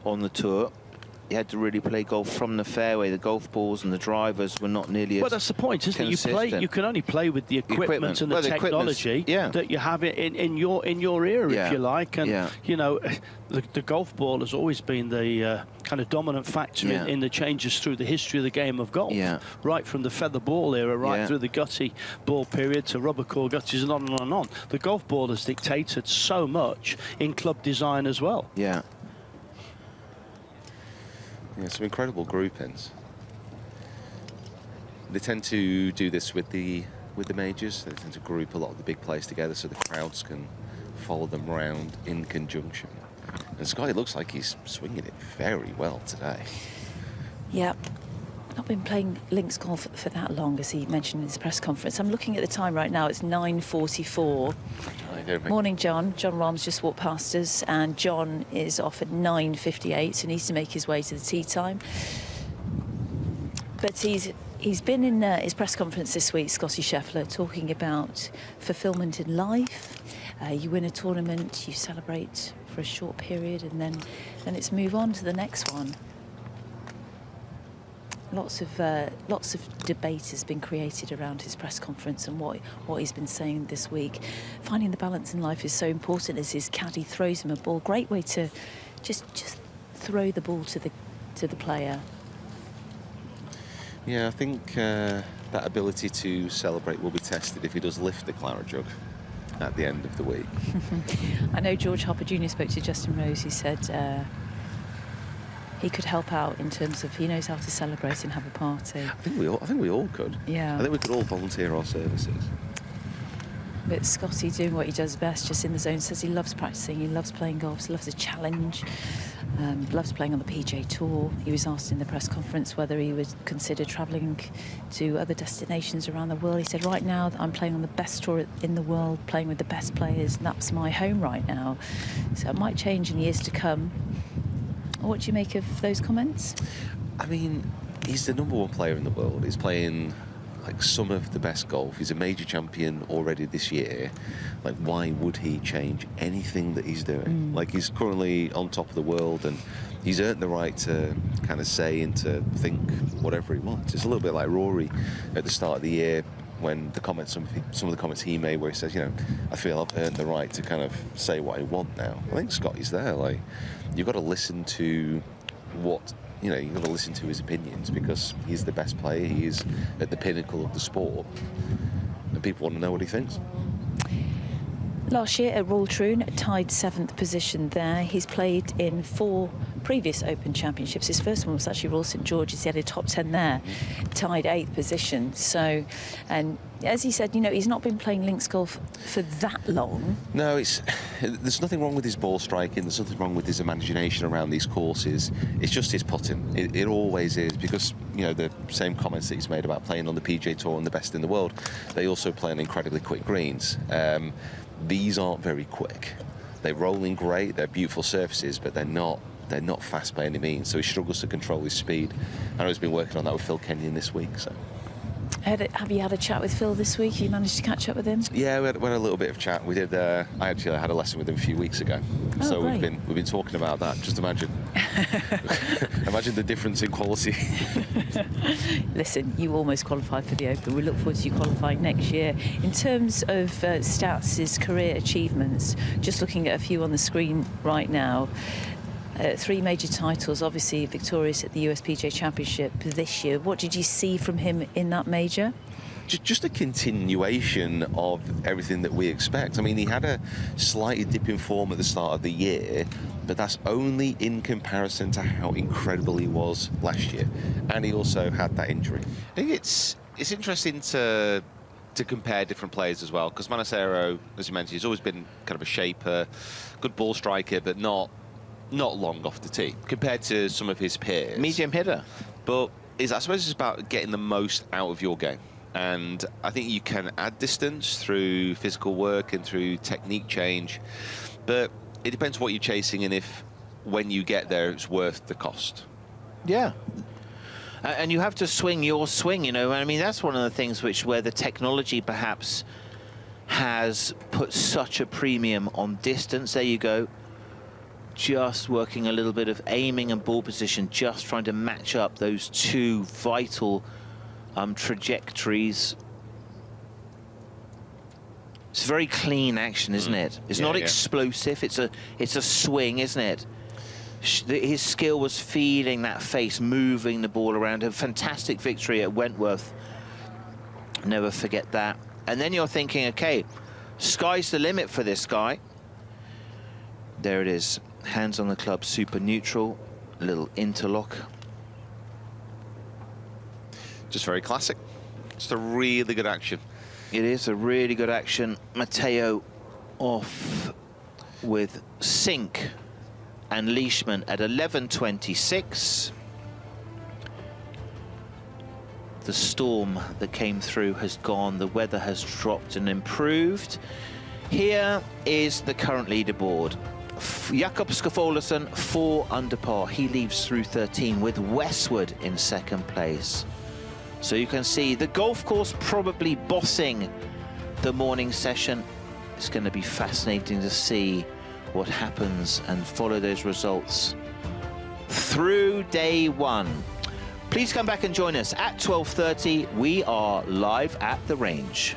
on the tour. You had to really play golf from the fairway. The golf balls and the drivers were not nearly as well, that's the point, isn't it? You can only play with the equipment and the technology that you have in your era, if you like. And you know, the golf ball has always been the kind of dominant factor in the changes through the history of the game of golf. Right from the feather ball era, right through the gutty ball period to rubber core gutties and on and on and on. The golf ball has dictated so much in club design as well. Yeah, some incredible groupings. They tend to do this with the majors. They tend to group a lot of the big players together so the crowds can follow them around in conjunction. And Scotty looks like he's swinging it very well today. Yep. not been playing links golf for that long, as he mentioned in his press conference. I'm looking at the time right now. It's 9:44. Morning, John. John Rahm's just walked past us, and John is off at 9:58, so needs to make his way to the tee time. But he's been in his press conference this week, Scotty Scheffler, talking about fulfilment in life. You win a tournament, you celebrate for a short period, and then it's move on to the next one. Lots of debate has been created around his press conference and what he's been saying this week. Finding the balance in life is so important as his caddy throws him a ball. Great way to just throw the ball to the player. Yeah, I think that ability to celebrate will be tested if he does lift the claret jug at the end of the week. I know George Harper Jr. spoke to Justin Rose, who said he could help out in terms of he knows how to celebrate and have a party. I think we all could. Yeah. I think we could all volunteer our services. But Scotty doing what he does best, just in the zone, says he loves practicing, he loves playing golf, he loves a challenge, loves playing on the PGA Tour. He was asked in the press conference whether he would consider travelling to other destinations around the world. He said, right now I'm playing on the best tour in the world, playing with the best players, and that's my home right now. So it might change in years to come. What do you make of those comments? I mean, he's the #1 player in the world. He's playing like some of the best golf. He's a major champion already this year. Like, why would he change anything that he's doing? Like, he's currently on top of the world, and he's earned the right to kind of say and to think whatever he wants. It's a little bit like Rory at the start of the year, when the comments, some of the comments he made, where he says, you know, I feel I've earned the right to kind of say what I want now. I think Scotty's there. Like, you've got to listen to what, you know, you've got to listen to his opinions, because he's the best player. He is at the pinnacle of the sport, and people want to know what he thinks. Last year at Royal Troon, tied 7th position there. He's played in 4 previous Open Championships. His first one was actually Royal St George's. He had a top 10 there, tied 8th position. So, and as he said, you know, he's not been playing links golf for that long. No, there's nothing wrong with his ball striking. There's nothing wrong with his imagination around these courses. It's just his putting. It always is, because, you know, the same comments that he's made about playing on the PGA Tour and the best in the world, they also play on incredibly quick greens. These aren't very quick. They're rolling great. They're beautiful surfaces, but they're not fast by any means. So he struggles to control his speed. I know he's been working on that with Phil Kenyon this week. So. Have you had a chat with Phil this week? You managed to catch up with him? Yeah, we had a little bit of chat. We did. I actually had a lesson with him a few weeks ago. Oh, so great. we've been talking about that. Just imagine, imagine the difference in quality. Listen, you almost qualified for the Open. We look forward to you qualifying next year. In terms of stats, his career achievements, just looking at a few on the screen right now. 3 major titles, obviously victorious at the USPGA Championship this year. What did you see from him in that major? Just a continuation of everything that we expect. I mean, he had a slightly dip in form at the start of the year, but that's only in comparison to how incredible he was last year. And he also had that injury. I think it's interesting to compare different players as well, because Manacero, as you mentioned, he's always been kind of a shaper, good ball striker, but not long off the tee compared to some of his peers. Medium hitter. But I suppose it's about getting the most out of your game. And I think you can add distance through physical work and through technique change. But it depends what you're chasing and if, when you get there, it's worth the cost. Yeah. And you have to swing your swing, you know. I mean, that's one of the things where the technology perhaps has put such a premium on distance. There you go. Just working a little bit of aiming and ball position, just trying to match up those 2 vital trajectories. It's very clean action, isn't it? It's not explosive. It's a swing, isn't it? His skill was feeling that face, moving the ball around. A fantastic victory at Wentworth. Never forget that. And then you're thinking, okay, sky's the limit for this guy. There it is. Hands on the club, super neutral, a little interlock. Just very classic. Just a really good action. It is a really good action. Matteo off with Sink and Leishman at 11.26. the storm that came through has gone. The weather has dropped and improved. Here is the current leaderboard. Jakob Skafolason, 4 under par. He leaves through 13 with Westwood in second place. So you can see the golf course probably bossing the morning session. It's going to be fascinating to see what happens and follow those results through day 1. Please come back and join us at 12:30. We are live at the range.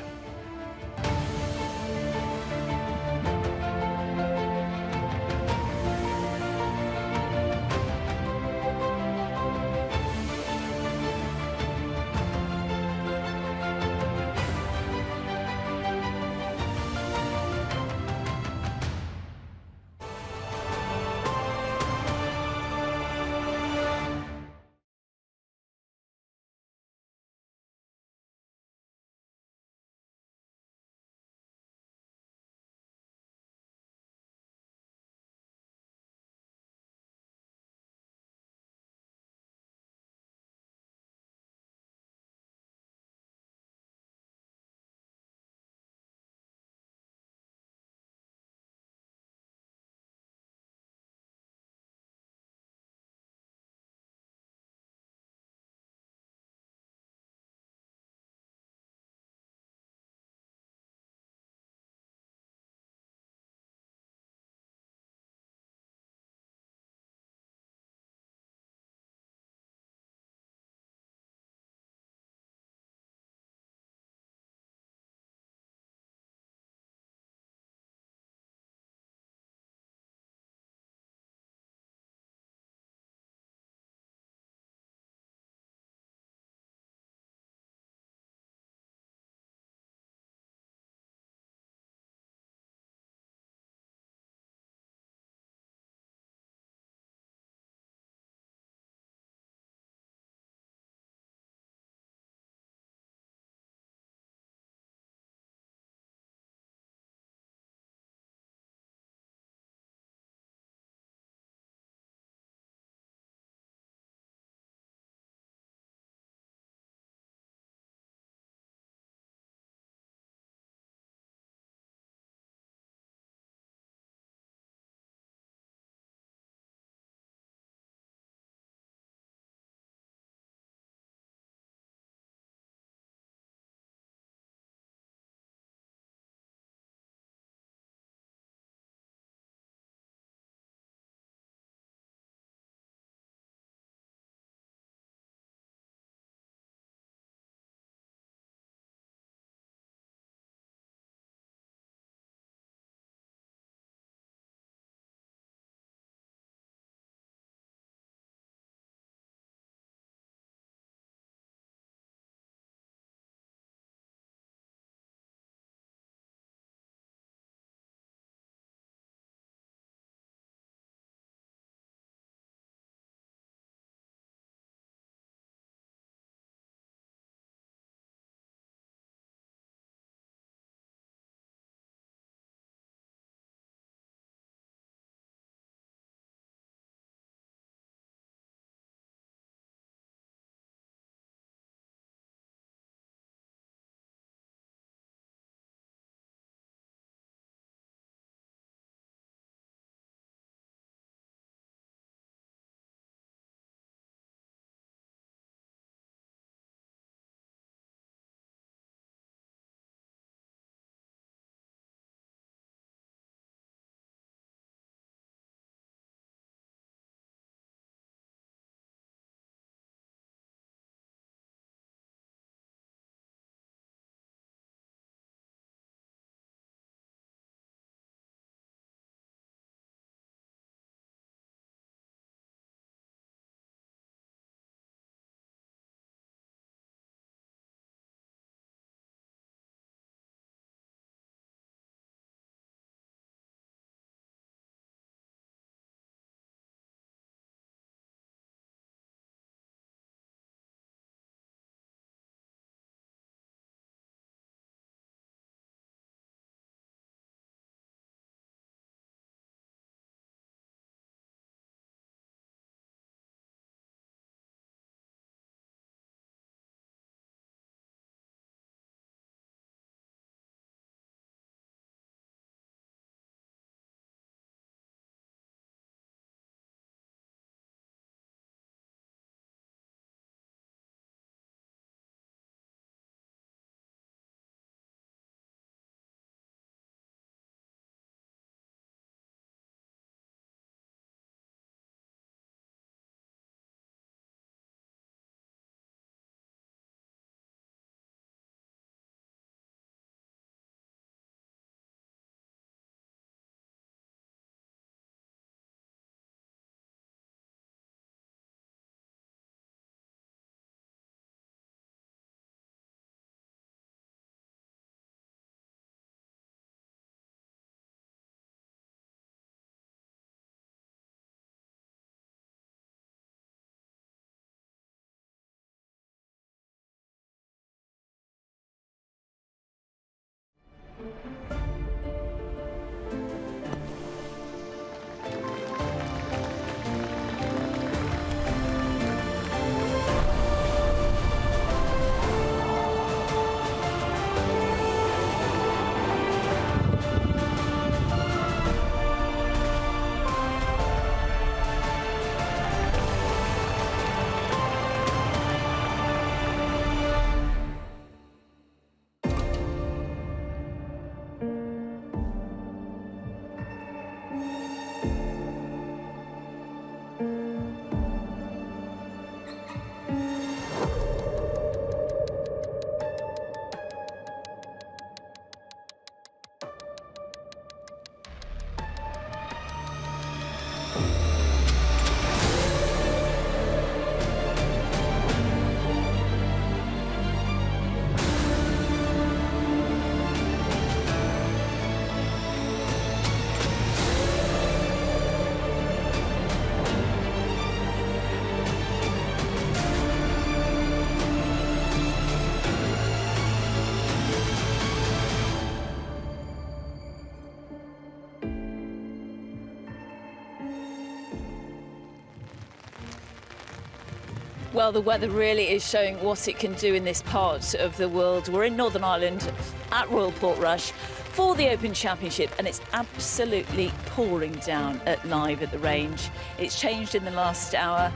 Well, the weather really is showing what it can do in this part of the world. We're in Northern Ireland at Royal Portrush for the Open Championship, and it's absolutely pouring down live at the range. It's changed in the last hour.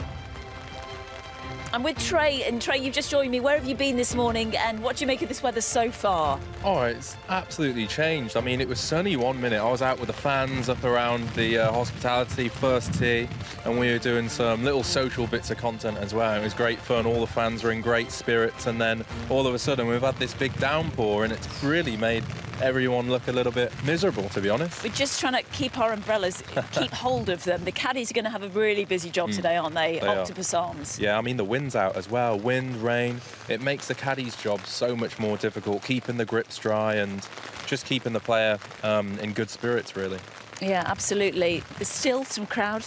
I'm with Trey, and Trey, you've just joined me. Where have you been this morning, and what do you make of this weather so far? Oh, it's absolutely changed. I mean, it was sunny 1 minute. I was out with the fans up around the hospitality first tee, and we were doing some little social bits of content as well. It was great fun. All the fans were in great spirits, and then all of a sudden we've had this big downpour, and it's really made everyone look a little bit miserable, to be honest. We're just trying to keep our umbrellas, keep hold of them. The caddies are going to have a really busy job today, aren't they? Octopus arms. Yeah, I mean, the wind's out as well. Wind, rain. It makes the caddies' job so much more difficult, keeping the grips dry and just keeping the player in good spirits, really. Yeah, absolutely. There's still some crowd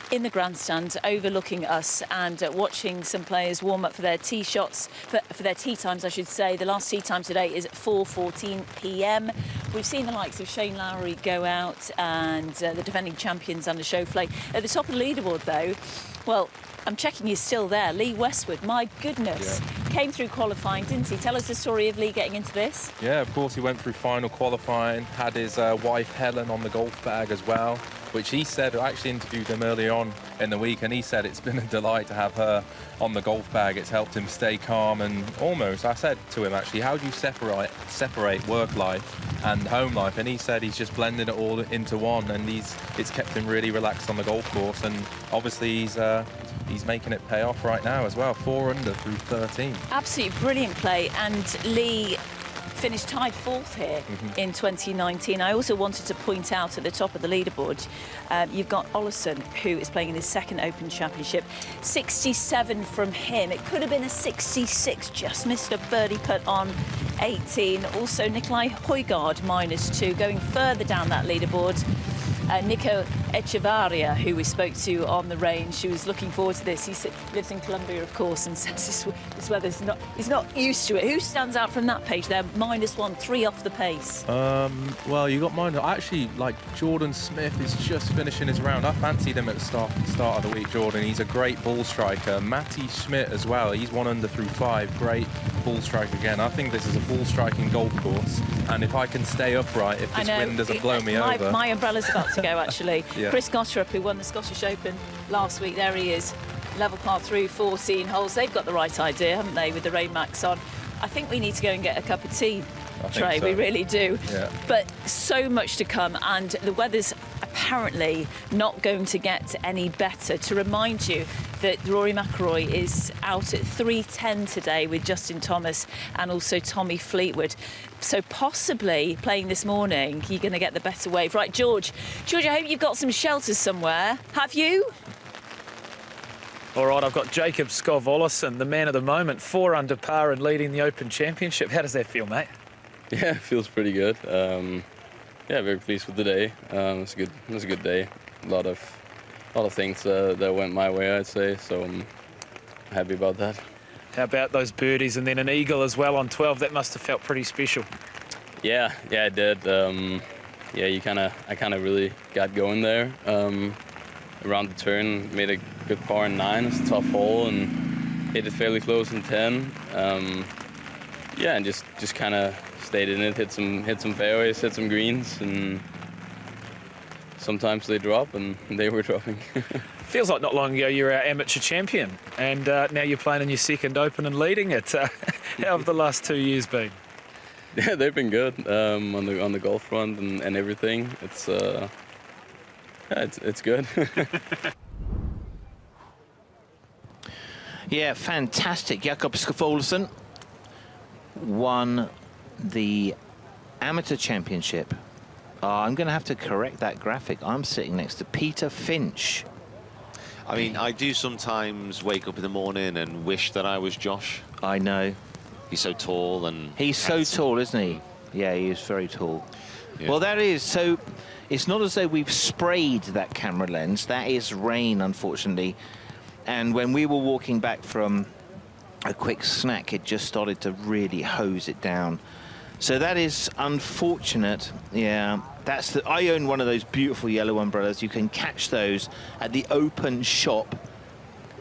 in the grandstand overlooking us and watching some players warm up for their tee shots, for their tee times, I should say. The last tee time today is at 4:14 p.m. We've seen the likes of Shane Lowry go out and the defending champions Anna Schauffele. At the top of the leaderboard, though, well, I'm checking he's still there. Lee Westwood, my goodness, came through qualifying, didn't he? Tell us the story of Lee getting into this. Yeah, of course, he went through final qualifying, had his wife Helen on the golf bag as well, which he said, I actually interviewed him early on in the week, and he said it's been a delight to have her on the golf bag. It's helped him stay calm, and almost, I said to him actually, how do you separate work life and home life? And he said he's just blended it all into one, and it's kept him really relaxed on the golf course, and obviously he's making it pay off right now as well. 4 under through 13. Absolutely brilliant play, and Lee finished tied 4th here in 2019. I also wanted to point out at the top of the leaderboard, you've got Olesen, who is playing in his 2nd Open Championship. 67 from him. It could have been a 66, just missed a birdie putt on 18. Also, Nikolai Højgaard, -2, going further down that leaderboard. Nico Echevarria, who we spoke to on the range, who was looking forward to this. He lives in Colombia, of course, and says this weather's he's not used to it. Who stands out from that page there? -1, 3 off the pace. Well, you got mine. Actually, like Jordan Smith is just finishing his round. I fancied him at the start of the week, Jordan. He's a great ball striker. Matty Schmidt as well. He's 1 under through 5. Great ball strike again. I think this is a ball striking golf course, and if I can stay upright, if this wind doesn't blow me over. My umbrella's about to go, actually. Yeah. Chris Gotterup, who won the Scottish Open last week, there he is. Level par through 14 holes. They've got the right idea, haven't they, with the rain max on. I think we need to go and get a cup of tea, Trey. We really do. Yeah. But so much to come, and the weather's apparently not going to get any better. To remind you that Rory McIlroy is out at 3:10 today with Justin Thomas and also Tommy Fleetwood. So possibly playing this morning, you're going to get the better wave. Right, George, I hope you've got some shelters somewhere. Have you? All right, I've got Jacob Skov Olesen, the man of the moment, 4 under par and leading the Open Championship. How does that feel, mate? Yeah, it feels pretty good. Yeah, very pleased with the day. It was a good day. A lot of things that went my way, I'd say. So I'm happy about that. How about those birdies and then an eagle as well on 12? That must have felt pretty special. Yeah, it did. Yeah, I kind of really got going there. Around the turn, made a good par in 9. It's a tough hole and hit it fairly close in 10. Yeah, and just kind of stayed in it, hit some fairways, hit some greens, and sometimes they drop, and they were dropping. Feels like not long ago you were our amateur champion, and now you're playing in your 2nd Open and leading it. How have the last 2 years been? Yeah, they've been good on the golf front and everything. It's good. Yeah, fantastic. Jakob Skov won the amateur championship. I'm going to have to correct that graphic. I'm sitting next to Peter Finch. I mean, I do sometimes wake up in the morning and wish that I was Josh. I know. He's so tall and he's handsome. so tall, isn't he? Yeah, he is very tall. Yeah. Well, that is so. It's not as though we've sprayed that camera lens. That is rain, unfortunately. And when we were walking back from a quick snack, it just started to really hose it down. So that is unfortunate. Yeah, I own one of those beautiful yellow umbrellas. You can catch those at the Open shop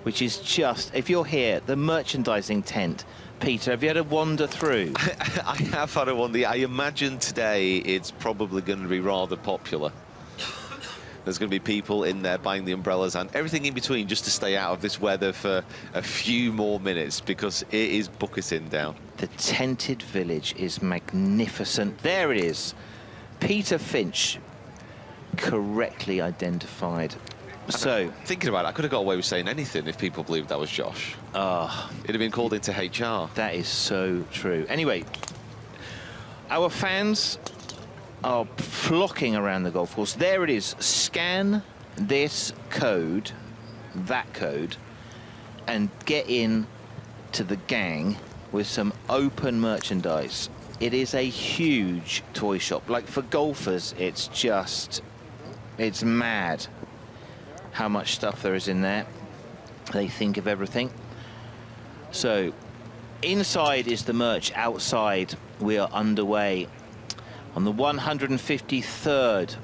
which is just, if you're here, the merchandising tent. Peter, have you had a wander through? I have had a wander. I imagine today it's probably going to be rather popular. There's going to be people in there buying the umbrellas and everything in between just to stay out of this weather for a few more minutes, because it is bucketing down. The tented village is magnificent. There it is. Peter Finch, correctly identified. So, thinking about it, I could have got away with saying anything if people believed that was Josh. It'd have been called into HR. That is so true. Anyway, our fans are flocking around the golf course. There it is. Scan this code, that code, and get in to the gang with some open merchandise. It is a huge toy shop. Like, for golfers, it's mad how much stuff there is in there. They think of everything. So inside is the merch. Outside we are underway on the 153rd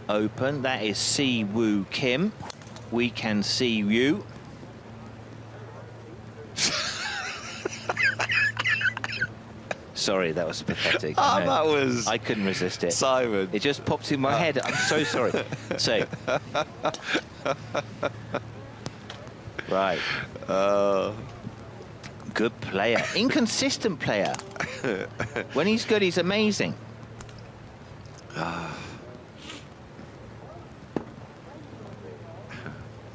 Open. That is Si Woo Kim. We can see you. Sorry, that was pathetic. Oh, that was... I couldn't resist it. Simon. It just popped in my head. I'm so sorry. So... Right. Good player. Inconsistent player. When he's good, he's amazing.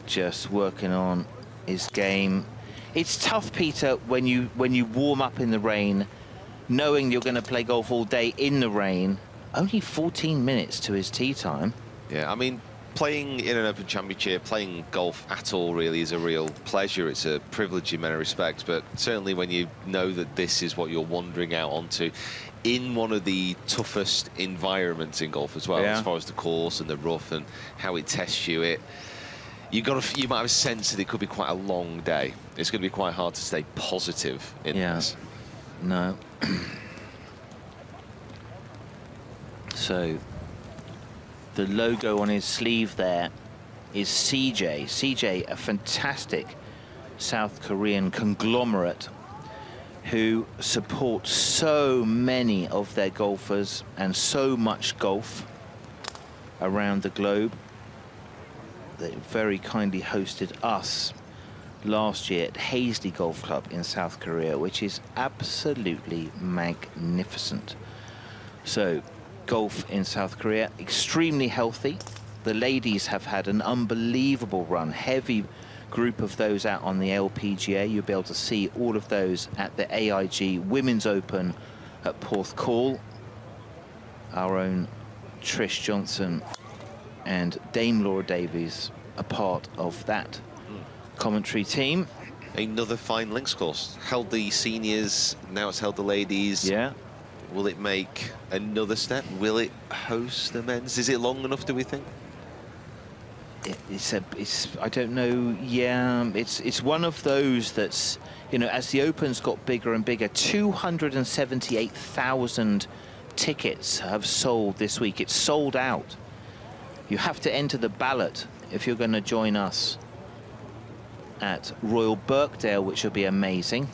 Just working on his game. It's tough, Peter, when you warm up in the rain, knowing you're going to play golf all day in the rain. Only 14 minutes to his tee time. Yeah, I mean, playing in an Open Championship, playing golf at all really is a real pleasure. It's a privilege in many respects, but certainly when you know that this is what you're wandering out onto in one of the toughest environments in golf as well, as far as the course and the rough and how it tests you, you might have a sense that it could be quite a long day. It's going to be quite hard to stay positive in this. No. So the logo on his sleeve there is CJ. CJ, a fantastic South Korean conglomerate who supports so many of their golfers and so much golf around the globe. They very kindly hosted us last year at Hazley Golf Club in South Korea, which is absolutely magnificent. So golf in South Korea, extremely healthy. The ladies have had an unbelievable run. Heavy group of those out on the LPGA. You'll be able to see all of those at the AIG Women's Open at Porthcawl. Our own Trish Johnson and Dame Laura Davies are part of that commentary team. Another fine links course. Held the seniors, now it's held the ladies. Yeah. Will it make another step? Will it host the men's? Is it long enough, do we think? I don't know. Yeah, it's one of those that's, you know, as the Open's got bigger and bigger, 278,000 tickets have sold this week. It's sold out. You have to enter the ballot if you're going to join us at Royal Birkdale, which will be amazing.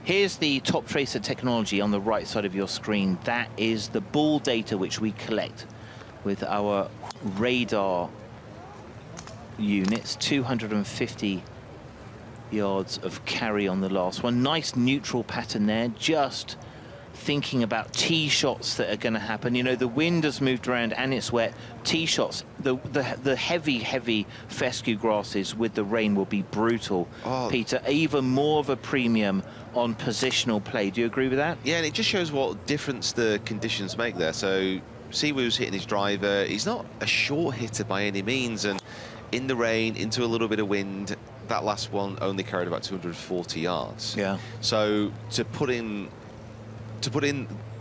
Here's the top tracer technology on the right side of your screen. That is the ball data which we collect with our radar units. 250 yards of carry on the last one. Nice neutral pattern there. Just thinking about tee shots that are going to happen. You know, the wind has moved around and it's wet. Tee shots, the heavy fescue grasses with the rain will be brutal. Peter, even more of a premium on positional play. Do you agree with that? Yeah, and it just shows what difference the conditions make there. So Siwoo's hitting his driver. He's not a short hitter by any means, and in the rain, into a little bit of wind, that last one only carried about 240 yards. Yeah. So to put in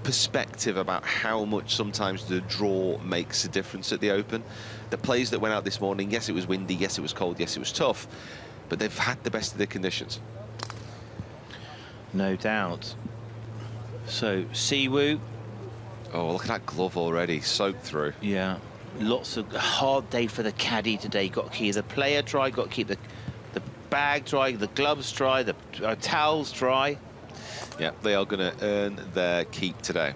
perspective about how much sometimes the draw makes a difference at the Open, the plays that went out this morning, yes, it was windy, yes, it was cold, yes, it was tough, but they've had the best of the conditions. No doubt. So, Siwoo. Oh, look at that glove already, soaked through. Yeah. Lots of hard day for the caddy today. Got to keep the player dry, got to keep the bag dry, the gloves dry, the towels dry. Yeah, they are going to earn their keep today.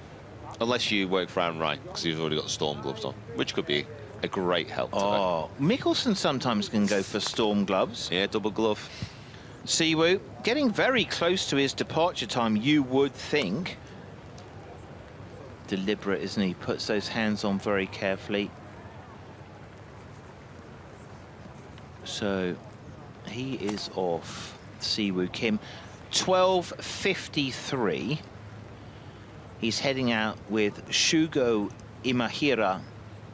Unless you work for Aaron Wright, because he's already got the Storm gloves on, which could be a great help today. Oh, Mickelson sometimes can go for Storm gloves. Yeah, double glove. Siwoo getting very close to his departure time, you would think. Deliberate, isn't he? Puts those hands on very carefully. So he is off. Siwoo Kim, 12:53. He's heading out with Shugo Imahira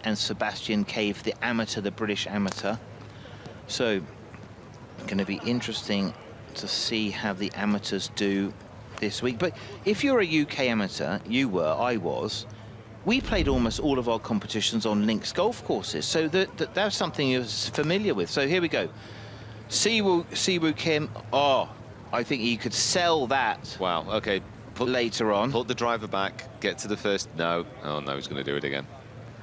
and Sebastian Cave, the amateur, the British amateur. So going to be interesting to see how the amateurs do this week. But if you're a UK amateur, you were, I was, we played almost all of our competitions on links golf courses, so that's something you're familiar with. So here we go. Siwoo Kim. Oh, I think you could sell that. Wow, okay. Later on. Put the driver back, get to the first. No. Oh, no, he's going to do it again.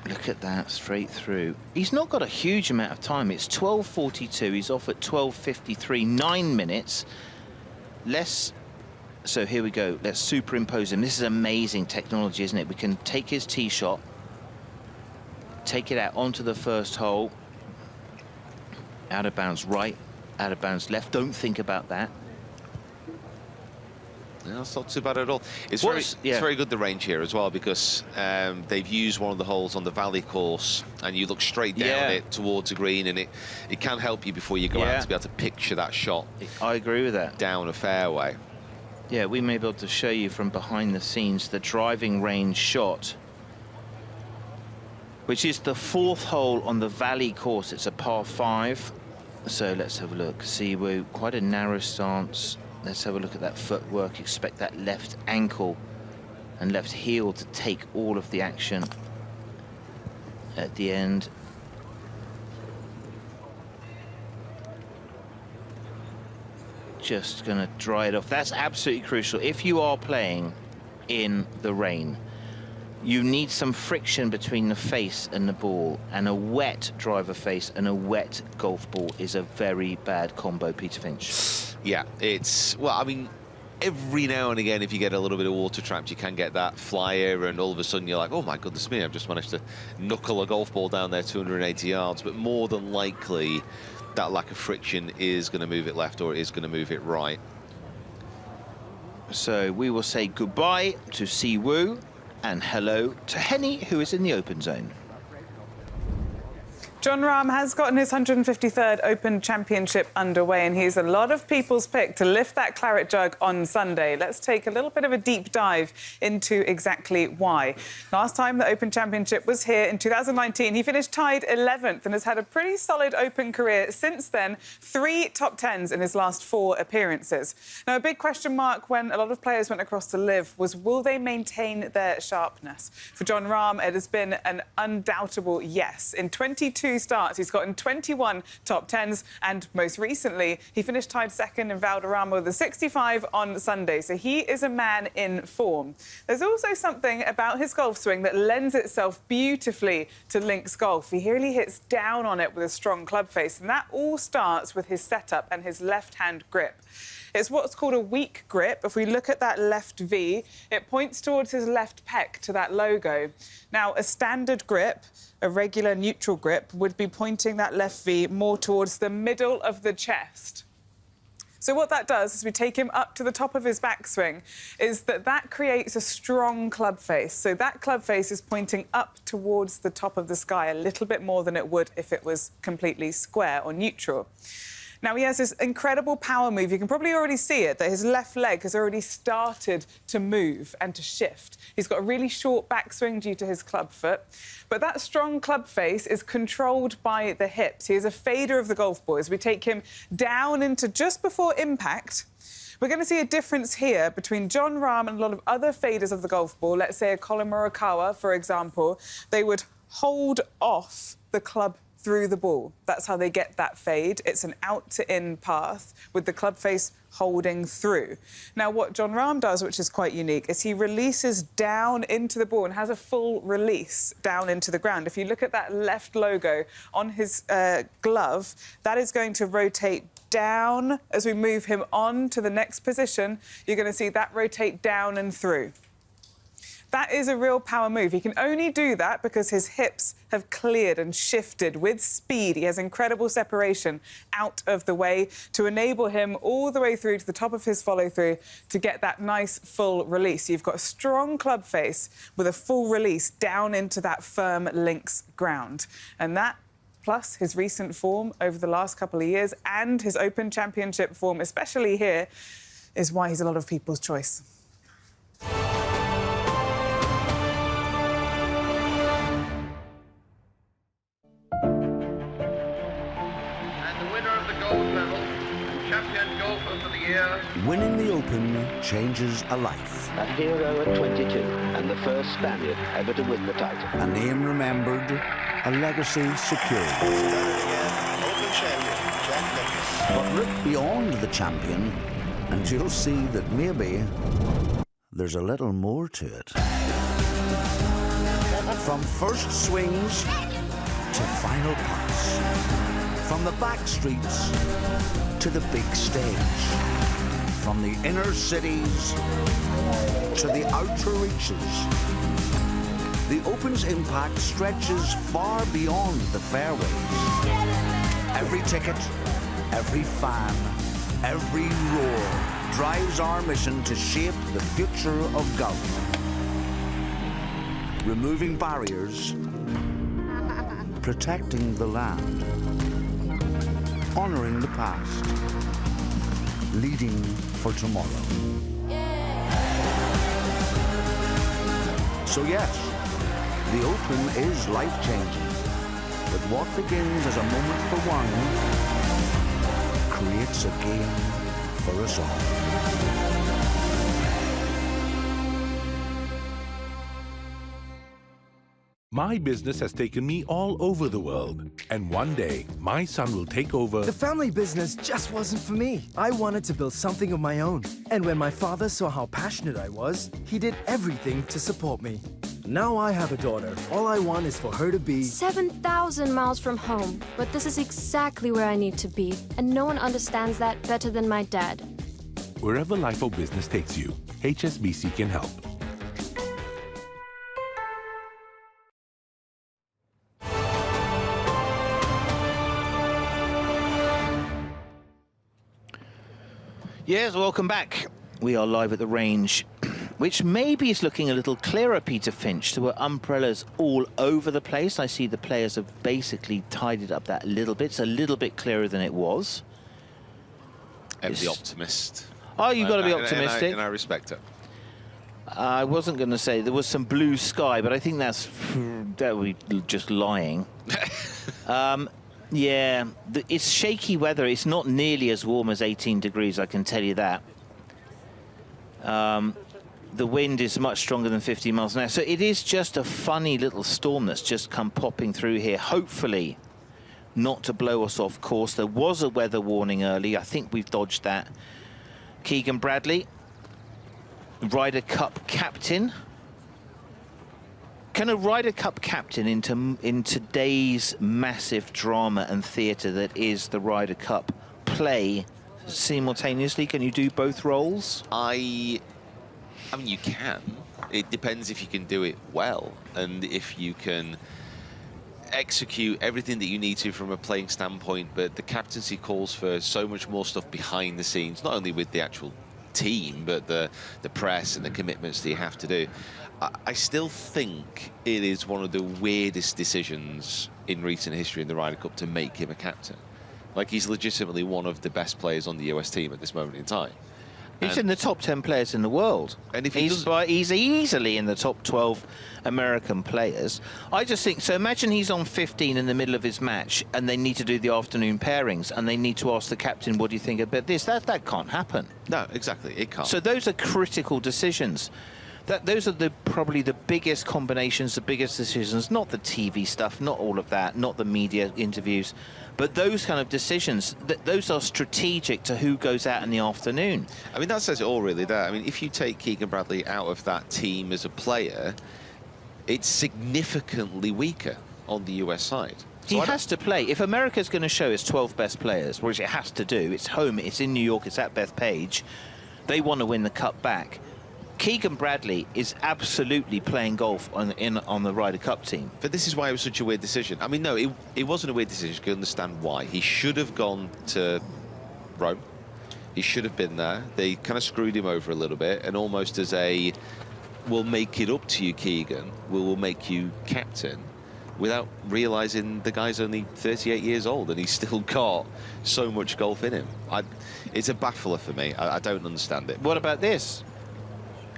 Look at that, straight through. He's not got a huge amount of time. It's 12:42. He's off at 12:53, 9 minutes. So here we go. Let's superimpose him. This is amazing technology, isn't it? We can take his tee shot, take it out onto the first hole. Out of bounds right, out of bounds left. Don't think about that. No, that's not too bad at all. It's very good, the range here as well, because they've used one of the holes on the Valley course, and you look straight down it towards the green, and it can help you before you go out to be able to picture that shot. I agree with that. Down a fairway. Yeah, we may be able to show you from behind the scenes the driving range shot, which is the 4th hole on the Valley course. It's a par 5. So let's have a look. Siwoo, quite a narrow stance. Let's have a look at that footwork. Expect that left ankle and left heel to take all of the action at the end. Just going to dry it off. That's absolutely crucial. If you are playing in the rain, you need some friction between the face and the ball, and a wet driver face and a wet golf ball is a very bad combo, Peter Finch. Yeah, it's, well, I mean, every now and again, if you get a little bit of water trapped, you can get that flyer, and all of a sudden you're like, oh my goodness me, I've just managed to knuckle a golf ball down there 280 yards. But more than likely, that lack of friction is going to move it left, or it is going to move it right. So we will say goodbye to Siwoo and hello to Henny, who is in the open zone. Jon Rahm has gotten his 153rd Open Championship underway, and he's a lot of people's pick to lift that claret jug on Sunday. Let's take a little bit of a deep dive into exactly why. Last time the Open Championship was here in 2019, he finished tied 11th and has had a pretty solid Open career since then. 3 top 10s in his last 4 appearances. Now, a big question mark when a lot of players went across to LIV was, will they maintain their sharpness? For Jon Rahm, it has been an undoubtable yes. In 22 starts, he's gotten 21 top 10s, and most recently he finished tied second in Valderrama with a 65 on Sunday, so he is a man in form. There's also something about his golf swing that lends itself beautifully to links golf. He really hits down on it with a strong club face, and that all starts with his setup and his left-hand grip. It's what's called a weak grip. If we look at that left V, it points towards his left pec to that logo. Now, a standard grip, a regular neutral grip, would be pointing that left V more towards the middle of the chest. So what that does, as we take him up to the top of his backswing, is that creates a strong club face. So that club face is pointing up towards the top of the sky a little bit more than it would if it was completely square or neutral. Now, he has this incredible power move. You can probably already see it, that his left leg has already started to move and to shift. He's got a really short backswing due to his club foot. But that strong club face is controlled by the hips. He is a fader of the golf ball. As we take him down into just before impact, we're going to see a difference here between Jon Rahm and a lot of other faders of the golf ball. Let's say a Colin Morikawa, for example. They would hold off the club through the ball. That's how they get that fade. It's an out-to-in path with the club face holding through. Now, what Jon Rahm does, which is quite unique, is he releases down into the ball and has a full release down into the ground. If you look at that left logo on his glove, that is going to rotate down as we move him on to the next position. You're going to see that rotate down and through. That is a real power move. He can only do that because his hips have cleared and shifted with speed. He has incredible separation out of the way to enable him all the way through to the top of his follow-through to get that nice full release. You've got a strong club face with a full release down into that firm links ground. And that, plus his recent form over the last couple of years and his Open Championship form, especially here, is why he's a lot of people's choice. Winning the Open changes a life. A hero at 22 and the first Spaniard ever to win the title. A name remembered, a legacy secured. But look beyond the champion and you'll see that maybe there's a little more to it. From first swings to final putts. From the back streets to the big stage. From the inner cities to the outer reaches. The Open's impact stretches far beyond the fairways. Every ticket, every fan, every roar drives our mission to shape the future of golf. Removing barriers, protecting the land, honoring the past, leading for tomorrow. So yes, the Open is life-changing, but what begins as a moment for one creates a game for us all. My business has taken me all over the world, and one day, my son will take over. The family business just wasn't for me. I wanted to build something of my own. And when my father saw how passionate I was, he did everything to support me. Now I have a daughter. All I want is for her to be 7,000 miles from home, but this is exactly where I need to be, and no one understands that better than my dad. Wherever life or business takes you, HSBC can help. Yes, welcome back. We are live at the range, which maybe is looking a little clearer, Peter Finch. There were umbrellas all over the place. I see the players have basically tidied up that a little bit. It's a little bit clearer than it was. The optimist. Oh, you've got to be optimistic. And I respect it. I wasn't going to say there was some blue sky, but I think that would be just lying. Yeah, it's shaky weather. It's not nearly as warm as 18 degrees, I can tell you that. The wind is much stronger than 50 miles an hour. So it is just a funny little storm that's just come popping through here. Hopefully not to blow us off course. There was a weather warning early. I think we've dodged that. Keegan Bradley, Ryder Cup captain. Can a Ryder Cup captain in today's massive drama and theatre that is the Ryder Cup play simultaneously? Can you do both roles? I mean, you can. It depends if you can do it well and if you can execute everything that you need to from a playing standpoint. But the captaincy calls for so much more stuff behind the scenes, not only with the actual team, but the press and the commitments that you have to do. I still think it is one of the weirdest decisions in recent history in the Ryder Cup to make him a captain. Like, he's legitimately one of the best players on the US team at this moment in time. He's in the top 10 players in the world. And if he's easily in the top 12 American players. I just think, so imagine he's on 15 in the middle of his match and they need to do the afternoon pairings and they need to ask the captain, what do you think about this? That can't happen. No, exactly, it can't. So those are critical decisions. those are probably the biggest combinations, the biggest decisions, not the TV stuff, not all of that, not the media interviews, but those kind of decisions, those are strategic to who goes out in the afternoon. I mean, that says it all, really, there. I mean, if you take Keegan Bradley out of that team as a player, it's significantly weaker on the US side. He has to play. If America's going to show its 12 best players, which it has to do, it's home, it's in New York, it's at Bethpage, they want to win the Cup back. Keegan Bradley is absolutely playing golf on the Ryder Cup team. But this is why it was such a weird decision. I mean, no, it wasn't a weird decision. You can understand why. He should have gone to Rome. He should have been there. They kind of screwed him over a little bit, and almost as a, we'll make it up to you, Keegan, we'll make you captain, without realising the guy's only 38 years old and he's still got so much golf in him. It's a baffler for me. I don't understand it. What about this?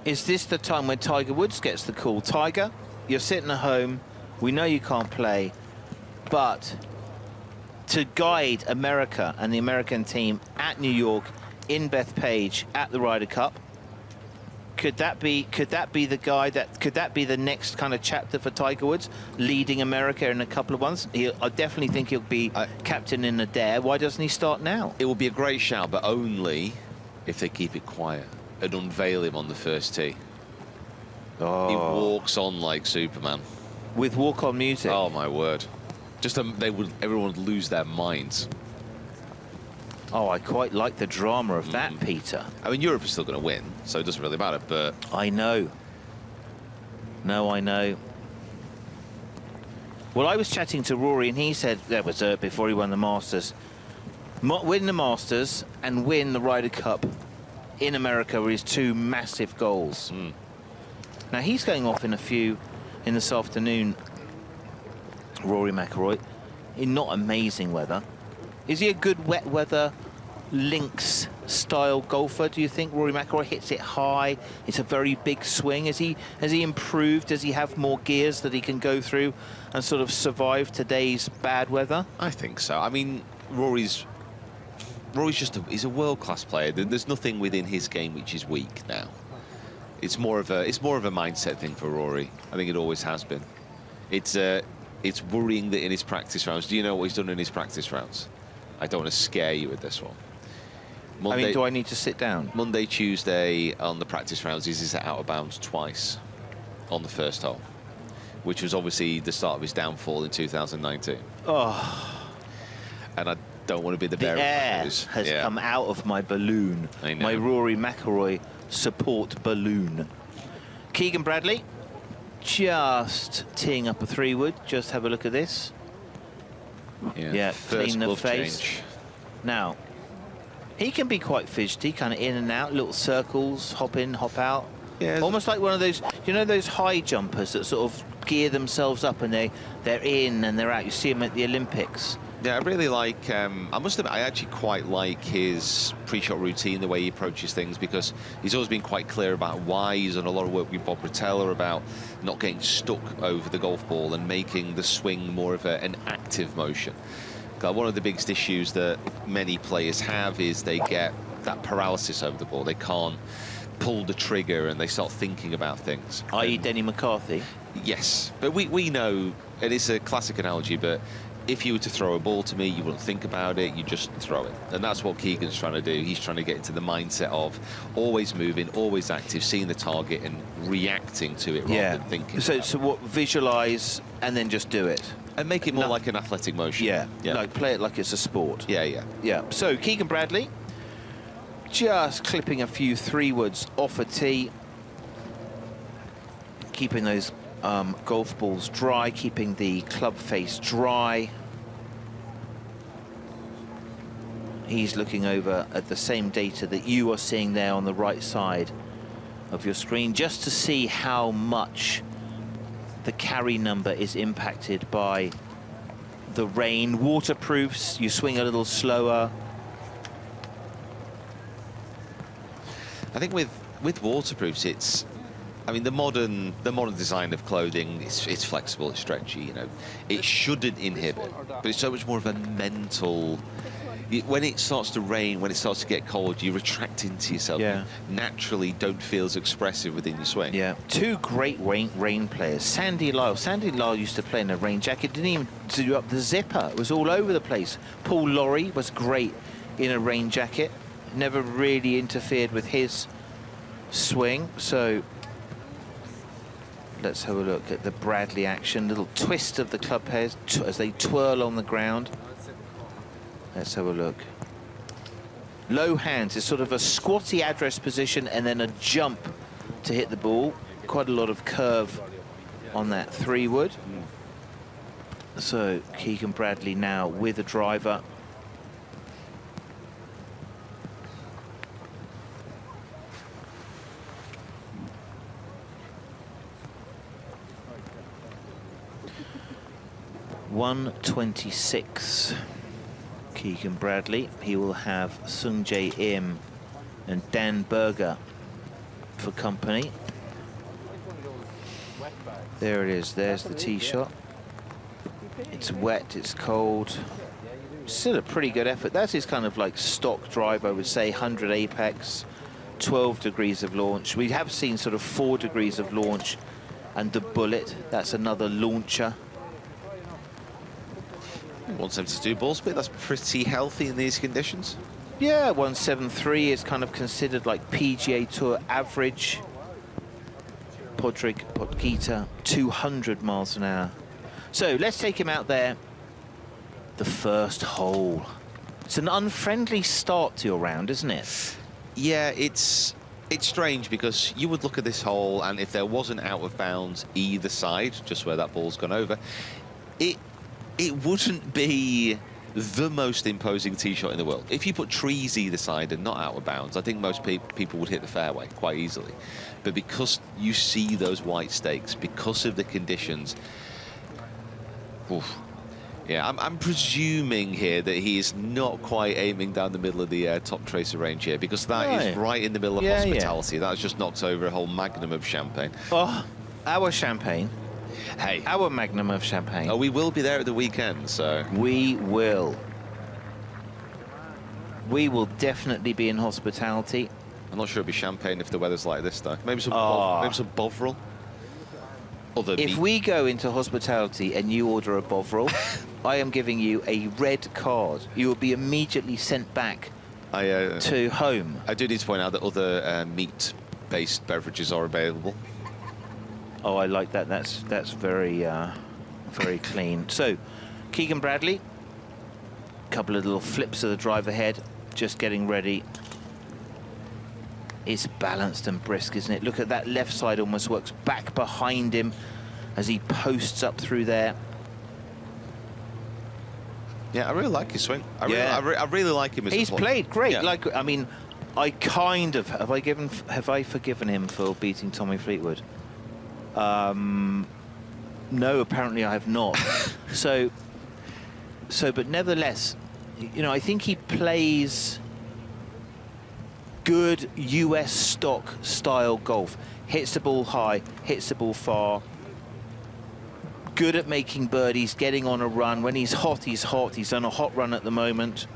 Is this the time when Tiger Woods gets the call? Tiger, you're sitting at home. We know you can't play, but to guide America and the American team at New York, in Bethpage, at the Ryder Cup, could that be the guy could that be the next kind of chapter for Tiger Woods, leading America in a couple of months? I definitely think he'll be captain in the dare. Why doesn't he start now? It will be a great shout, but only if they keep it quiet and unveil him on the first tee. Oh. He walks on like Superman. With walk-on music? Oh, my word. Just everyone would lose their minds. Oh, I quite like the drama of that, Peter. I mean, Europe is still going to win, so it doesn't really matter, but... I know. No, I know. Well, I was chatting to Rory, and he said, that was before he won the Masters, win the Masters and win the Ryder Cup in America were his two massive goals. Now, he's going off in a few in this afternoon, Rory McIlroy, in not amazing weather. Is he a good wet weather links style golfer, do you think? Rory McIlroy hits it high, it's a very big swing. Has he improved? Does he have more gears that he can go through and sort of survive today's bad weather? I think so. I mean, Rory's just he's a world-class player. There's nothing within his game which is weak now. It's more of a mindset thing for Rory. I think it always has been. It's worrying that in his practice rounds, do you know what he's done in his practice rounds? I don't want to scare you with this one. Monday, I mean, do I need to sit down? Monday, Tuesday on the practice rounds, he's out of bounds twice on the first hole, which was obviously the start of his downfall in 2019. Oh. And I don't want to be the bearer of air news. has come out of my balloon, my Rory McIlroy support balloon. Keegan Bradley just teeing up a 3-wood. Just have a look at this. Yeah, clean the face. Change. Now, he can be quite fidgety, kind of in and out, little circles, hop in, hop out. Yeah, almost like one of those, you know, those high jumpers that sort of gear themselves up and they're in and they're out. You see them at the Olympics. Yeah, I really like, I must admit, I actually quite like his pre-shot routine, the way he approaches things, because he's always been quite clear about why. He's done a lot of work with Bob Rotella about not getting stuck over the golf ball and making the swing more of an active motion. One of the biggest issues that many players have is they get that paralysis over the ball. They can't pull the trigger and they start thinking about things. I.e. Denny McCarthy? Yes, but we know, and it's a classic analogy, but if you were to throw a ball to me, you wouldn't think about it, you just throw it. And that's what Keegan's trying to do. He's trying to get into the mindset of always moving, always active, seeing the target and reacting to it rather than thinking. So what, visualize and then just do it? And make it more like an athletic motion. Yeah, like play it like it's a sport. Yeah. So Keegan Bradley just clipping a few 3-woods off a tee, keeping those golf balls dry, keeping the club face dry. He's looking over at the same data that you are seeing there on the right side of your screen, just to see how much the carry number is impacted by the rain. Waterproofs, you swing a little slower. I think with waterproofs, it's, I mean, the modern design of clothing, it's flexible, it's stretchy, you know. It shouldn't inhibit, but it's so much more of a mental when it starts to rain, when it starts to get cold, you retract into yourself. Yeah. You naturally don't feel as expressive within your swing. Yeah, two great rain players. Sandy Lyle. Sandy Lyle used to play in a rain jacket, didn't even do up the zipper. It was all over the place. Paul Lawrie was great in a rain jacket. Never really interfered with his swing. So let's have a look at the Bradley action. Little twist of the club heads as they twirl on the ground. Let's have a look. Low hands is sort of a squatty address position and then a jump to hit the ball. Quite a lot of curve on that 3-wood. So Keegan Bradley now with a driver. .126. Keegan Bradley. He will have Sung Jae Im and Dan Berger for company. There it is. There's the tee shot. It's wet. It's cold. Still a pretty good effort. That's his kind of like stock drive, I would say. 100 apex, 12 degrees of launch. We have seen sort of 4 degrees of launch, and the bullet. That's another launcher. 172 ball speed, that's pretty healthy in these conditions. Yeah, 173 is kind of considered like PGA Tour average. Podgita, 200 miles an hour. So let's take him out there. The first hole. It's an unfriendly start to your round, isn't it? Yeah, it's strange because you would look at this hole, and if there wasn't out of bounds either side, just where that ball's gone over, it wouldn't be the most imposing tee shot in the world. If you put trees either side and not out of bounds, I think most people would hit the fairway quite easily. But because you see those white stakes, because of the conditions, oof. Yeah, I'm presuming here that he is not quite aiming down the middle of the top tracer range here, because that is right in the middle of hospitality. That's just knocked over a whole magnum of champagne. Oh, our champagne. Hey, our magnum of champagne. Oh, we will be there at the weekend, so we will. We will definitely be in hospitality. I'm not sure it'll be champagne if the weather's like this, though. Maybe some, maybe some Bovril. If we go into hospitality and you order a Bovril, I am giving you a red card. You will be immediately sent back to home. I do need to point out that other meat-based beverages are available. Oh, I like that. That's very, very clean. So, Keegan Bradley, a couple of little flips of the driver head, just getting ready. It's balanced and brisk, isn't it? Look at that left side, almost works back behind him as he posts up through there. Yeah, I really like his swing. I really like him as He's a player. played great. Yeah. Like, I mean, I kind of have I forgiven him for beating Tommy Fleetwood? No, apparently I have not. But nevertheless, you know, I think he plays good US stock style golf. Hits the ball high, hits the ball far. Good at making birdies, getting on a run. When he's hot, he's hot. He's on a hot run at the moment.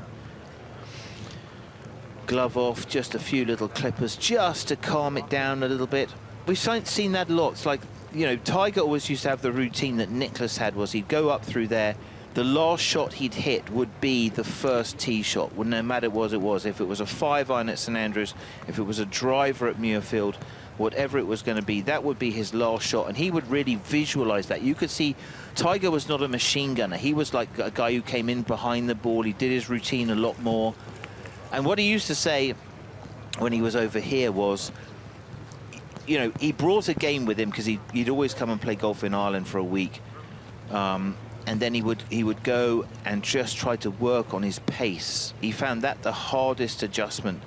Glove off, just a few little clippers just to calm it down a little bit. We've seen that a lot. It's like, you know, Tiger always used to have the routine that Nicklaus had, was he'd go up through there. The last shot he'd hit would be the first tee shot, no matter what it was. If it was a 5-iron at St Andrews, if it was a driver at Muirfield, whatever it was going to be, that would be his last shot. And he would really visualize that. You could see Tiger was not a machine gunner. He was like a guy who came in behind the ball. He did his routine a lot more. And what he used to say when he was over here was, you know, he brought a game with him because he'd always come and play golf in Ireland for a week. And then he would go and just try to work on his pace. He found that the hardest adjustment,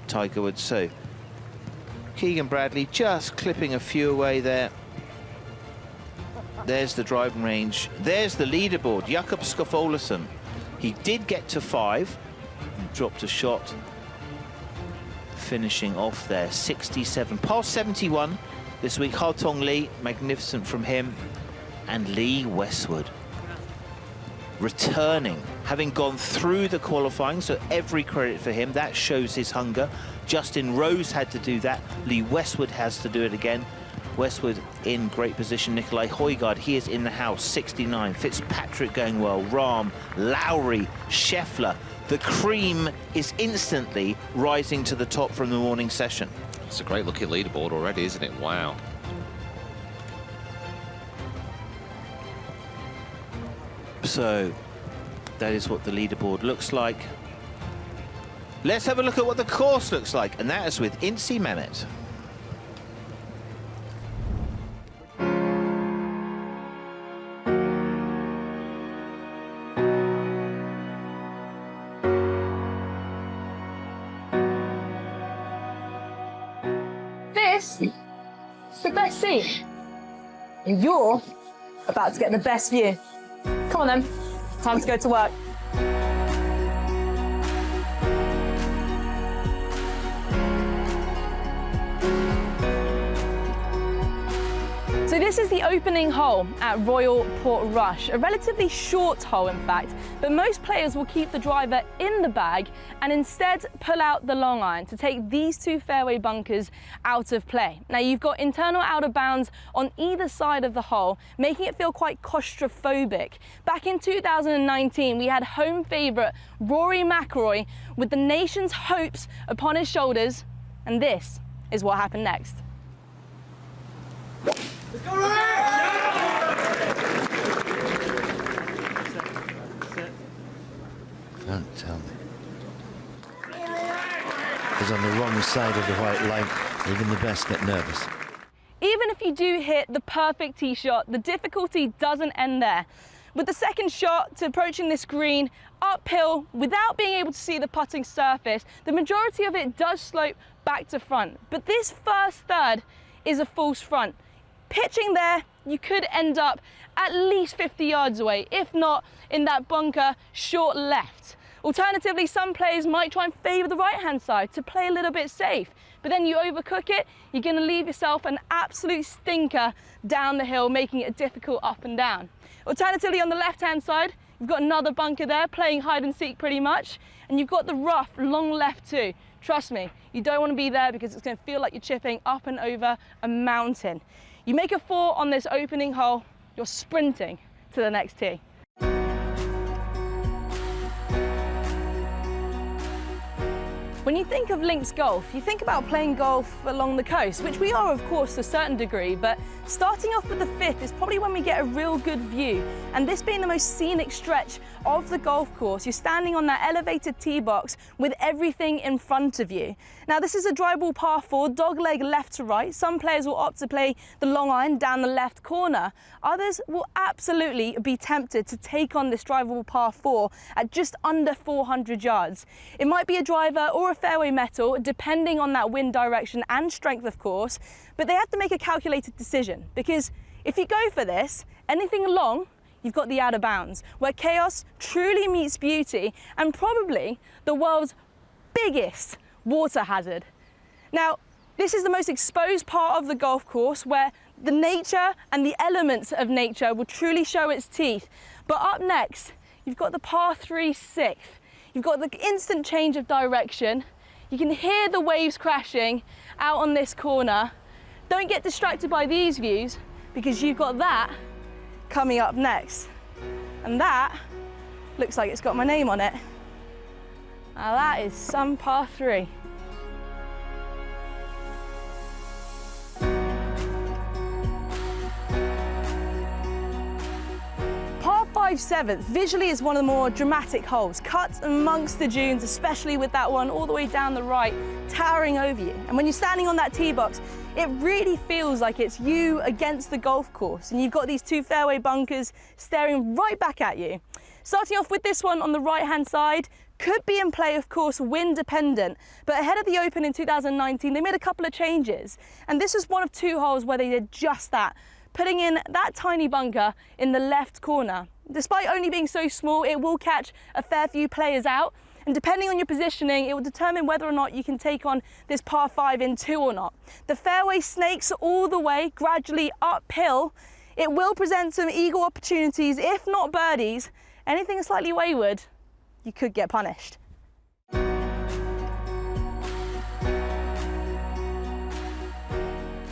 Tiger would say. Keegan Bradley just clipping a few away there. There's the driving range. There's the leaderboard, Jakob Skofolason. He did get to 5, dropped a shot. Finishing off there, 67, past 71 this week. Ha-Tong Lee, magnificent from him. And Lee Westwood returning having gone through the qualifying, so every credit for him. That shows his hunger. Justin Rose had to do that. Lee Westwood has to do it again. Westwood in great position. Nikolai Højgaard, he is in the house, 69. Fitzpatrick going well. Rahm, Lowry, Scheffler. The cream is instantly rising to the top from the morning session. It's a great look at leaderboard already, isn't it? Wow. So that is what the leaderboard looks like. Let's have a look at what the course looks like, and that is with Incy Mehmet. This is the best seat, and you're about to get the best view. Come on then, time to go to work. So this is the opening hole at Royal Portrush, a relatively short hole in fact, but most players will keep the driver in the bag and instead pull out the long iron to take these two fairway bunkers out of play. Now you've got internal outer bounds on either side of the hole, making it feel quite claustrophobic. Back in 2019, we had home favourite Rory McIlroy with the nation's hopes upon his shoulders, and this is what happened next. Don't tell me. He's on the wrong side of the white line. Even the best get nervous. Even if you do hit the perfect tee shot, the difficulty doesn't end there. With the second shot to approaching this green uphill without being able to see the putting surface, the majority of it does slope back to front. But this first third is a false front. Pitching there, you could end up at least 50 yards away, if not in that bunker short left. Alternatively, some players might try and favour the right-hand side to play a little bit safe, but then you overcook it, you're going to leave yourself an absolute stinker down the hill, making it difficult up and down. Alternatively, on the left-hand side, you've got another bunker there, playing hide and seek pretty much, and you've got the rough, long left too. Trust me, you don't want to be there because it's going to feel like you're chipping up and over a mountain. You make a 4 on this opening hole, you're sprinting to the next tee. When you think of links golf, you think about playing golf along the coast, which we are of course to a certain degree, but starting off with the 5th is probably when we get a real good view. And this being the most scenic stretch of the golf course, you're standing on that elevated tee box with everything in front of you. Now this is a dry ball par 4, dog leg left to right. Some players will opt to play the long iron down the left corner. Others will absolutely be tempted to take on this drivable par 4 at just under 400 yards. It might be a driver or a fairway metal, depending on that wind direction and strength of course, but they have to make a calculated decision, because if you go for this, anything along, you've got the out of bounds, where chaos truly meets beauty and probably the world's biggest water hazard. Now, this is the most exposed part of the golf course where the nature and the elements of nature will truly show its teeth. But up next, you've got the par 3 6th. You've got the instant change of direction. You can hear the waves crashing out on this corner. Don't get distracted by these views because you've got that coming up next. And that looks like it's got my name on it. Now that is some par 3. Par 5 7th visually is one of the more dramatic holes, cut amongst the dunes, especially with that one all the way down the right, towering over you. And when you're standing on that tee box, it really feels like it's you against the golf course, and you've got these two fairway bunkers staring right back at you. Starting off with this one on the right-hand side, could be in play, of course, wind dependent, but ahead of the Open in 2019, they made a couple of changes, and this is one of 2 holes where they did just that, putting in that tiny bunker in the left corner. Despite only being so small, it will catch a fair few players out, and depending on your positioning, it will determine whether or not you can take on this par 5 in 2 or not. The fairway snakes all the way, gradually uphill. It will present some eagle opportunities, if not birdies. Anything slightly wayward, you could get punished.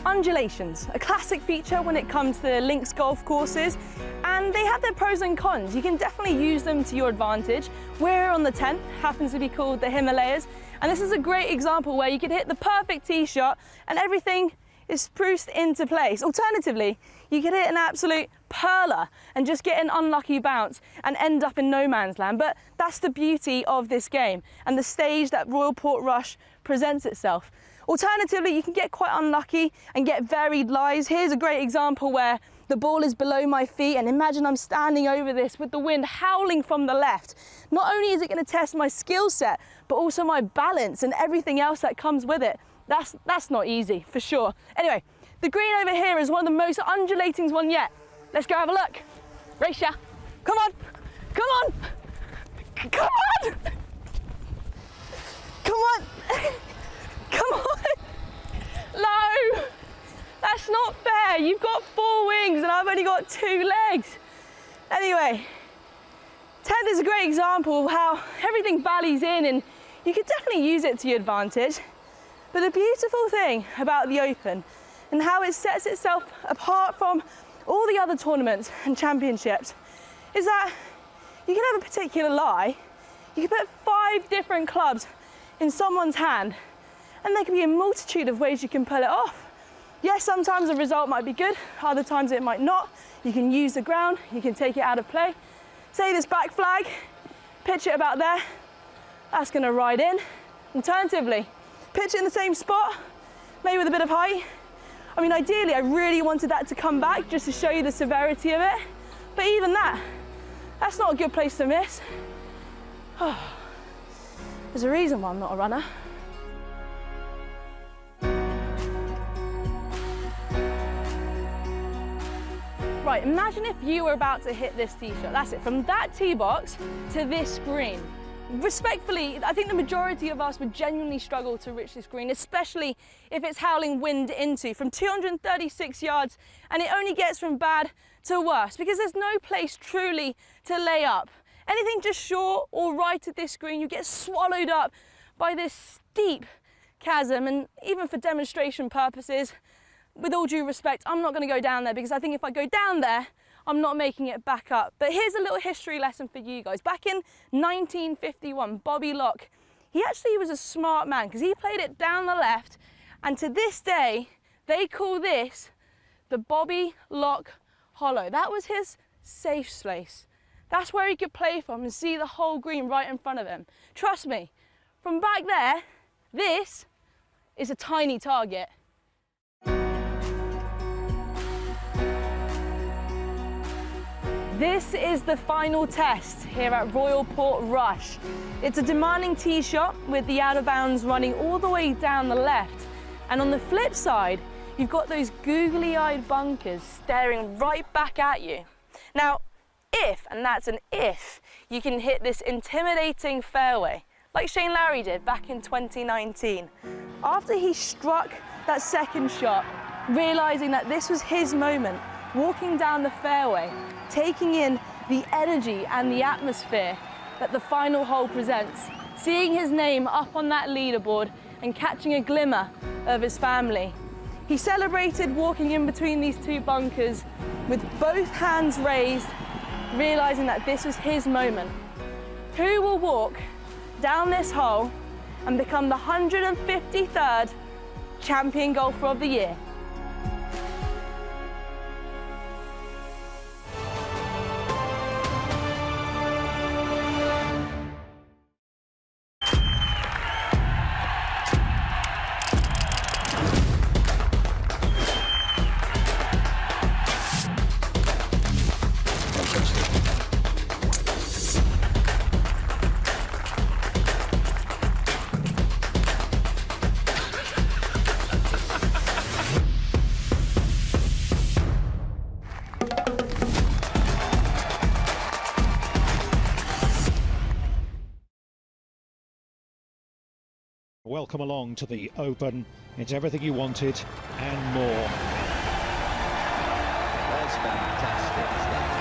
Undulations, a classic feature when it comes to links golf courses, and they have their pros and cons. You can definitely use them to your advantage. We're on the 10th, happens to be called the Himalayas, and this is a great example where you could hit the perfect tee shot and everything is spruced into place. Alternatively, you could hit an absolute perler and just get an unlucky bounce and end up in no man's land. But that's the beauty of this game and the stage that Royal Portrush presents itself. Alternatively, you can get quite unlucky and get varied lies. Here's a great example where the ball is below my feet, and imagine I'm standing over this with the wind howling from the left. Not only is it going to test my skill set, but also my balance and everything else that comes with it. That's not easy, for sure. Anyway, the green over here is one of the most undulating one yet. Let's go have a look. Race ya. Come on. Come on. Come on. Come on. Come on. No. That's not fair. You've got 4 wings and I've only got 2 legs. Anyway, 10th is a great example of how everything valleys in, and you could definitely use it to your advantage. But the beautiful thing about the Open and how it sets itself apart from all the other tournaments and championships is that you can have a particular lie. You can put 5 different clubs in someone's hand, and there can be a multitude of ways you can pull it off. Yes, sometimes the result might be good, other times it might not. You can use the ground, you can take it out of play. Say this back flag, pitch it about there, that's gonna ride in. Alternatively, pitch it in the same spot, maybe with a bit of height. I mean, ideally, I really wanted that to come back just to show you the severity of it. But even that's not a good place to miss. Oh, there's a reason why I'm not a runner. Right, imagine if you were about to hit this tee shot. That's it, from that tee box to this green. Respectfully, I think the majority of us would genuinely struggle to reach this green, especially if it's howling wind into from 236 yards, and it only gets from bad to worse because there's no place truly to lay up. Anything just short or right at this green, you get swallowed up by this steep chasm. And even for demonstration purposes, with all due respect, I'm not going to go down there because I think if I go down there, I'm not making it back up. But here's a little history lesson for you guys. Back in 1951, Bobby Locke, he actually was a smart man because he played it down the left, and to this day, they call this the Bobby Locke Hollow. That was his safe space. That's where he could play from and see the whole green right in front of him. Trust me, from back there, this is a tiny target. This is the final test here at Royal Portrush. It's a demanding tee shot with the out of bounds running all the way down the left. And on the flip side, you've got those googly-eyed bunkers staring right back at you. Now, if, and that's an if, you can hit this intimidating fairway, like Shane Lowry did back in 2019, after he struck that second shot, realizing that this was his moment, walking down the fairway, taking in the energy and the atmosphere that the final hole presents, seeing his name up on that leaderboard and catching a glimmer of his family. He celebrated walking in between these 2 bunkers with both hands raised, realizing that this was his moment. Who will walk down this hole and become the 153rd champion golfer of the year? Welcome along to the Open. It's everything you wanted and more. That's fantastic stuff.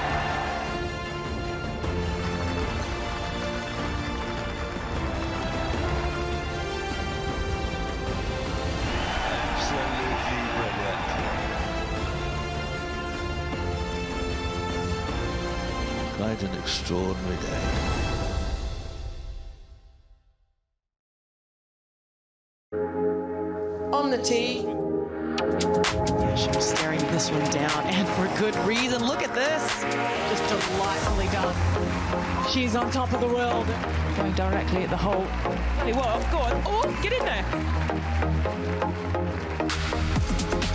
had an extraordinary day. On the tee. Yeah, she was staring this one down, and for good reason. Look at this. Just delightfully done. She's on top of the world. Going directly at the hole. Hey, well, go on. Oh, get in there.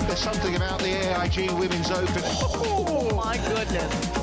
There's something about the AIG Women's Open. Oh, my goodness.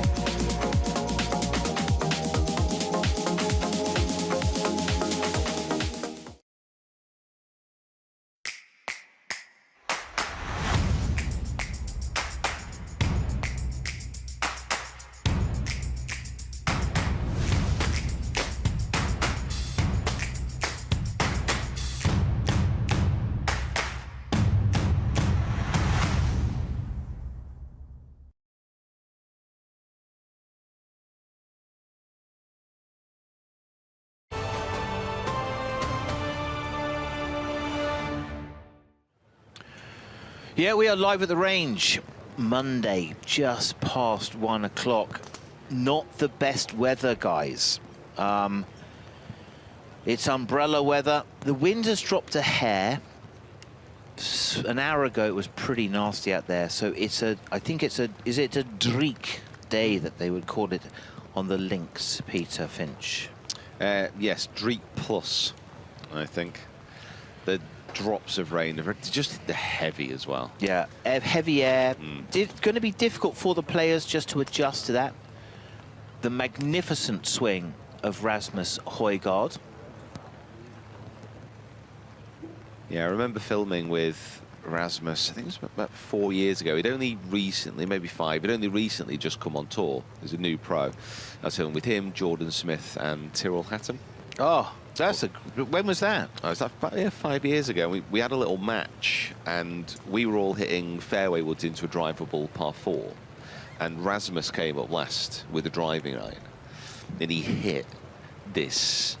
Yeah, we are live at the range. Monday, just past 1 o'clock. Not the best weather, guys. It's umbrella weather. The wind has dropped a hair. An hour ago, it was pretty nasty out there. So it's a, I think it's a, is it a Dreek day that they would call it on the links, Peter Finch? Yes, Dreek plus, I think. The drops of rain are just the heavy as well. Yeah, heavy air. It's going to be difficult for the players just to adjust to that. The magnificent swing of Rasmus Højgaard. Yeah, I remember filming with Rasmus, I think it was about 4 years ago. He'd only recently, maybe 5, he'd only recently just come on tour as a new pro. I was filming with him, Jordan Smith and Tyrrell Hatton. Oh, that's a... When was that? I was about 5 years ago. We had a little match and we were all hitting fairway woods into a drivable par 4. And Rasmus came up last with a driving iron. And he hit this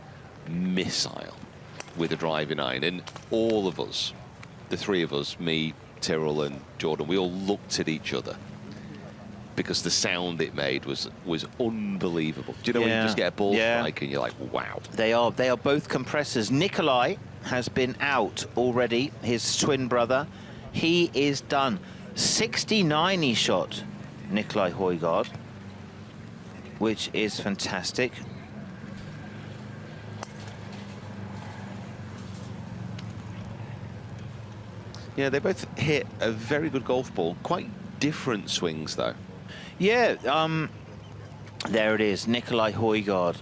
missile with a driving iron. And all of us, the three of us, me, Tyrrell and Jordan, we all looked at each other because the sound it made was unbelievable. Do you know when you just get a ball strike and you're like, wow. They are both compressors. Nikolai has been out already, his twin brother. He is done. 69 he shot, Nikolai Højgaard, which is fantastic. Yeah, they both hit a very good golf ball. Quite different swings, though. Yeah, there it is, Nikolai Højgaard.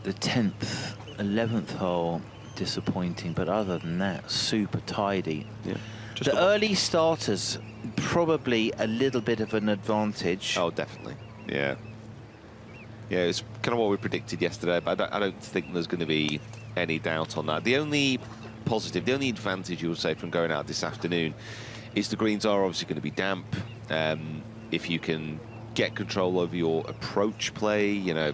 The 10th, 11th hole, disappointing, but other than that, super tidy. Yeah. The early starters, probably a little bit of an advantage. Oh, definitely, yeah. Yeah, it's kind of what we predicted yesterday, but I don't think there's going to be any doubt on that. The only positive, the only advantage you would say from going out this afternoon is the greens are obviously going to be damp. If you can get control over your approach play, you know,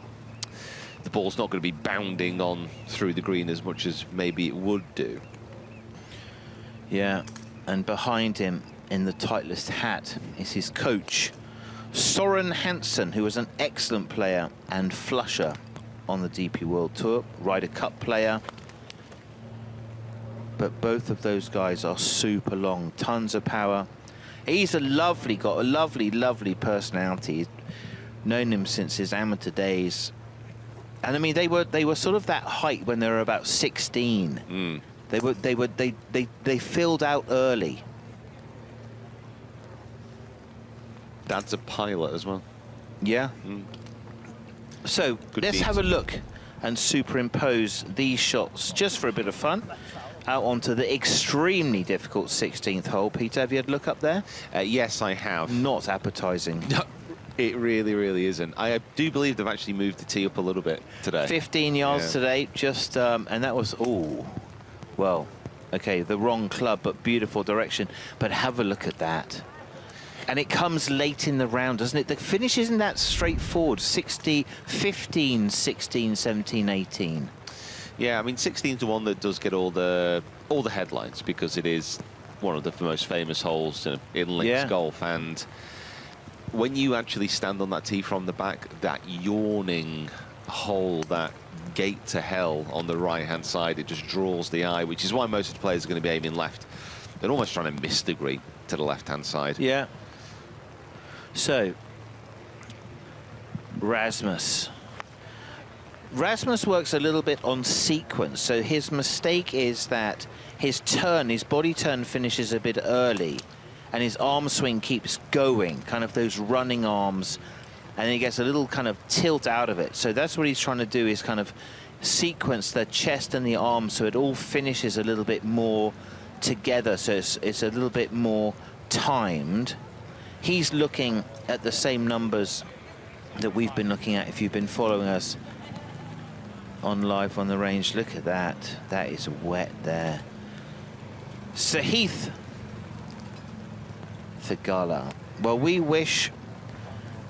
the ball's not going to be bounding on through the green as much as maybe it would do. Yeah, and behind him in the Titleist hat is his coach, Soren Hansen, who was an excellent player and flusher on the DP World Tour, Ryder Cup player. But both of those guys are super long, tons of power. He's got a lovely personality. Known him since his amateur days. And I mean, they were sort of that height when they were about 16. They filled out early. Dad's a pilot as well. Yeah. So let's have a look and superimpose these shots just for a bit of fun out onto the extremely difficult 16th hole. Peter, have you had a look up there? Yes, I have. Not appetizing. No, it really isn't. I do believe they've actually moved the tee up a little bit today. 15 yards today, just, and that was, well, okay, the wrong club, but beautiful direction. But have a look at that. And it comes late in the round, doesn't it? The finish isn't that straightforward. 15, 16, 17, 18. Yeah, I mean, 16's the one that does get all the headlines because it is one of the most famous holes in links golf, and when you actually stand on that tee from the back, that yawning hole, that gate to hell on the right-hand side, it just draws the eye, which is why most of the players are going to be aiming left. They're almost trying to miss the green to the left-hand side. Yeah. So, Rasmus works a little bit on sequence. So his mistake is that his body turn finishes a bit early, and his arm swing keeps going, kind of those running arms, and he gets a little kind of tilt out of it. So that's what he's trying to do, is kind of sequence the chest and the arm so it all finishes a little bit more together, so it's a little bit more timed. He's looking at the same numbers that we've been looking at if you've been following us on live on the range. Look at that. That is wet there. Sahith Thigala. Well, we wish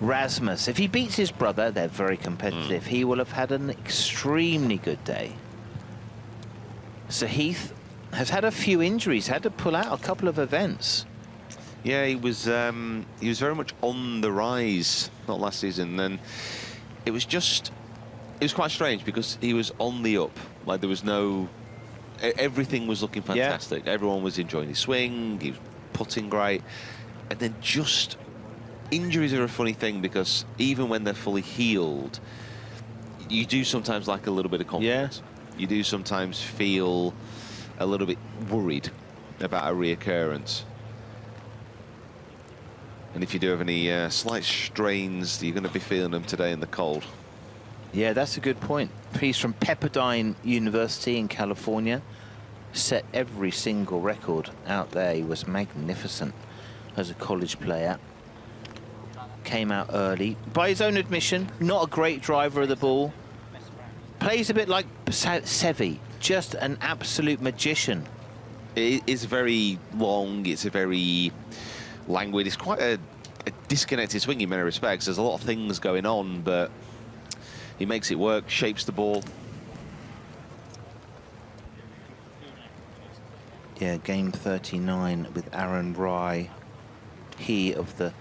Rasmus, if he beats his brother, they're very competitive. He will have had an extremely good day. Sahith has had a few injuries, had to pull out a couple of events. Yeah, he was very much on the rise, not last season, and it was quite strange because he was on the up. Like, there was no, everything was looking fantastic. Yeah. Everyone was enjoying his swing, he was putting great, and then just injuries are a funny thing, because even when they're fully healed, you do sometimes lack a little bit of confidence. Yeah. You do sometimes feel a little bit worried about a reoccurrence. And if you do have any slight strains, you're going to be feeling them today in the cold. Yeah, that's a good point. He's from Pepperdine University in California. Set every single record out there. He was magnificent as a college player. Came out early. By his own admission, not a great driver of the ball. Plays a bit like Seve, just an absolute magician. It is very long, it's a very languid, it's quite a disconnected swing in many respects. There's a lot of things going on, but he makes it work, shapes the ball. Yeah, game 39 with Aaron Rye. He of the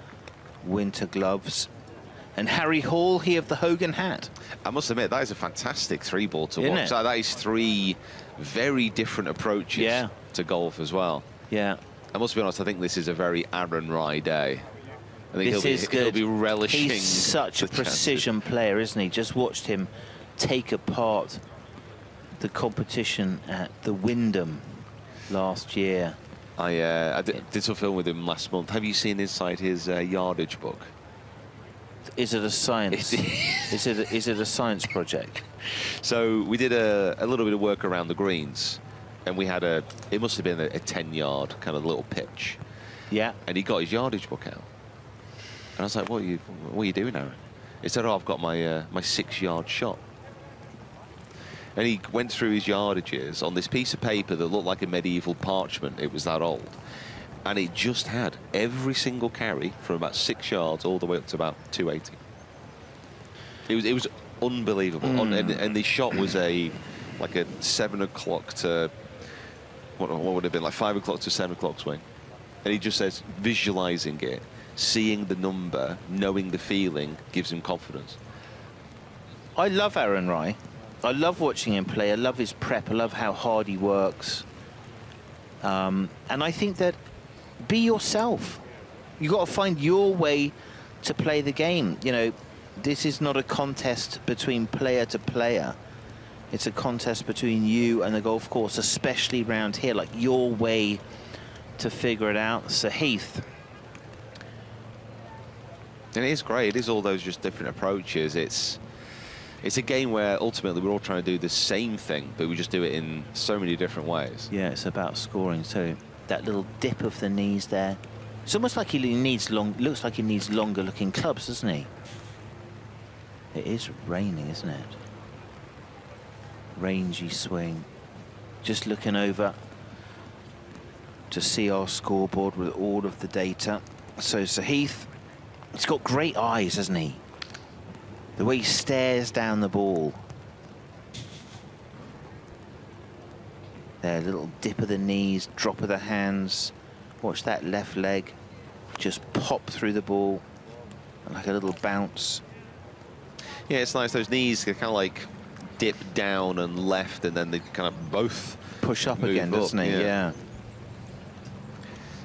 winter gloves. And Harry Hall, he of the Hogan hat. I must admit, that is a fantastic three ball to watch. That is three very different approaches to golf as well. Yeah. I must be honest, I think this is a very Aaron Rye day. I think he'll be relishing. He's such a precision player, isn't he? Just watched him take apart the competition at the Wyndham last year. I did some film with him last month. Have you seen inside his yardage book? Is it a science? is it a science project? So we did a little bit of work around the greens, and we had it must have been a 10-yard kind of little pitch. Yeah. And he got his yardage book out. And I was like, what are you doing, Aaron? He said, oh, I've got my my 6-yard shot. And he went through his yardages on this piece of paper that looked like a medieval parchment. It was that old. And it just had every single carry from about 6 yards all the way up to about 280. It was unbelievable. And the shot was like a 7 o'clock to what would have been like 5 o'clock to 7 o'clock swing. And he just says visualizing it, seeing the number, knowing the feeling gives him confidence. I love Aaron Rye. I love watching him play. I love his prep. I love how hard he works. And I think that be yourself. You've got to find your way to play the game. You know, this is not a contest between player to player. It's a contest between you and the golf course, especially around here, like your way to figure it out. Sahith. And it is great. It is all those just different approaches. It's a game where ultimately we're all trying to do the same thing, but we just do it in so many different ways. Yeah, it's about scoring. So that little dip of the knees there. It's almost like he needs looks like he needs longer looking clubs, doesn't he? It is raining, isn't it? Rangy swing. Just looking over to see our scoreboard with all of the data. So Sahith, he's got great eyes, hasn't he? The way he stares down the ball. There, little dip of the knees, drop of the hands. Watch that left leg just pop through the ball. like a little bounce. Yeah, it's nice. Those knees kind of like dip down and left, and then they kind of both push up again, doesn't it? Yeah.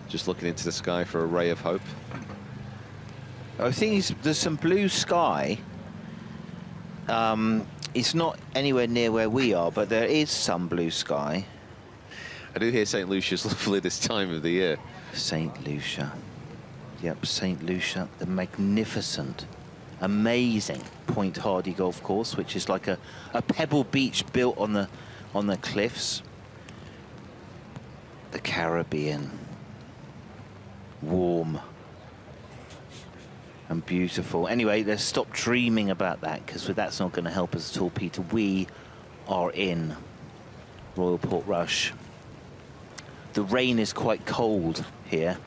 Just looking into the sky for a ray of hope. I think there's some blue sky. It's not anywhere near where we are, but there is some blue sky. I do hear St. Lucia's lovely this time of the year. St. Lucia. Yep, St. Lucia, the magnificent, amazing Point Hardy golf course, which is like a pebble beach built on the cliffs. The Caribbean. Warm. And beautiful. Anyway, let's stop dreaming about that, because that's not going to help us at all, Peter. We are in Royal Portrush. The rain is quite cold here.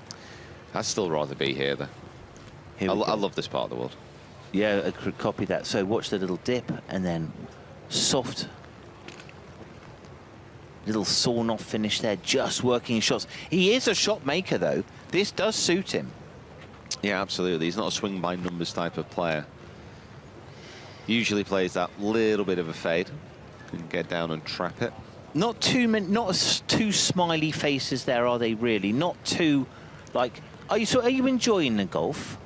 I'd still rather be here, though. I love this part of the world. Yeah, I could copy that. So watch the little dip, and then soft little sawn-off finish there, just working shots. He is a shot maker, though. This does suit him. Yeah, absolutely. He's not a swing-by-numbers type of player. Usually plays that little bit of a fade. Can get down and trap it. Not too many, not too smiley faces there, are they? Really, not too, like. Are you enjoying the golf?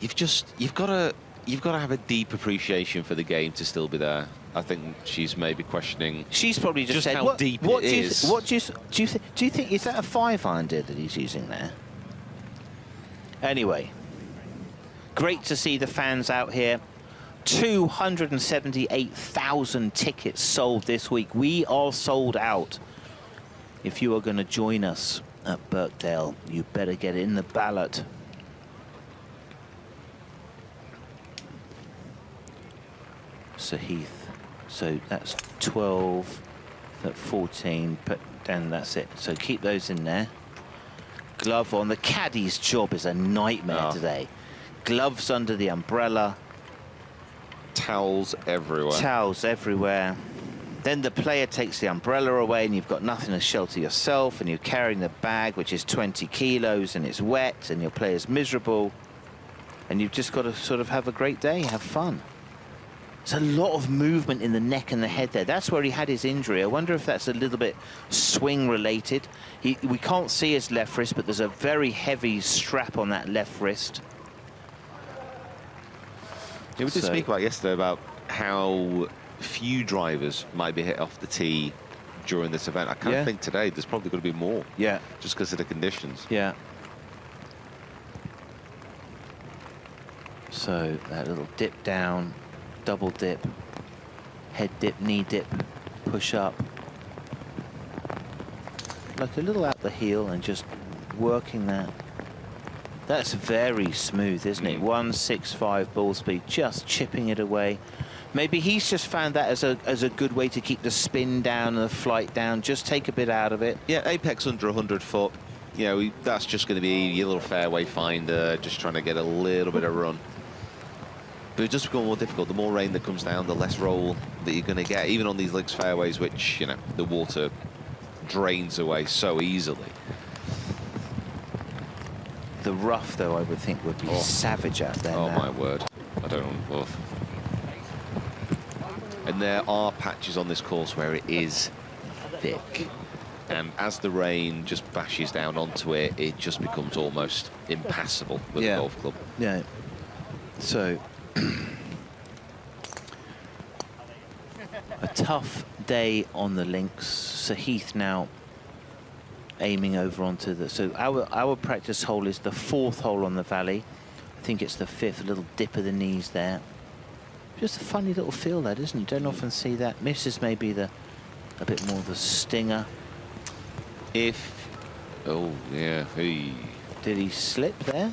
You've got to have a deep appreciation for the game to still be there. I think she's maybe questioning. She's probably just said, how deep it is. Do you think is that a 5-iron that he's using there? Anyway, great to see the fans out here. 278,000 tickets sold this week. We are sold out. If you are going to join us at Birkdale, you better get in the ballot. So Heath, so that's 12, that's 14, but then that's it. So keep those in there. Glove on. The caddy's job is a nightmare today. Gloves under the umbrella. Towels everywhere. Towels everywhere. Then the player takes the umbrella away and you've got nothing to shelter yourself, and you're carrying the bag, which is 20 kilos, and it's wet, and your player's miserable. And you've just got to sort of have a great day, have fun. There's a lot of movement in the neck and the head there. That's where he had his injury. I wonder if that's a little bit swing related. We can't see his left wrist, but there's a very heavy strap on that left wrist. Yeah, we did speak about yesterday about how few drivers might be hit off the tee during this event. I kind of think today there's probably going to be more. Yeah. Just because of the conditions. Yeah. So that little dip down, double dip, head dip, knee dip, push up. Like a little out the heel and just working that. That's very smooth, isn't it? 165 ball speed, just chipping it away. Maybe he's just found that as a good way to keep the spin down and the flight down. Just take a bit out of it. Yeah, apex under 100 foot. You know, that's just going to be your little fairway finder, just trying to get a little bit of run. But it just becomes more difficult. The more rain that comes down, the less roll that you're going to get, even on these links fairways, which, you know, the water drains away so easily. The rough, though, I would think would be savage out there. Oh, now. my word. I don't know. And there are patches on this course where it is thick. And as the rain just bashes down onto it, it just becomes almost impassable with a golf club. Yeah. So, a tough day on the links. So Heath now aiming over onto the... So our practice hole is the 4th hole on the valley. I think it's the 5th, a little dip of the knees there. Just a funny little feel that, isn't it? You don't often see that. Misses maybe a bit more of the stinger. Oh, yeah. Hey. Did he slip there?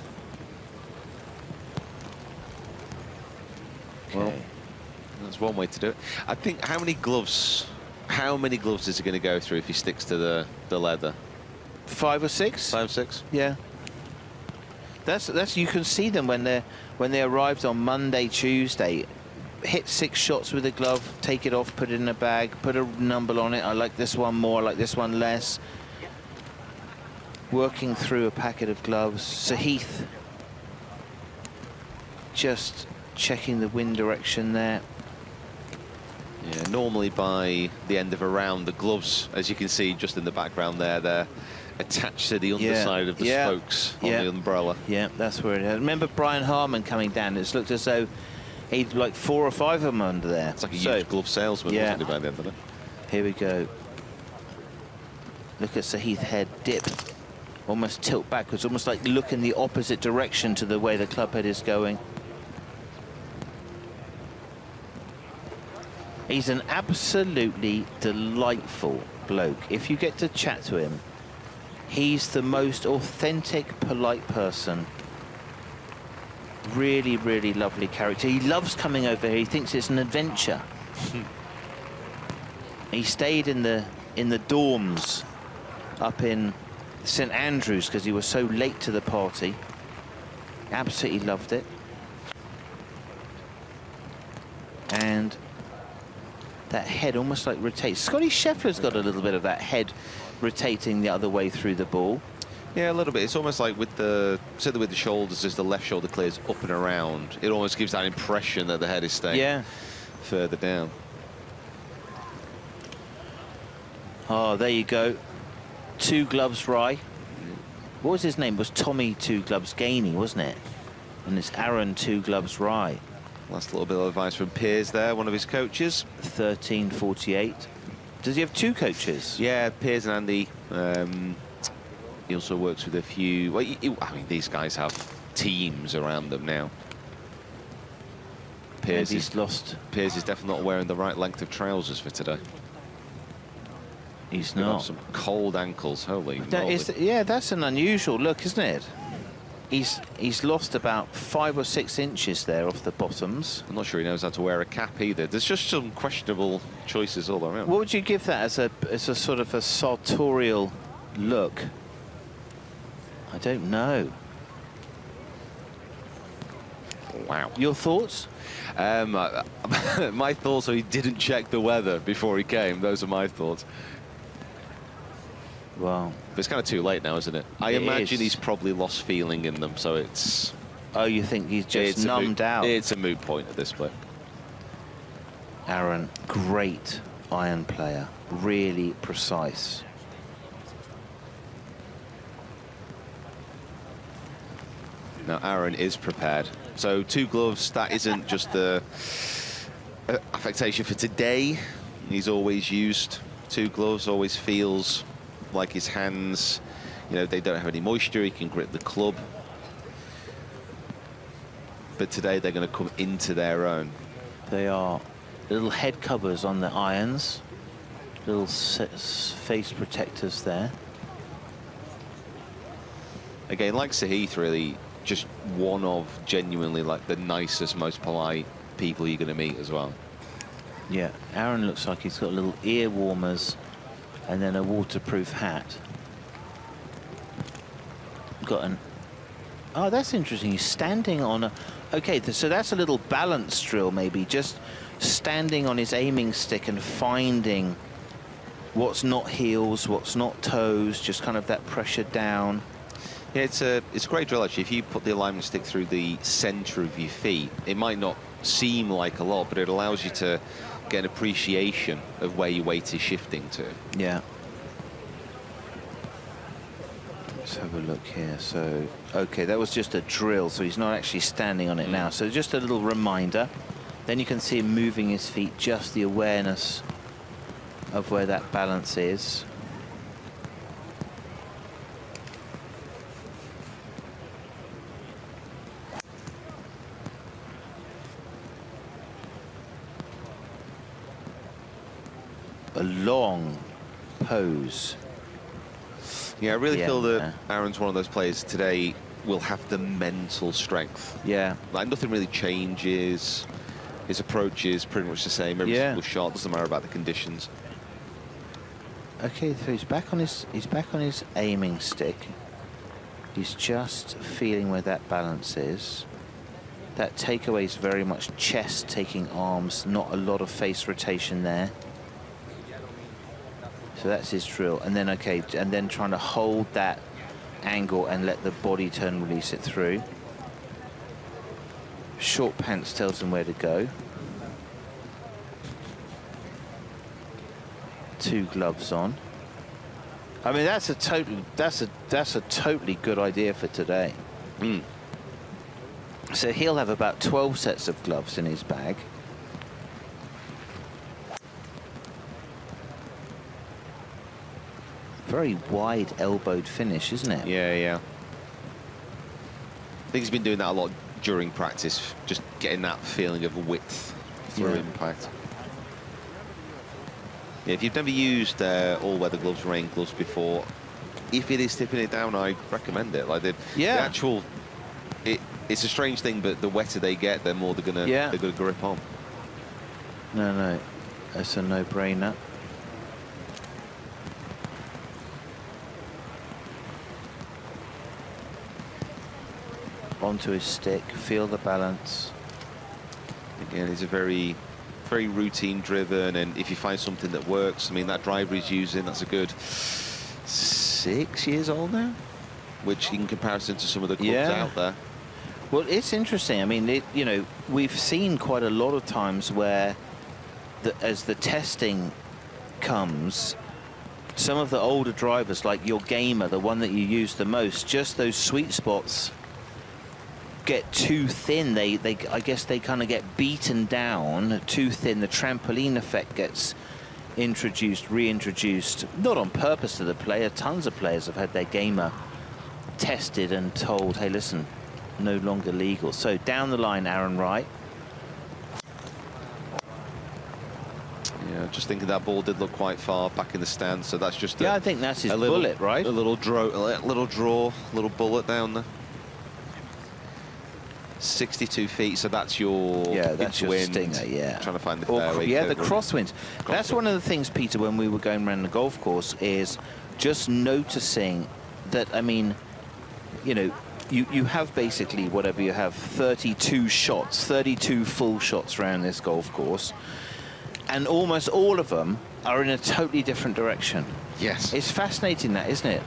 Okay. Well, that's one way to do it. I think how many gloves is he going to go through if he sticks to the leather? 5 or 6? 5 or 6? Yeah. That's you can see them when they arrived on Monday, Tuesday. Hit 6 shots with a glove, take it off, put it in a bag, put a number on it. I like this one more, I like this one less. Working through a packet of gloves. So Heath just checking the wind direction there. Yeah, normally by the end of a round, the gloves, as you can see just in the background there, they're attached to the underside of the spokes on the umbrella. Yeah, that's where it is. Remember Brian Harman coming down? It looked as though he'd like 4 or 5 of them under there. It's like a huge glove salesman, wasn't he, by the end of it? Here we go. Look at Sahith head dip. Almost tilt backwards, almost like look in the opposite direction to the way the club head is going. He's an absolutely delightful bloke. If you get to chat to him, he's the most authentic, polite person. Really, really lovely character. He loves coming over here. He thinks it's an adventure. He stayed in the dorms up in St Andrews because he was so late to the party. Absolutely loved it. And that head almost like rotates. Scotty Scheffler's got a little bit of that head rotating the other way through the ball. Yeah, a little bit. It's almost like with the, certainly with the shoulders, as the left shoulder clears up and around, it almost gives that impression that the head is staying further down. Oh, there you go. 2 Gloves Rye. What was his name? It was Tommy 2 Gloves Gainey, wasn't it? And it's Aaron 2 Gloves Rye. Last little bit of advice from Piers there, one of his coaches. 1348. Does he have 2 coaches? Yeah, Piers and Andy. He also works with a few. Well, I mean, these guys have teams around them now. Piers is definitely not wearing the right length of trousers for today. He's not. Some cold ankles. Holy moly. Yeah, that's an unusual look, isn't it? He's lost about 5 or 6 inches there off the bottoms. I'm not sure he knows how to wear a cap either. There's just some questionable choices all around. What would you give that as a sort of a sartorial look? I don't know. Wow. Your thoughts? My thoughts are he didn't check the weather before he came. Those are my thoughts. Well, but it's kind of too late now, isn't it? I imagine he's probably lost feeling in them, so it's... Oh, you think he's just numbed out? It's a moot point at this point. Aaron, great iron player. Really precise. Now, Aaron is prepared. So 2 gloves, that isn't just the affectation for today. He's always used 2 gloves, always feels like his hands, you know, they don't have any moisture. He can grip the club. But today they're going to come into their own. They are little head covers on the irons. Little face protectors there. Again, like Sahith, really, just one of genuinely like the nicest, most polite people you're going to meet as well. Yeah, Aaron looks like he's got little ear warmers and then a waterproof hat. Got an... Oh, that's interesting. He's standing on a... Okay, so that's a little balance drill, maybe. Just standing on his aiming stick and finding what's not heels, what's not toes, just kind of that pressure down. Yeah, it's a great drill, actually. If you put the alignment stick through the center of your feet, it might not seem like a lot, but it allows you to get an appreciation of where your weight is shifting to. Yeah. Let's have a look here. So, okay, that was just a drill, so he's not actually standing on it now. So just a little reminder. Then you can see him moving his feet, just the awareness of where that balance is. A long pose. Yeah, I really feel that Aaron's one of those players today will have the mental strength. Yeah. Like nothing really changes. His approach is pretty much the same. Every single shot, doesn't matter about the conditions. Okay, so he's back on his aiming stick. He's just feeling where that balance is. That takeaway is very much chest taking arms, not a lot of face rotation there. So that's his drill. And then, okay, and then trying to hold that angle and let the body turn, release it through. Short pants tells him where to go. 2 gloves on. I mean, that's a totally good idea for today. So he'll have about 12 sets of gloves in his bag. Very wide elbowed finish, isn't it? Yeah, yeah. I think he's been doing that a lot during practice, just getting that feeling of width through impact. Yeah, if you've never used all-weather gloves, rain gloves before, if it is tipping it down, I recommend it. Like the actual, it's a strange thing, but the wetter they get, the more they're gonna grip on. No, that's a no-brainer. Onto his stick, feel the balance. Again, he's a very routine driven, and if you find something that works, I mean, that driver he's using, that's a good 6 years old now, which in comparison to some of the clubs out there. Well, it's interesting. I mean, you know, we've seen quite a lot of times where as the testing comes, some of the older drivers, like your gamer, the one that you use the most, just those sweet spots get too thin. I guess they kind of get beaten down too thin. The trampoline effect gets reintroduced, not on purpose to the player. Tons of players have had their gamer tested and told, hey, listen, no longer legal. So down the line, Aaron Wright. Yeah, just thinking that ball did look quite far back in the stand, so that's just I think that's his bullet, right? A little draw, little bullet down there. 62 feet, so that's your that's your stinger, trying to find the fairway. Yeah, the crosswinds. That's one of the things, Peter, when we were going around the golf course, is just noticing that, I mean, you know, you have basically whatever you have, 32 shots, 32 full shots around this golf course, and almost all of them are in a totally different direction. Yes. It's fascinating, that, isn't it?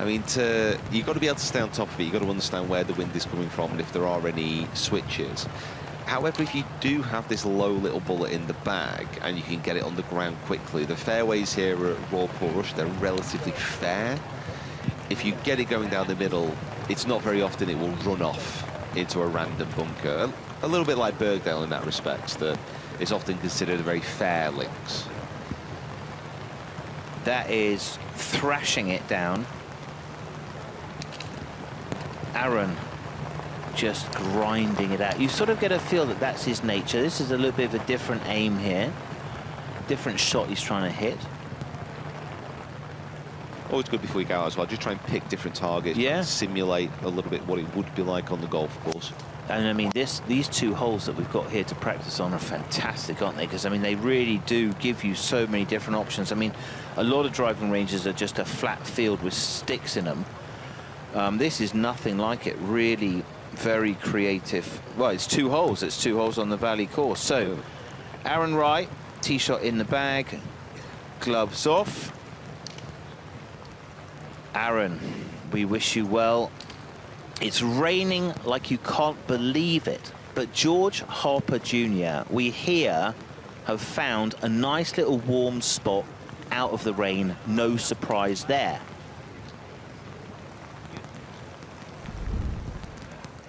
I mean, you've got to be able to stay on top of it. You've got to understand where the wind is coming from and if there are any switches. However, if you do have this low little bullet in the bag and you can get it on the ground quickly, the fairways here at Royal Portrush, they're relatively fair. If you get it going down the middle, it's not very often it will run off into a random bunker. A little bit like Bergdale in that respect, that it's often considered a very fair links. That is thrashing it down. Aaron just grinding it out. You sort of get a feel that that's his nature. This is a little bit of a different aim here. Different shot he's trying to hit. Always good before you go out as well. Just try and pick different targets. Yeah. Simulate a little bit what it would be like on the golf course. And I mean, these 2 holes that we've got here to practice on are fantastic, aren't they? Because I mean, they really do give you so many different options. I mean, a lot of driving ranges are just a flat field with sticks in them. This is nothing like it. Really very creative. Well, it's 2 holes. It's 2 holes on the Valley course. So Aaron Wright, tee shot in the bag, gloves off. Aaron, we wish you well. It's raining like you can't believe it. But George Harper Jr., we here have found a nice little warm spot out of the rain. No surprise there.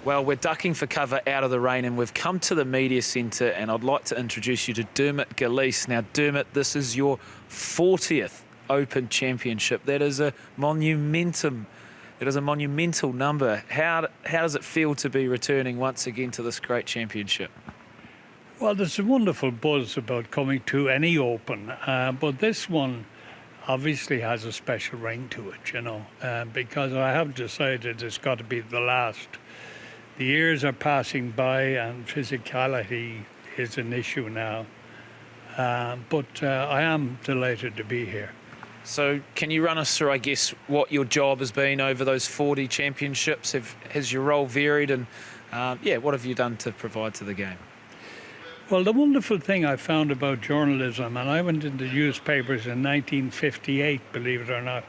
Well, we're ducking for cover out of the rain, and we've come to the media centre, and I'd like to introduce you to Dermot Gillese. Now, Dermot, this is your 40th Open Championship. That is a monumental number. How does it feel to be returning once again to this great championship? Well, there's a wonderful buzz about coming to any Open, but this one obviously has a special ring to it, you know, because I have decided it's got to be the last. The years are passing by and physicality is an issue now, but I am delighted to be here. So can you run us through, I guess, what your job has been over those 40 championships? Has your role varied, and what have you done to provide to the game? Well, the wonderful thing I found about journalism, and I went into newspapers in 1958, believe it or not,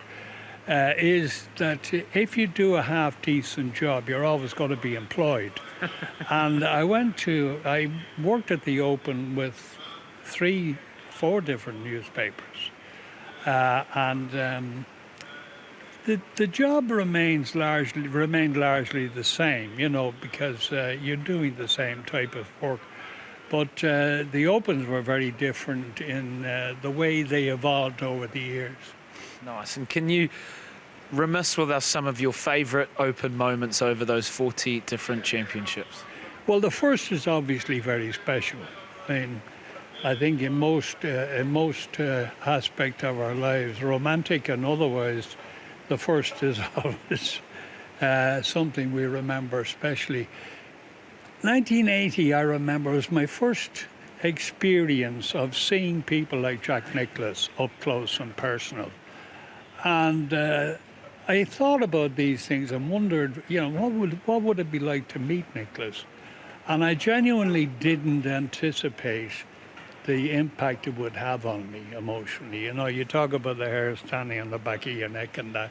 is that if you do a half-decent job, you're always going to be employed. And I worked at the Open with 3-4 different newspapers. The job remained largely the same, you know, because you're doing the same type of work. But the Opens were very different in the way they evolved over the years. Nice. And can you reminisce with us some of your favourite Open moments over those 40 different championships? Well, the first is obviously very special. I mean, I think in most aspect of our lives, romantic and otherwise, the first is always something we remember especially. 1980, I remember, was my first experience of seeing people like Jack Nicklaus up close and personal. And I thought about these things and wondered, you know, what would it be like to meet Nicklaus? And I genuinely didn't anticipate the impact it would have on me emotionally. You know, you talk about the hair standing on the back of your neck and that.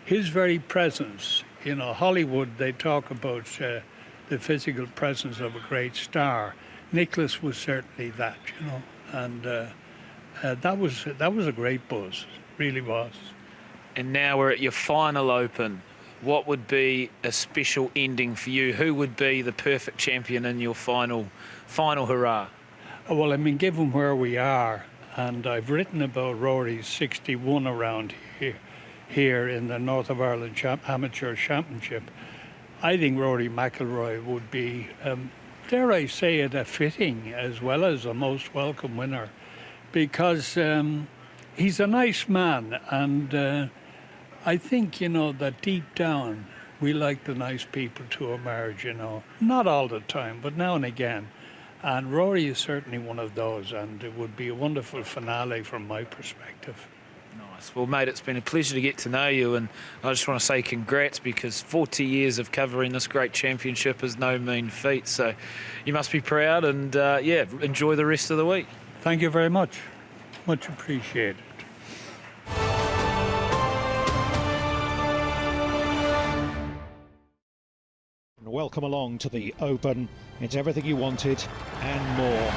His very presence, you know, Hollywood, they talk about the physical presence of a great star. Nicklaus was certainly that, you know, and that was a great buzz, it really was. And now we're at your final Open. What would be a special ending for you? Who would be the perfect champion in your final hurrah? Well, I mean, given where we are, and I've written about Rory's 61 around here in the North of Ireland Amateur Championship, I think Rory McIlroy would be, dare I say it, a fitting as well as a most welcome winner, because he's a nice man, and I think, you know, that deep down we like the nice people to emerge, you know. Not all the time, but now and again. And Rory is certainly one of those, and it would be a wonderful finale from my perspective. Nice. Well, mate, it's been a pleasure to get to know you, and I just want to say congrats, because 40 years of covering this great championship is no mean feat. So you must be proud, and yeah, enjoy the rest of the week. Thank you very much. Much appreciated. Welcome along to the Open. It's everything you wanted and more.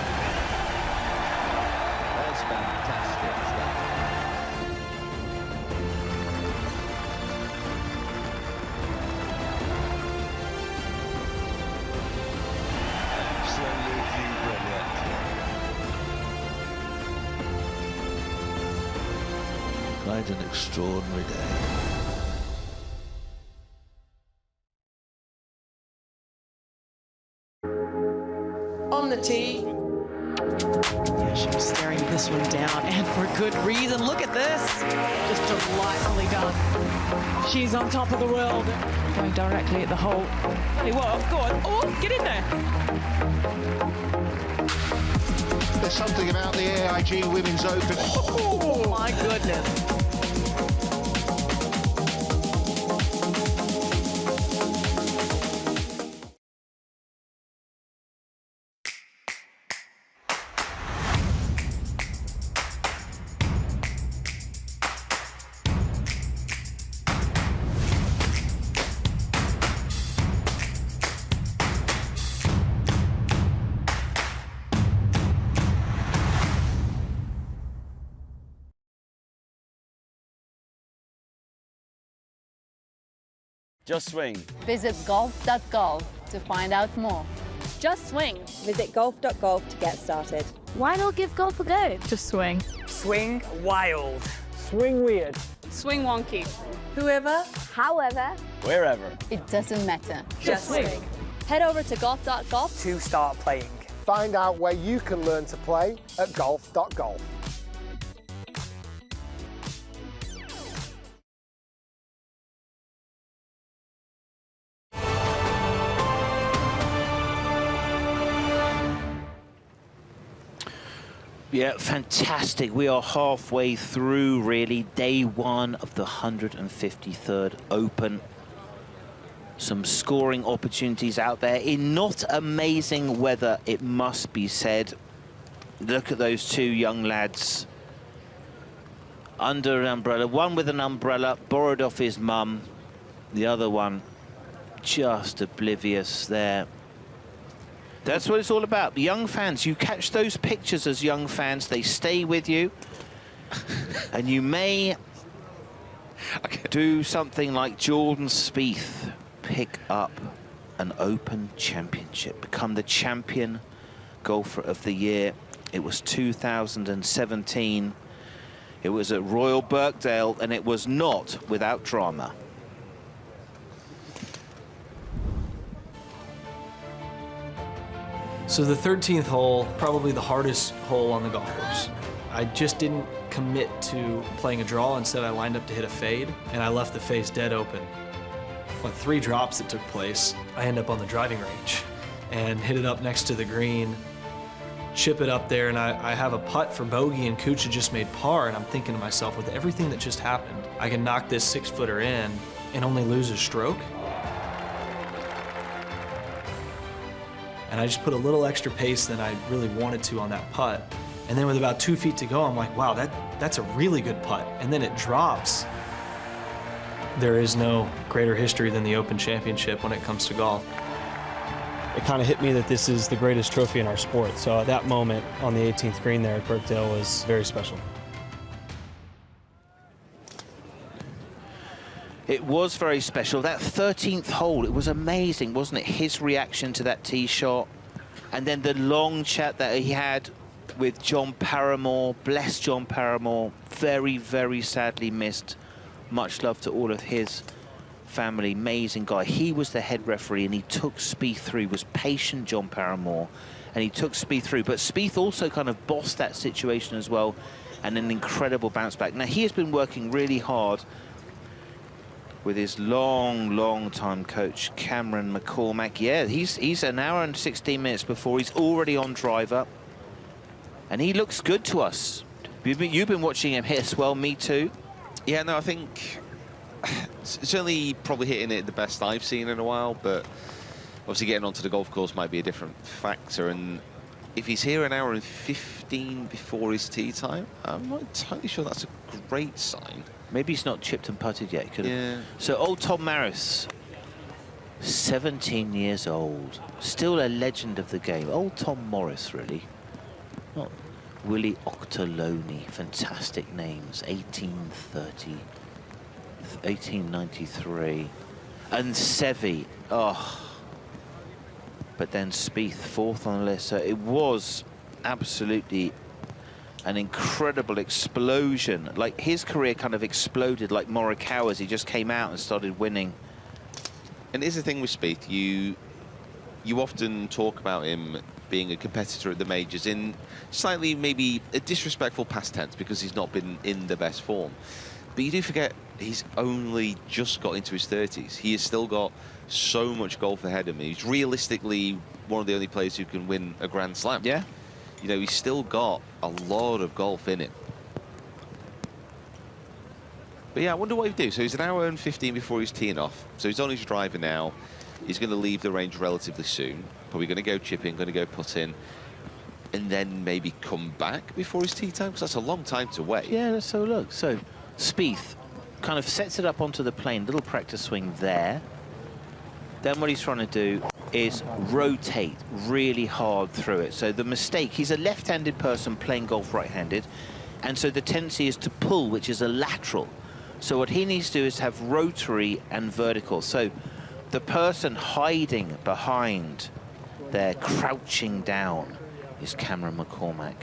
That's fantastic stuff. Absolutely brilliant. Quite an extraordinary day. On the tee. Yeah, she was staring this one down, and for good reason. Look at this. Just delightfully done. She's on top of the world. Going directly at the hole. Hey, well, go on. Oh, get in there. There's something about the AIG Women's Open. Oh, my goodness. Just swing. Visit golf.golf to find out more. Just swing. Visit golf.golf to get started. Why not give golf a go? Just swing. Swing wild. Swing weird. Swing wonky. Whoever. However. Wherever. It doesn't matter. Just swing. Head over to golf.golf to start playing. Find out where you can learn to play at golf.golf. Yeah, fantastic. We are halfway through, really, day one of the 153rd Open. Some scoring opportunities out there in not amazing weather, it must be said. Look at those two young lads under an umbrella. One with an umbrella, borrowed off his mum. The other one just oblivious there. That's what it's all about. Young fans, you catch those pictures as young fans, they stay with you. And you may do something like Jordan Spieth, pick up an Open Championship, become the champion golfer of the year. It was 2017. It was at Royal Birkdale, and it was not without drama. So the 13th hole, probably the hardest hole on the golf course. I just didn't commit to playing a draw. Instead, I lined up to hit a fade, and I left the face dead open. On 3 drops that took place, I end up on the driving range and hit it up next to the green, chip it up there, and I have a putt for bogey, and Kuchar just made par, and I'm thinking to myself, with everything that just happened, I can knock this 6-footer in and only lose a stroke. And I just put a little extra pace than I really wanted to on that putt. And then with about 2 feet to go, I'm like, wow, that's a really good putt. And then it drops. There is no greater history than the Open Championship when it comes to golf. It kind of hit me that this is the greatest trophy in our sport. So at that moment on the 18th green there at Birkdale was very special. It was very special. That 13th hole, it was amazing, wasn't it? His reaction to that tee shot. And then the long chat that he had with John Paramore. Bless John Paramore. Very, very sadly missed. Much love to all of his family. Amazing guy. He was the head referee, and he took Spieth through. He was patient, John Paramore, and he took Spieth through. But Spieth also kind of bossed that situation as well, and an incredible bounce back. Now, he has been working really hard with his long time coach, Cameron McCormack. Yeah, he's an hour and 16 minutes before. He's already on driver, and he looks good to us. You've been watching him hit as well. Me too. Yeah, no, I think certainly probably hitting it the best I've seen in a while, but obviously getting onto the golf course might be a different factor. And if he's here an hour and 15 before his tee time, I'm not entirely sure that's a great sign. Maybe he's not chipped and putted yet. Yeah. So old Tom Maris, 17 years old, still a legend of the game. Old Tom Morris, really. Not Willie Octoloni, fantastic names. 1830, 1893, and Seve. Oh, but then Spieth, 4th on the list. So it was absolutely an incredible explosion. Like, his career kind of exploded like Morikawa's. He just came out and started winning. And here's the thing with Spieth, you often talk about him being a competitor at the majors in slightly maybe a disrespectful past tense because he's not been in the best form. But you do forget he's only just got into his 30s. He has still got so much golf ahead of him. He's realistically one of the only players who can win a Grand Slam. Yeah. You know, he's still got a lot of golf in him. But yeah, I wonder what he'd do. So he's an hour and 15 before he's teeing off. So he's on his driver now. He's going to leave the range relatively soon. Probably going to go chipping, going to go putting, and then maybe come back before his tee time, because that's a long time to wait. Yeah, let's have a look. So Spieth kind of sets it up onto the plane, little practice swing there. Then what he's trying to do is rotate really hard through it. So the mistake, he's a left-handed person playing golf right-handed, and so the tendency is to pull, which is a lateral. So what he needs to do is have rotary and vertical. So the person hiding behind there, crouching down, is Cameron McCormack.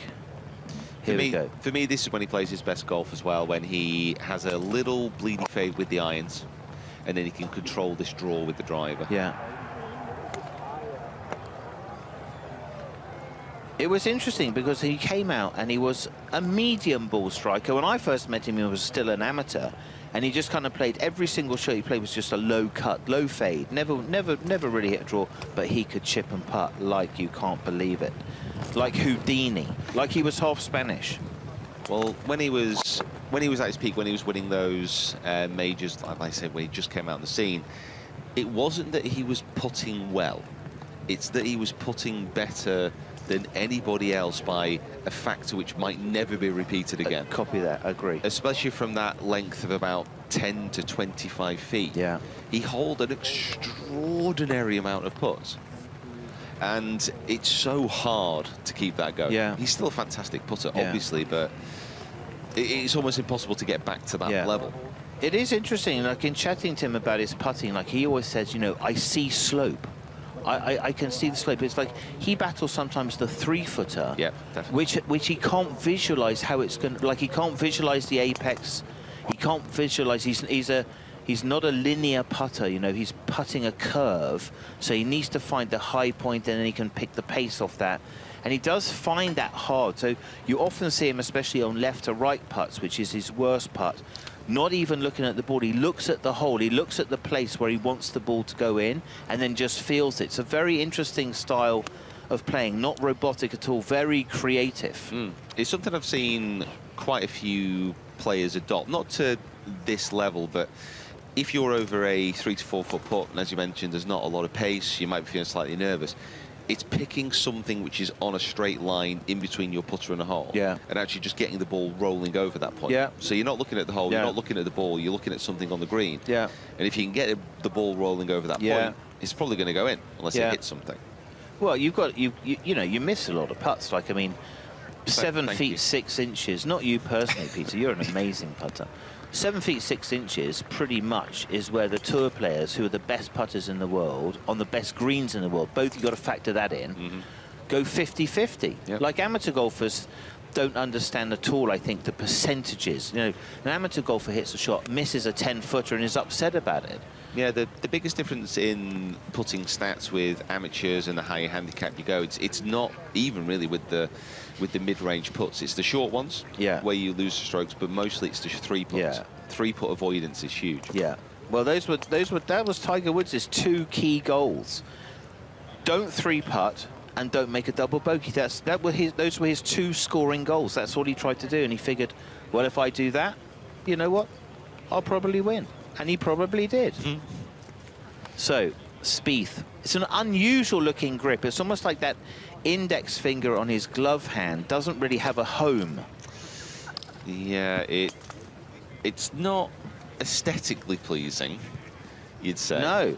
Here we go. For me, this is when he plays his best golf as well, when he has a little bleedy fade with the irons, and then he can control this draw with the driver. Yeah. It was interesting because he came out and he was a medium ball striker. When I first met him, he was still an amateur, and he just kind of played every single shot he played was just a low cut, low fade. Never really hit a draw, but he could chip and putt like you can't believe it. Like Houdini, like he was half Spanish. Well, when he was at his peak, when he was winning those majors, like I said, when he just came out on the scene, it wasn't that he was putting well. It's that he was putting better than anybody else by a factor which might never be repeated again. Copy that, I agree. Especially from that length of about 10 to 25 feet. Yeah. He holed an extraordinary amount of putts. And it's so hard to keep that going. Yeah. He's still a fantastic putter, Yeah. obviously, but it's almost impossible to get back to that level. It is interesting, like in chatting to him about his putting, like he always says, you know, I see slope. I can see the slope. It's like he battles sometimes the 3-footer, which he can't visualize how it's going to, like he can't visualize the apex. He can't visualize, he's not a linear putter, you know, he's putting a curve. So he needs to find the high point and then he can pick the pace off that. And he does find that hard. So you often see him, especially on left to right putts, which is his worst putt, not even looking at the ball. He looks at the hole, he looks at the place where he wants the ball to go in and then just feels it. It's a very interesting style of playing, not robotic at all, very creative. It's something I've seen quite a few players adopt, not to this level, but if you're over a 3 to 4 foot putt, and as you mentioned, there's not a lot of pace, you might be feeling slightly nervous. It's picking something which is on a straight line in between your putter and a hole. Yeah. And actually just getting the ball rolling over that point. Yeah. So you're not looking at the hole, you're not looking at the ball, you're looking at something on the green. Yeah. And if you can get the ball rolling over that point, it's probably going to go in, unless it hits something. Well, you've got, you know, you miss a lot of putts. Like, I mean, 7 feet 6 inches, not you personally, Peter, you're an amazing putter. 7 feet 6 inches pretty much is where the tour players who are the best putters in the world, on the best greens in the world, both you've got to factor that in, go 50-50. Like amateur golfers don't understand at all, I think, the percentages. You know, an amateur golfer hits a shot, misses a 10-footer and is upset about it. Yeah, the biggest difference in putting stats with amateurs and the higher handicap you go, it's not even really with the mid-range putts. It's the short ones where you lose the strokes, but mostly it's the 3-putt. Yeah. 3-putt avoidance is huge. Yeah. Well, that was Tiger Woods' 2 key goals. Don't 3-putt and don't make a double bogey. Those were his 2 scoring goals. That's all he tried to do, and he figured, well, if I do that, you know what? I'll probably win. And he probably did. So, Spieth. It's an unusual looking grip. It's almost like that index finger on his glove hand doesn't really have a home. Yeah, it's not aesthetically pleasing, you'd say. No.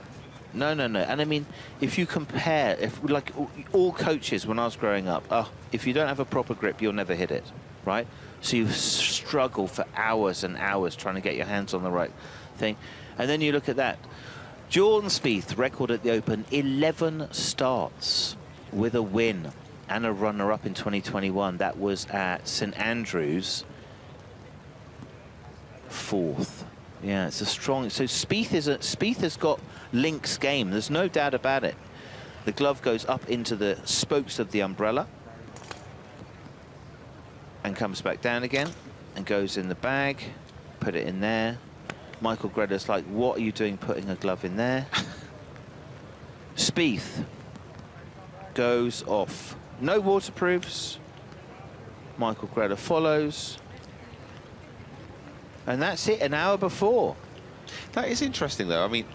And I mean, if you compare, like all coaches when I was growing up, if you don't have a proper grip, you'll never hit it, right? So you struggle for hours and hours trying to get your hands on the right thing. And then you look at that. Jordan Spieth, record at the Open, 11 starts with a win and a runner-up in 2021. That was at St Andrews, 4th. Yeah, it's a strong... So Spieth has got links game. There's no doubt about it. The glove goes up into the spokes of the umbrella and comes back down again and goes in the bag. Put it in there. Michael Greta's like, what are you doing putting a glove in there? Spieth goes off. No waterproofs. Michael Greta follows. And that's it, an hour before. That is interesting, though. I mean,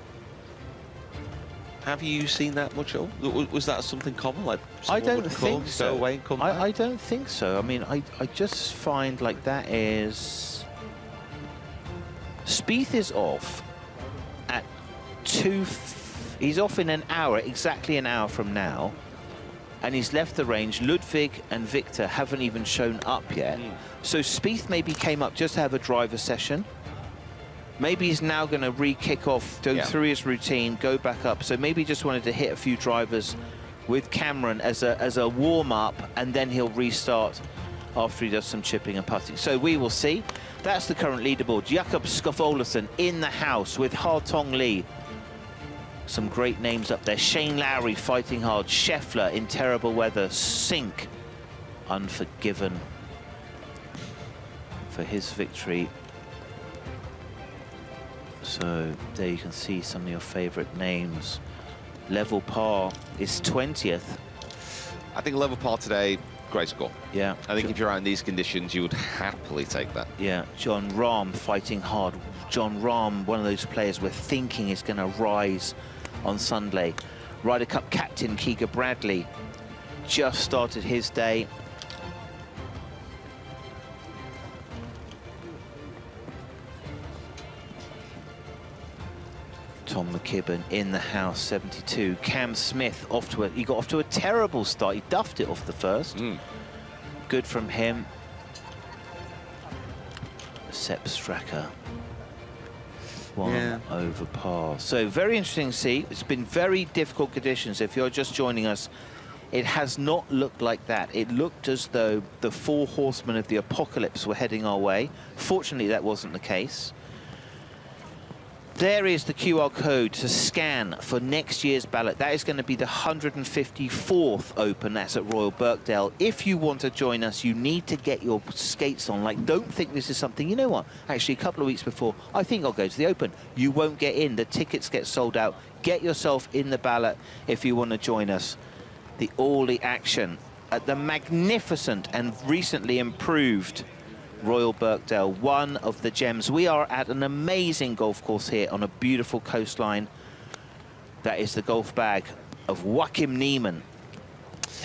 have you seen that much? Was that something common? Like, I don't think so. Go away and come back? I don't think so. I mean, I just find like that is... Spieth is off at 2... He's off in an hour, exactly an hour from now. And he's left the range. Ludwig and Victor haven't even shown up yet. So Spieth maybe came up just to have a driver session. Maybe he's now going to re-kick off, go through his routine, go back up. So maybe he just wanted to hit a few drivers with Cameron as a warm-up, and then he'll restart after he does some chipping and putting. So we will see. That's the current leaderboard. Jakob Skov-Olafsson in the house with Ha-Tong Lee. Some great names up there. Shane Lowry fighting hard. Scheffler in terrible weather. Sink unforgiven for his victory. So there you can see some of your favorite names. Level par is 20th. I think level par today, great score. Yeah. I think if you're out in these conditions, you would happily take that. Yeah. John Rahm fighting hard. John Rahm, one of those players we're thinking is going to rise on Sunday. Ryder Cup captain Keegan Bradley just started his day. Tom McKibben in the house, 72. Cam Smith he got off to a terrible start. He duffed it off the first. Good from him. Sepp Straka. One over par. So very interesting to see. It's been very difficult conditions. If you're just joining us, it has not looked like that. It looked as though the 4 horsemen of the apocalypse were heading our way. Fortunately, that wasn't the case. There is the QR code to scan for next year's ballot. That is going to be the 154th Open. That's at Royal Birkdale. If you want to join us, you need to get your skates on. Like, don't think this is something, you know what? Actually, a couple of weeks before, I think I'll go to the Open. You won't get in. The tickets get sold out. Get yourself in the ballot if you want to join us. All the action at the magnificent and recently improved Royal Birkdale, one of the gems. We are at an amazing golf course here on a beautiful coastline. That is the golf bag of Joachim Niemann,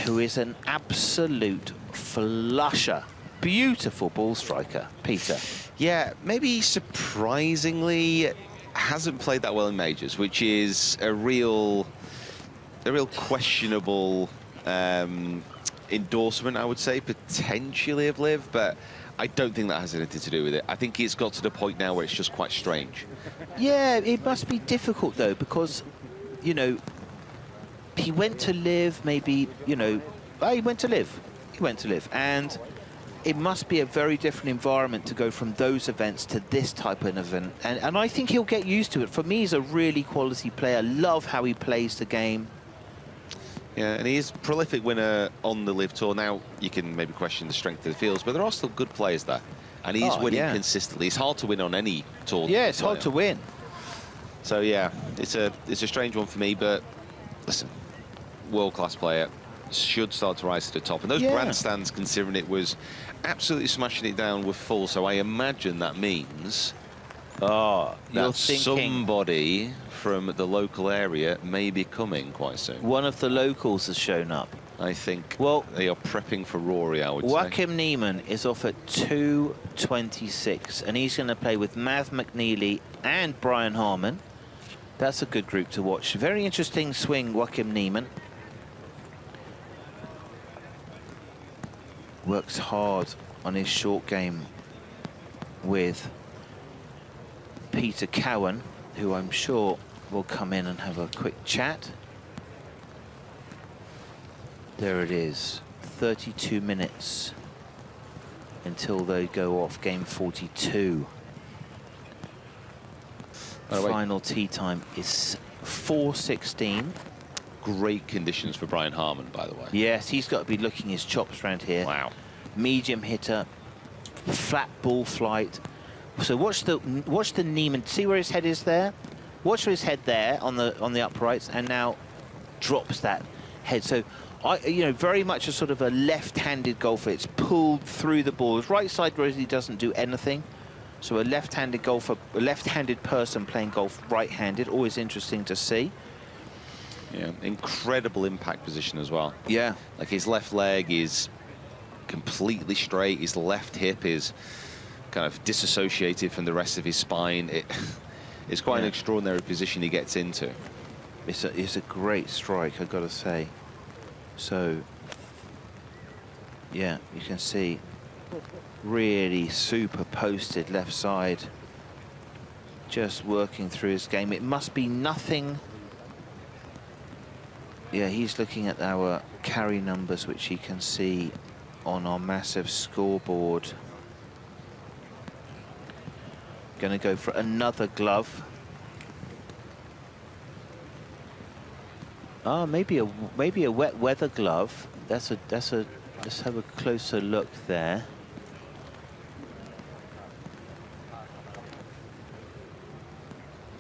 who is an absolute flusher. Beautiful ball striker, Peter. Yeah, maybe surprisingly hasn't played that well in majors, which is a real questionable endorsement, I would say, potentially of Liv, but I don't think that has anything to do with it. I think it's got to the point now where it's just quite strange. Yeah, it must be difficult, though, because, you know, he went to Liv, maybe, you know, he went to Liv. He went to Liv. And it must be a very different environment to go from those events to this type of event. And I think he'll get used to it. For me, he's a really quality player. Love how he plays the game. Yeah, and he is a prolific winner on the Live Tour. Now, you can maybe question the strength of the fields, but there are still good players there. And he's winning consistently. It's hard to win on any tour. Yeah, it's hard to win. So, yeah, it's a strange one for me, but listen, world-class player, should start to rise to the top. And those grandstands, considering it was absolutely smashing it down, were full. So I imagine that means that somebody from the local area may be coming quite soon. One of the locals has shown up. I think well, they are prepping for Rory, I would say. Joachim Niemann is off at 226, and he's going to play with Mav McNeely and Brian Harman. That's a good group to watch. Very interesting swing, Joachim Niemann. Works hard on his short game with Peter Cowan, who I'm sure will come in and have a quick chat. There it is, 32 minutes until they go off game 42. Final tee time is 4:16. Great conditions for Brian Harman, by the way. Yes, he's got to be looking his chops around here. Wow. Medium hitter, flat ball flight. So watch the Niemann. See where his head is there? Watch his head there on the uprights, and now drops that head. So very much a sort of a left-handed golfer. It's pulled through the ball. His right side really doesn't do anything. So a left-handed golfer, a left-handed person playing golf right-handed, always interesting to see. Yeah, incredible impact position as well. Yeah. Like his left leg is completely straight. His left hip is kind of disassociated from the rest of his spine. It's quite an extraordinary position he gets into. It's a great strike, I've got to say. So, yeah, you can see really super posted left side, just working through his game. It must be nothing. Yeah, he's looking at our carry numbers, which he can see on our massive scoreboard. Going to go for another glove. Maybe a wet weather glove. Let's have a closer look there.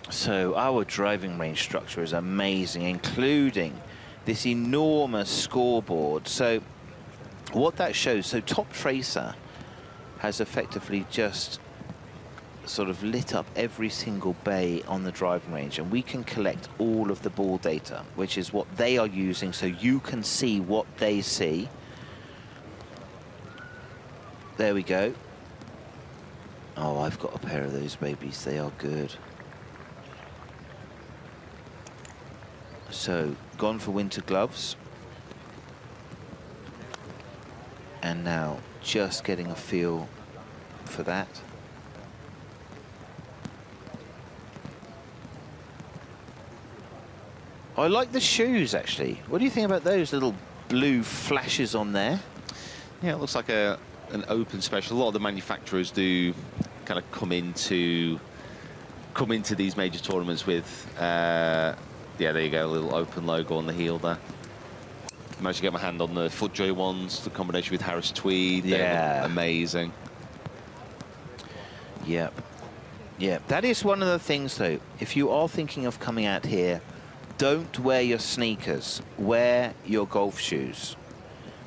So our driving range structure is amazing, including this enormous scoreboard. So what that shows, so Top Tracer has effectively just sort of lit up every single bay on the driving range, and we can collect all of the ball data, which is what they are using, so you can see what they see. There we go. Oh, I've got a pair of those babies. They are good. So, gone for winter gloves. And now just getting a feel for that. I like the shoes, actually. What do you think about those little blue flashes on there? Yeah, it looks like an open special. A lot of the manufacturers do kind of come into these major tournaments with, yeah, there you go, a little open logo on the heel there. Managed to get my hand on the FootJoy ones, the combination with Harris Tweed. Yeah. They're amazing. Yep. Yeah, that is one of the things, though. If you are thinking of coming out here, don't wear your sneakers, wear your golf shoes.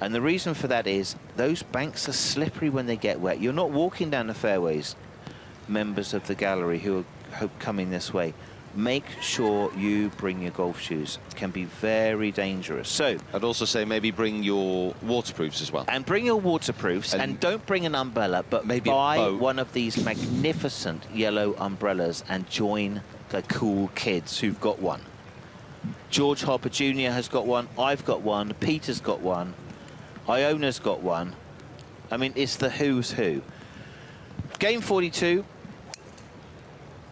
And the reason for that is those banks are slippery when they get wet. You're not walking down the fairways, members of the gallery who are coming this way. Make sure you bring your golf shoes. It can be very dangerous. So I'd also say maybe bring your waterproofs as well. And bring your waterproofs, and don't bring an umbrella, but maybe buy one of these magnificent yellow umbrellas and join the cool kids who've got one. George Harper Jr. has got one, I've got one, Peter's got one, Iona's got one. I mean, it's the who's who. Game 42,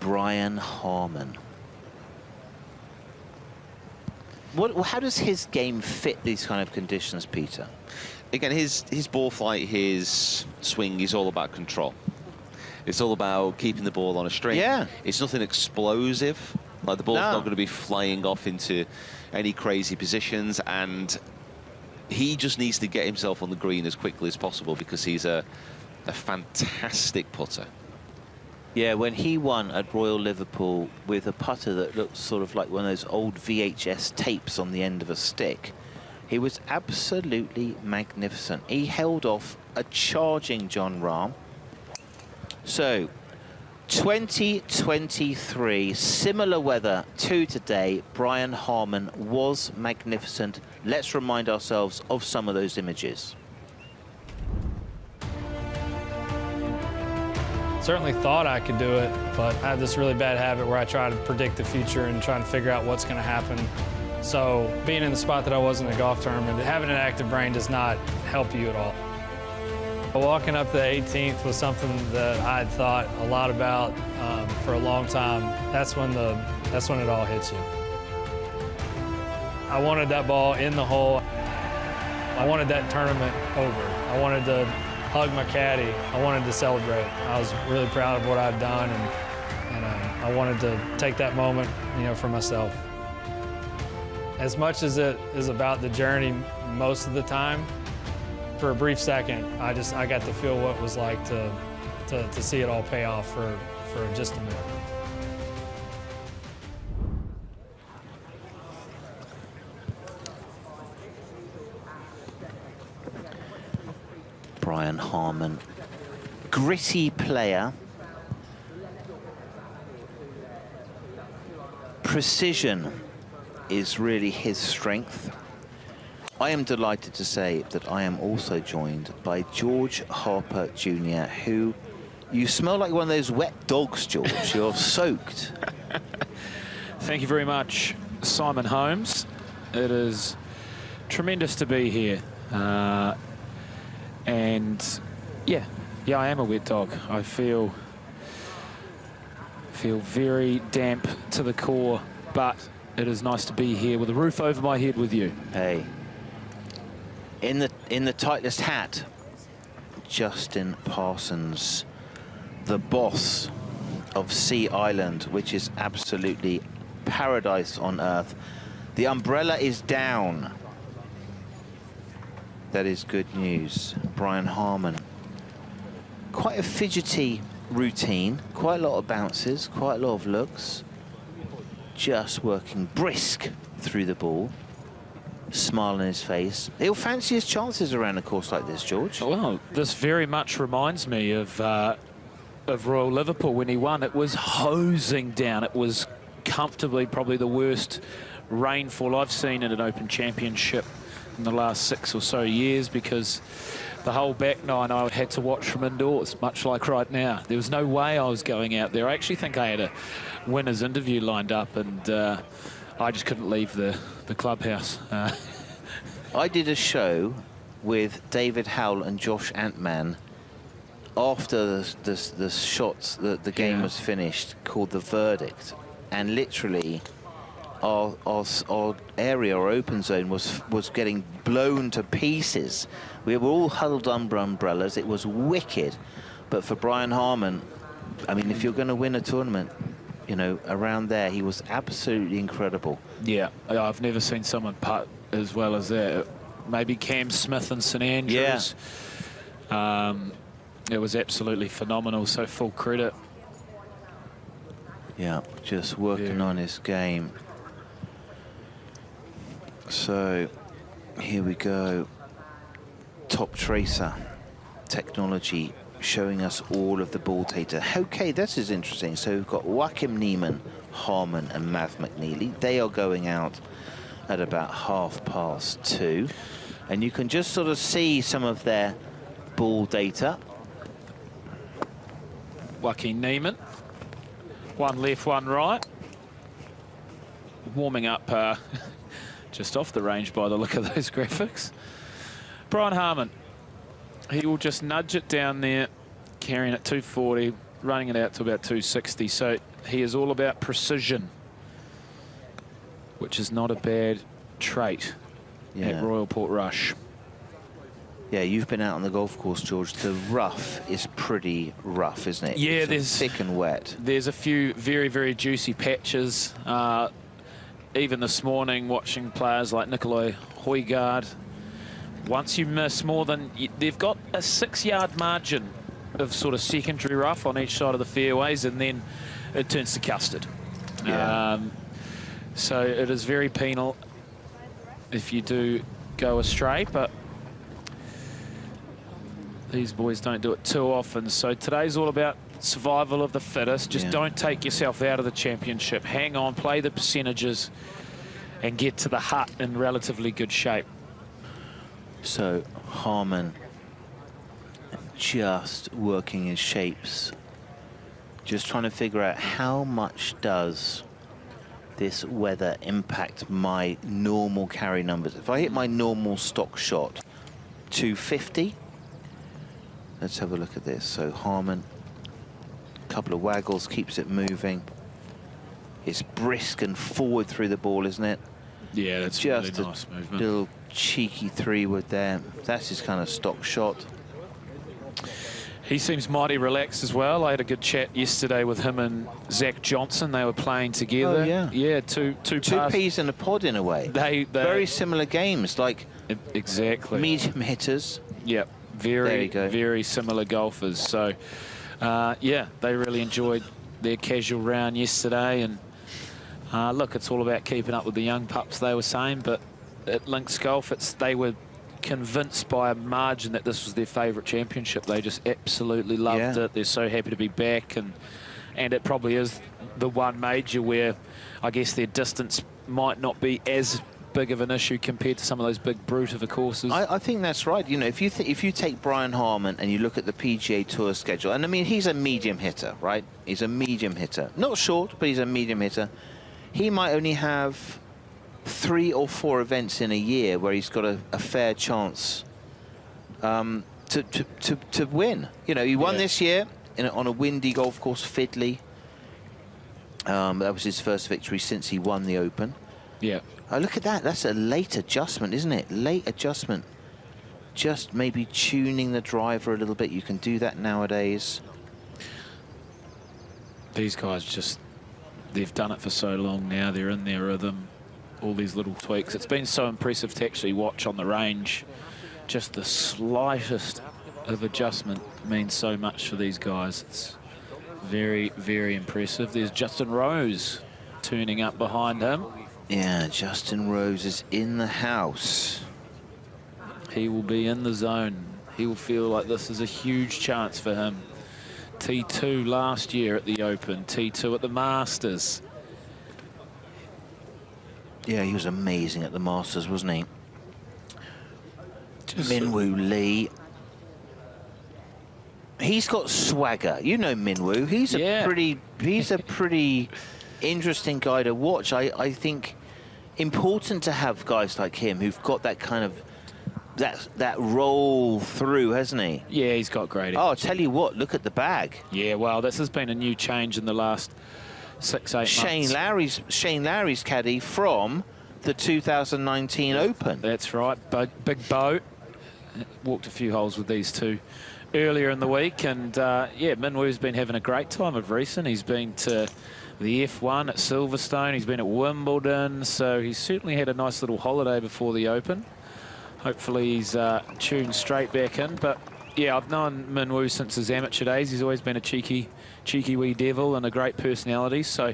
Brian Harman. How does his game fit these kind of conditions, Peter? Again, his ball flight, his swing is all about control. It's all about keeping the ball on a string. Yeah. It's nothing explosive. Like, the ball's not going to be flying off into any crazy positions, and he just needs to get himself on the green as quickly as possible because he's a fantastic putter. Yeah, when he won at Royal Liverpool with a putter that looked sort of like one of those old VHS tapes on the end of a stick, he was absolutely magnificent. He held off a charging Jon Rahm. So, 2023, similar weather to today. Brian Harman was magnificent. Let's remind ourselves of some of those images. Certainly thought I could do it, but I have this really bad habit where I try to predict the future and try to figure out what's going to happen. So being in the spot that I was in the golf tournament, having an active brain does not help you at all. Walking up the 18th was something that I had thought a lot about for a long time. That's when it all hits you. I wanted that ball in the hole. I wanted that tournament over. I wanted to hug my caddy. I wanted to celebrate. I was really proud of what I'd done, and I wanted to take that moment, for myself. As much as it is about the journey most of the time, for a brief second, I got to feel what it was like to see it all pay off for just a minute. Brian Harman, gritty player. Precision is really his strength. I am delighted to say that I am also joined by George Harper Jr., who, you smell like one of those wet dogs, George. You're soaked. Thank you very much, Simon Holmes. It is tremendous to be here. And yeah, I am a wet dog. I feel very damp to the core, but it is nice to be here with a roof over my head with you. Hey. In the tightest hat, Justin Parsons, the boss of Sea Island, which is absolutely paradise on earth. The umbrella is down. That is good news. Brian Harman. Quite a fidgety routine, quite a lot of bounces, quite a lot of looks. Just working brisk through the ball. Smile on his face. He'll fancy his chances around a course like this, George. Well, this very much reminds me of of Royal Liverpool when he won. It was hosing down. It was comfortably probably the worst rainfall I've seen in an Open Championship in the last 6 or so years, because the whole back nine I had to watch from indoors, much like right now. There was no way I was going out there. I actually think I had a winner's interview lined up, and I just couldn't leave the clubhouse. I did a show with David Howell and Josh Antman after the shots, the game was finished, called The Verdict, and literally our area, our open zone, was getting blown to pieces. We were all huddled under umbrellas. It was wicked. But for Brian Harman, I mean, if you're going to win a tournament, you know, around there, he was absolutely incredible. Yeah, I've never seen someone putt as well as that. Maybe Cam Smith and St Andrews. Yeah. It was absolutely phenomenal, so full credit. Yeah, just working on his game. So here we go. Top Tracer technology showing us all of the ball data. Okay, this is interesting. So we've got Joachim Niemann, Harman and Mav McNeely. They are going out at about 2:30. And you can just sort of see some of their ball data. Joachim Niemann. One left, one right. Warming up just off the range by the look of those graphics. Brian Harman, he will just nudge it down there, carrying it 240, running it out to about 260. So he is all about precision, which is not a bad trait at Royal Portrush. Yeah, you've been out on the golf course, George. The rough is pretty rough, isn't it? Yeah, there's thick and wet. There's a few very, very juicy patches. Even this morning, watching players like Nikolai Højgaard, once you miss more than... They've got a 6-yard margin of sort of secondary rough on each side of the fairways, and then it turns to custard. Yeah. So it is very penal if you do go astray, but these boys don't do it too often. So today's all about survival of the fittest. Just don't take yourself out of the championship. Hang on, play the percentages, and get to the hut in relatively good shape. So Harman just working his shapes, just trying to figure out how much does this weather impact my normal carry numbers. If I hit my normal stock shot, 250. Let's have a look at this. So Harman, a couple of waggles, keeps it moving. It's brisk and forward through the ball, isn't it? Yeah, that's just really nice movement. Little cheeky 3-wood there. That's his kind of stock shot. He seems mighty relaxed as well. I had a good chat yesterday with him and Zach Johnson. They were playing together. Oh, yeah. Yeah, two peas in a pod in a way. They very similar games, like exactly medium hitters. Yep, very similar golfers. So, yeah, they really enjoyed their casual round yesterday. And look, it's all about keeping up with the young pups, they were saying. But at Links Golf, they were convinced by a margin that this was their favourite championship. They just absolutely loved it. They're so happy to be back, and it probably is the one major where I guess their distance might not be as big of an issue compared to some of those big brute of the courses. I think that's right. You know, if you take Brian Harman and you look at the PGA Tour schedule, and I mean, he's a medium hitter, right? He's a medium hitter. Not short, but he's a medium hitter. He might only have 3 or 4 events in a year where he's got a fair chance to win. You know, he won this year on a windy golf course, Fidley. That was his first victory since he won the Open. Yeah. Oh, look at that. That's a late adjustment, isn't it? Late adjustment. Just maybe tuning the driver a little bit. You can do that nowadays. These guys just, they've done it for so long now. They're in their rhythm. All these little tweaks. It's been so impressive to actually watch on the range. Just the slightest of adjustment means so much for these guys. It's very, very impressive. There's Justin Rose turning up behind him. Yeah, Justin Rose is in the house. He will be in the zone. He will feel like this is a huge chance for him T2 last year at the Open, T2 at the Masters. Yeah, he was amazing at the Masters, wasn't he? Minwoo Lee. He's got swagger. You know Minwoo. He's a pretty interesting guy to watch. I think important to have guys like him who've got that kind of that roll through, hasn't he? Yeah, he's got great. Oh, I'll tell you what, look at the bag. Yeah, well, this has been a new change in the last 6-8 months. Shane Lowry's caddy from the 2019 Open. That's right, big boat. Walked a few holes with these two earlier in the week, and yeah, Minwoo's been having a great time of recent. He's been to the F1 at Silverstone, he's been at Wimbledon, so he's certainly had a nice little holiday before the Open. Hopefully he's tuned straight back in. But yeah, I've known Minwoo since his amateur days. He's always been a cheeky wee devil and a great personality. So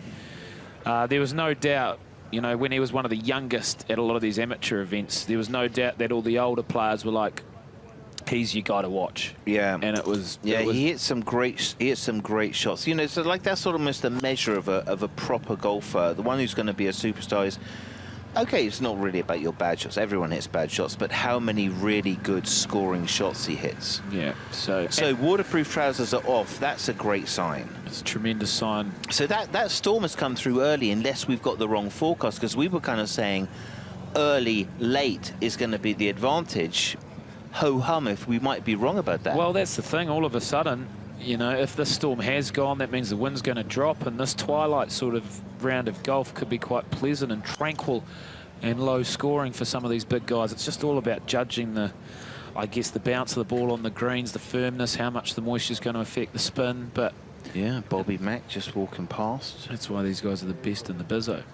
there was no doubt, you know, when he was one of the youngest at a lot of these amateur events, there was no doubt that all the older players were like, he's your guy to watch. Yeah, and it was. Yeah, he hit some great shots. You know, so like that's sort of almost the measure of a proper golfer. The one who's going to be a superstar is. Okay, it's not really about your bad shots. Everyone hits bad shots, but how many really good scoring shots he hits. Yeah, so waterproof trousers are off. That's a great sign. It's a tremendous sign. So that storm has come through early, unless we've got the wrong forecast, because we were kind of saying early, late is going to be the advantage. Ho-hum if we might be wrong about that. Well, that's the thing. All of a sudden, you know, if this storm has gone, that means the wind's going to drop, and this twilight sort of round of golf could be quite pleasant and tranquil and low scoring for some of these big guys. It's just all about judging the, I guess, the bounce of the ball on the greens, the firmness, how much the moisture is going to affect the spin. But yeah, Bobby Mack just walking past. That's why these guys are the best in the bizzo.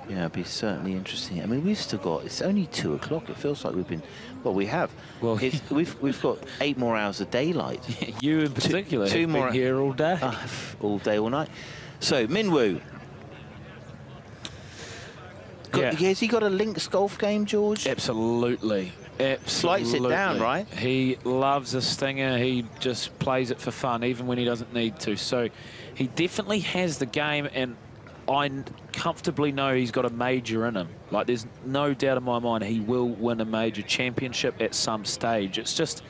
Yeah, it'd be certainly interesting. I mean, we've still got, it's only 2 o'clock. It feels like we've been, well, we have. Well, we've got 8 more hours of daylight. You in particular two more been here all day. All day, all night. So, Minwoo. Has he got a links golf game, George? Absolutely. Absolutely. Slices it down, right? He loves a stinger. He just plays it for fun, even when he doesn't need to. So, he definitely has the game, and I comfortably know he's got a major in him. Like, there's no doubt in my mind he will win a major championship at some stage. It's just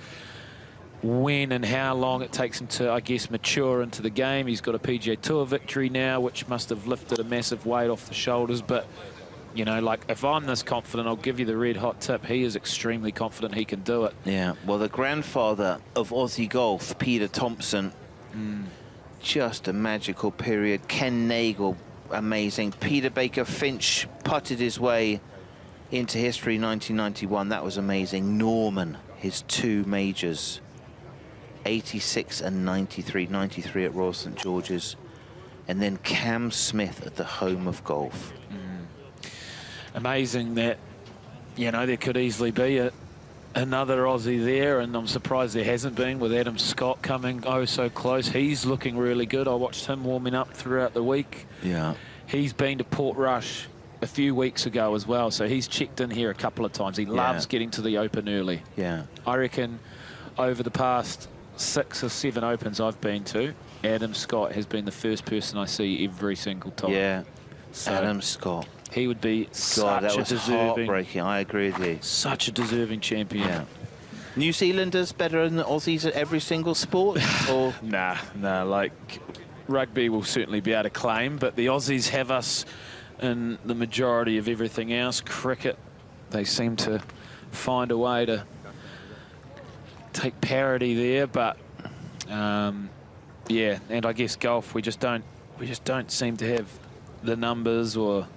when and how long it takes him to, I guess, mature into the game. He's got a PGA Tour victory now, which must have lifted a massive weight off the shoulders. But, you know, like, if I'm this confident, I'll give you the red hot tip. He is extremely confident he can do it. Yeah, well, the grandfather of Aussie golf, Peter Thompson, just a magical period. Ken Nagle, amazing. Peter Baker Finch putted his way into history 1991. That was amazing. Norman, his 2 majors, 86 and 93. 93 at Royal St George's. And then Cam Smith at the home of golf. Amazing that, you know, there could easily be another Aussie there, and I'm surprised there hasn't been, with Adam Scott coming so close. He's looking really good. I watched him warming up throughout the week. Yeah. He's been to Portrush a few weeks ago as well, so he's checked in here a couple of times. He loves getting to the Open early. Yeah. I reckon over the past 6 or 7 Opens I've been to, Adam Scott has been the first person I see every single time. Yeah. So Adam Scott. He would be such a deserving, heartbreaking. I agree with you. Such a deserving champion. Yeah. New Zealanders better than Aussies at every single sport? Or nah, like rugby will certainly be able to claim, but the Aussies have us in the majority of everything else. Cricket, they seem to find a way to take parity there, but yeah, and I guess golf, we just don't seem to have the numbers or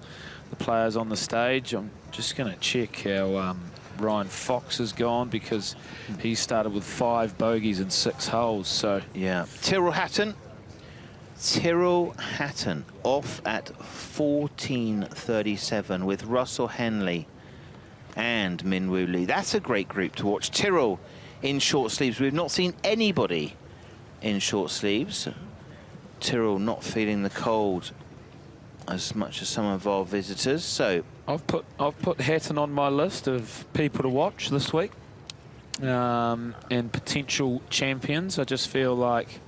the players on the stage. I'm just going to check how Ryan Fox has gone, because he started with 5 bogeys in 6 holes. So yeah, Tyrrell Hatton off at 14.37 with Russell Henley and Minwoo Lee. That's a great group to watch. Tyrrell in short sleeves. We've not seen anybody in short sleeves. Tyrrell not feeling the cold as much as some of our visitors. So I've put Hatton on my list of people to watch this week, and potential champions. I just feel like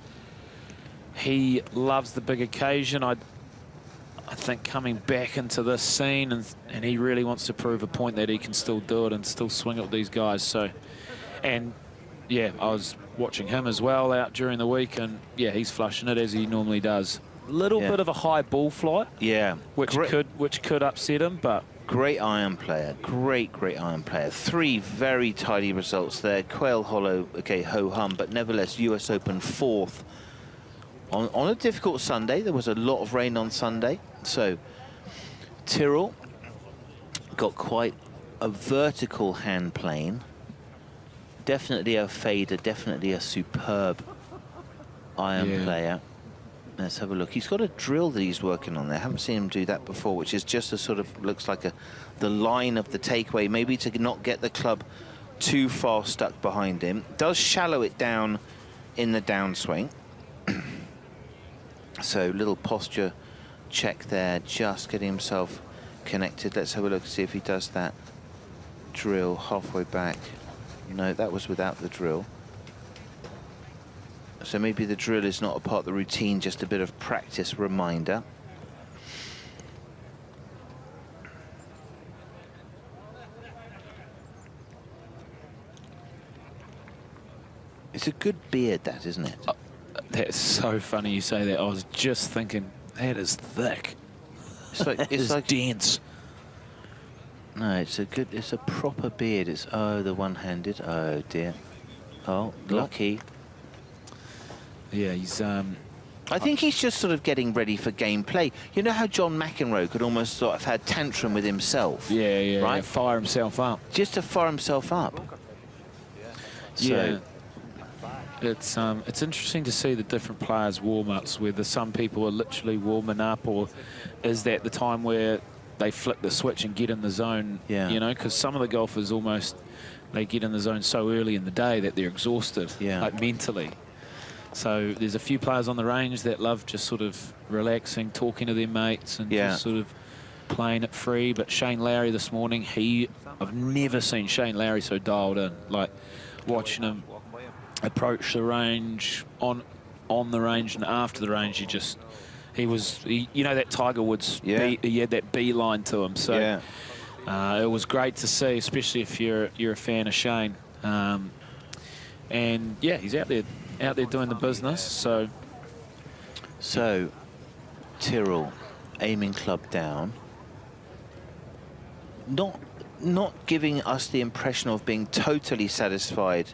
he loves the big occasion. I think coming back into this scene, and he really wants to prove a point that he can still do it and still swing it with these guys. So, and yeah, I was watching him as well out during the week, and yeah, he's flushing it as he normally does. Little bit of a high ball flight, which could upset him, but great iron player, great iron player. 3 very tidy results there. Quail Hollow, okay, ho-hum, but nevertheless, US Open 4th on a difficult Sunday. There was a lot of rain on Sunday, so Tyrrell got quite a vertical hand plane. Definitely a fader, definitely a superb iron player. Let's have a look. He's got a drill that he's working on there. I haven't seen him do that before, which is just a sort of, looks like the line of the takeaway, maybe to not get the club too far stuck behind him. Does shallow it down in the downswing. So little posture check there, just getting himself connected. Let's have a look, see if he does that drill halfway back. No, that was without the drill. So maybe the drill is not a part of the routine, just a bit of practice reminder. It's a good beard, that, isn't it? That's so funny you say that. I was just thinking, that is thick. It's like dense. No, it's a proper beard. It's, oh, the one-handed. Oh dear. Oh, lucky. Yeah, he's I think he's just sort of getting ready for gameplay. You know how John McEnroe could almost sort of had tantrum with himself? Yeah, right? Yeah, fire himself up. Just to fire himself up. Yeah. It's interesting to see the different players' warm-ups, whether some people are literally warming up, or is that the time where they flip the switch and get in the zone? Yeah. You know, because some of the golfers almost, they get in the zone so early in the day that they're exhausted, like mentally. So there's a few players on the range that love just sort of relaxing, talking to their mates, and just sort of playing it free. But Shane Lowry this morning, I've never seen Shane Lowry so dialed in. Like watching him approach the range, on the range and after the range, you know that Tiger Woods, he had that beeline to him. So it was great to see, especially if you're a fan of Shane. And yeah, he's out there doing the business. So Tyrrell aiming club down, not giving us the impression of being totally satisfied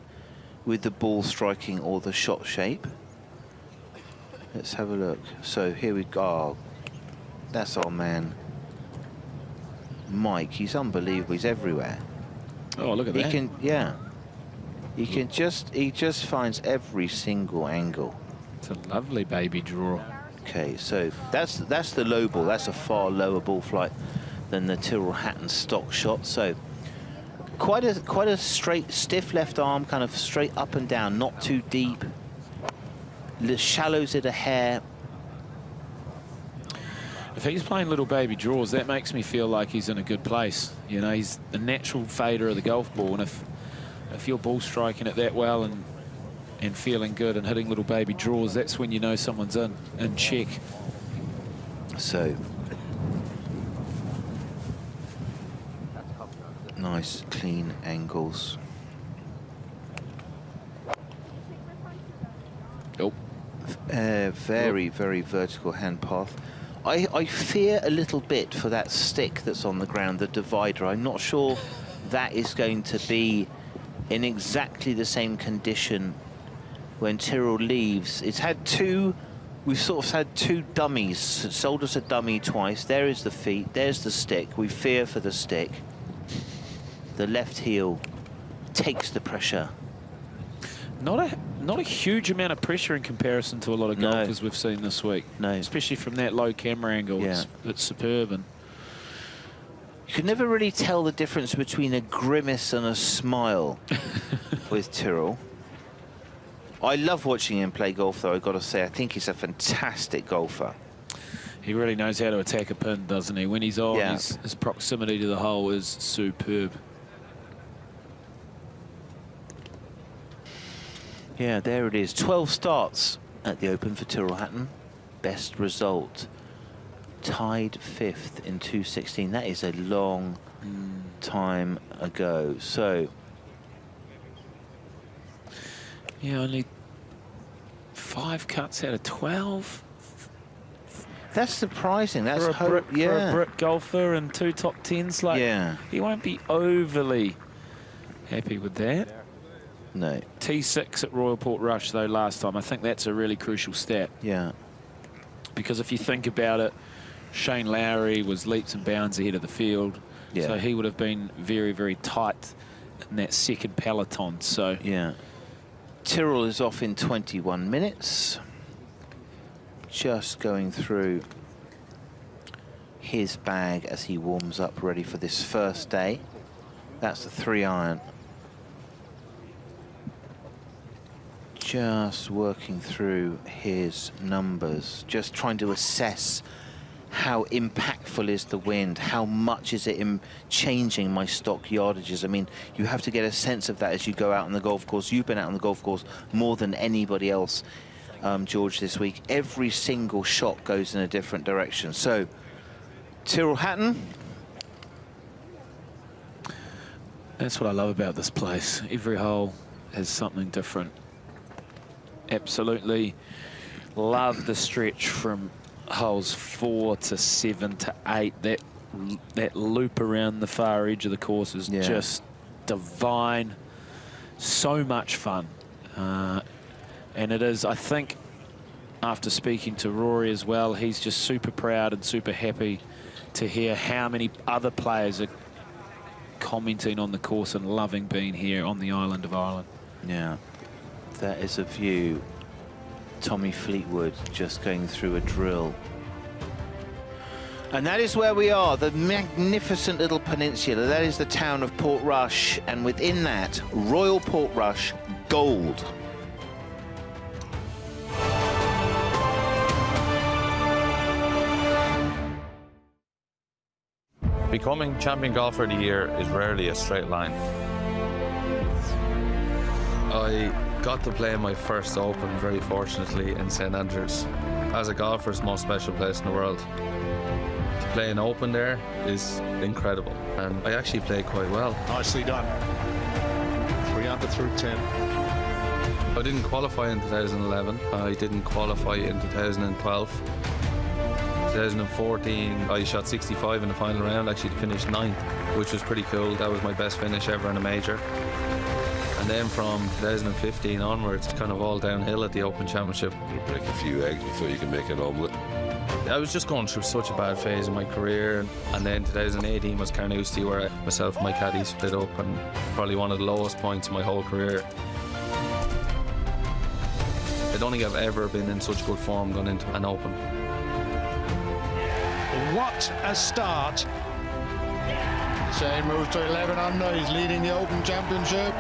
with the ball striking or the shot shape. Let's have a look. So here we go. That's our man Mike. He's unbelievable. He's everywhere. Oh, look at that. He just finds every single angle. It's a lovely baby draw. Okay, so that's the low ball. That's a far lower ball flight than the Tyrrell Hatton stock shot. So quite a straight, stiff left arm, kind of straight up and down, not too deep. Shallows it a hair. If he's playing little baby draws, that makes me feel like he's in a good place. You know, he's the natural fader of the golf ball, and if you're ball striking it that well and feeling good and hitting little baby draws, that's when you know someone's in check. So nice clean angles. Oh, very vertical hand path. I fear a little bit for that stick that's on the ground, the divider. I'm not sure that is going to be in exactly the same condition when Tyrrell leaves. It's had we've sort of had two dummies. Sold us a dummy twice. There is the feet, there's the stick. We fear for the stick. The left heel takes the pressure. Not a huge amount of pressure in comparison to a lot of golfers we've seen this week. No. Especially from that low camera angle. Yeah. It's superb. And you can never really tell the difference between a grimace and a smile with Tyrrell. I love watching him play golf, though, I've got to say. I think he's a fantastic golfer. He really knows how to attack a pin, doesn't he? When he's on, his proximity to the hole is superb. Yeah, there it is. 12 starts at the Open for Tyrrell Hatton. Best result, tied 5th in 2016. That is a long time ago. So, yeah, only 5 cuts out of 12. that's surprising. That's for a Brit golfer and 2 top 10s. Like, yeah, he won't be overly happy with that. No. T6 at Royal Portrush though last time. I think that's a really crucial stat. Yeah. Because if you think about it, Shane Lowry was leaps and bounds ahead of the field. Yeah. So he would have been very, very tight in that second peloton. So yeah. Tyrrell is off in 21 minutes. Just going through his bag as he warms up, ready for this first day. That's the 3-iron. Just working through his numbers, just trying to assess how impactful is the wind, how much is it in changing my stock yardages. I mean, you have to get a sense of that as you go out on the golf course. You've been out on the golf course more than anybody else, George, this week. Every single shot goes in a different direction. So, Tyrrell Hatton. that's what I love about this place. Every hole has something different. Absolutely love the stretch from holes 4 to 7 to 8. That loop around the far edge of the course is just divine. So much fun. And it is, I think, after speaking to Rory as well, he's just super proud and super happy to hear how many other players are commenting on the course and loving being here on the island of Ireland. Yeah. That is a view. Tommy Fleetwood just going through a drill. And that is where we are, the magnificent little peninsula. That is the town of Portrush, and within that, Royal Portrush Gold. Becoming champion golfer of the year is rarely a straight line. I got to play my first Open, very fortunately, in St Andrews. As a golfer, it's the most special place in the world. To play an Open there is incredible, and I actually played quite well. Nicely done. 3 under through 10. I didn't qualify in 2011. I didn't qualify in 2012. 2014, I shot 65 in the final round, actually finished 9th, which was pretty cool. That was my best finish ever in a major. And then from 2015 onwards, it's kind of all downhill at the Open Championship. You'll break a few eggs before you can make an omelette. I was just going through such a bad phase in my career, and then 2018 was Carnoustie, where myself and my caddy split up, and probably one of the lowest points in my whole career. I don't think I've ever been in such good form going into an Open. What a start. Shane moves to 11 under. He's leading the Open Championship.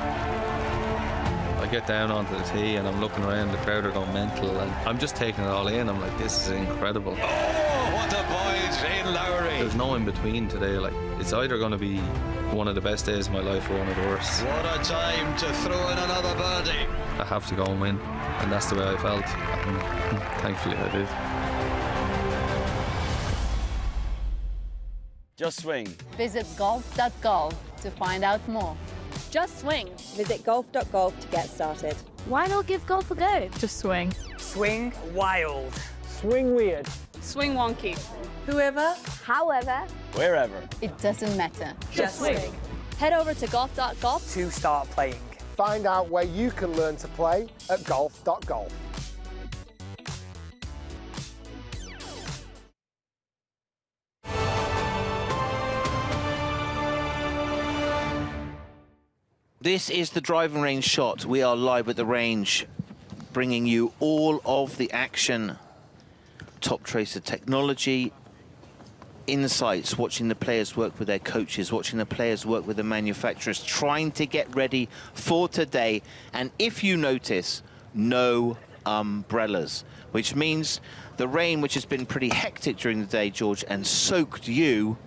I get down onto the tee and I'm looking around, the crowd are going mental, and I'm just taking it all in. I'm like, this is incredible. Oh, what a boy, Shane Lowry. There's no in between today. Like, it's either going to be one of the best days of my life or one of the worst. What a time to throw in another birdie. I have to go and win, and that's the way I felt. And thankfully I did. Just swing. Visit golf.golf to find out more. Just swing. Visit golf.golf to get started. Why not give golf a go? Just swing. Swing wild. Swing weird. Swing wonky. Whoever, however, Wherever. It doesn't matter. Just swing. Head over to golf.golf To start playing. Find out where you can learn to play at golf.golf. This is the driving range shot. We are live at the range, bringing you all of the action. Top Tracer technology, insights, watching the players work with their coaches, watching the players work with the manufacturers, trying to get ready for today. And if you notice, no umbrellas, which means the rain, which has been pretty hectic during the day, George, and soaked you,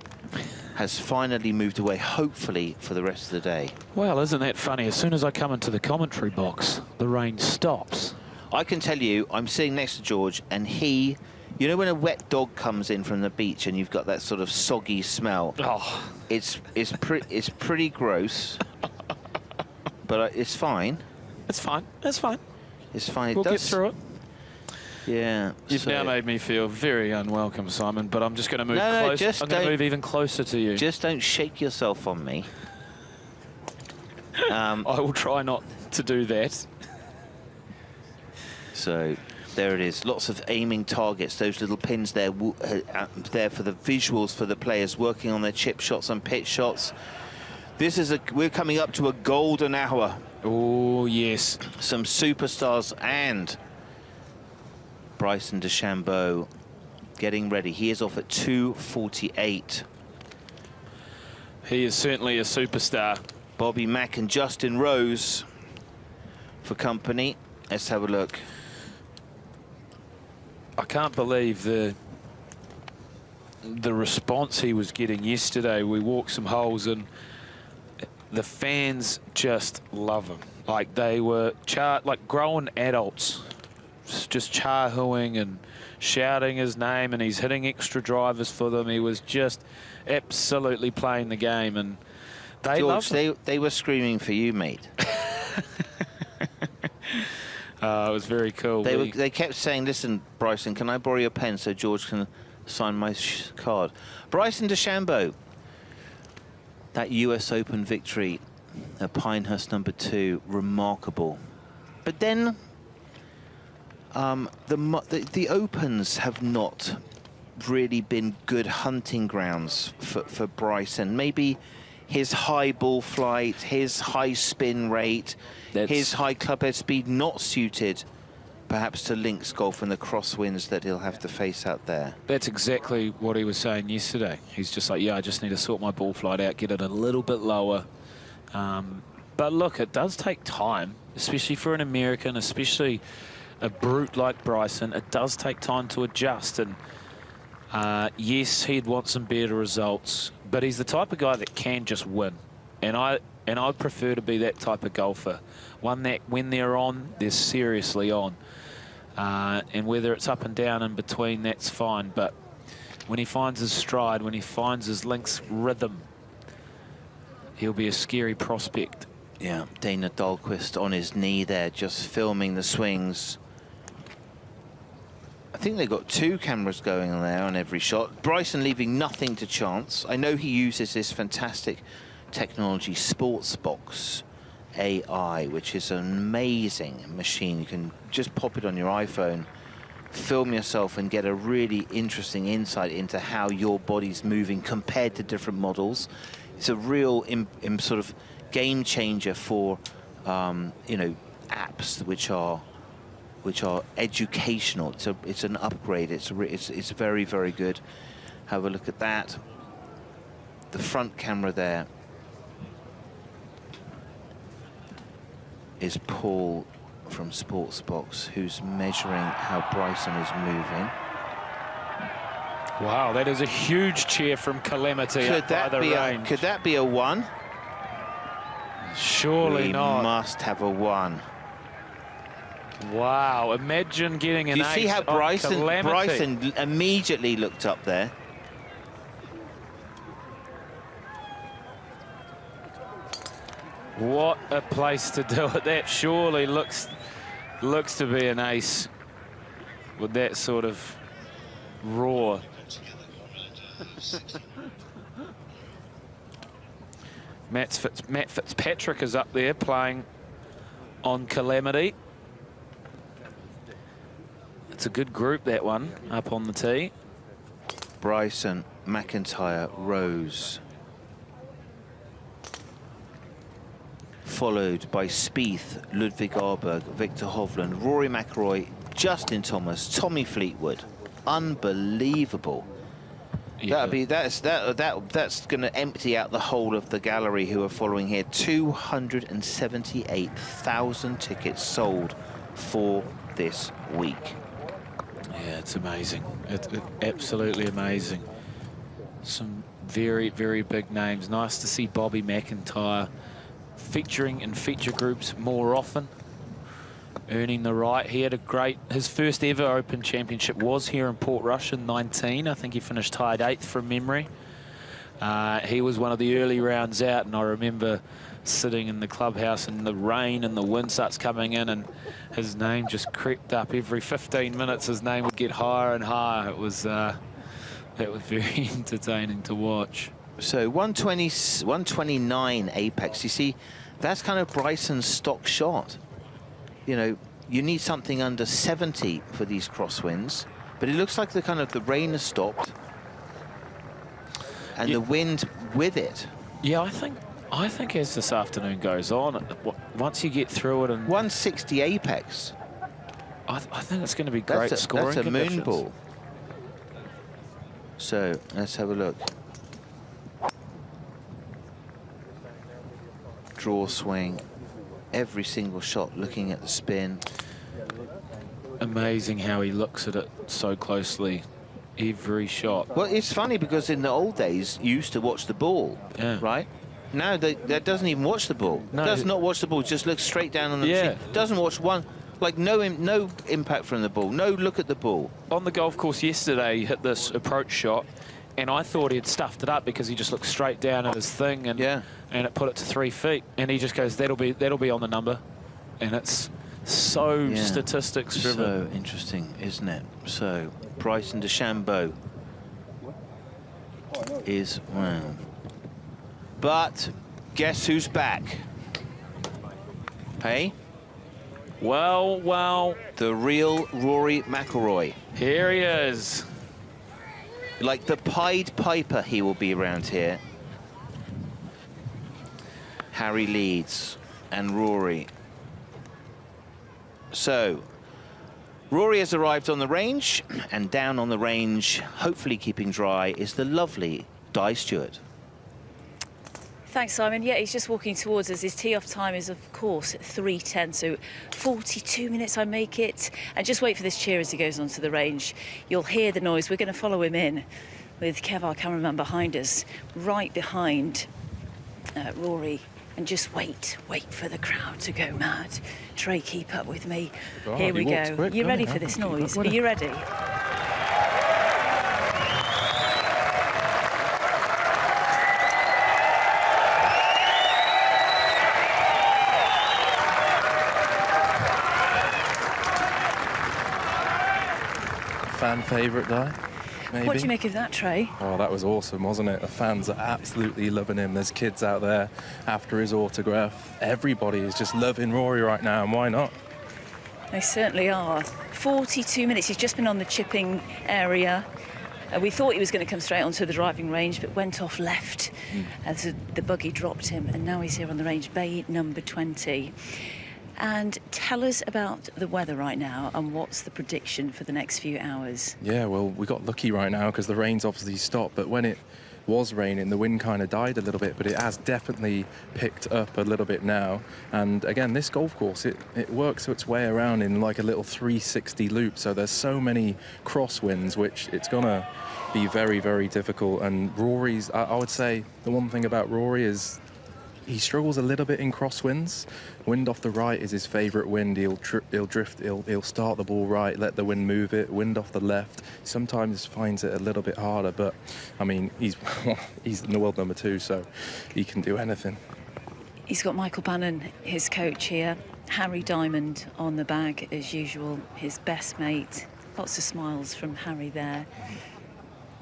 has finally moved away, hopefully, for the rest of the day. Well, isn't that funny? As soon as I come into the commentary box, the rain stops. I can tell you, I'm sitting next to George, and he, you know when a wet dog comes in from the beach and you've got that sort of soggy smell? Oh. It's pretty gross, but it's fine. It's fine. It's fine. It's fine. We'll get through it. Yeah. You've now made me feel very unwelcome, Simon, but I'm just going to move No, closer. just I'm going to move even closer to you. Just don't shake yourself on me. I will try not to do that. So there it is. Lots of aiming targets. Those little pins there, there for the visuals for the players working on their chip shots and pitch shots. This is we're coming up to a golden hour. Oh yes. Some superstars and Bryson DeChambeau getting ready. He is off at 2:48. He is certainly a superstar. Bobby Mack and Justin Rose for company. Let's have a look. I can't believe the response he was getting yesterday. We walked some holes and the fans just love him. Like they were like grown adults, just char-hooing and shouting his name, and he's hitting extra drivers for them. He was just absolutely playing the game, and they George, loved him. they were screaming for you, mate. It was very cool. They kept saying, listen, Bryson, can I borrow your pen so George can sign my card? Bryson DeChambeau, that US Open victory at Pinehurst #2, remarkable. But then the Opens have not really been good hunting grounds for Bryson. Maybe his high ball flight, his high spin rate, his high clubhead speed not suited perhaps to links golf and the crosswinds that he'll have to face out there. That's exactly what he was saying yesterday. He's just like, yeah, I just need to sort my ball flight out, get it a little bit lower. But look, it does take time, especially for an American, especially a brute like Bryson. It does take time to adjust. And yes, he'd want some better results, but he's the type of guy that can just win. And I'd prefer to be that type of golfer, one that when they're on, they're seriously on. And whether it's up and down in between, that's fine. But when he finds his stride, when he finds his links rhythm, he'll be a scary prospect. Yeah, Dana Dahlquist on his knee there, just filming the swings. I think they've got 2 cameras going on there on every shot. Bryson leaving nothing to chance. I know he uses this fantastic technology, Sportsbox AI, which is an amazing machine. You can just pop it on your iPhone, film yourself, and get a really interesting insight into how your body's moving compared to different models. It's a real sort of game changer for you know, apps which are educational. It's an upgrade. It's very, very good. Have a look at that. The front camera there is Paul from Sportsbox, who's measuring how Bryson is moving. Wow, that is a huge cheer from Calamity up by the range. Could that be a 1? Surely not. We must have a 1. Wow, imagine getting an ace. Do you see how Calamity. Bryson immediately looked up there? What a place to do it. That surely looks to be an ace with that sort of roar. Matt Fitzpatrick is up there playing on Calamity. It's a good group, that one, up on the tee. Bryson, McIntyre, Rose. Followed by Spieth, Ludwig Arberg, Victor Hovland, Rory McIlroy, Justin Thomas, Tommy Fleetwood. Unbelievable. Yeah. That's going to empty out the whole of the gallery who are following here. 278,000 tickets sold for this week. Yeah, it's amazing. It's absolutely amazing. Some very, very big names. Nice to see Bobby McIntyre featuring in feature groups more often. earning the right. He had his first ever Open Championship was here in Portrush in 19. I think he finished tied 8th from memory. He was one of the early rounds out, and I remember sitting in the clubhouse and the rain and the wind starts coming in, and his name just crept up. Every 15 minutes his name would get higher and higher. It was very entertaining to watch. So 120, 129 apex. You see, that's kind of Bryson's stock shot. You know, you need something under 70 for these crosswinds, but it looks like the rain has stopped and the wind with it. Yeah, I think as this afternoon goes on, once you get through it, and 160 apex, I think it's going to be great scoring. That's a conditions. moon ball. So let's have a look. Draw swing, every single shot looking at the spin. Amazing how he looks at it so closely, every shot. Well, it's funny because in the old days you used to watch the ball, right? Now that doesn't even watch the ball. No, does not watch the ball, just looks straight down on the machine. Doesn't watch one, like no impact from the ball, no look at the ball. On the golf course yesterday, he hit this approach shot, and I thought he had stuffed it up because he just looked straight down at his thing, and it put it to 3 feet, and he just goes, that'll be on the number, and it's so statistics driven. So interesting, isn't it? So Bryson DeChambeau is round. But guess who's back? Hey? Well. The real Rory McIlroy. Here he is. Like the Pied Piper, he will be around here. Harry leads and Rory. So, Rory has arrived on the range, and down on the range, hopefully keeping dry, is the lovely Di Stewart. Thanks, Simon. Yeah, he's just walking towards us. His tee-off time is, of course, 3:10, so 42 minutes I make it. And just wait for this cheer as he goes onto the range. You'll hear the noise. We're going to follow him in with Kev, our cameraman, behind us, right behind Rory. And just wait for the crowd to go mad. Trey, keep up with me. Oh, Here we go. Quick, you ready for this noise? Are you ready? Fan favourite, Di? Maybe. What do you make of that, Trey? Oh, that was awesome, wasn't it? The fans are absolutely loving him. There's kids out there after his autograph. Everybody is just loving Rory right now, and why not? They certainly are. 42 minutes. He's just been on the chipping area. We thought he was going to come straight onto the driving range, but went off left as the buggy dropped him, and now he's here on the range, bay number 20. And tell us about the weather right now and what's the prediction for the next few hours? Yeah, well, we got lucky right now because the rain's obviously stopped, but when it was raining, the wind kind of died a little bit, but it has definitely picked up a little bit now. And again, this golf course, it works its way around in like a little 360 loop, so there's so many crosswinds, which it's gonna be very, very difficult. And Rory's, I would say the one thing about Rory is he struggles a little bit in crosswinds. Wind off the right is his favourite wind. He'll drift, he'll start the ball right, let the wind move it. Wind off the left, sometimes finds it a little bit harder, but I mean, he's in the world number 2, so he can do anything. He's got Michael Bannon, his coach here. Harry Diamond on the bag as usual, his best mate. Lots of smiles from Harry there.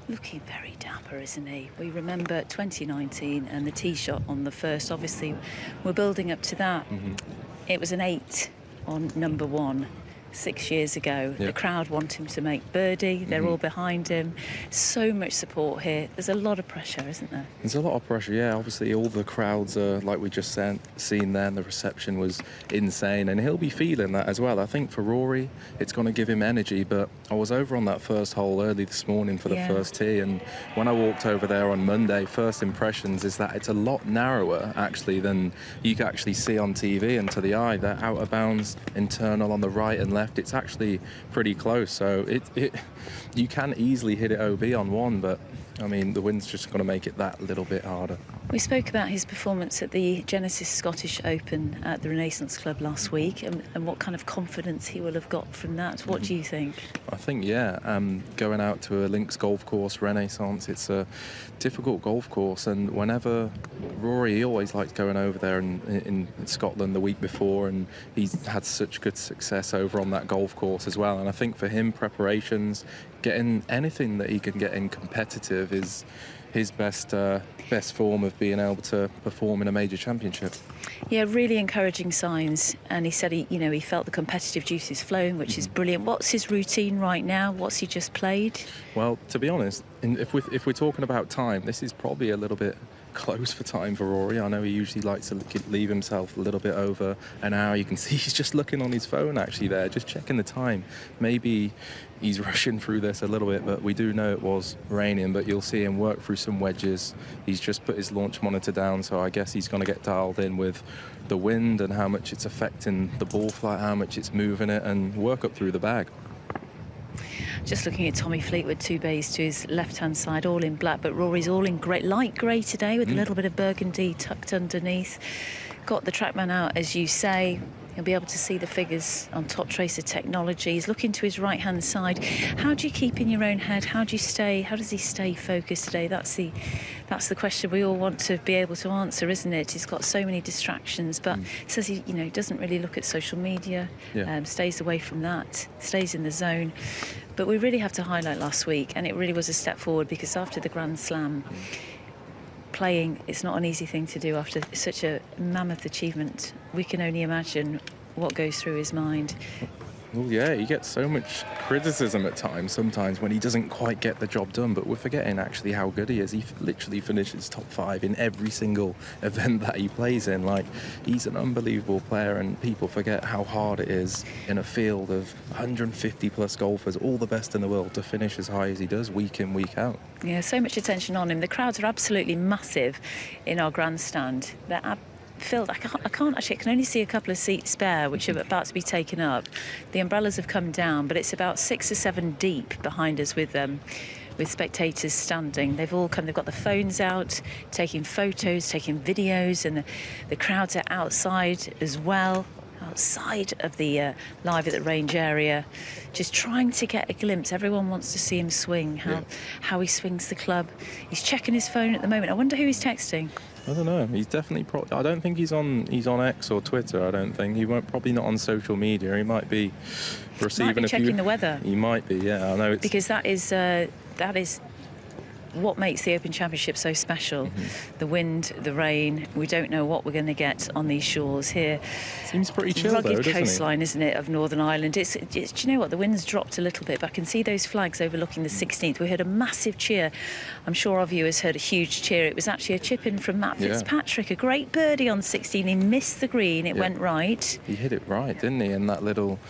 Looking very dapper, isn't he? We remember 2019 and the tee shot on the first. Obviously, we're building up to that. It was an 8 on number 1 6 years ago. The crowd want him to make birdie. They're all behind him. So much support here. There's a lot of pressure, isn't there? There's a lot of pressure, yeah. Obviously, all the crowds are, like we just seen there, and the reception was insane, and he'll be feeling that as well. I think for Rory, it's going to give him energy, but I was over on that first hole early this morning for the first tee, and when I walked over there on Monday, first impressions is that it's a lot narrower, actually, than you can actually see on TV and to the eye. They're out of bounds, internal on the right and left. It's actually pretty close, so you can easily hit it OB on one, but I mean, the wind's just going to make it that little bit harder. We spoke about his performance at the Genesis Scottish Open at the Renaissance Club last week and what kind of confidence he will have got from that. What do you think? I think, yeah, going out to a links golf course, Renaissance, it's a difficult golf course, and whenever Rory, he always likes going over there in Scotland the week before, and he's had such good success over on that golf course as well. And I think for him, preparations, getting anything that he can get in competitive is his best form of being able to perform in a major championship. Yeah, really encouraging signs. And he said he felt the competitive juices flowing, which is brilliant. What's his routine right now? What's he just played? Well, to be honest, if we're talking about time, this is probably a little bit close for time for Rory. I know he usually likes to leave himself a little bit over an hour. You can see he's just looking on his phone actually there, just checking the time. Maybe he's rushing through this a little bit, but we do know it was raining, but you'll see him work through some wedges. He's just put his launch monitor down, so I guess he's going to get dialed in with the wind and how much it's affecting the ball flight, how much it's moving it, and work up through the bag. Just looking at Tommy Fleetwood, 2 bays to his left-hand side, all in black, but Rory's all in grey, light grey today with a little bit of burgundy tucked underneath. Got the TrackMan out, as you say. You'll be able to see the figures on Top Tracer Technology. He's looking to his right-hand side. How do you keep in your own head? How does he stay focused today? That's the question we all want to be able to answer, isn't it? He's got so many distractions, but says he doesn't really look at social media, stays away from that, stays in the zone. But we really have to highlight last week, and it really was a step forward, because after the Grand Slam, playing, it's not an easy thing to do after such a mammoth achievement. We can only imagine what goes through his mind. Well, yeah, he gets so much criticism at times, sometimes, when he doesn't quite get the job done, but we're forgetting actually how good he is. He literally finishes top 5 in every single event that he plays in. Like, he's an unbelievable player, and people forget how hard it is in a field of 150 plus golfers, all the best in the world, to finish as high as he does week in, week out. Yeah, so much attention on him. The crowds are absolutely massive in our grandstand. They're filled. I can't actually, I can only see a couple of seats spare, which are about to be taken up. The umbrellas have come down, but it's about 6 or 7 deep behind us with spectators standing. They've all come, they've got the phones out, taking photos, taking videos, and the crowds are outside as well, outside of the live at the range area, just trying to get a glimpse. Everyone wants to see him swing, how he swings the club. He's checking his phone at the moment. I wonder who he's texting. I don't know. He's definitely. I don't think he's on X or Twitter. I don't think he won't. Probably not on social media. He might be receiving checking the weather. He might be. Yeah, I know. Because that is what makes the Open Championship so special. The wind, the rain. We don't know what we're going to get on these shores here. Seems pretty chill, rugged though, doesn't coastline, isn't it, of Northern Ireland? It's. Do you know what? The wind's dropped a little bit, but I can see those flags overlooking the 16th. We heard a massive cheer. I'm sure our viewers heard a huge cheer. It was actually a chip in from Matt Fitzpatrick, a great birdie on 16. He missed the green. It went right. He hit it right, didn't he? In that little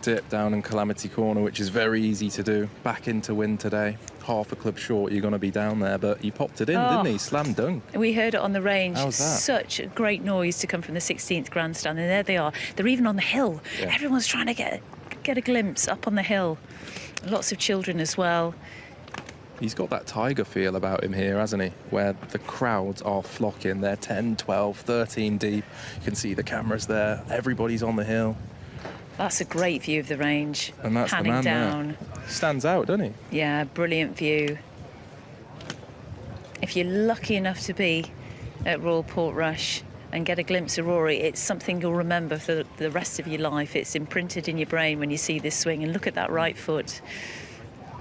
dip down in Calamity Corner, which is very easy to do. Back into wind today. Half a club short, you're going to be down there, but he popped it in, didn't he? Slam dunk. We heard it on the range. How's that? Such a great noise to come from the 16th grandstand, and there they are. They're even on the hill. Everyone's trying to get a glimpse up on the hill. Lots of children as well. He's got that Tiger feel about him here, hasn't he? Where the crowds are flocking. They're 10, 12, 13 deep. You can see the cameras there. Everybody's on the hill. That's a great view of the range. And that's panning the man down. There. Stands out, doesn't he? Yeah, brilliant view. If you're lucky enough to be at Royal Portrush and get a glimpse of Rory, it's something you'll remember for the rest of your life. It's imprinted in your brain when you see this swing. And look at that right foot.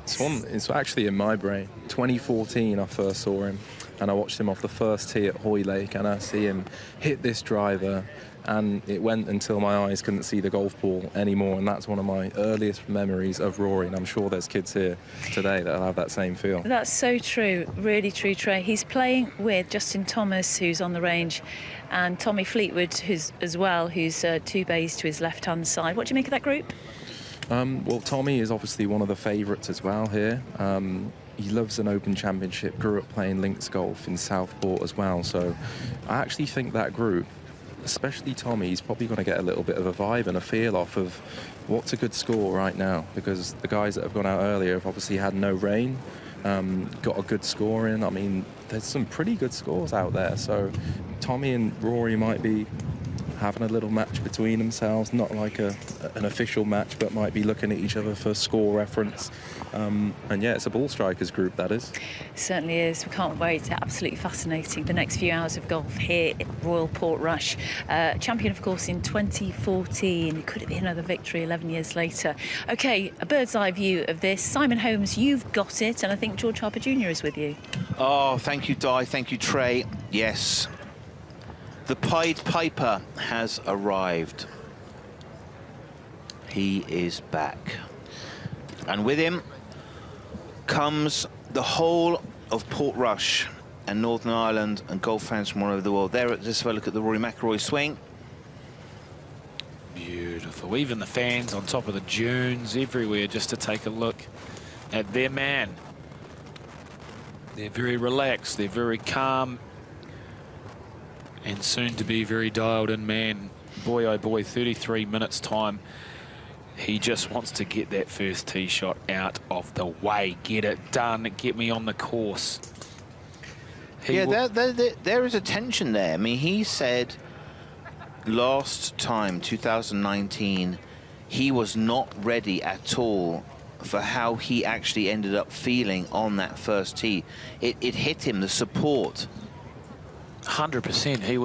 It's actually in my brain. 2014, I first saw him, and I watched him off the first tee at Hoylake, and I see him hit this driver, and it went until my eyes couldn't see the golf ball anymore, and that's one of my earliest memories of Rory, and I'm sure there's kids here today that'll have that same feel. That's so true, really true, Trey. He's playing with Justin Thomas, who's on the range, and Tommy Fleetwood, who's 2 bays to his left-hand side. What do you make of that group? Well, Tommy is obviously one of the favourites as well here. He loves an Open Championship, grew up playing links golf in Southport as well, so I actually think that group, especially Tommy, he's probably going to get a little bit of a vibe and a feel off of what's a good score right now, because the guys that have gone out earlier have obviously had no rain, got a good score in. I mean, there's some pretty good scores out there. So Tommy and Rory might be having a little match between themselves, not like an official match, but might be looking at each other for score reference. And yeah, it's a ball strikers group, that is. Certainly is. We can't wait. Absolutely fascinating. The next few hours of golf here at Royal Portrush. Champion, of course, in 2014. Could it be another victory 11 years later? OK, a bird's eye view of this. Simon Holmes, you've got it. And I think George Harper Jr. is with you. Oh, thank you, Di. Thank you, Trey. Yes. The Pied Piper has arrived. He is back. And with him comes the whole of Portrush and Northern Ireland and golf fans from all over the world. There, let's have a look at the Rory McIlroy swing. Beautiful. Even the fans on top of the dunes, everywhere, just to take a look at their man. They're very relaxed. They're very calm. And soon to be very dialed in man. Boy, oh boy, 33 minutes time. He just wants to get that first tee shot out of the way. Get it done. Get me on the course. There is a tension there. I mean, he said last time, 2019, he was not ready at all for how he actually ended up feeling on that first tee. It hit him, the support. 100%. He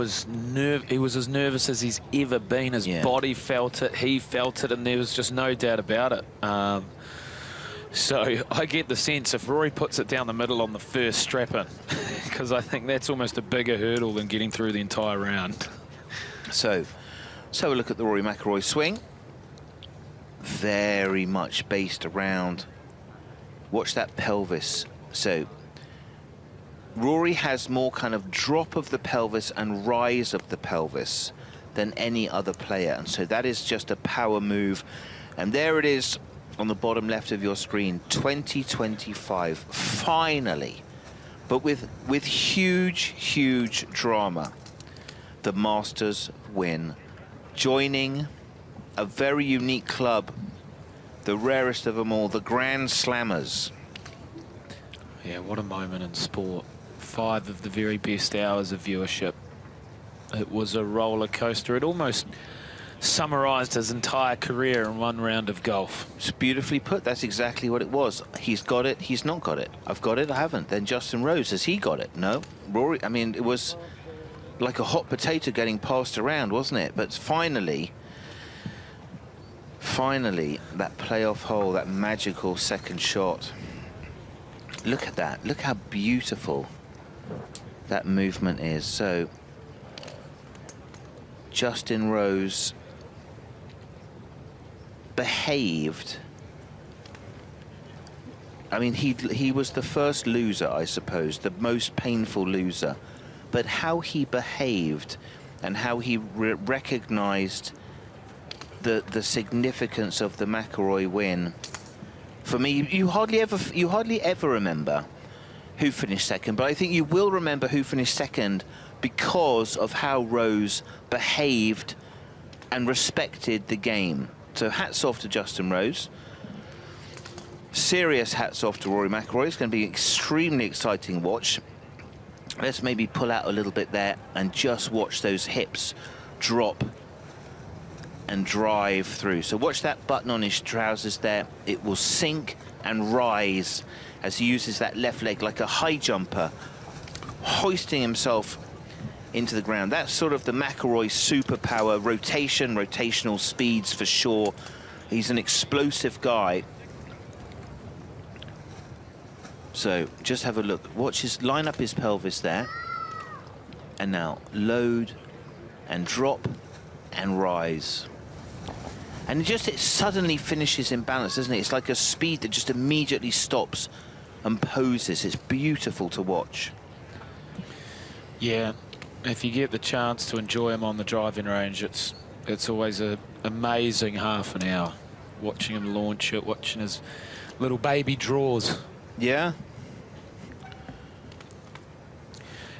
was as nervous as he's ever been. His body felt it, he felt it, and there was just no doubt about it. So I get the sense if Rory puts it down the middle on the first strap-in, because I think that's almost a bigger hurdle than getting through the entire round. So a look at the Rory McIlroy swing. Very much based around. Watch that pelvis. So Rory has more kind of drop of the pelvis and rise of the pelvis than any other player. And so that is just a power move. And there it is on the bottom left of your screen, 2025, finally. But with huge, huge drama. The Masters win. Joining a very unique club, the rarest of them all, the Grand Slammers. Yeah, what a moment in sport. 5 of the very best hours of viewership. It was a roller coaster. It almost summarized his entire career in one round of golf. It's beautifully put. That's exactly what it was. He's got it, he's not got it. I've got it, I haven't. Then Justin Rose, has he got it? No. Rory, I mean, it was like a hot potato getting passed around, wasn't it? But finally, that playoff hole, that magical second shot. Look at that. Look how beautiful that movement is. So Justin Rose behaved. I mean, he was the first loser, I suppose, the most painful loser. But how he behaved and how he recognized the significance of the McIlroy win. For me, you hardly ever remember who finished second, but I think you will remember who finished second because of how Rose behaved and respected the game. So hats off to Justin Rose. Serious hats off to Rory McIlroy. It's going to be an extremely exciting watch. Let's maybe pull out a little bit there and just watch those hips drop and drive through. So watch that button on his trousers there. It will sink and rise as he uses that left leg like a high jumper, hoisting himself into the ground. That's sort of the McIlroy superpower. Rotational speeds for sure. He's an explosive guy. So just have a look. Watch his line up his pelvis there. And now load and drop and rise. And it suddenly finishes in balance, doesn't it? It's like a speed that just immediately stops and poses. It's beautiful to watch. Yeah, if you get the chance to enjoy him on the driving range, it's always an amazing half an hour. Watching him launch it, watching his little baby draws. Yeah.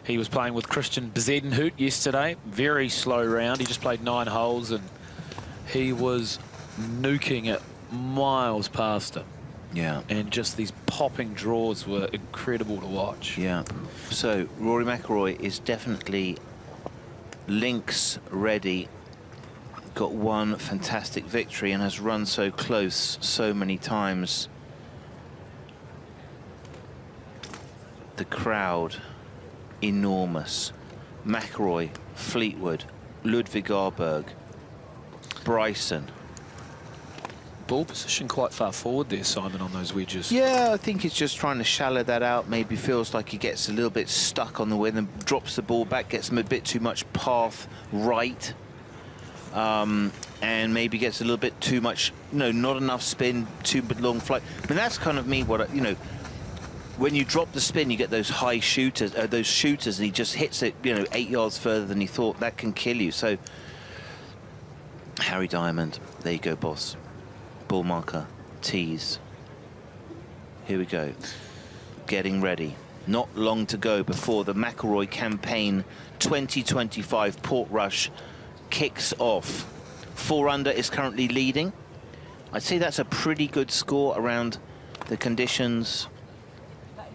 He was playing with Christian Bezuidenhout yesterday. Very slow round. He just played 9 holes and he was nuking it miles past him. Yeah. And just these popping draws were incredible to watch. Yeah. So Rory McIlroy is definitely links ready. Got one fantastic victory and has run so close so many times. The crowd, enormous. McIlroy, Fleetwood, Ludwig Arberg, Bryson. Ball position quite far forward there, Simon, on those wedges. Yeah, I think he's just trying to shallow that out. Maybe feels like he gets a little bit stuck on the wind and drops the ball back, gets him a bit too much path right. And maybe gets a little bit too much, not enough spin, too long flight. I mean, that's kind of me, when you drop the spin, you get those high shooters, and he just hits it, 8 yards further than he thought. That can kill you. So, Harry Diamond, there you go, boss. Ball marker, tees. Here we go. Getting ready. Not long to go before the McIlroy Campaign 2025 Portrush kicks off. 4 under is currently leading. I'd say that's a pretty good score around the conditions.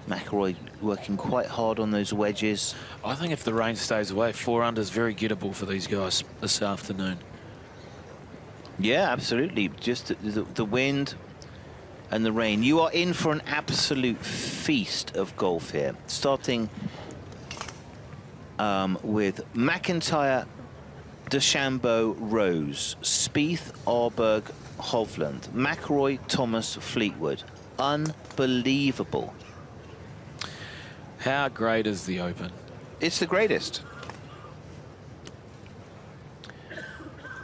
McIlroy working quite hard on those wedges. I think if the rain stays away, 4 under is very gettable for these guys this afternoon. Yeah, absolutely. Just the wind and the rain. You are in for an absolute feast of golf here. Starting with McIntyre, DeChambeau, Rose, Spieth, Arberg, Hovland, McIlroy, Thomas, Fleetwood. Unbelievable. How great is the Open? It's the greatest.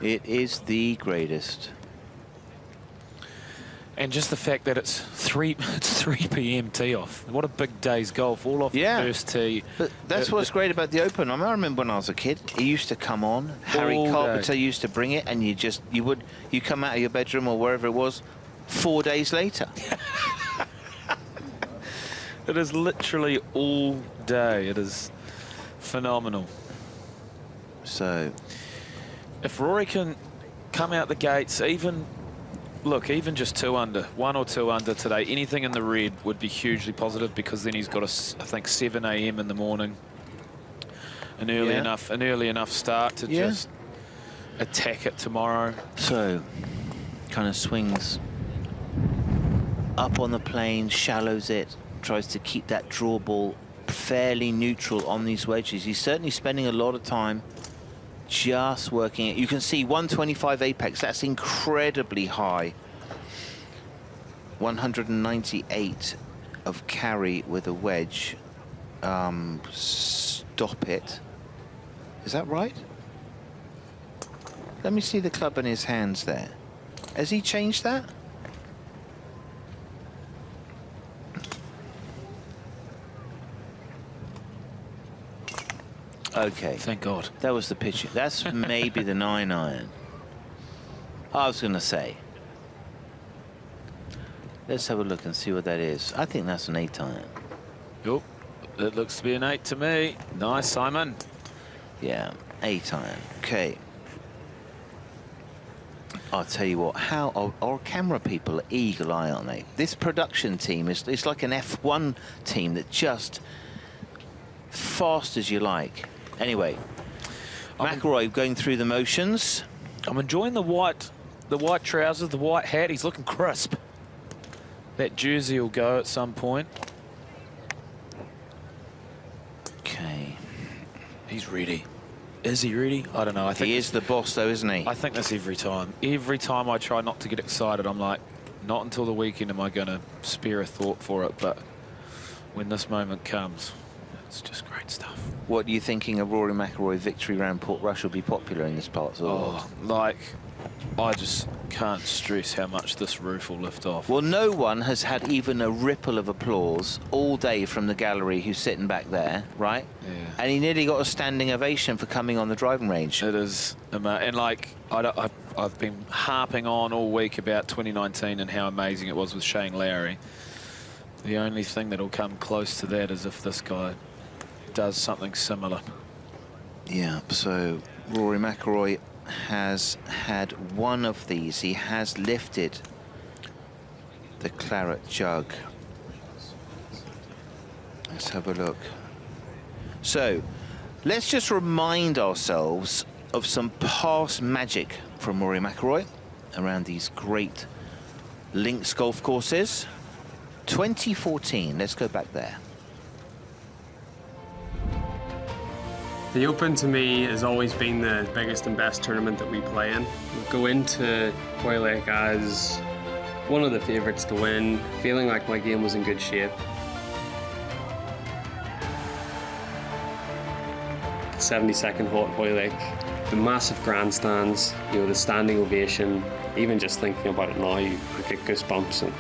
It is the greatest. And just the fact that it's 3 p.m. tee off. What a big day's golf, all off the first tee. But that's what's great about the Open. I remember when I was a kid, it used to come on. Harry Carpenter used to bring it, and you come out of your bedroom or wherever it was 4 days later. It is literally all day. It is phenomenal. So, if Rory can come out the gates, even just 2 under, 1 or 2 under today, anything in the red would be hugely positive, because then he's got I think 7 a.m. in the morning, an early enough start to just attack it tomorrow. So, kind of swings up on the plane, shallows it, tries to keep that draw ball fairly neutral on these wedges. He's certainly spending a lot of time just working it. You can see 125 apex. That's incredibly high. 198 of carry with a wedge. Stop it. Is that right? Let me see the club in his hands there. Has he changed that? Okay. Thank God. That was the pitch. That's maybe the 9-iron. I was going to say. Let's have a look and see what that is. I think that's an 8-iron. Yep. It looks to be an 8 to me. Nice, Simon. Yeah, 8-iron. Okay. I'll tell you what, how our camera people are eagle eye, aren't they? This production team is like an F1 team that just fast as you like. Anyway, McIlroy going through the motions. I'm enjoying the white trousers, the white hat. He's looking crisp. That jersey will go at some point. Okay. He's ready. Is he ready? I don't know. I think he is the boss, though, isn't he? I think that's every time. Every time I try not to get excited, I'm like, not until the weekend am I going to spare a thought for it. But when this moment comes, it's just great stuff. What are you thinking of Rory McIlroy victory round Portrush will be popular in this part of the world? Like, I just can't stress how much this roof will lift off. Well, no one has had even a ripple of applause all day from the gallery who's sitting back there, right? Yeah. And he nearly got a standing ovation for coming on the driving range. It is, and like, I've been harping on all week about 2019 and how amazing it was with Shane Lowry. The only thing that'll come close to that is if this guy does something similar. Yeah, so Rory McIlroy has had one of these. He has lifted the claret jug. Let's have a look. So, let's just remind ourselves of some past magic from Rory McIlroy around these great links golf courses. 2014, let's go back there. The Open to me has always been the biggest and best tournament that we play in. We go into Hoylake as one of the favourites to win, feeling like my game was in good shape. 72nd hole at Hoylake, the massive grandstands, you know, the standing ovation. Even just thinking about it now, I get goosebumps and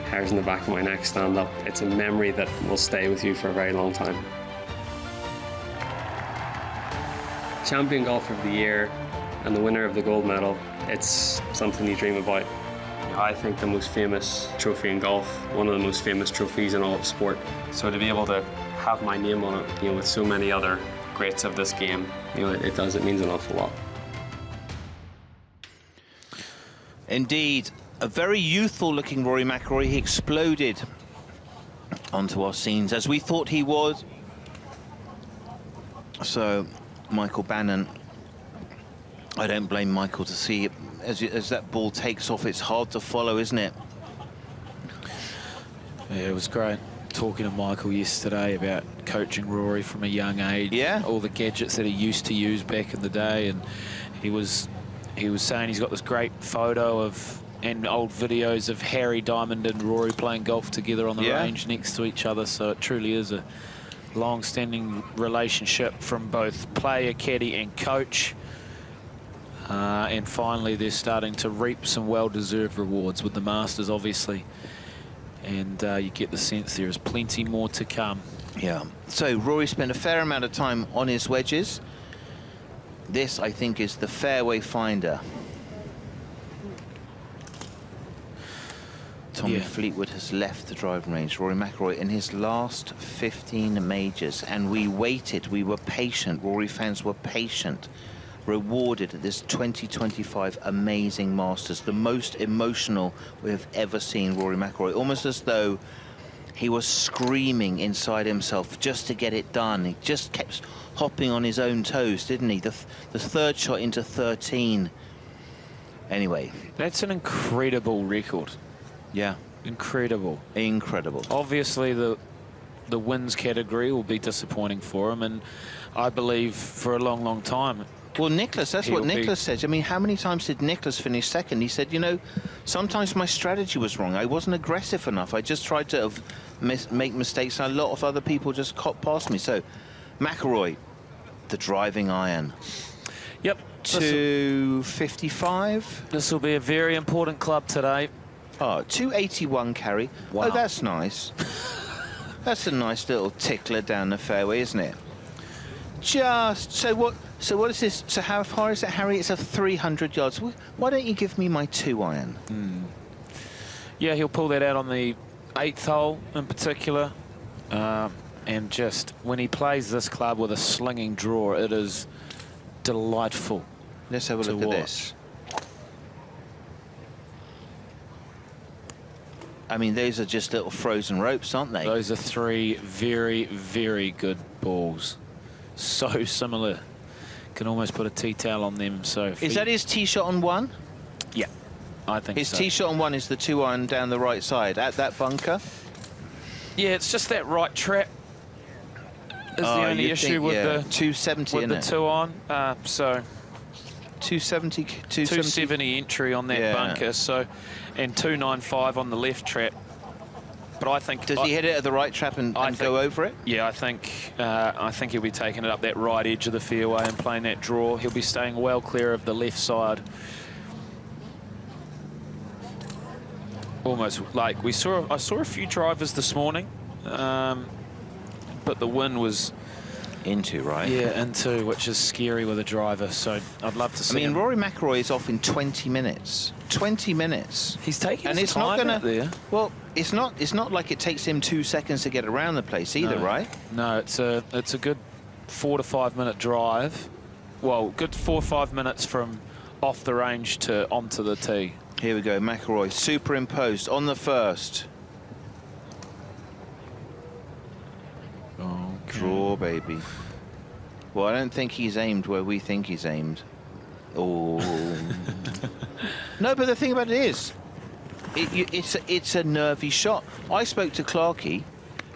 hairs in the back of my neck stand up. It's a memory that will stay with you for a very long time. Champion golfer of the year and the winner of the gold medal, it's something you dream about. I think the most famous trophy in golf, one of the most famous trophies in all of sport. So to be able to have my name on it, you know, with so many other greats of this game, you know, it means an awful lot. Indeed, a very youthful looking Rory McIlroy. He exploded onto our scenes as we thought he was. So Michael Bannon, I don't blame Michael to see as that ball takes off. It's hard to follow, isn't it? Yeah, it was great talking to Michael yesterday about coaching Rory from a young age. Yeah. All the gadgets that he used to use back in the day, and he was saying he's got this great photo and old videos of Harry Diamond and Rory playing golf together on the range next to each other. So it truly is a long-standing relationship from both player, caddy and coach. And finally, they're starting to reap some well-deserved rewards with the Masters, obviously. And you get the sense there is plenty more to come. Yeah. So Rory spent a fair amount of time on his wedges. This, I think, is the fairway finder. Tommy Fleetwood has left the driving range. Rory McIlroy in his last 15 majors. And we waited. We were patient. Rory fans were patient. Rewarded at this 2025 amazing Masters. The most emotional we have ever seen Rory McIlroy. Almost as though he was screaming inside himself just to get it done. He just kept hopping on his own toes, didn't he? The third shot into 13. Anyway. That's an incredible record. Yeah. Incredible. Incredible. Obviously, the wins category will be disappointing for him, and I believe for a long, long time. Well, Nicholas, that's what Nicholas said. I mean, how many times did Nicholas finish second? He said, you know, sometimes my strategy was wrong. I wasn't aggressive enough. I just tried to make mistakes, and a lot of other people just caught past me. So, McIlroy, the driving iron. Yep. 255. This will be a very important club today. Oh, 281 carry. Wow. Oh, that's nice. That's a nice little tickler down the fairway, isn't it? Just, so what is this? So how far is it, Harry? It's a 300 yards. Why don't you give me my 2-iron? Yeah, he'll pull that out on the 8th hole in particular. And just, when he plays this club with a slinging draw, it is delightful. Let's have a look at this. I mean, those are just little frozen ropes, aren't they? Those are 3 very, very good balls. So similar. Can almost put a tea towel on them. So is that his tee shot on one? Yeah, I think his so. tee shot on one is the 2-iron down the right side at that bunker. Yeah, it's just that right trap is the only issue with the 270 with the 2-iron. So 270 270 entry on that bunker. So and 295 on the left trap. But I think does he hit it at the right trap and go over it? Yeah, I think he'll be taking it up that right edge of the fairway and playing that draw. He'll be staying well clear of the left side. Almost like I saw a few drivers this morning, but the wind was into, right? Yeah, into, which is scary with a driver. So I'd love to see. I mean, him. Rory McIlroy is off in 20 minutes. 20 minutes. He's taking and his it's time not gonna. out there. Well, it's not like it takes him 2 seconds to get around the place either, right? No, it's a good 4 to 5 minute drive. Well, good 4 or 5 minutes from off the range to onto the tee. Here we go, McIlroy superimposed on the first. Draw, baby. Well, I don't think he's aimed where we think he's aimed. Oh. No, but the thing about it is, it's a nervy shot. I spoke to Clarkey,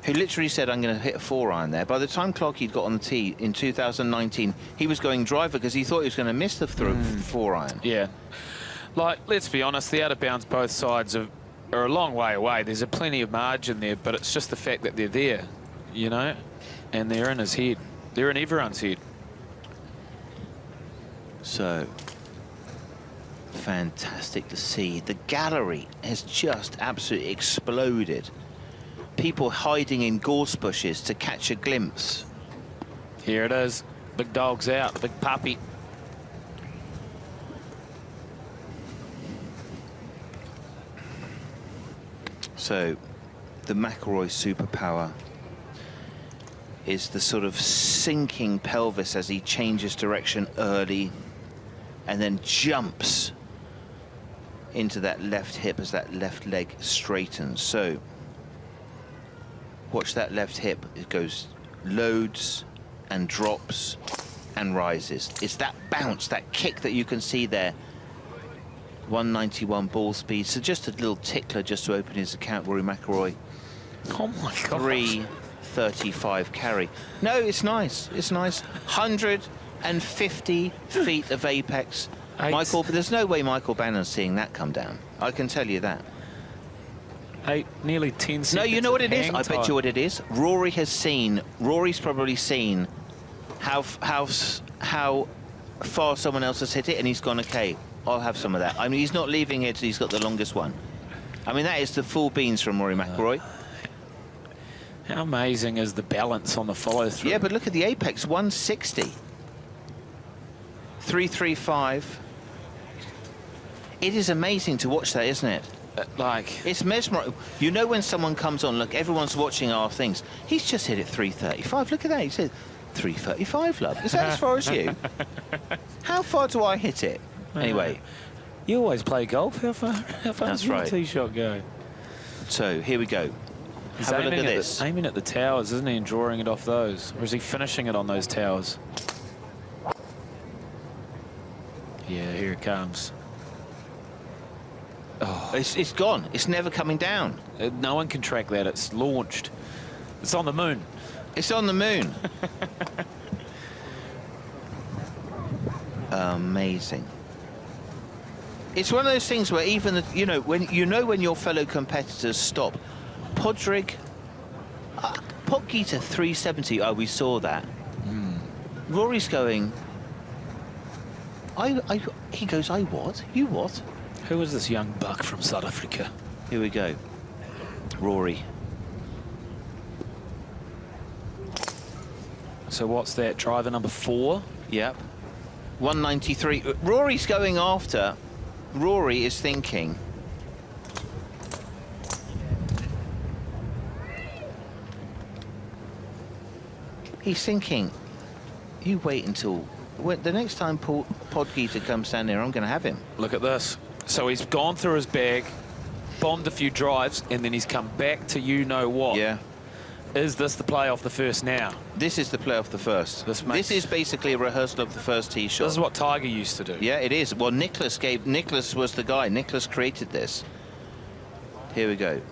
who literally said, I'm going to hit a 4-iron there. By the time Clarkey got on the tee in 2019, he was going driver because he thought he was going to miss the 4-iron. Yeah. Like, let's be honest, the out of bounds both sides are a long way away. There's a plenty of margin there, but it's just the fact that they're there, you know, and they're in his head. They're in everyone's head. So, fantastic to see. The gallery has just absolutely exploded. People hiding in gorse bushes to catch a glimpse. Here it is. Big dog's out, big puppy. So, the McIlroy superpower is the sort of sinking pelvis as he changes direction early and then jumps into that left hip as that left leg straightens. So, watch that left hip. It goes loads and drops and rises. It's that bounce, that kick that you can see there. 191 ball speed, so just a little tickler just to open his account, Rory McIlroy. Oh my God. 335 carry. No, it's nice. It's nice. 150 feet of apex. Michael, but there's no way Michael Bannon's seeing that come down. I can tell you that. Nearly 10 seconds. No, you know what it is? I hang bet you what it is. Rory's probably seen how far someone else has hit it, and he's gone, okay, I'll have some of that. I mean, he's not leaving here till he's got the longest one. I mean, that is the full beans from Rory McIlroy. How amazing is the balance on the follow-through? Yeah, but look at the apex, 160. 335. It is amazing to watch that, isn't it? It's mesmerizing. You know when someone comes on, look, everyone's watching our things. He's just hit it 335. Look at that. He said 335, love. Is that as far as you? How far do I hit it? Anyway. You always play golf. How far does your tee shot go? So, here we go. He's Have a look at this. Aiming at the towers, isn't he, and drawing it off those? Or is he finishing it on those towers? Yeah, here it comes. Oh. It's gone. It's never coming down. No one can track that. It's launched. It's on the moon. It's on the moon. Amazing. It's one of those things where even when your fellow competitors stop. Podrick, Potgieter 370. Oh, we saw that. Rory's going. He goes, I what? You what? Who is this young buck from South Africa? Here we go. Rory. So what's that? Driver number 4? Yep. 193. Rory's going after. Rory is thinking. He's thinking, you wait until the next time Podgieter comes down there, I'm going to have him. Look at this. So he's gone through his bag, bombed a few drives, and then he's come back to you-know-what. Yeah. Is this the play off the first now? This is the play off the first. This is basically a rehearsal of the first tee shot. This is what Tiger used to do. Yeah, it is. Well, Nicholas was the guy. Nicholas created this. Here we go.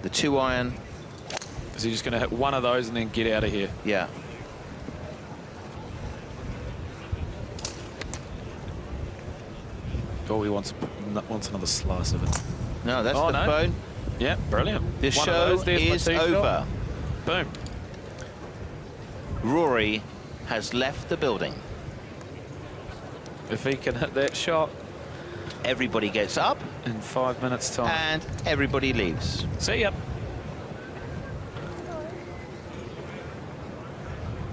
The 2-iron. Is he just going to hit one of those and then get out of here? Yeah. Oh, he wants another slice of it. No, that's the phone. Yeah, brilliant. The show is over. Boom. Rory has left the building. If he can hit that shot. Everybody gets up. In 5 minutes' time. And everybody leaves. See ya.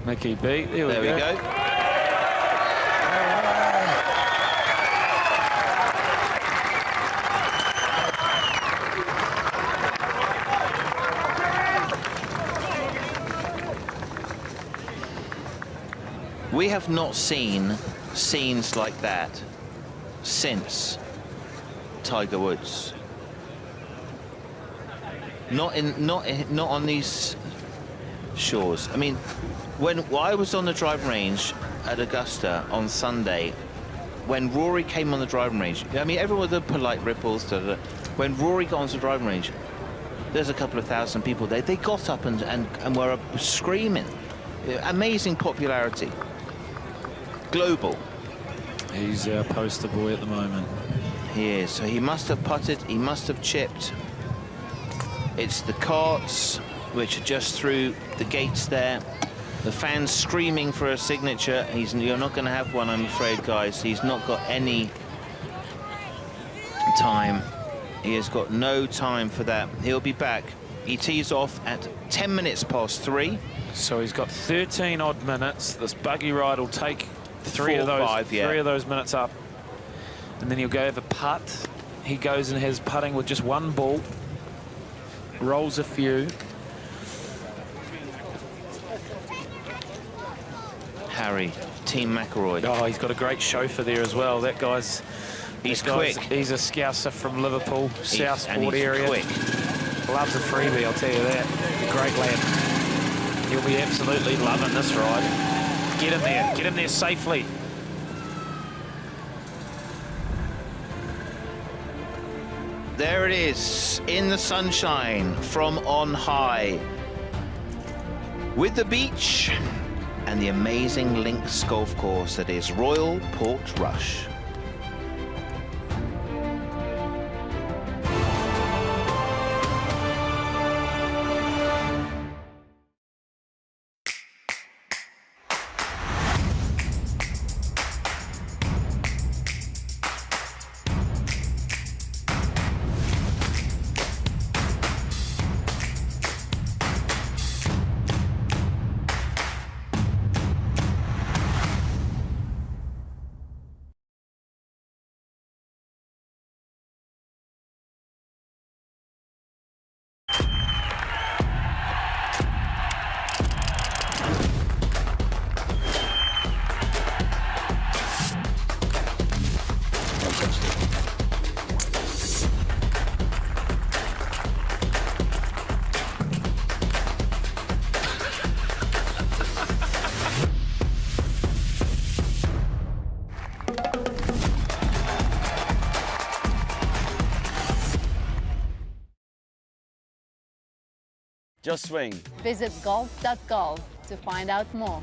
Mickey B. There we go. We have not seen scenes like that since Tiger Woods. Not on these shores. I mean, when I was on the driving range at Augusta on Sunday, when Rory came on the driving range, I mean, everyone with the polite ripples. When Rory got onto the driving range, there's a couple of thousand people there. They got up and were screaming. Amazing popularity. Global. He's our poster boy at the moment. He is. So he must have putted, he must have chipped. It's the carts, which are just through the gates there. The fans screaming for a signature. You're not going to have one, I'm afraid, guys. He's not got any time. He has got no time for that. He'll be back. He tees off at 10 minutes past 3. So he's got 13 odd minutes. This buggy ride will take three of those minutes up. And then he'll go over putt. He goes and has putting with just one ball. Rolls a few. Harry, Team McIlroy. Oh, he's got a great chauffeur there as well. That guy's... He's quick. He's a Scouser from Liverpool, Southport area. Quick. Loves a freebie, I'll tell you that. Great lad. He'll be absolutely loving this ride. Get him there safely. There it is, in the sunshine from on high, with the beach and the amazing links golf course that is Royal Portrush. Just swing. Visit golf.golf to find out more.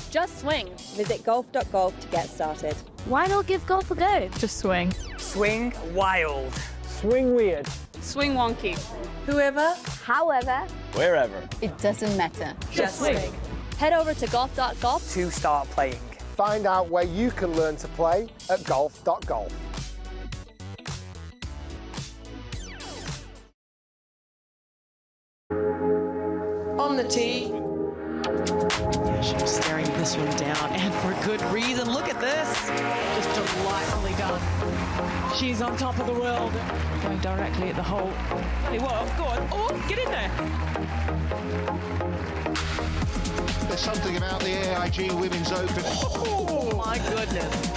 Just swing. Visit golf.golf to get started. Why not give golf a go? Just swing. Swing wild. Swing weird. Swing wonky. Whoever, However, Wherever. It doesn't matter. just swing. head over to golf.golf. To start playing. Find out where you can learn to play at golf.golf. On the tee. Yeah, she was staring this one down, and for good reason. Look at this. Just delightfully done. She's on top of the world. Going directly at the hole. Hey, well, go on. Oh, get in there. There's something about the AIG Women's Open. Oh, my goodness.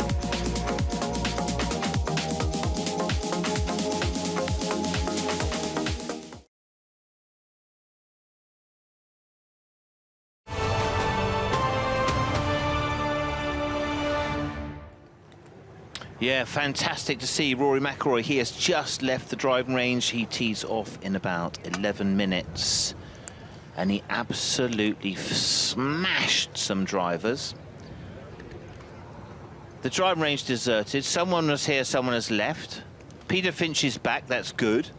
Yeah, fantastic to see Rory McIlroy. He has just left the driving range. He tees off in about 11 minutes. And he absolutely smashed some drivers. The driving range deserted. Someone was here, someone has left. Peter Finch is back, that's good.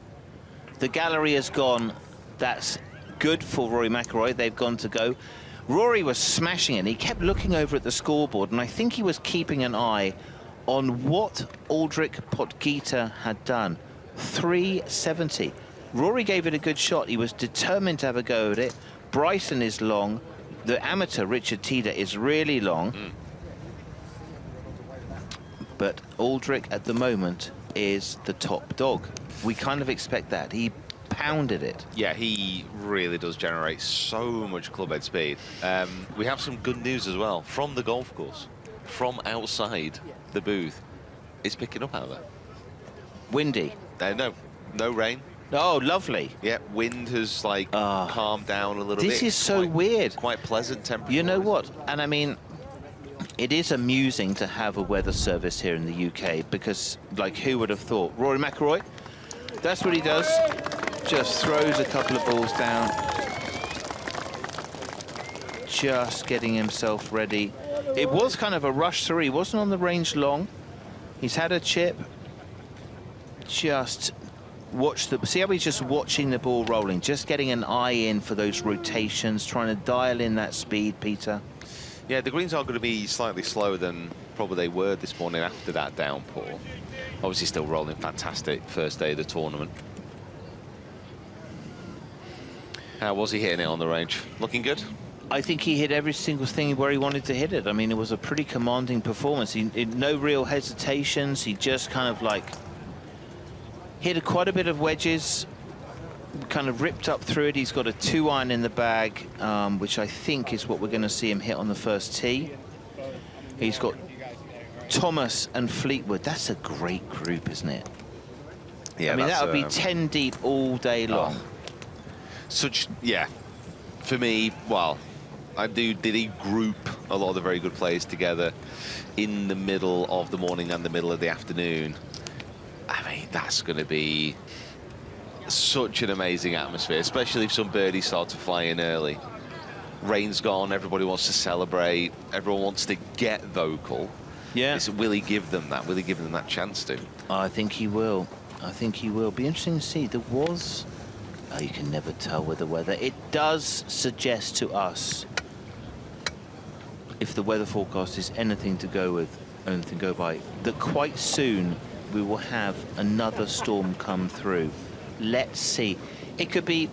The gallery has gone, that's good for Rory McIlroy. They've gone to go. Rory was smashing it. He kept looking over at the scoreboard, and I think he was keeping an eye on what Aldrich Potgieter had done. 370. Rory gave it a good shot. He was determined to have a go at it. Bryson is long. The amateur, Richard Tida, is really long. But Aldrich, at the moment, is the top dog. We kind of expect that. He pounded it. Yeah, he really does generate so much clubhead speed. We have some good news as well from the golf course. From outside the booth. It's picking up out there. Windy? No rain. Oh, lovely. Yeah, wind has like calmed down a little bit. This is so weird. Quite pleasant temperature. You know what? And I mean, it is amusing to have a weather service here in the UK because, like, who would have thought? Rory McIlroy, that's what he does. Just throws a couple of balls down. Just getting himself ready. It was kind of a rush through. He wasn't on the range long. He's had a chip. Just see how he's just watching the ball rolling, just getting an eye in for those rotations, trying to dial in that speed, Peter. Yeah, the greens are going to be slightly slower than probably they were this morning after that downpour. Obviously still rolling fantastic first day of the tournament. How was he hitting it on the range? Looking good? I think he hit every single thing where he wanted to hit it. I mean, it was a pretty commanding performance. No real hesitations. He just kind of like hit quite a bit of wedges, kind of ripped up through it. He's got a 2-iron in the bag, which I think is what we're going to see him hit on the first tee. He's got Thomas and Fleetwood. That's a great group, isn't it? Yeah, I mean, that would be 10 deep all day long. Yeah. For me, well, did he group a lot of the very good players together in the middle of the morning and the middle of the afternoon? I mean, that's going to be such an amazing atmosphere, especially if some birdies start to fly in early. Rain's gone, everybody wants to celebrate, everyone wants to get vocal. Yeah. Will he give them that? Will he give them that chance to? I think he will. I think he will. Be interesting to see. There was... Oh, you can never tell with the weather. It does suggest to us, if the weather forecast is anything to go with, anything to go by, that quite soon we will have another storm come through. Let's see. It could be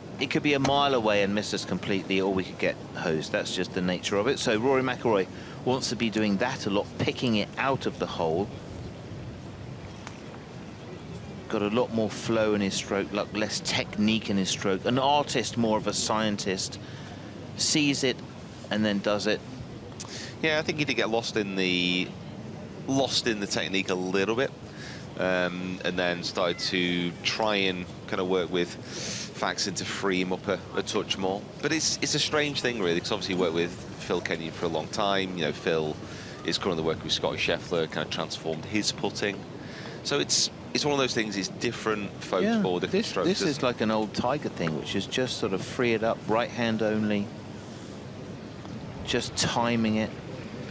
a mile away and miss us completely, or we could get hosed. That's just the nature of it. So Rory McIlroy wants to be doing that a lot, picking it out of the hole. Got a lot more flow in his stroke, less technique in his stroke. An artist, more of a scientist, sees it and then does it. Yeah, I think he did get lost in the technique a little bit, and then started to try and kind of work with Faxon to free him up a touch more. But it's a strange thing, really, because obviously he worked with Phil Kenyon for a long time. You know, Phil is currently working with Scotty Scheffler, kind of transformed his putting. So it's one of those things. It's different folks for different strokes. This is like an old Tiger thing, which is just sort of free it up, right hand only, just timing it.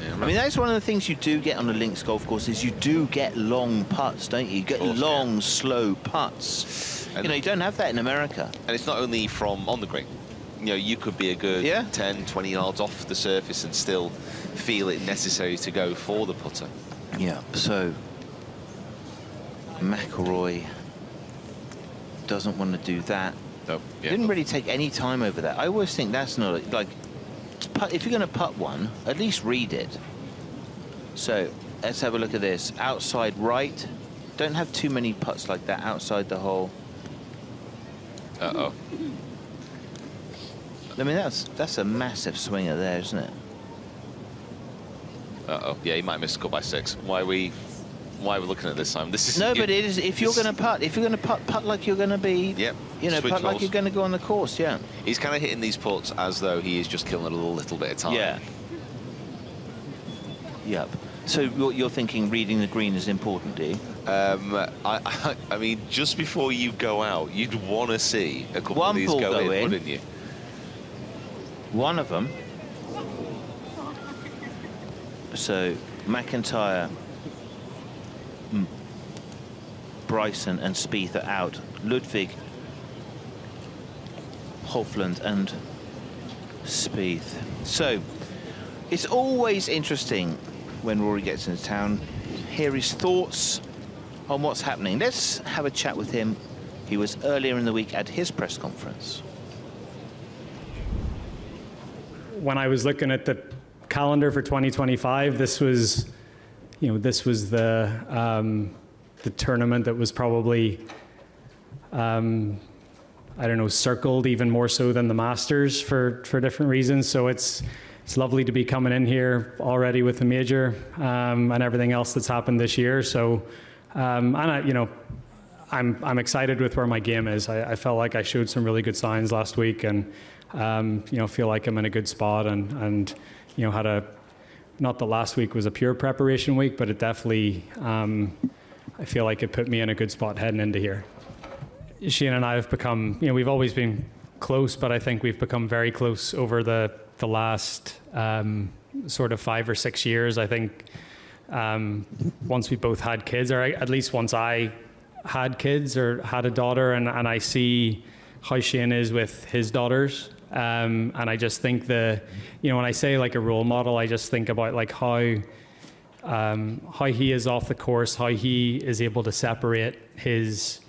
Yeah, I mean, that's one of the things you do get on a links golf course, is you do get long putts, don't you? You get long, slow putts. And you know, you don't have that in America. And it's not only from on the green. You know, you could be a good 10, 20 yards off the surface and still feel it necessary to go for the putter. Yeah, so McIlroy doesn't want to do that. No, Didn't really take any time over that. I always think that's not like, if you're going to putt one, at least read it. So let's have a look at this. Outside right. Don't have too many putts like that outside the hole. Uh-oh. I mean, that's a massive swinger there, isn't it? Uh-oh. Yeah, he might miss a cut by 6. Why are we looking at this time? This is but it is. If you're going to putt like you're going to be. Yep. You know, putt like you're going to go on the course. Yeah. He's kind of hitting these putts as though he is just killing a little bit of time. Yeah. Yep. So you're thinking reading the green is important, do you? I mean, just before you go out, you'd want to see a couple of these go in, wouldn't you? One of them. So McIntyre, Bryson and Spieth are out. Ludwig, Hofland and Spieth. So it's always interesting when Rory gets into town, hear his thoughts on what's happening. Let's have a chat with him. He was earlier in the week at his press conference. When I was looking at the calendar for 2025, this was, the tournament that was probably, circled even more so than the Masters for different reasons. So it's lovely to be coming in here already with the major and everything else that's happened this year. So, I'm excited with where my game is. I felt like I showed some really good signs last week, and feel like I'm in a good spot, and had not that last week was a pure preparation week, but it definitely I feel like it put me in a good spot heading into here. Shane and I have become, we've always been close, but I think we've become very close over the last sort of 5 or 6 years. I think once we both had kids, or at least once I had kids or had a daughter, and I see how Shane is with his daughters, and I just think when I say like a role model, I just think about like how he is off the course, how he is able to separate his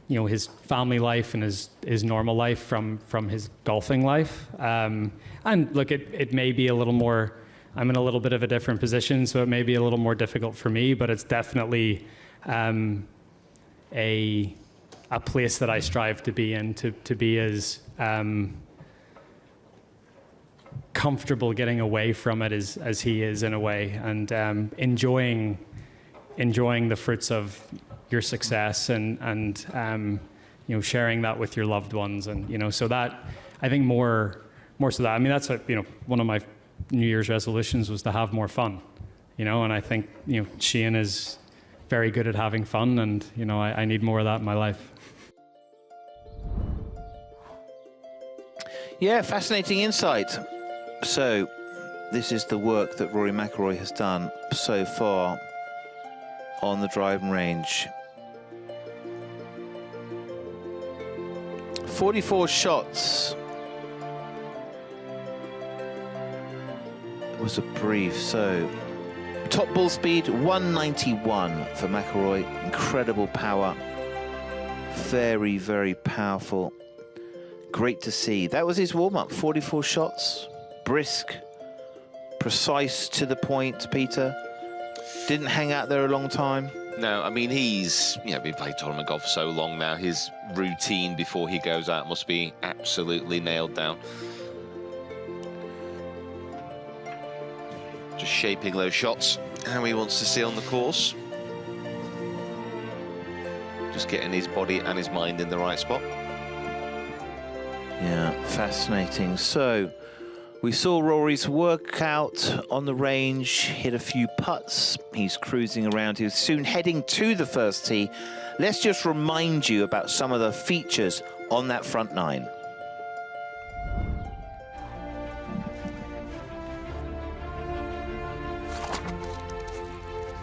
his family life and his normal life from his golfing life. And look, it may be a little more, I'm in a little bit of a different position, so it may be a little more difficult for me, but it's definitely a place that I strive to be in, to be as comfortable getting away from it as he is in a way, and enjoying the fruits of your success, and sharing that with your loved ones, and so that, I think more so that, I mean, that's what, one of my New Year's resolutions was to have more fun, and I think Shane is very good at having fun, and I need more of that in my life. Yeah, fascinating insight. So this is the work that Rory McIlroy has done so far on the driving range. 44 shots was a brief. So top ball speed 191 for McIlroy. Incredible power. Very, very powerful. Great to see. That was his warm-up. 44 shots. Brisk, precise, to the point, Peter. Didn't hang out there a long time. No, I mean, he's been playing tournament golf for so long now. His routine before he goes out must be absolutely nailed down. Just shaping those shots how he wants to see on the course. Just getting his body and his mind in the right spot. Yeah, fascinating. So we saw Rory's workout on the range, hit a few putts. He's cruising around. He's soon heading to the first tee. Let's just remind you about some of the features on that front nine.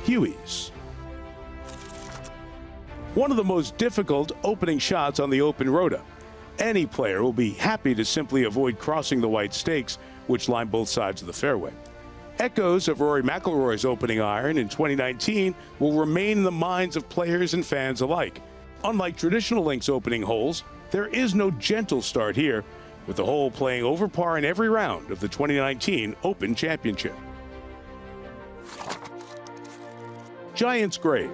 Huey's. One of the most difficult opening shots on the Open Rota. Any player will be happy to simply avoid crossing the white stakes, which line both sides of the fairway. Echoes of Rory McIlroy's opening iron in 2019 will remain in the minds of players and fans alike. Unlike traditional links opening holes, there is no gentle start here, with the hole playing over par in every round of the 2019 Open Championship. Giant's Grave.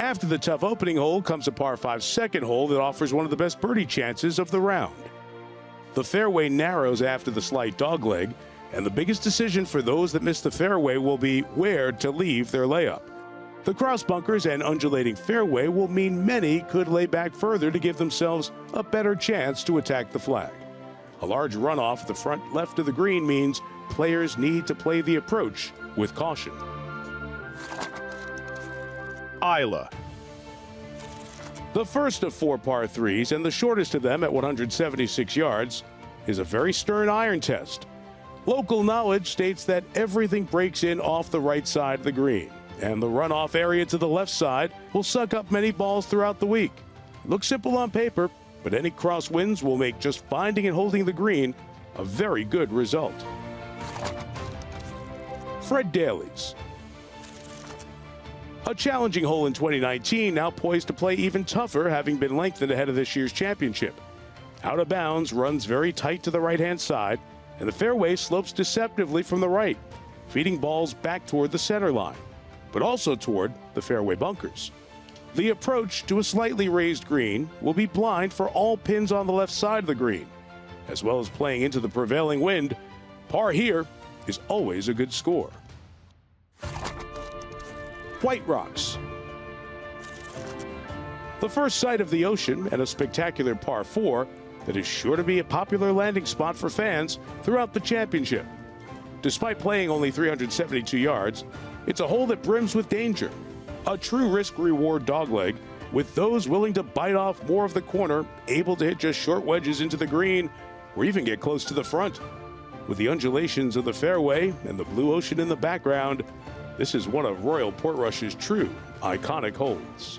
After the tough opening hole comes a par 5 second hole that offers one of the best birdie chances of the round. The fairway narrows after the slight dogleg, and the biggest decision for those that miss the fairway will be where to leave their layup. The cross bunkers and undulating fairway will mean many could lay back further to give themselves a better chance to attack the flag. A large runoff at the front left of the green means players need to play the approach with caution. Isla. The first of 4 par 3s and the shortest of them at 176 yards is a very stern iron test. Local knowledge states that everything breaks in off the right side of the green, and the runoff area to the left side will suck up many balls throughout the week. It looks simple on paper, but any crosswinds will make just finding and holding the green a very good result. Fred Daly's. A challenging hole in 2019, now poised to play even tougher, having been lengthened ahead of this year's championship. Out of bounds, runs very tight to the right-hand side, and the fairway slopes deceptively from the right, feeding balls back toward the center line, but also toward the fairway bunkers. The approach to a slightly raised green will be blind for all pins on the left side of the green, as well as playing into the prevailing wind. Par here is always a good score. White Rocks. The first sight of the ocean and a spectacular par 4 that is sure to be a popular landing spot for fans throughout the championship. Despite playing only 372 yards, it's a hole that brims with danger. A true risk-reward dogleg, with those willing to bite off more of the corner, able to hit just short wedges into the green, or even get close to the front. With the undulations of the fairway and the blue ocean in the background, this is one of Royal Portrush's true iconic holes.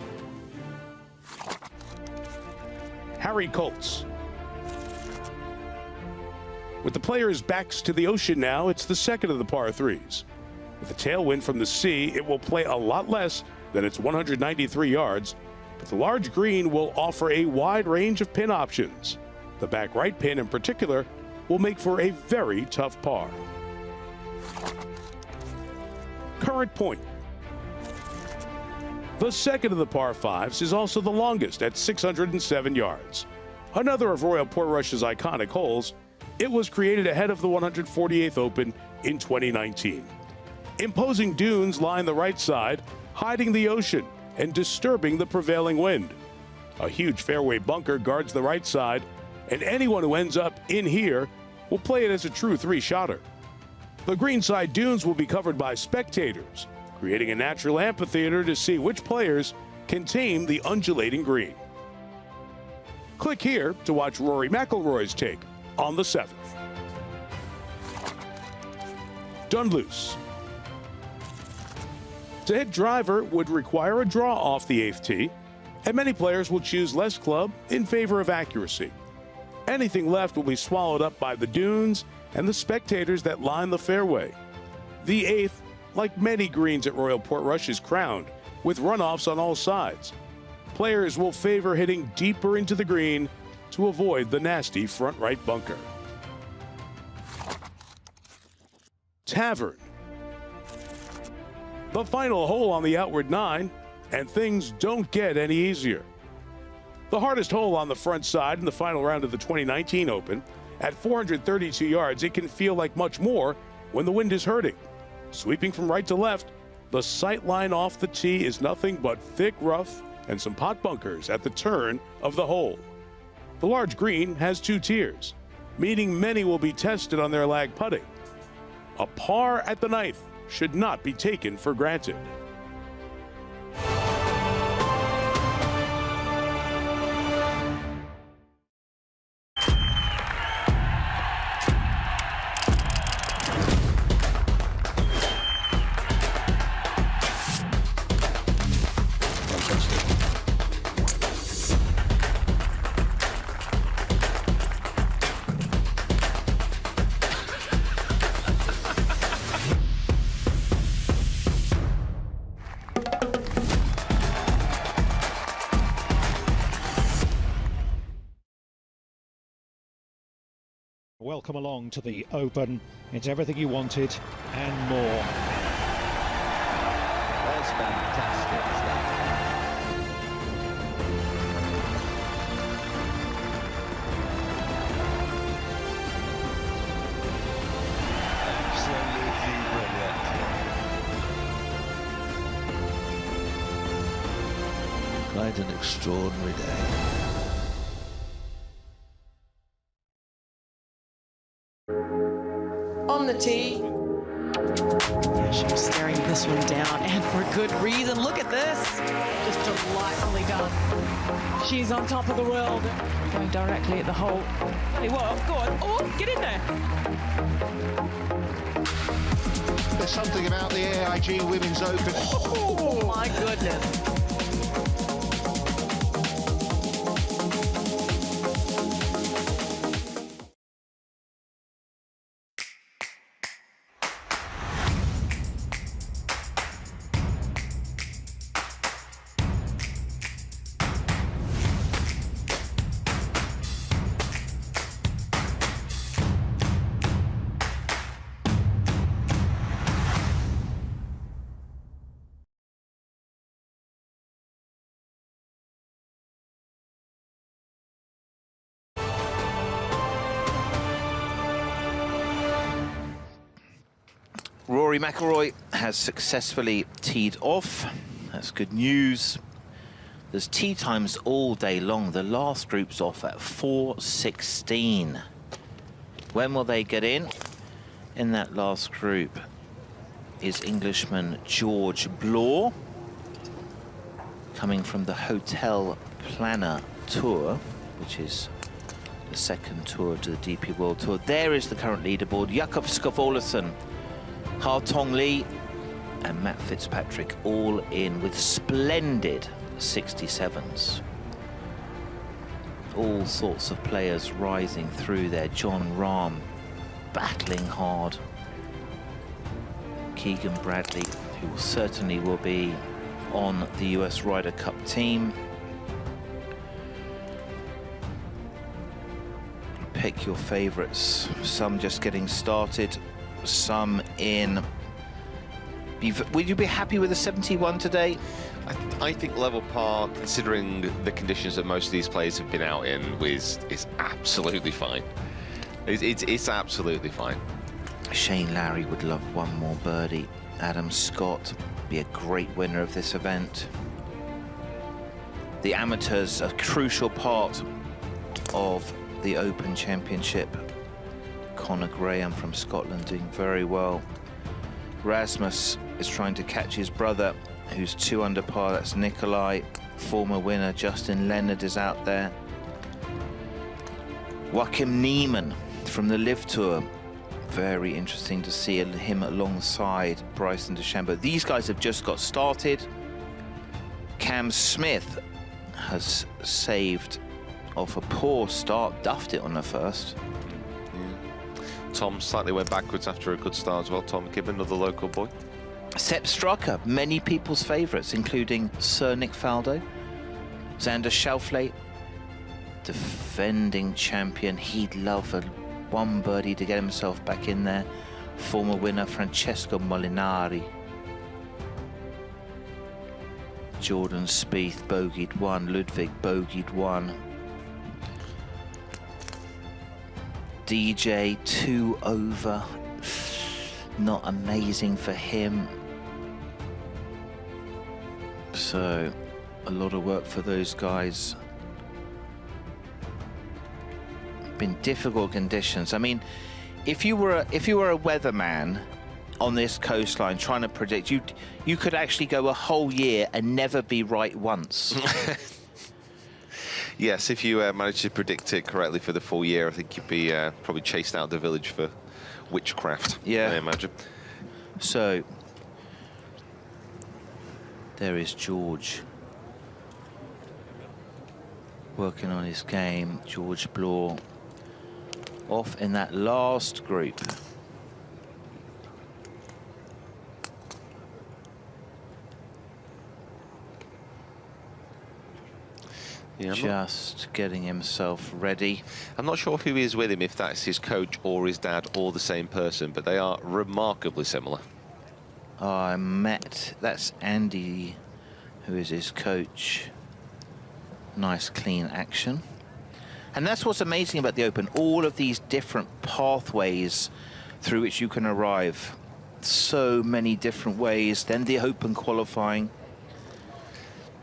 Harry Colts. With the players' backs to the ocean now, it's the second of the par 3s. With a tailwind from the sea, it will play a lot less than its 193 yards, but the large green will offer a wide range of pin options. The back right pin in particular will make for a very tough par. Current point. The second of the par 5s is also the longest at 607 yards. Another of Royal Portrush's iconic holes, it was created ahead of the 148th Open in 2019. Imposing dunes line the right side, hiding the ocean and disturbing the prevailing wind. A huge fairway bunker guards the right side, and anyone who ends up in here will play it as a true 3-shotter. The greenside dunes will be covered by spectators, creating a natural amphitheater to see which players can tame the undulating green. Click here to watch Rory McIlroy's take on the 7th. Done loose. To hit driver would require a draw off the 8th tee, and many players will choose less club in favor of accuracy. Anything left will be swallowed up by the dunes and the spectators that line the fairway. The 8th, like many greens at Royal Portrush, is crowned with runoffs on all sides. Players will favor hitting deeper into the green to avoid the nasty front right bunker. Tavern. The final hole on the outward 9, and things don't get any easier. The hardest hole on the front side in the final round of the 2019 Open, at 432 yards, it can feel like much more when the wind is hurting. Sweeping from right to left, the sight line off the tee is nothing but thick rough and some pot bunkers at the turn of the hole. The large green has 2 tiers, meaning many will be tested on their lag putting. A par at the 9th should not be taken for granted. Welcome along to the Open. It's everything you wanted and more. That's fantastic stuff. Absolutely brilliant. Quite an extraordinary day. On the tee. Yeah, she was staring this one down, and for good reason. Look at this. Just delightfully done. She's on top of the world. Going directly at the hole. Hey, what? Go on. Oh, get in there. There's something about the AIG Women's Open. Oh, my goodness. Rory McIlroy has successfully teed off. That's good news. There's tee times all day long. The last group's off at 4:16. When will they get in? In that last group is Englishman George Bloor, coming from the Hotel Planner Tour, which is the second tour to the DP World Tour. There is the current leaderboard. Jakob Skavolason, Ha-Tong Lee, and Matt Fitzpatrick all in with splendid 67s. All sorts of players rising through there. John Rahm battling hard. Keegan Bradley, who certainly will be on the US Ryder Cup team. Pick your favorites. Some just getting started, some in. Would you be happy with a 71 today? I think level par, considering the conditions that most of these players have been out in, is absolutely fine. It's absolutely fine. Shane Lowry would love one more birdie. Adam Scott be a great winner of this event. The amateurs, a crucial part of the Open Championship. Conor Graham from Scotland doing very well. Rasmus is trying to catch his brother, who's 2 under par. That's Nikolai. Former winner Justin Leonard is out there. Joachim Neiman from the Live Tour. Very interesting to see him alongside Bryson DeChambeau. These guys have just got started. Cam Smith has saved off a poor start, duffed it on the first. Tom slightly went backwards after a good start as well. Tom Gibbon, another local boy. Sepp Straka, many people's favourites, including Sir Nick Faldo. Xander Schauffele, defending champion. He'd love a one birdie to get himself back in there. Former winner Francesco Molinari. Jordan Spieth bogeyed 1. Ludwig bogeyed 1. DJ 2 over. Not amazing for him. So a lot of work for those guys. Been difficult conditions. I mean, if you were a weatherman on this coastline trying to predict, you could actually go a whole year and never be right once. Yes, if you managed to predict it correctly for the full year, I think you'd be probably chased out of the village for witchcraft. Yeah, I imagine. So there is George working on his game. George Bloor off in that last group. Yeah, just getting himself ready. I'm not sure who is with him, if that's his coach or his dad or the same person, but they are remarkably similar. I met, that's Andy, who is his coach. Nice clean action. And that's what's amazing about the Open, all of these different pathways through which you can arrive. So many different ways. Then the Open qualifying.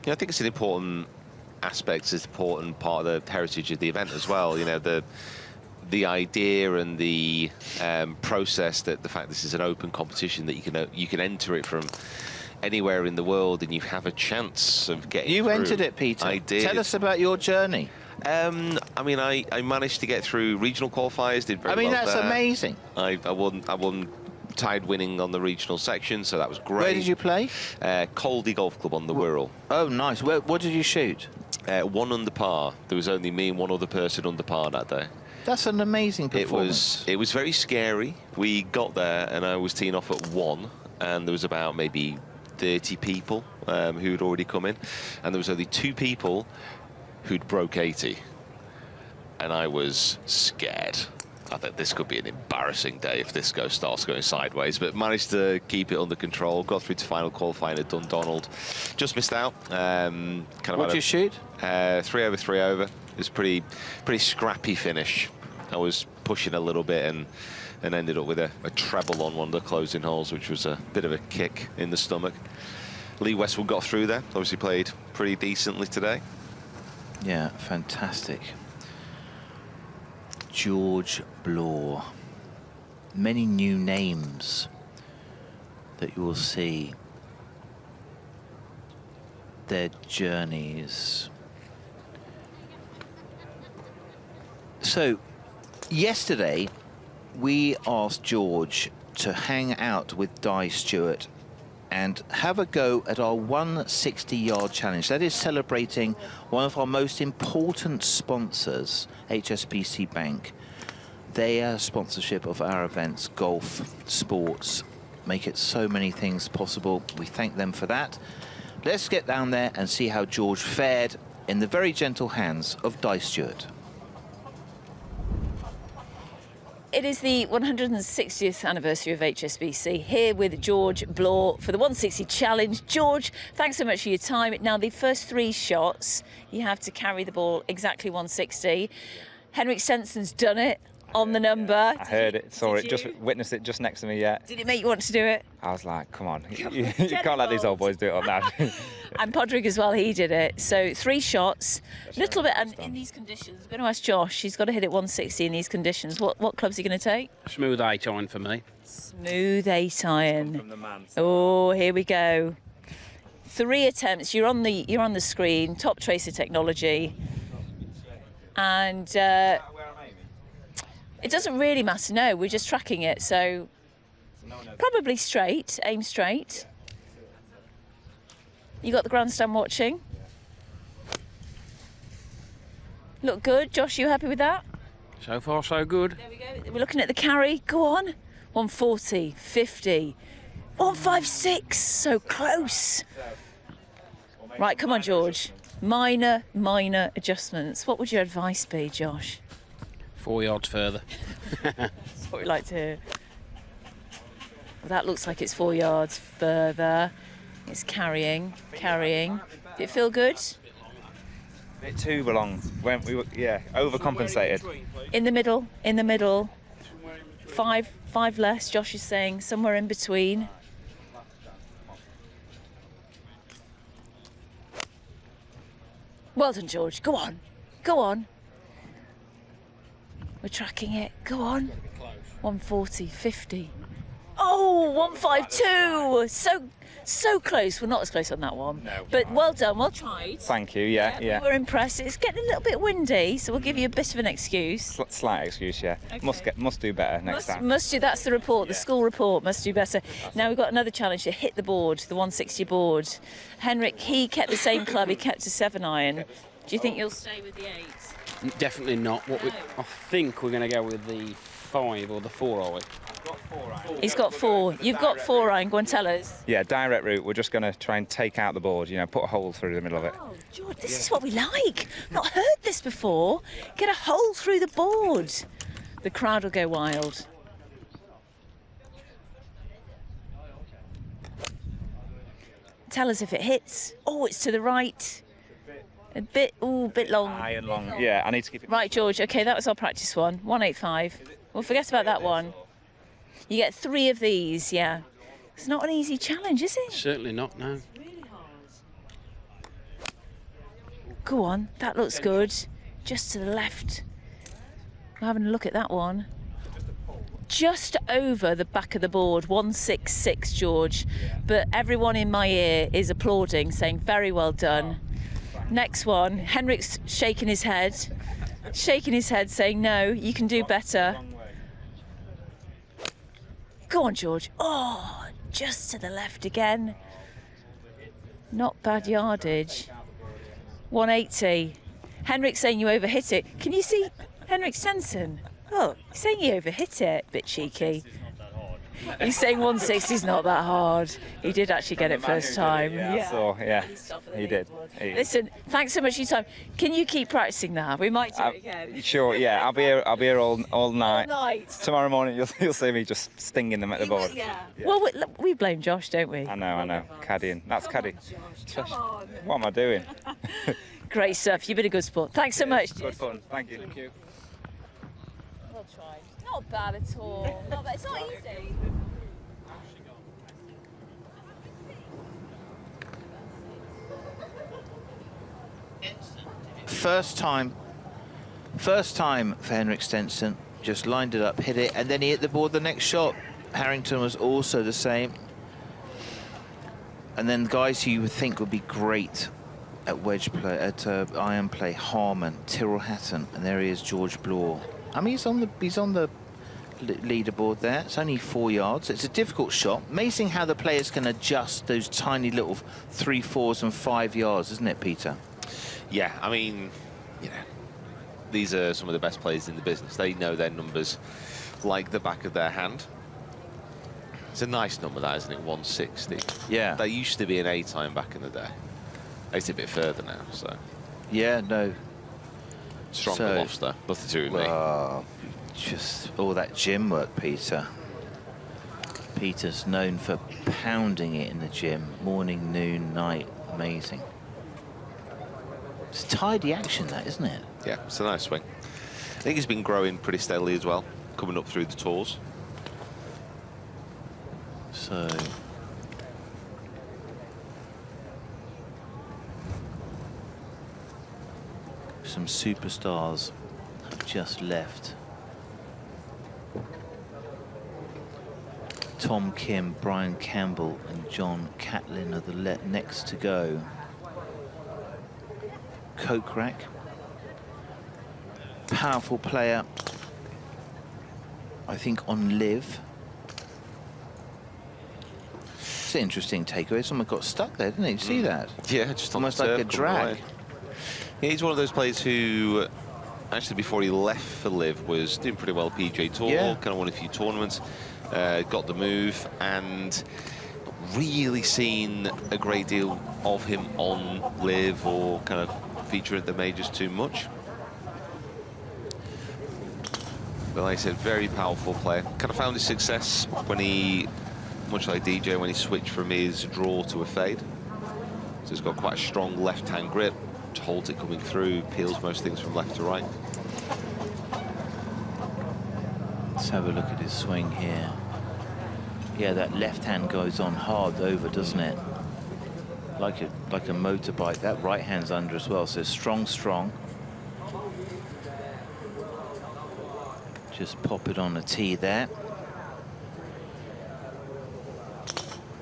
Yeah, I think it's an important aspect, it's an important part of the heritage of the event as well. You know, the idea and the process, that the fact this is an open competition, that you can enter it from anywhere in the world and you have a chance of getting You through. entered it, Peter. I did. Tell us about your journey. I mean, I managed to get through regional qualifiers, did very well that's there. amazing. I won tied winning on the regional section, so that was great. Where did you play? Coldy Golf Club on the Wirral. Oh, nice. What did you shoot? 1 under par. There was only me and one other person under par that day. That's an amazing performance. It was very scary. We got there and I was teeing off at 1, and there was about maybe 30 people who'd already come in, and there was only 2 people who'd broke 80, and I was scared. I thought this could be an embarrassing day if this starts going sideways, but managed to keep it under control. Got through to final qualifying at Dundonald. Just missed out. What did you shoot? 3 over, 3 over. It was pretty scrappy finish. I was pushing a little bit and ended up with a treble on one of the closing holes, which was a bit of a kick in the stomach. Lee Westwood got through there. Obviously played pretty decently today. Yeah, fantastic. George Bloor. Many new names that you will see. Their journeys. So, yesterday, we asked George to hang out with Di Stewart and have a go at our 160-yard challenge. That is celebrating one of our most important sponsors, HSBC Bank. Their sponsorship of our events, golf, sports, make it so many things possible. We thank them for that. Let's get down there and see how George fared in the very gentle hands of Di Stewart. It is the 160th anniversary of HSBC, here with George Bloor for the 160 Challenge. George, thanks so much for your time. Now, the first 3 shots, you have to carry the ball exactly 160. Henrik Stensson's done it on the number. I heard it, saw it, just witnessed it just next to me, yeah. Did it make you want to do it? I was like, come on, you can't let these old boys do it on that. And Podrick as well, he did it. So 3 shots, little bit, and in these conditions, I'm going to ask Josh, he's got to hit it 160 in these conditions. What club's he going to take? Smooth 8 iron for me. Smooth 8 iron. From the man. Oh, here we go. 3 attempts, you're on the screen, top tracer technology. And it doesn't really matter, no, we're just tracking it, so probably straight, aim straight. You got the grandstand watching. Look good. Josh, you happy with that? So far, so good. There we go. We're looking at the carry. Go on. 140, 50, 156. So close. Right, come on, George. Minor adjustments. What would your advice be, Josh? 4 yards further. That's what we like to hear. Well, that looks like it's 4 yards further. It's carrying. Did it feel good? A bit too long. Overcompensated. In the middle. Five less, Josh is saying, somewhere in between. Well done, George. Go on. We're tracking it. Go on. 140, 50. Oh, 152. So close. We're not as close on that one. No, but well done, well tried. Thank you, yeah. We're impressed. It's getting a little bit windy, so we'll give you a bit of an excuse. Slight excuse, yeah. Okay. Must do better next time. Must do, that's the report, the school report, must do better. Now we've got another challenge to hit the board, the 160 board. Henrik, he kept the same club, he kept a 7 iron. Do you think you'll stay with the 8? Definitely not. I think we're going to go with the 5 or the 4, are we? He's got 4. You've got 4 iron. Go and tell us. Yeah, direct route. We're just going to try and take out the board, put a hole through the middle of it. Oh, George, this is what we like. Not heard this before. Get a hole through the board. The crowd will go wild. Tell us if it hits. Oh, it's to the right. A bit long. High and long. Yeah, I need to keep it. Right, George. Okay, that was our practice one. 185. We'll forget about that one. You get 3 of these, yeah. It's not an easy challenge, is it? Certainly not, no. Go on, that looks good. Just to the left. We're having a look at that one. Just over the back of the board, 166, George. But everyone in my ear is applauding, saying very well done. Next one, Henrik's shaking his head, saying no, you can do better. Go on, George. Oh, just to the left again. Not bad yardage. 180. Henrik's saying you overhit it. Can you see Henrik Stenson? Oh, he's saying he overhit it. Bit cheeky. He's saying 160's not that hard. He did actually get it first time. Yeah, he did. Listen, thanks so much for your time. Can you keep practicing that? We might do it again. Sure, yeah. I'll be here all night. All night. Tomorrow morning, you'll see me just stinging them at the board. Yeah. Well, we blame Josh, don't we? I know. Caddying. That's Caddy. What am I doing? Great stuff. You've been a good sport. Thanks so much. Good fun. Thank you. Well tried. Not bad at all. Not bad. It's not easy. First time for Henrik Stenson. Just lined it up, hit it, and then he hit the board the next shot. Harrington was also the same. And then guys who you would think would be great at wedge play, at iron play, Harman, Tyrrell Hatton, and there he is, George Bloor. I mean, he's on the leaderboard there. It's only 4 yards. It's a difficult shot. Amazing how the players can adjust those tiny little 3, 4s and 5 yards, isn't it, Peter? Yeah, I mean, you know, these are some of the best players in the business. They know their numbers like the back of their hand. It's a nice number, that, isn't it? 160. Yeah. That used to be an A time back in the day. It's a bit further now, so. Yeah, no. Stronger lofts though, nothing to do with me. Just all that gym work, Peter. Peter's known for pounding it in the gym, morning, noon, night. Amazing. It's tidy action, that, isn't it? Yeah, it's a nice swing. I think he's been growing pretty steadily as well, coming up through the tours. So some superstars have just left. Tom Kim, Brian Campbell and John Catlin are the next to go. Kokrak, powerful player, I think, on live. It's an interesting takeaway. Someone got stuck there, didn't he? Did you see that? Yeah, just almost like a drag. Yeah, he's one of those players who, actually, before he left for live, was doing pretty well PGA Tour, kind of won a few tournaments, got the move, and really seen a great deal of him on live or kind of feature at the majors too much. But like I said, very powerful player. Kind of found his success when he, much like DJ, when he switched from his draw to a fade. So he's got quite a strong left-hand grip, holds it coming through, peels most things from left to right. Let's have a look at his swing here. Yeah, that left hand goes on hard over, doesn't it? Like a motorbike. That right hand's under as well, so strong, strong. Just pop it on a tee there.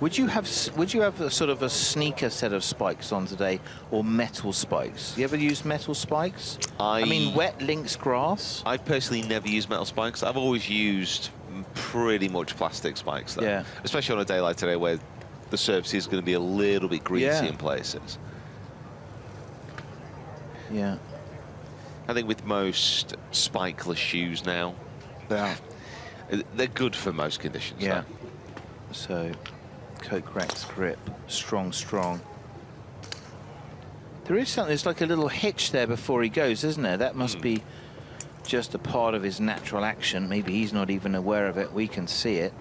Would you have a sort of a sneaker set of spikes on today, or metal spikes? You ever use metal spikes? I mean, wet links grass. I personally never use metal spikes. I've always used pretty much plastic spikes, though. Yeah. Especially on a day like today where the surface is going to be a little bit greasy in places. Yeah. I think with most spikeless shoes now, they're good for most conditions. Yeah. So, Kokrak's grip, strong, strong. There is something, there's like a little hitch there before he goes, isn't there? That must be just a part of his natural action. Maybe he's not even aware of it. We can see it.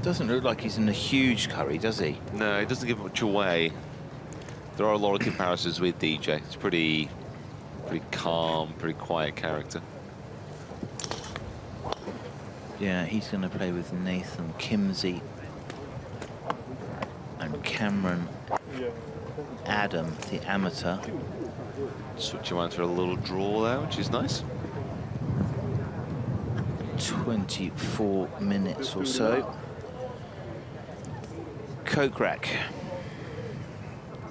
Doesn't look like he's in a huge hurry, does he? No, he doesn't give much away. There are a lot of comparisons with DJ. It's pretty calm, pretty quiet character. Yeah, he's going to play with Nathan Kimsey and Cameron Adam, the amateur. Switch him out to a little draw there, which is nice. 24 minutes or so. Kokrak.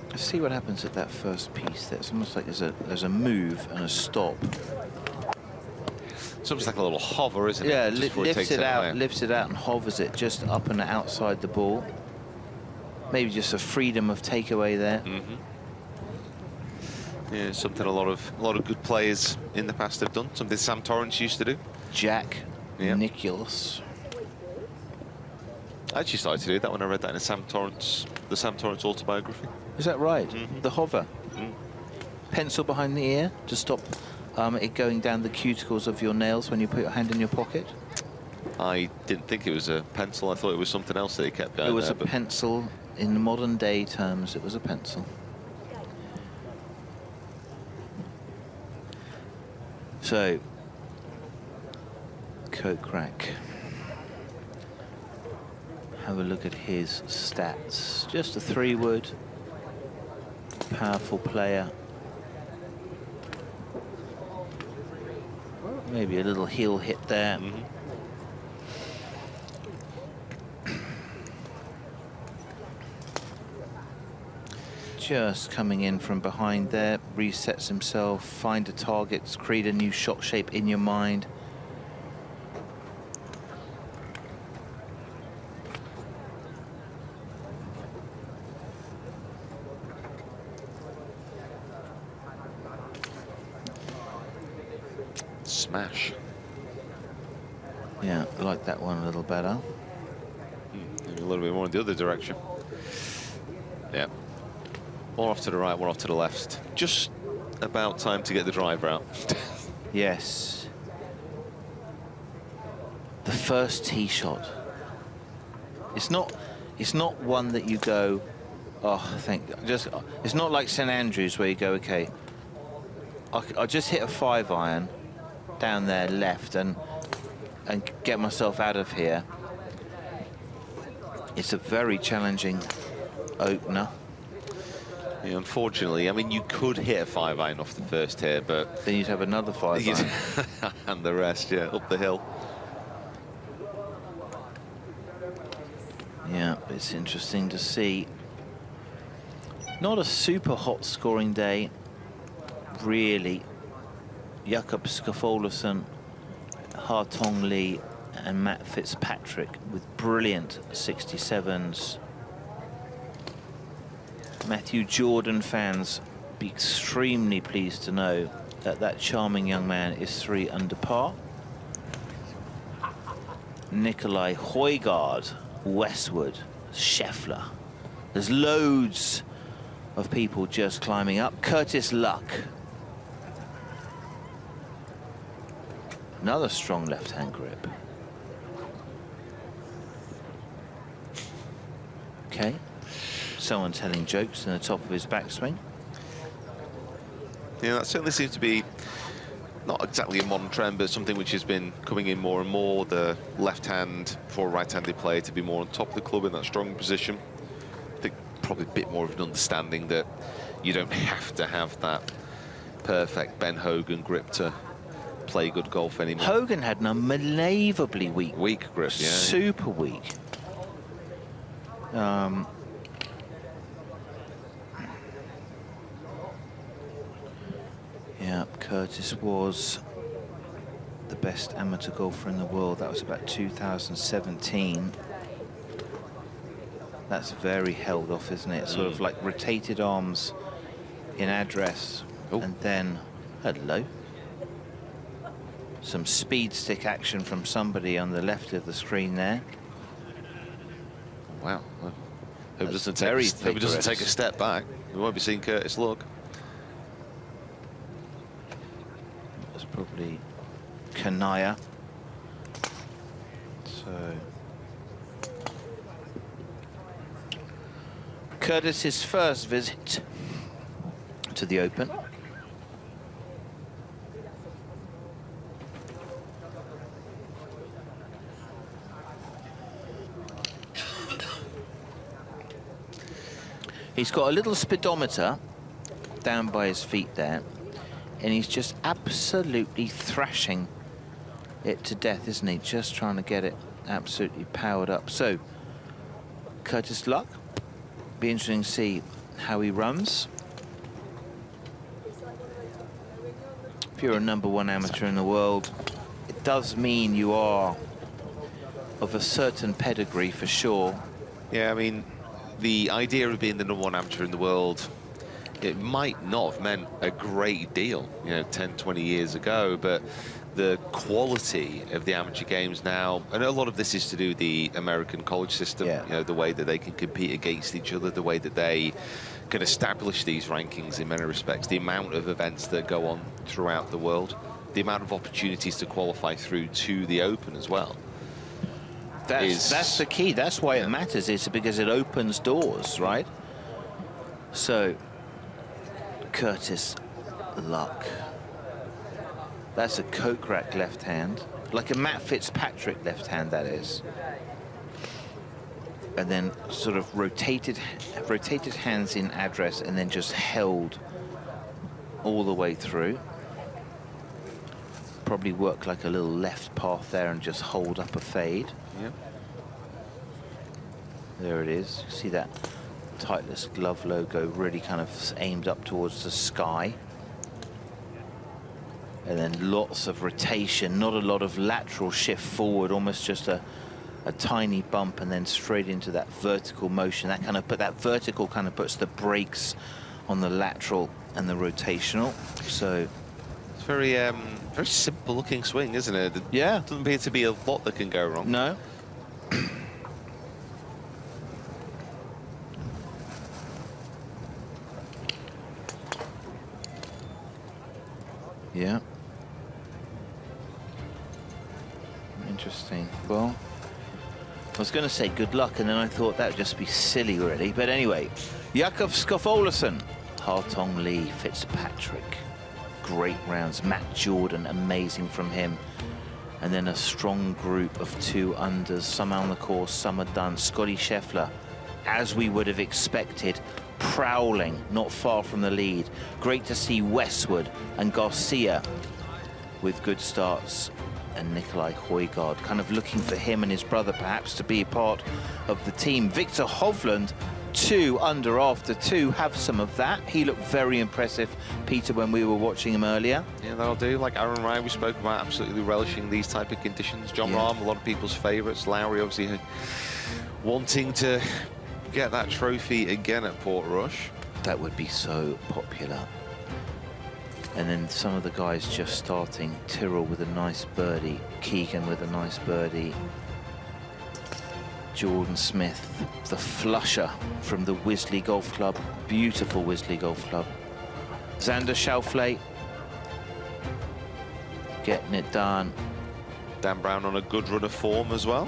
Let's see what happens at that first piece there. It's almost like there's a move and a stop. It's almost like a little hover, isn't it? Yeah, lifts it out and hovers it just up and outside the ball. Maybe just a freedom of takeaway there. Yeah, something a lot of good players in the past have done. Something Sam Torrance used to do. Jack Nicklaus. I actually started to do that when I read that in the Sam Torrance autobiography. Is that right? The hover. Pencil behind the ear to stop it going down the cuticles of your nails when you put your hand in your pocket. I didn't think it was a pencil. I thought it was something else that he kept going. It was a pencil. In modern day terms, it was a pencil. So, Kokrak. have a look at his stats. Just a 3-wood. Powerful player. Maybe a little heel hit there. Just coming in from behind there, resets himself, find a target, create a new shot shape in your mind. Smash. Yeah, I like that one a little better. Maybe a little bit more in the other direction. Yeah. One off to the right, one off to the left. Just about time to get the driver out. Yes. The first tee shot. It's not one that you go, oh, it's not like St Andrews where you go, okay, I just hit a 5-iron down there left and get myself out of here. It's a very challenging opener. Yeah, unfortunately, I mean, you could hit a 5-iron off the first here, but then you'd have another 5-iron. And the rest, yeah, up the hill. Yeah, it's interesting to see. Not a super hot scoring day, really. Jakob Skafolason, Hartong Lee, and Matt Fitzpatrick with brilliant 67s. Matthew Jordan fans be extremely pleased to know that that charming young man is 3 under par. Nikolai Højgaard, Westwood, Scheffler. There's loads of people just climbing up. Curtis Luck. Another strong left-hand grip. Okay. Someone telling jokes in the top of his backswing. Yeah, that certainly seems to be not exactly a modern trend, but something which has been coming in more and more. The left-hand for right-handed player to be more on top of the club in that strong position. I think probably a bit more of an understanding that you don't have to have that perfect Ben Hogan grip to play good golf anymore. Hogan had an unbelievably weak grip, yeah. Super weak. Yeah, Curtis was the best amateur golfer in the world. That was about 2017. That's very held off, isn't it? Sort of like rotated arms in address. And then, hello. Some speed stick action from somebody on the left of the screen there. Wow. Hope doesn't take a step back. We won't be seeing Curtis Luck. That's probably Kanaya. So Curtis's first visit to the Open. He's got a little speedometer down by his feet there, and he's just absolutely thrashing it to death, isn't he? Just trying to get it absolutely powered up. So, Curtis Luck, be interesting to see how he runs. If you're a #1 amateur in the world, it does mean you are of a certain pedigree for sure. Yeah, I mean, the idea of being the #1 amateur in the world, it might not have meant a great deal, 10, 20 years ago, but the quality of the amateur games now, and a lot of this is to do with the American college system, the way that they can compete against each other, the way that they can establish these rankings in many respects, the amount of events that go on throughout the world, the amount of opportunities to qualify through to the Open as well. That's the key. That's why it matters, is because it opens doors, right? So, Curtis Luck. That's a Kokrak left hand, like a Matt Fitzpatrick left hand, that is. and then sort of rotated hands in address, and then just held all the way through. Probably work like a little left path there and just hold up a fade. Yep. There it is. See that Titleist glove logo really kind of aimed up towards the sky. And then lots of rotation, not a lot of lateral shift forward, almost just a tiny bump, and then straight into that vertical motion. That vertical kind of puts the brakes on the lateral and the rotational. So it's very simple looking swing, isn't it? Yeah. Doesn't appear to be a lot that can go wrong. No. Yeah. Interesting. Well, I was going to say good luck, and then I thought that would just be silly, really. But anyway, Jakob Skov-Olesen, Hartong Lee, Fitzpatrick, great rounds. Matt Jordan, amazing from him. And then a strong group of 2 unders, some on the course, some are done. Scotty Scheffler, as we would have expected, prowling not far from the lead. Great to see Westwood and Garcia with good starts, and Nikolai Højgaard kind of looking for him and his brother perhaps to be a part of the team. Victor Hovland, 2 under after 2, have some of that. He looked very impressive, Peter, when we were watching him earlier. Yeah, that'll do. Like Aaron Ryan, we spoke about, absolutely relishing these type of conditions. John Rahm, a lot of people's favourites. Lowry, obviously, wanting to get that trophy again at Portrush. That would be so popular. And then some of the guys just starting. Tyrrell with a nice birdie. Keegan with a nice birdie. Jordan Smith, the flusher from the Wisley Golf Club. Beautiful Wisley Golf Club. Xander Schauffele getting it done. Dan Brown on a good run of form as well.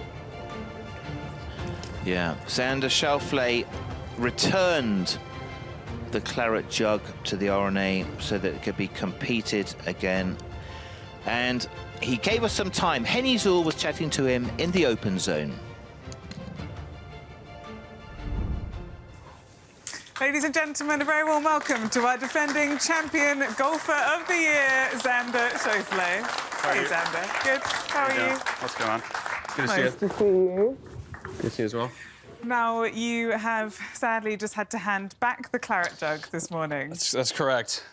Yeah, Xander Schauffele returned the claret jug to the R&A so that it could be competed again. And he gave us some time. Henny Zool was chatting to him in the open zone. Ladies and gentlemen, a very warm welcome to our defending champion golfer of the year, Xander Schauffele. Hey, Xander. Good. How are you? What's going on? Good to see you. Nice to see you. Good to see you as well. Now, you have sadly just had to hand back the claret jug this morning. That's correct.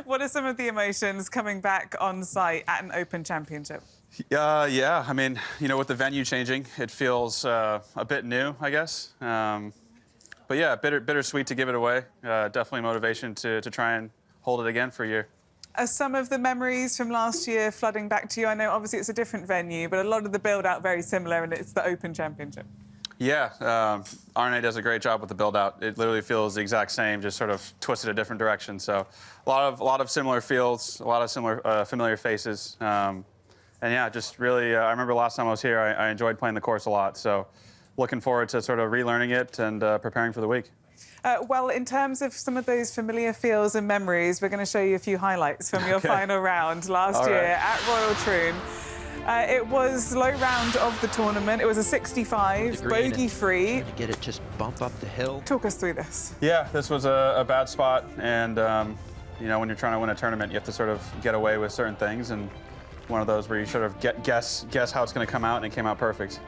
What are some of the emotions coming back on site at an Open Championship? Yeah, I mean, you know, with the venue changing, it feels a bit new, I guess. But yeah, bittersweet to give it away. Definitely motivation to try and hold it again for a year. Are some of the memories from last year flooding back to you? I know obviously it's a different venue, but a lot of the build-out very similar, and it's the Open Championship. Yeah, R&A does a great job with the build-out. It literally feels the exact same, just sort of twisted a different direction. So a lot of similar fields, a lot of similar familiar faces. And yeah, just really, I remember last time I was here, I enjoyed playing the course a lot. So looking forward to sort of relearning it and preparing for the week. Well, in terms of some of those familiar feels and memories, we're going to show you a few highlights from your final round last year at Royal Troon. It was low round of the tournament. It was a 65, bogey-free. Get it, just bump up the hill. Talk us through this. Yeah, this was a bad spot, and you know, when you're trying to win a tournament, you have to sort of get away with certain things, and one of those where you sort of guess how it's going to come out, and it came out perfect.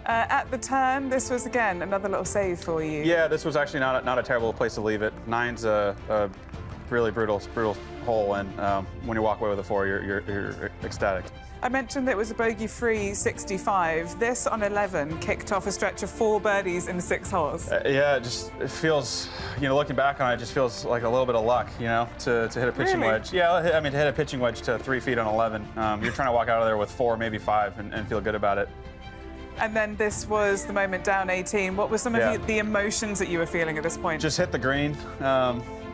At the turn, this was again another little save for you. Yeah, this was actually not a terrible place to leave it. 9's a really brutal hole, and when you walk away with a 4, you're ecstatic. I mentioned that it was a bogey-free 65. This on 11 kicked off a stretch of 4 birdies in 6 holes. Yeah, it feels, you know, looking back on it, just feels like a little bit of luck, you know, to hit a pitching wedge. Yeah, I mean, to hit a pitching wedge to 3 feet on 11. You're trying to walk out of there with 4, maybe 5, and feel good about it. And then this was the moment down 18. What were some of the emotions that you were feeling at this point? Just hit the green.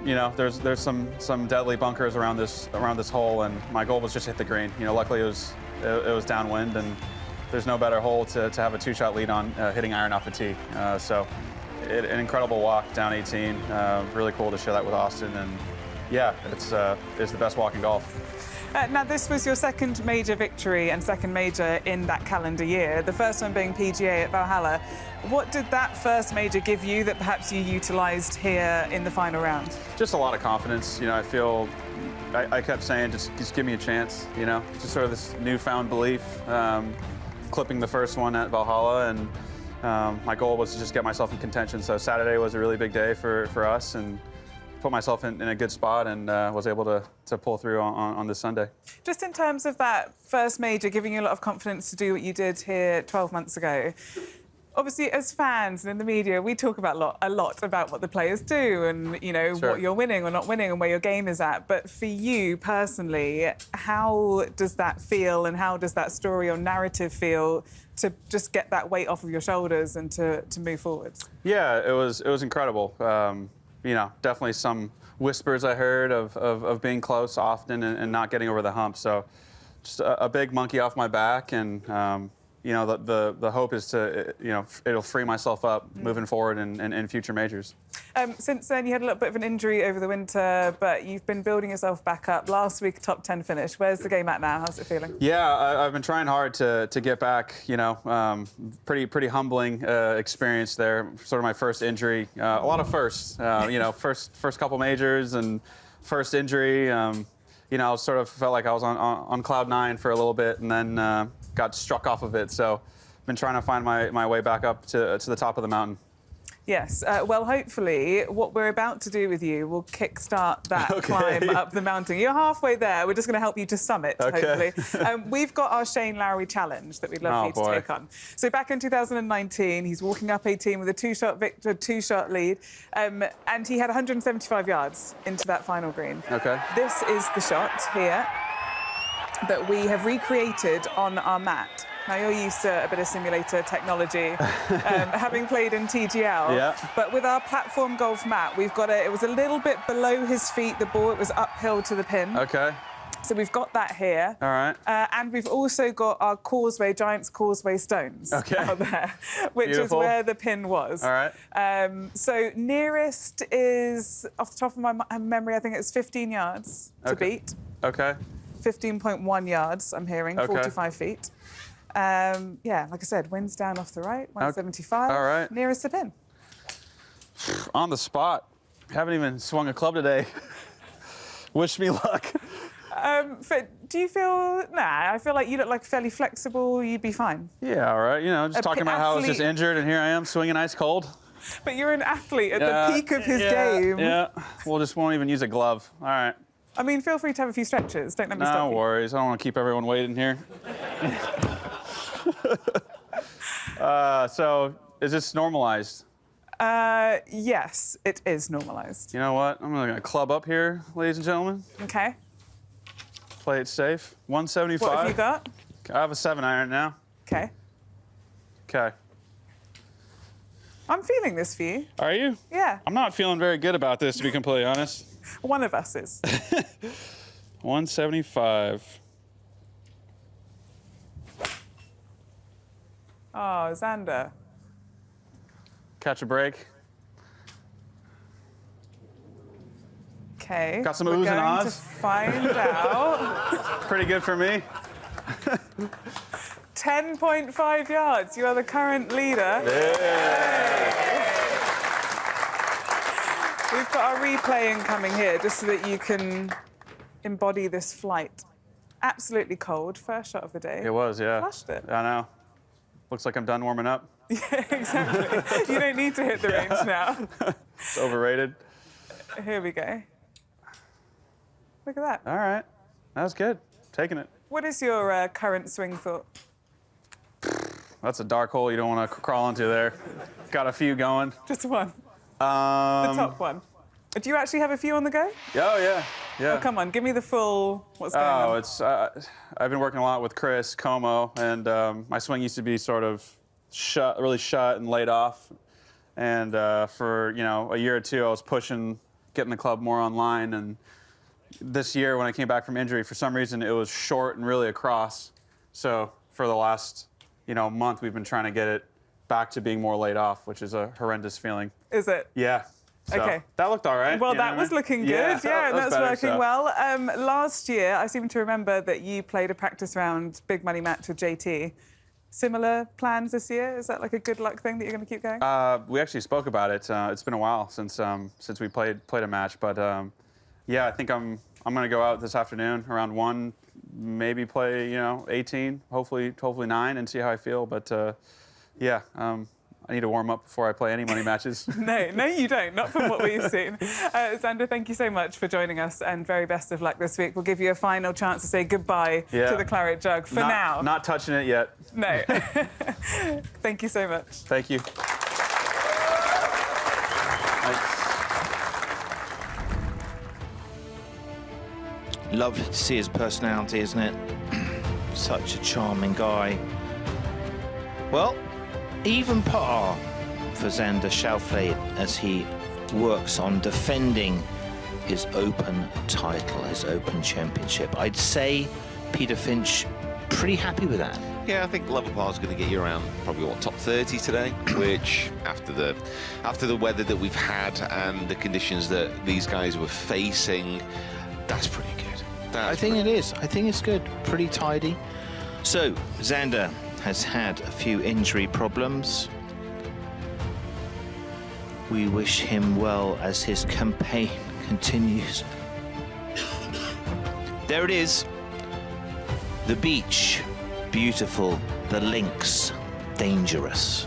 You know, there's some deadly bunkers around this hole, and my goal was just hit the green. You know, luckily it was downwind, and there's no better hole to have a 2-shot lead on hitting iron off a tee. So an incredible walk down 18. Really cool to share that with Austin, and yeah, it's the best walk in golf. Now, this was your second major victory and second major in that calendar year, the first one being PGA at Valhalla. What did that first major give you that perhaps you utilised here in the final round? Just a lot of confidence. You know, I feel, I kept saying, just give me a chance, you know, just sort of this newfound belief. Clipping the first one at Valhalla, and my goal was to just get myself in contention. So Saturday was a really big day for us, and put myself in a good spot, and was able to pull through on this Sunday. Just in terms of that first major, giving you a lot of confidence to do what you did here 12 months ago, obviously, as fans and in the media, we talk about a lot about what the players do and, you know, Sure. what you're winning or not winning and where your game is at. But for you personally, how does that feel and how does that story or narrative feel to just get that weight off of your shoulders and to move forward? Yeah, it was incredible. You know, definitely some whispers I heard of being close often and not getting over the hump. So just a big monkey off my back, and you know, the hope is to, you know, it'll free myself up moving forward in future majors. Since then, you had a little bit of an injury over the winter, but you've been building yourself back up. Last week, top 10 finish. Where's the game at now? How's it feeling? Yeah, I've been trying hard to get back. You know, pretty humbling experience there. Sort of my first injury. A lot of firsts. You know, first couple majors and first injury. You know, I sort of felt like I was on cloud 9 for a little bit, and then got struck off of it. So I've been trying to find my way back up to the top of the mountain. Yes. Well, hopefully, what we're about to do with you will kickstart that climb up the mountain. You're halfway there. We're just going to help you to summit, hopefully. We've got our Shane Lowry challenge that we'd love for you to take on. So back in 2019, he's walking up 18 with a two-shot lead, and he had 175 yards into that final green. Okay. This is the shot here that we have recreated on our mat. Now, you're used to a bit of simulator technology, having played in TGL. Yeah. But with our platform golf mat, we've got it was a little bit below his feet, the ball. It was uphill to the pin. Okay. So we've got that here. All right. And we've also got our causeway, Giant's Causeway stones out there, which Beautiful. is where the pin was. All right. So nearest is, off the top of my memory, I think it's 15 yards to beat. Okay. 15.1 yards, I'm hearing, 45 feet. Yeah, like I said, wind's down off the right, 175. All right. Nearest the pin. On the spot. Haven't even swung a club today. Wish me luck. Do you feel... Nah, I feel like you look like fairly flexible. You'd be fine. Yeah, all right. You know, just talking about how I was just injured, and here I am swinging ice cold. But you're an athlete at the peak of his game. Yeah, we'll just won't even use a glove. All right. I mean, feel free to have a few stretches. Don't let me stop you. No worries. I don't want to keep everyone waiting here. So, is this normalized? Yes, it is normalized. You know what? I'm going to club up here, ladies and gentlemen. Okay. Play it safe. 175. What have you got? I have a 7-iron now. Okay. Okay. I'm feeling this for you. Are you? Yeah. I'm not feeling very good about this, to be completely honest. One of us is. 175. Oh, Xander. Catch a break. Okay. Got some oohs and ahs. We're going to find out. Pretty good for me. 10.5 yards. You are the current leader. We've got our replay incoming here, just so that you can embody this flight. Absolutely cold. First shot of the day. It was, yeah. Flushed it. I know. Looks like I'm done warming up. Yeah, exactly. You don't need to hit the range now. It's overrated. Here we go. Look at that. All right. That was good. Taking it. What is your current swing thought? That's a dark hole you don't want to crawl into there. Got a few going. Just one. The top one. Do you actually have a few on the go? Oh, yeah. Yeah. Oh, come on. Give me the full... What's going on? Oh, it's... I've been working a lot with Chris Como, and my swing used to be sort of really shut and laid off. And for, you know, a year or two, I was pushing, getting the club more online. And this year, when I came back from injury, for some reason, it was short and really across. So for the last, you know, month, we've been trying to get it back to being more laid off, which is a horrendous feeling. Is it? Yeah. So Okay. that looked all right. Well, you know that what I was mean? looking good. Yeah, Yeah, that was that's better, working so. well. Last year, I seem to remember that you played a practice round big money match with JT. Similar plans this year? Is that like a good luck thing that you're going to keep going? We actually spoke about it. It's been a while since we played a match, but yeah, I think I'm going to go out this afternoon around 1, maybe play 18, hopefully 9, and see how I feel. But yeah. I need to warm up before I play any money matches. No, you don't. Not from what we've seen. Xander, thank you so much for joining us, and very best of luck this week. We'll give you a final chance to say goodbye to the Claret Jug for now. Not touching it yet. No. Thank you so much. Thank you. Lovely to see his personality, isn't it? Such a charming guy. Well, even par for Xander Scheffler as he works on defending his Open title, his Open Championship. I'd say Peter Finch pretty happy with that. Yeah, I think level par's going to get you around probably top 30 today, which after the weather that we've had and the conditions that these guys were facing, that's pretty good. I think it is. I think it's good. Pretty tidy. So Xander has had a few injury problems. We wish him well as his campaign continues. There it is. The beach, beautiful. The links, dangerous.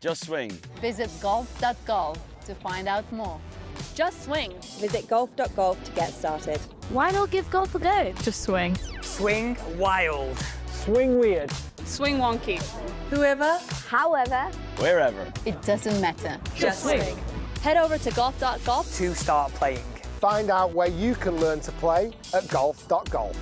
Just swing. Visit golf.golf to find out more. Just swing. Visit golf.golf to get started. Why not give golf a go? Just swing. Swing wild. Swing weird. Swing wonky. Whoever, however, Wherever. It doesn't matter. just swing. Head over to golf.golf To start playing. Find out where you can learn to play at golf.golf.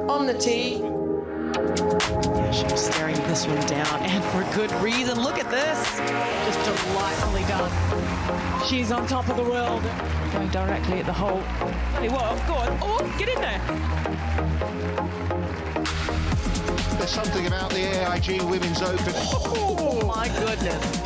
On the tee. Yeah, she was staring this one down, and for good reason. Look at this. Just delightfully done. She's on top of the world. Going directly at the hole. Hey, well, go on. Oh, get in there. There's something about the AIG Women's Open. Oh, my goodness.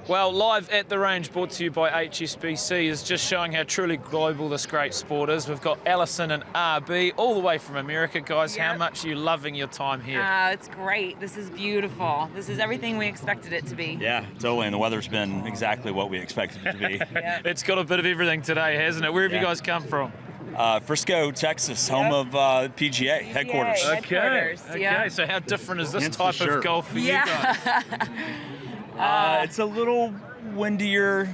Well, live at the range, brought to you by HSBC, is just showing how truly global this great sport is. We've got Alison and RB all the way from America. Guys, how much are you loving your time here? It's great. This is beautiful. This is everything we expected it to be. Yeah, totally, and the weather's been exactly what we expected it to be. It's got a bit of everything today, hasn't it? Where have you guys come from? Frisco, Texas, home of PGA headquarters. Okay. So how different is this type of golf for you guys? It's a little windier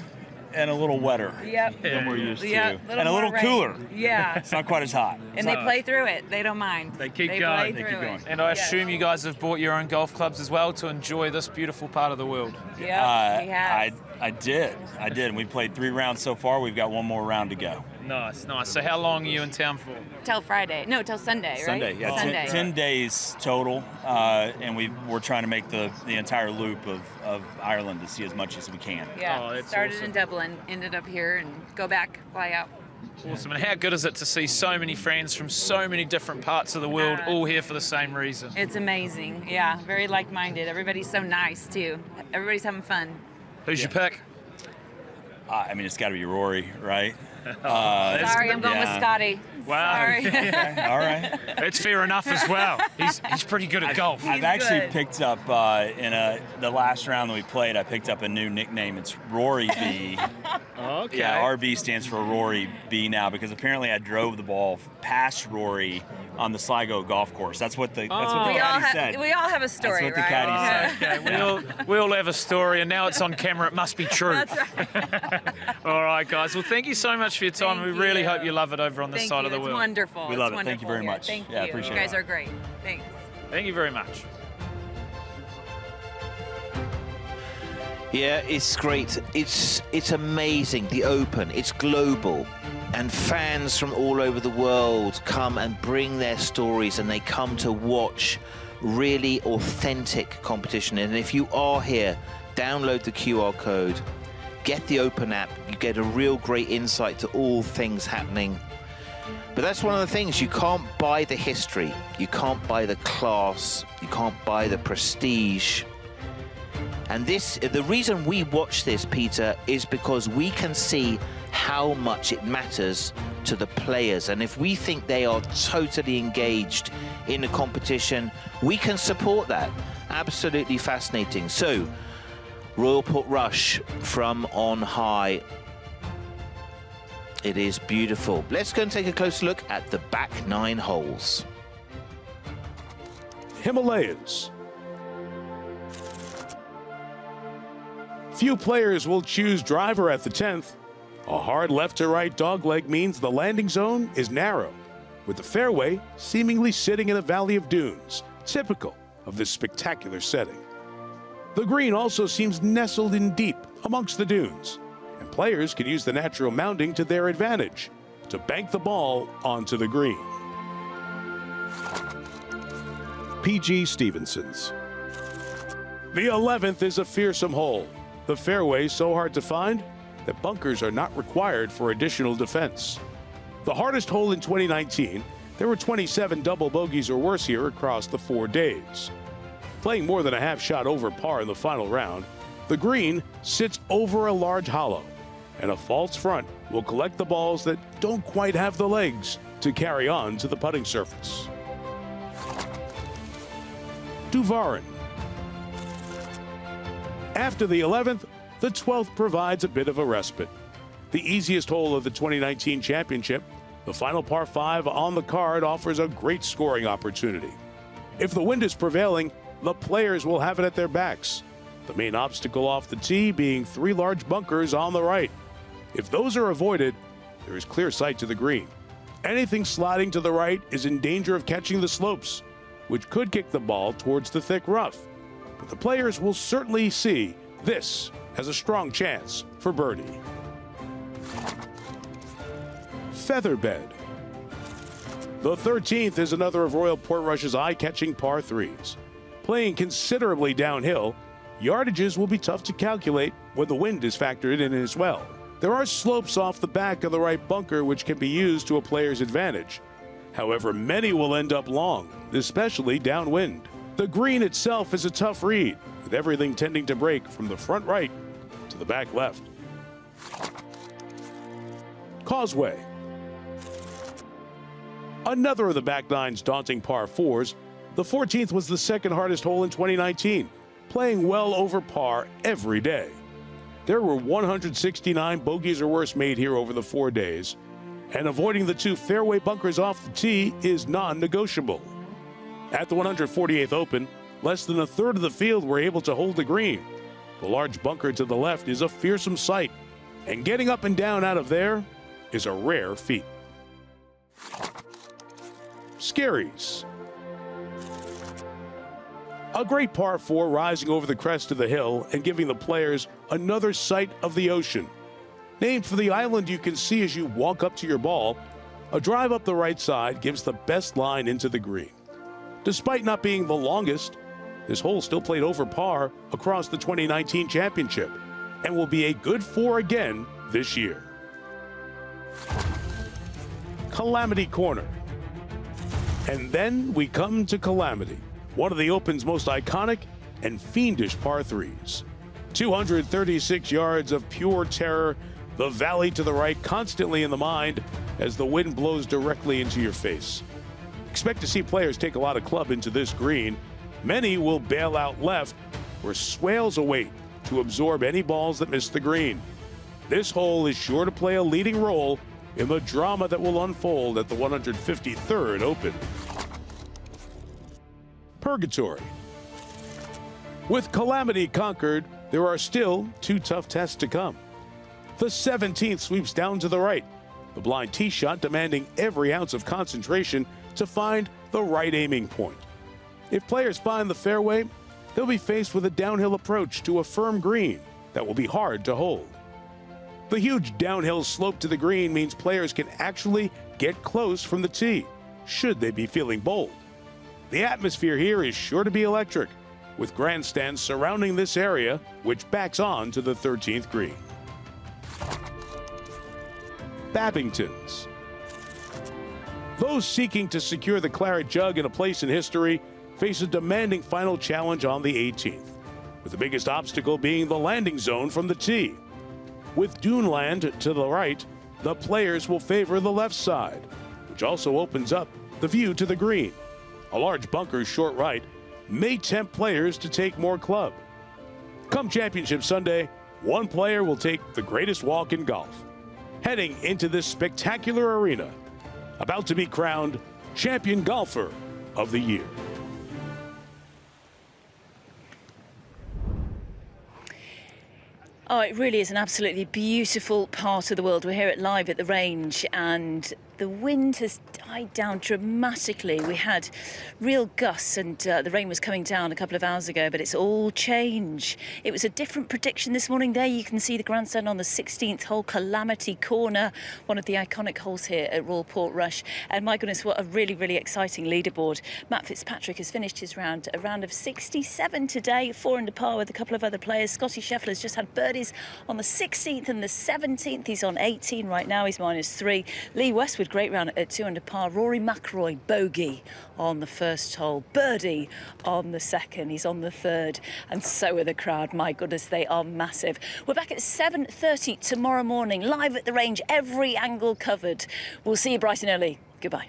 and a little wetter than we're used to. And a little cooler. Yeah. It's not quite as hot. And they play through it. They don't mind. They keep going. They keep going. And I assume you guys have bought your own golf clubs as well to enjoy this beautiful part of the world. Yeah, we have. I did. And we played 3 rounds so far. We've got one more round to go. Nice. So how long are you in town for? Till Friday. No, till Sunday, right? Sunday, yeah. Sunday. 10 days total. And we're trying to make the entire loop of Ireland to see as much as we can. Yeah, started in Dublin, ended up here, and go back, fly out. Awesome. And how good is it to see so many friends from so many different parts of the world all here for the same reason? It's amazing. Yeah, very like-minded. Everybody's so nice, too. Everybody's having fun. Who's your pick? I mean, it's got to be Rory, right? Sorry, I'm going with Scotty. Wow. Sorry. Okay, all right. It's fair enough as well. He's pretty good at golf. I've actually picked up in the last round that we played. I picked up a new nickname. It's Rory B. Okay. Yeah, RB stands for Rory B now because apparently I drove the ball past Rory on the Sligo golf course. That's what the caddy said. We all have a story, That's what right? the caddy said. Okay, we all have a story, and now it's on camera. It must be true. That's right. All right, guys. Well, thank you so much for your time. We really hope you love it over on this side of the world. It's wonderful. We love it's it. Thank you very much. Thank Yeah, you. appreciate You guys it. are great. Thanks. Thank you very much. Yeah, it's great. It's amazing. The Open, it's global. And fans from all over the world come and bring their stories, and they come to watch really authentic competition. And if you are here, download the QR code, get the Open app. You get a real great insight to all things happening. But that's one of the things. You can't buy the history. You can't buy the class. You can't buy the prestige. And the reason we watch this, Peter, is because we can see how much it matters to the players. And if we think they are totally engaged in the competition, we can support that. Absolutely fascinating. So, Royal Portrush from on high. It is beautiful. Let's go and take a closer look at the back 9 holes. Himalayas. Few players will choose driver at the 10th. A hard left-to-right dogleg means the landing zone is narrow, with the fairway seemingly sitting in a valley of dunes, typical of this spectacular setting. The green also seems nestled in deep amongst the dunes, and players can use the natural mounding to their advantage to bank the ball onto the green. P.G. Stevenson's. The 11th is a fearsome hole. The fairway so hard to find that bunkers are not required for additional defense. The hardest hole in 2019, there were 27 double bogeys or worse here across the 4 days. Playing more than a half shot over par in the final round, the green sits over a large hollow, and a false front will collect the balls that don't quite have the legs to carry on to the putting surface. Duvarin. After the 11th, the 12th provides a bit of a respite. The easiest hole of the 2019 championship, the final par 5 on the card offers a great scoring opportunity. If the wind is prevailing, the players will have it at their backs. The main obstacle off the tee being 3 large bunkers on the right. If those are avoided, there is clear sight to the green. Anything sliding to the right is in danger of catching the slopes, which could kick the ball towards the thick rough. But the players will certainly see this as a strong chance for birdie. Featherbed. The 13th is another of Royal Portrush's eye-catching par 3s. Playing considerably downhill, yardages will be tough to calculate when the wind is factored in as well. There are slopes off the back of the right bunker which can be used to a player's advantage. However, many will end up long, especially downwind. The green itself is a tough read, with everything tending to break from the front right to the back left. Causeway. Another of the back nine's daunting par 4s, the 14th was the second hardest hole in 2019, playing well over par every day. There were 169 bogeys or worse made here over the 4 days, and avoiding the 2 fairway bunkers off the tee is non-negotiable. At the 148th Open, less than a third of the field were able to hold the green. The large bunker to the left is a fearsome sight, and getting up and down out of there is a rare feat. Skerries. A great par 4 rising over the crest of the hill and giving the players another sight of the ocean. Named for the island you can see as you walk up to your ball, a drive up the right side gives the best line into the green. Despite not being the longest, this hole still played over par across the 2019 championship and will be a good 4 again this year. Calamity Corner. And then we come to Calamity, one of the Open's most iconic and fiendish par threes. 236 yards of pure terror, the valley to the right constantly in the mind as the wind blows directly into your face. Expect to see players take a lot of club into this green. Many will bail out left, where swales await to absorb any balls that miss the green. This hole is sure to play a leading role in the drama that will unfold at the 153rd Open. Purgatory. With Calamity conquered, there are still 2 tough tests to come. The 17th sweeps down to the right, the blind tee shot demanding every ounce of concentration to find the right aiming point. If players find the fairway, they'll be faced with a downhill approach to a firm green that will be hard to hold. The huge downhill slope to the green means players can actually get close from the tee, should they be feeling bold. The atmosphere here is sure to be electric, with grandstands surrounding this area, which backs on to the 13th green. Babingtons. Those seeking to secure the claret jug and a place in history face a demanding final challenge on the 18th, with the biggest obstacle being the landing zone from the tee. With Duneland to the right, the players will favor the left side, which also opens up the view to the green. A large bunker short right may tempt players to take more club. Come Championship Sunday, one player will take the greatest walk in golf, heading into this spectacular arena, about to be crowned Champion Golfer of the Year. Oh, it really is an absolutely beautiful part of the world. We're here live at the range, and the wind has died down dramatically. We had real gusts and the rain was coming down a couple of hours ago, but it's all changed. It was a different prediction this morning. There you can see the grandstand on the 16th hole, Calamity Corner, one of the iconic holes here at Royal Portrush. And my goodness, what a really, really exciting leaderboard. Matt Fitzpatrick has finished his round, a round of 67 today, 4 under par with a couple of other players. Scotty Scheffler has just had birdies on the 16th and the 17th. He's on 18 right now, he's -3. Lee Westwood, great round at 2 under par. Rory McIlroy, bogey on the first hole, birdie on the second. He's on the third, and so are the crowd. My goodness, they are massive. We're back at 7:30 tomorrow morning, live at the range, every angle covered. We'll see you bright and early. Goodbye.